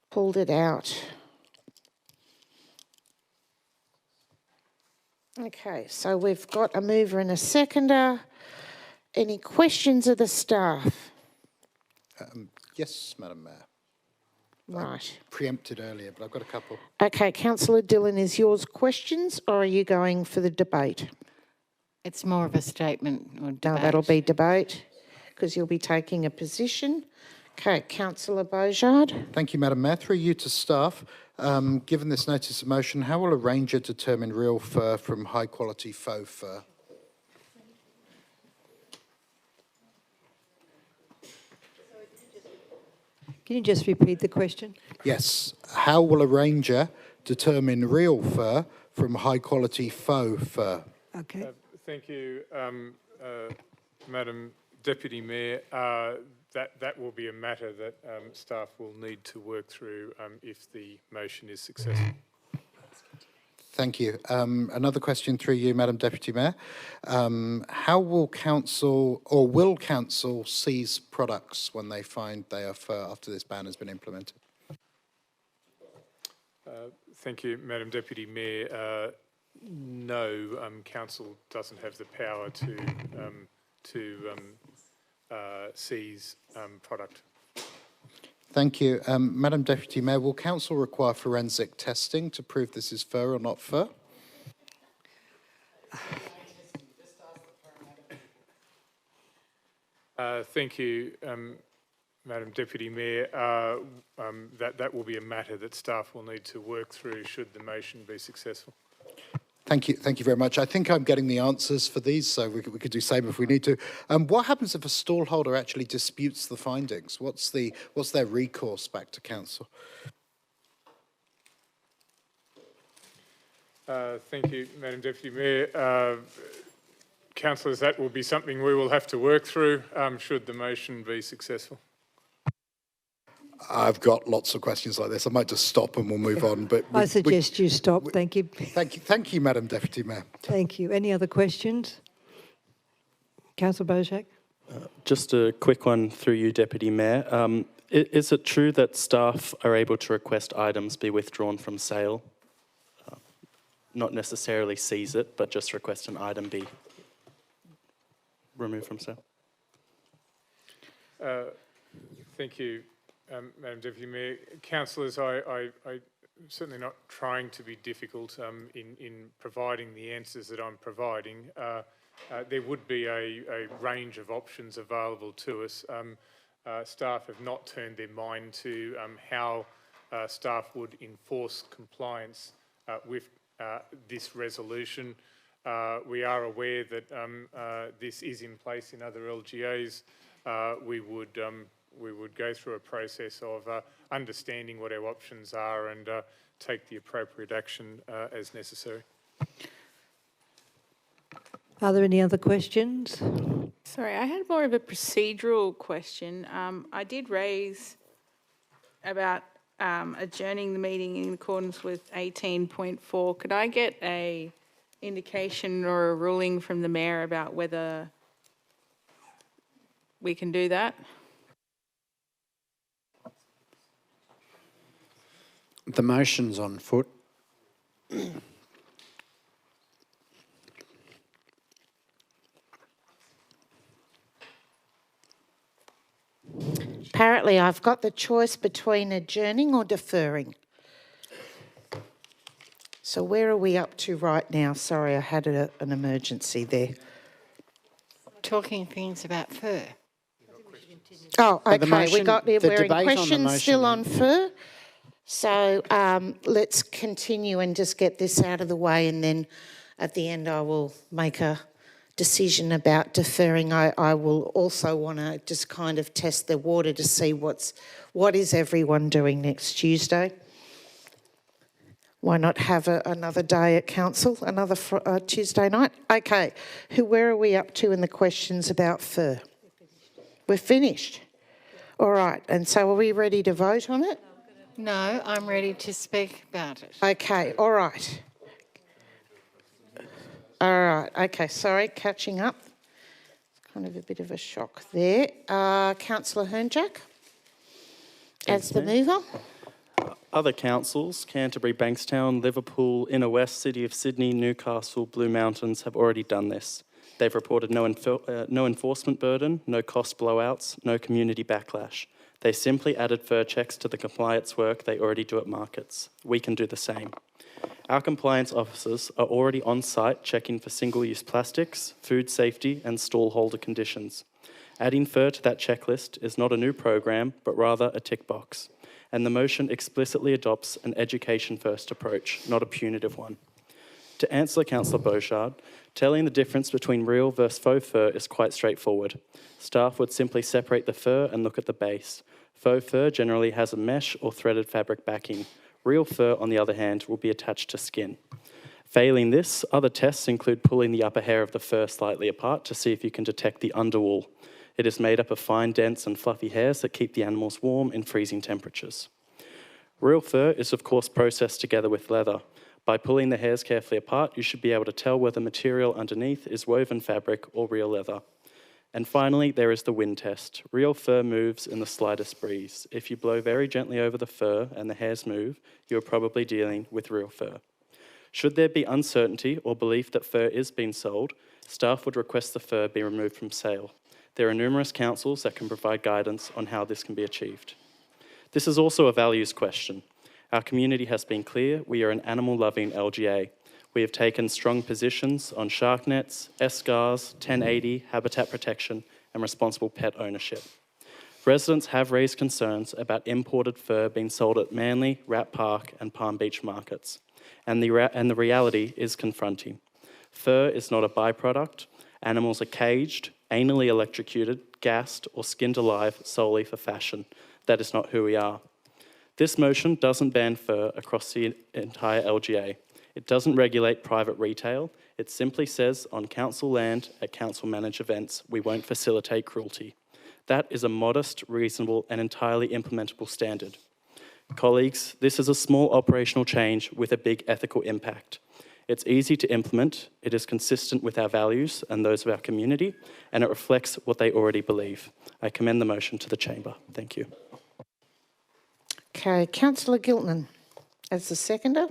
[SPEAKER 1] pulled it out. Okay, so we've got a mover and a seconder. Any questions of the staff?
[SPEAKER 9] Yes, Madam Mayor.
[SPEAKER 1] Right.
[SPEAKER 9] Preempted earlier, but I've got a couple.
[SPEAKER 1] Okay, Councillor Dillon, is yours questions or are you going for the debate?
[SPEAKER 4] It's more of a statement or debate.
[SPEAKER 1] No, that'll be debate because you'll be taking a position. Okay, Councillor Beaujard.
[SPEAKER 9] Thank you, Madam Mayor. Through you to staff. Given this notice of motion, how will a ranger determine real fur from high-quality faux fur?
[SPEAKER 3] Can you just repeat the question?
[SPEAKER 9] Yes. How will a ranger determine real fur from high-quality faux fur?
[SPEAKER 3] Okay.
[SPEAKER 17] Thank you, Madam Deputy Mayor. That will be a matter that staff will need to work through if the motion is successful.
[SPEAKER 9] Thank you. Another question through you, Madam Deputy Mayor. How will council, or will council, seize products when they find they are fur after this ban has been implemented?
[SPEAKER 17] Thank you, Madam Deputy Mayor. No, council doesn't have the power to seize product.
[SPEAKER 9] Thank you. Madam Deputy Mayor, will council require forensic testing to prove this is fur or not fur?
[SPEAKER 17] Thank you, Madam Deputy Mayor. That will be a matter that staff will need to work through should the motion be successful.
[SPEAKER 9] Thank you very much. I think I'm getting the answers for these, so we could do same if we need to. What happens if a stallholder actually disputes the findings? What's their recourse back to council?
[SPEAKER 17] Thank you, Madam Deputy Mayor. Councillors, that will be something we will have to work through should the motion be successful.
[SPEAKER 9] I've got lots of questions like this. I might just stop and we'll move on. But
[SPEAKER 3] I suggest you stop. Thank you.
[SPEAKER 9] Thank you, Madam Deputy Mayor.
[SPEAKER 3] Thank you. Any other questions? Councillor Beaujard.
[SPEAKER 13] Just a quick one through you, Deputy Mayor. Is it true that staff are able to request items be withdrawn from sale? Not necessarily seize it, but just request an item be removed from sale?
[SPEAKER 17] Thank you, Madam Deputy Mayor. Councillors, I'm certainly not trying to be difficult in providing the answers that I'm providing. There would be a range of options available to us. Staff have not turned their mind to how staff would enforce compliance with this resolution. We are aware that this is in place in other LGAs. We would go through a process of understanding what our options are and take the appropriate action as necessary.
[SPEAKER 3] Are there any other questions?
[SPEAKER 10] Sorry, I had more of a procedural question. I did raise about adjourning the meeting in accordance with 18.4. Could I get a indication or a ruling from the Mayor about whether we can do that?
[SPEAKER 5] The motion's on foot.
[SPEAKER 1] Apparently, I've got the choice between adjourning or deferring. So where are we up to right now? Sorry, I had an emergency there.
[SPEAKER 4] talking things about fur.
[SPEAKER 1] Oh,
[SPEAKER 5] But the
[SPEAKER 1] okay,
[SPEAKER 5] motion-
[SPEAKER 1] we're in
[SPEAKER 5] debate on the
[SPEAKER 1] questions still
[SPEAKER 5] motion-
[SPEAKER 1] on fur. So let's continue and just get this out of the way, and then at the end I will make a decision about deferring. I will also want to just kind of test the water to see what is everyone doing next Tuesday. Why not have another day at council, another Tuesday night? Okay, where are we up to in the questions about fur? We're finished. All right, and so are we ready to vote on it?
[SPEAKER 4] No, I'm ready to speak about it.
[SPEAKER 1] Okay, all right. All right, okay, sorry, catching up. It's kind of a bit of a shock there. Councillor Hernjack, as the mover.
[SPEAKER 13] Other councils, Canterbury, Bankstown, Liverpool, Inner West, City of Sydney, Newcastle, Blue Mountains, have already done this. They've reported no enforcement burden, no cost blowouts, no community backlash. They simply added fur checks to the compliance work they already do at markets. We can do the same. Our compliance officers are already on site checking for single-use plastics, food safety and stall holder conditions. Adding fur to that checklist is not a new program, but rather a tick box. And the motion explicitly adopts an education-first approach, not a punitive one. To answer Councillor Beauchard, telling the difference between real versus faux fur is quite straightforward. Staff would simply separate the fur and look at the base. Faux fur generally has a mesh or threaded fabric backing. Real fur, on the other hand, will be attached to skin. Failing this, other tests include pulling the upper hair of the fur slightly apart to see if you can detect the underwool. It is made up of fine, dense and fluffy hairs that keep the animals warm in freezing temperatures. Real fur is of course processed together with leather. By pulling the hairs carefully apart, you should be able to tell whether material underneath is woven fabric or real leather. And finally, there is the wind test. Real fur moves in the slightest breeze. If you blow very gently over the fur and the hairs move, you're probably dealing with real fur. Should there be uncertainty or belief that fur is being sold, staff would request the fur be removed from sale. There are numerous councils that can provide guidance on how this can be achieved. This is also a values question. Our community has been clear we are an animal-loving LGA. We have taken strong positions on shark nets, SCARs, 1080, habitat protection, and responsible pet ownership. Residents have raised concerns about imported fur being sold at Manly, Rat Park, and Palm Beach markets, and the reality is confronting. Fur is not a byproduct. Animals are caged, anally electrocuted, gassed, or skinned alive solely for fashion. That is not who we are. This motion doesn't ban fur across the entire LGA. It doesn't regulate private retail. It simply says on council land at council-managed events, we won't facilitate cruelty. That is a modest, reasonable, and entirely implementable standard. Colleagues, this is a small operational change with a big ethical impact. It's easy to implement, it is consistent with our values and those of our community, and it reflects what they already believe. I commend the motion to the chamber. Thank you.
[SPEAKER 1] Okay, Councillor Giltman as the seconder.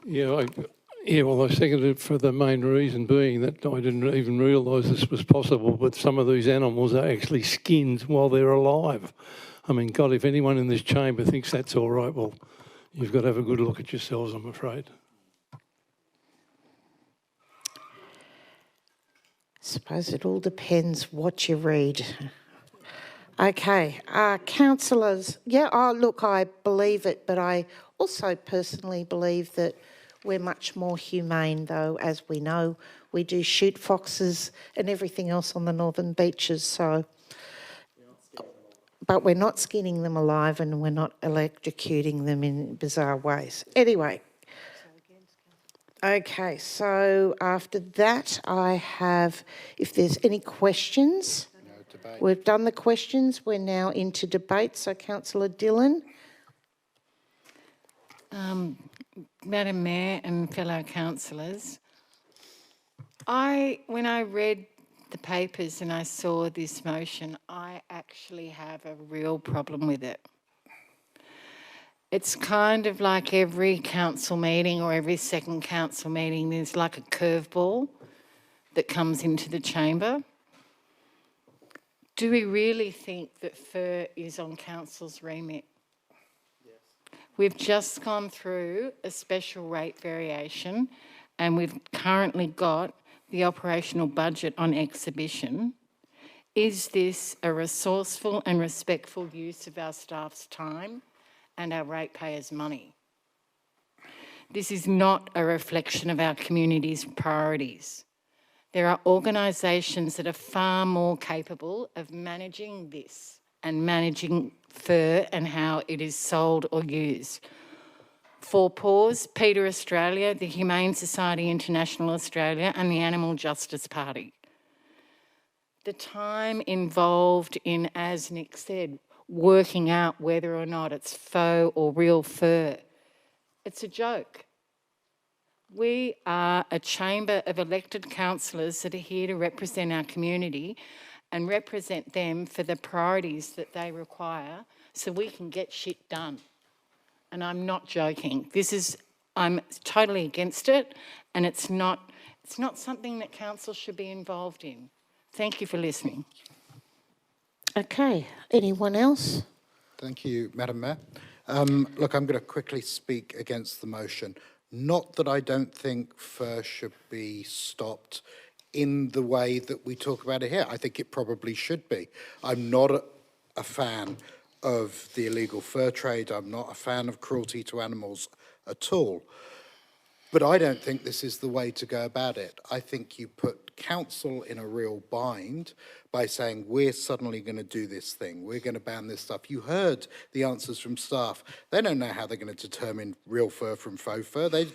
[SPEAKER 18] Well, I seconded it for the main reason being that I didn't even realise this was possible, but some of these animals are actually skinned while they're alive. I mean, God, if anyone in this chamber thinks that's all right, well, you've got to have a good look at yourselves, I'm afraid.
[SPEAKER 1] Suppose it all depends what you read. Okay, councillors, look, I believe it, but I also personally believe that we're much more humane, though, as we know. We do shoot foxes and everything else on the northern beaches, so... But we're not skinning them alive and we're not electrocuting them in bizarre ways. Anyway. Okay, so after that I have, if there's any questions... We've done the questions. We're now into debate. So, Councillor Dillon.
[SPEAKER 4] Madam Mayor and fellow councillors, when I read the papers and I saw this motion, I actually have a real problem with it. It's kind of like every council meeting or every second council meeting, there's like a curveball that comes into the chamber. Do we really think that fur is on council's remit? Yes. We've just gone through a special rate variation and we've currently got the operational budget on exhibition, is this a resourceful and respectful use of our staff's time and our ratepayers' money? This is not a reflection of our community's priorities. There are organisations that are far more capable of managing this and managing fur and how it is sold or used. For Paws, PETA Australia, the Humane Society International Australia and the Animal Justice Party. The time involved in, as Nick said, working out whether or not it's faux or real fur, it's a joke. We are a chamber of elected councillors that are here to represent our community and represent them for the priorities that they require so we can get shit done. And I'm not joking. I'm totally against it, and it's not something that council should be involved in. Thank you for listening.
[SPEAKER 1] Okay, anyone else?
[SPEAKER 9] Thank you, Madam Mayor. Look, I'm going to quickly speak against the motion. Not that I don't think fur should be stopped in the way that we talk about it here. I think it probably should be. I'm not a fan of the illegal fur trade. I'm not a fan of cruelty to animals at all. But I don't think this is the way to go about it. I think you put council in a real bind by saying, we're suddenly going to do this thing. We're going to ban this stuff. You heard the answers from staff. They don't know how they're going to determine real fur from faux fur. They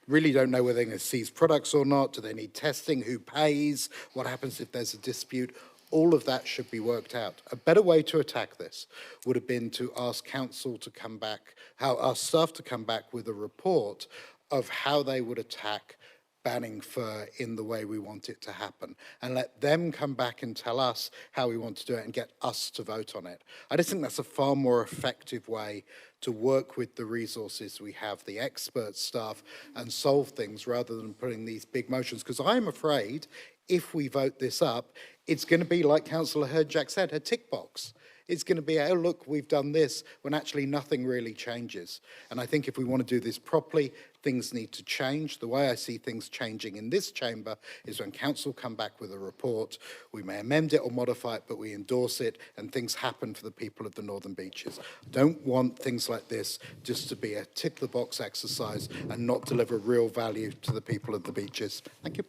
[SPEAKER 9] really don't know whether they're going to seize products or not. Do they need testing? Who pays? What happens if there's a dispute? All of that should be worked out. A better way to attack this would have been to ask council to come back, our staff to come back with a report of how they would attack banning fur in the way we want it to happen, and let them come back and tell us how we want to do it and get us to vote on it. I just think that's a far more effective way to work with the resources we have, the expert staff, and solve things rather than putting these big motions. Because I'm afraid if we vote this up, it's going to be like Councillor Herdjack said, a tick box. It's going to be, oh, look, we've done this, when actually nothing really changes. And I think if we want to do this properly, things need to change. The way I see things changing in this chamber is when council come back with a report, we may amend it or modify it, but we endorse it and things happen for the people of the Northern Beaches. Don't want things like this just to be a tick the box exercise and not deliver real value to the people of the beaches. Thank you.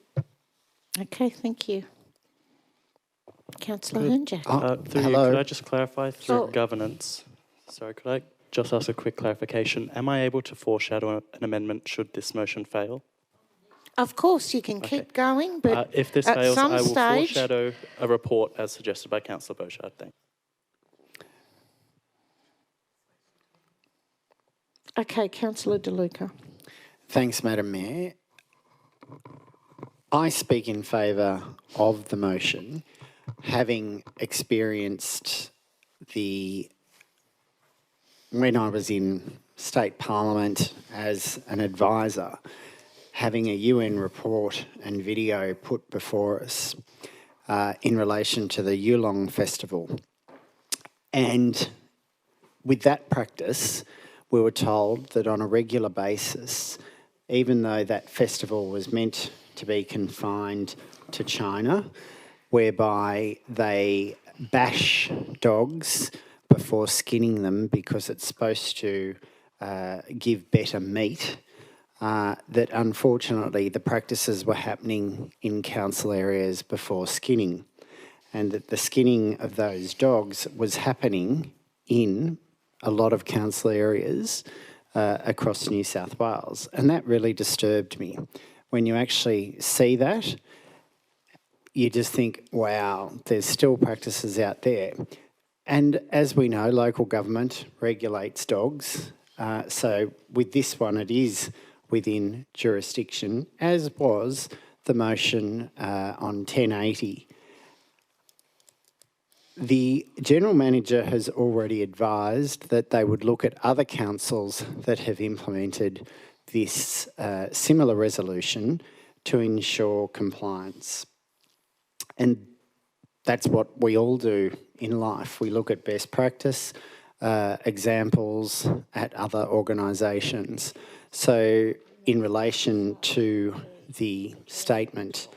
[SPEAKER 1] Okay, thank you. Councillor Hernjack.
[SPEAKER 13] Hello. Could I just clarify through governance? Sorry, could I just ask a quick clarification? Am I able to foreshadow an amendment should this motion fail?
[SPEAKER 1] Of course, you can keep going, but
[SPEAKER 13] if this
[SPEAKER 1] at
[SPEAKER 13] fails,
[SPEAKER 1] some
[SPEAKER 13] I will
[SPEAKER 1] stage,
[SPEAKER 13] foreshadow a report as suggested by Councillor Beauchard. Thank you.
[SPEAKER 1] Okay, Councillor De Luca.
[SPEAKER 5] Thanks, Madam Mayor. I speak in favour of the motion, having experienced when I was in State Parliament as an advisor, having a UN report and video put before us in relation to the Yulong Festival. And with that practice, we were told that on a regular basis, even though that festival was meant to be confined to China, whereby they bash dogs before skinning them because it's supposed to give better meat, that unfortunately the practices were happening in council areas before skinning, and that the skinning of those dogs was happening in a lot of council areas across New South Wales. And that really disturbed me. When you actually see that, you just think, wow, there's still practices out there. And as we know, local government regulates dogs. So with this one, it is within jurisdiction, as was the motion on 1080. The General Manager has already advised that they would look at other councils that have implemented this similar resolution to ensure compliance. And that's what we all do in life. We look at best practice, examples at other organisations. So in relation to the statement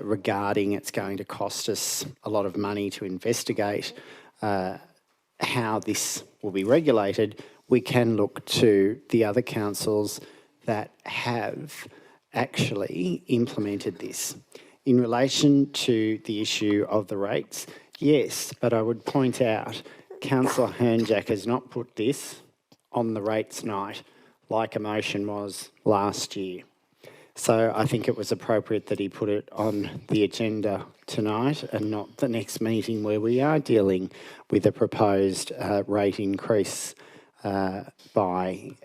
[SPEAKER 5] regarding it's going to cost us a lot of money to investigate how this will be regulated, we can look to the other councils that have actually implemented this. In relation to the issue of the rates, yes, but I would point out Councillor Hernjack has not put this on the rates night like a motion was last year. So I think it was appropriate that he put it on the agenda tonight and not the next meeting where we are dealing with a proposed rate increase by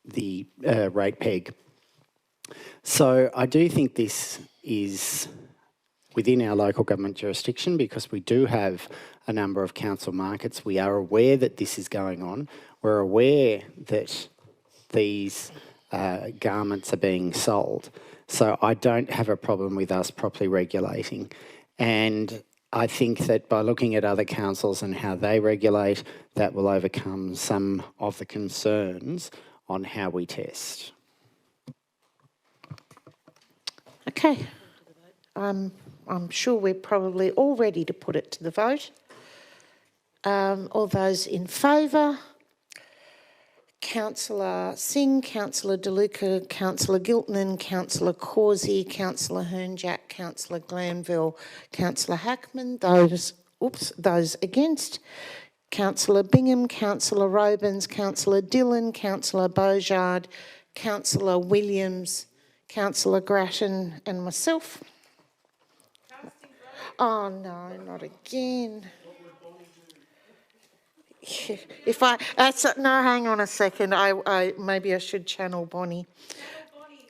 [SPEAKER 5] the rate peg. So I do think this is within our local government jurisdiction because we do have a number of council markets. We are aware that this is going on. We're aware that these garments are being sold. So I don't have a problem with us properly regulating. And I think that by looking at other councils and how they regulate, that will overcome some of the concerns on how we test.
[SPEAKER 1] Okay. I'm sure we're probably all ready to put it to the vote. All those in favour? Councillor Singh, Councillor De Luca, Councillor Giltinan, Councillor Causey, Councillor Hernjack, Councillor Glanville, Councillor Hackman. Those against? Councillor Bingham, Councillor Robins, Councillor Dillon, Councillor Beaujard, Councillor Williams, Councillor Grattan and myself. Oh no, not again. No, hang on a second. Maybe I should channel Bonnie.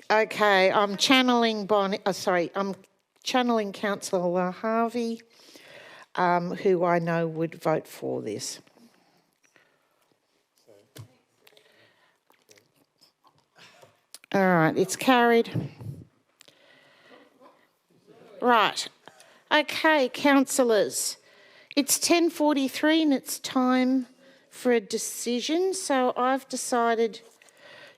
[SPEAKER 1] Okay, I'm channeling Bonnie. I'm channeling Councillor Harvey, who I know would vote for this. All right, it's carried. Right. Okay, councillors. It's 10:43 and it's time for a decision. So I've decided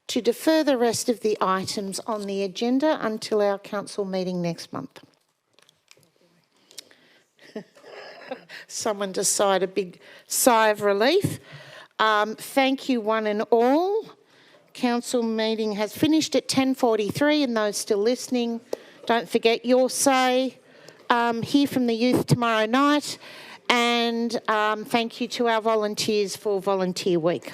[SPEAKER 1] to defer the rest of the items on the agenda until our council meeting next month. Someone just sighed a big sigh of relief. Thank you one and all. Council meeting has finished at 10:43 and those still listening, don't forget your say. Hear from the youth tomorrow night. And thank you to our volunteers for Volunteer Week.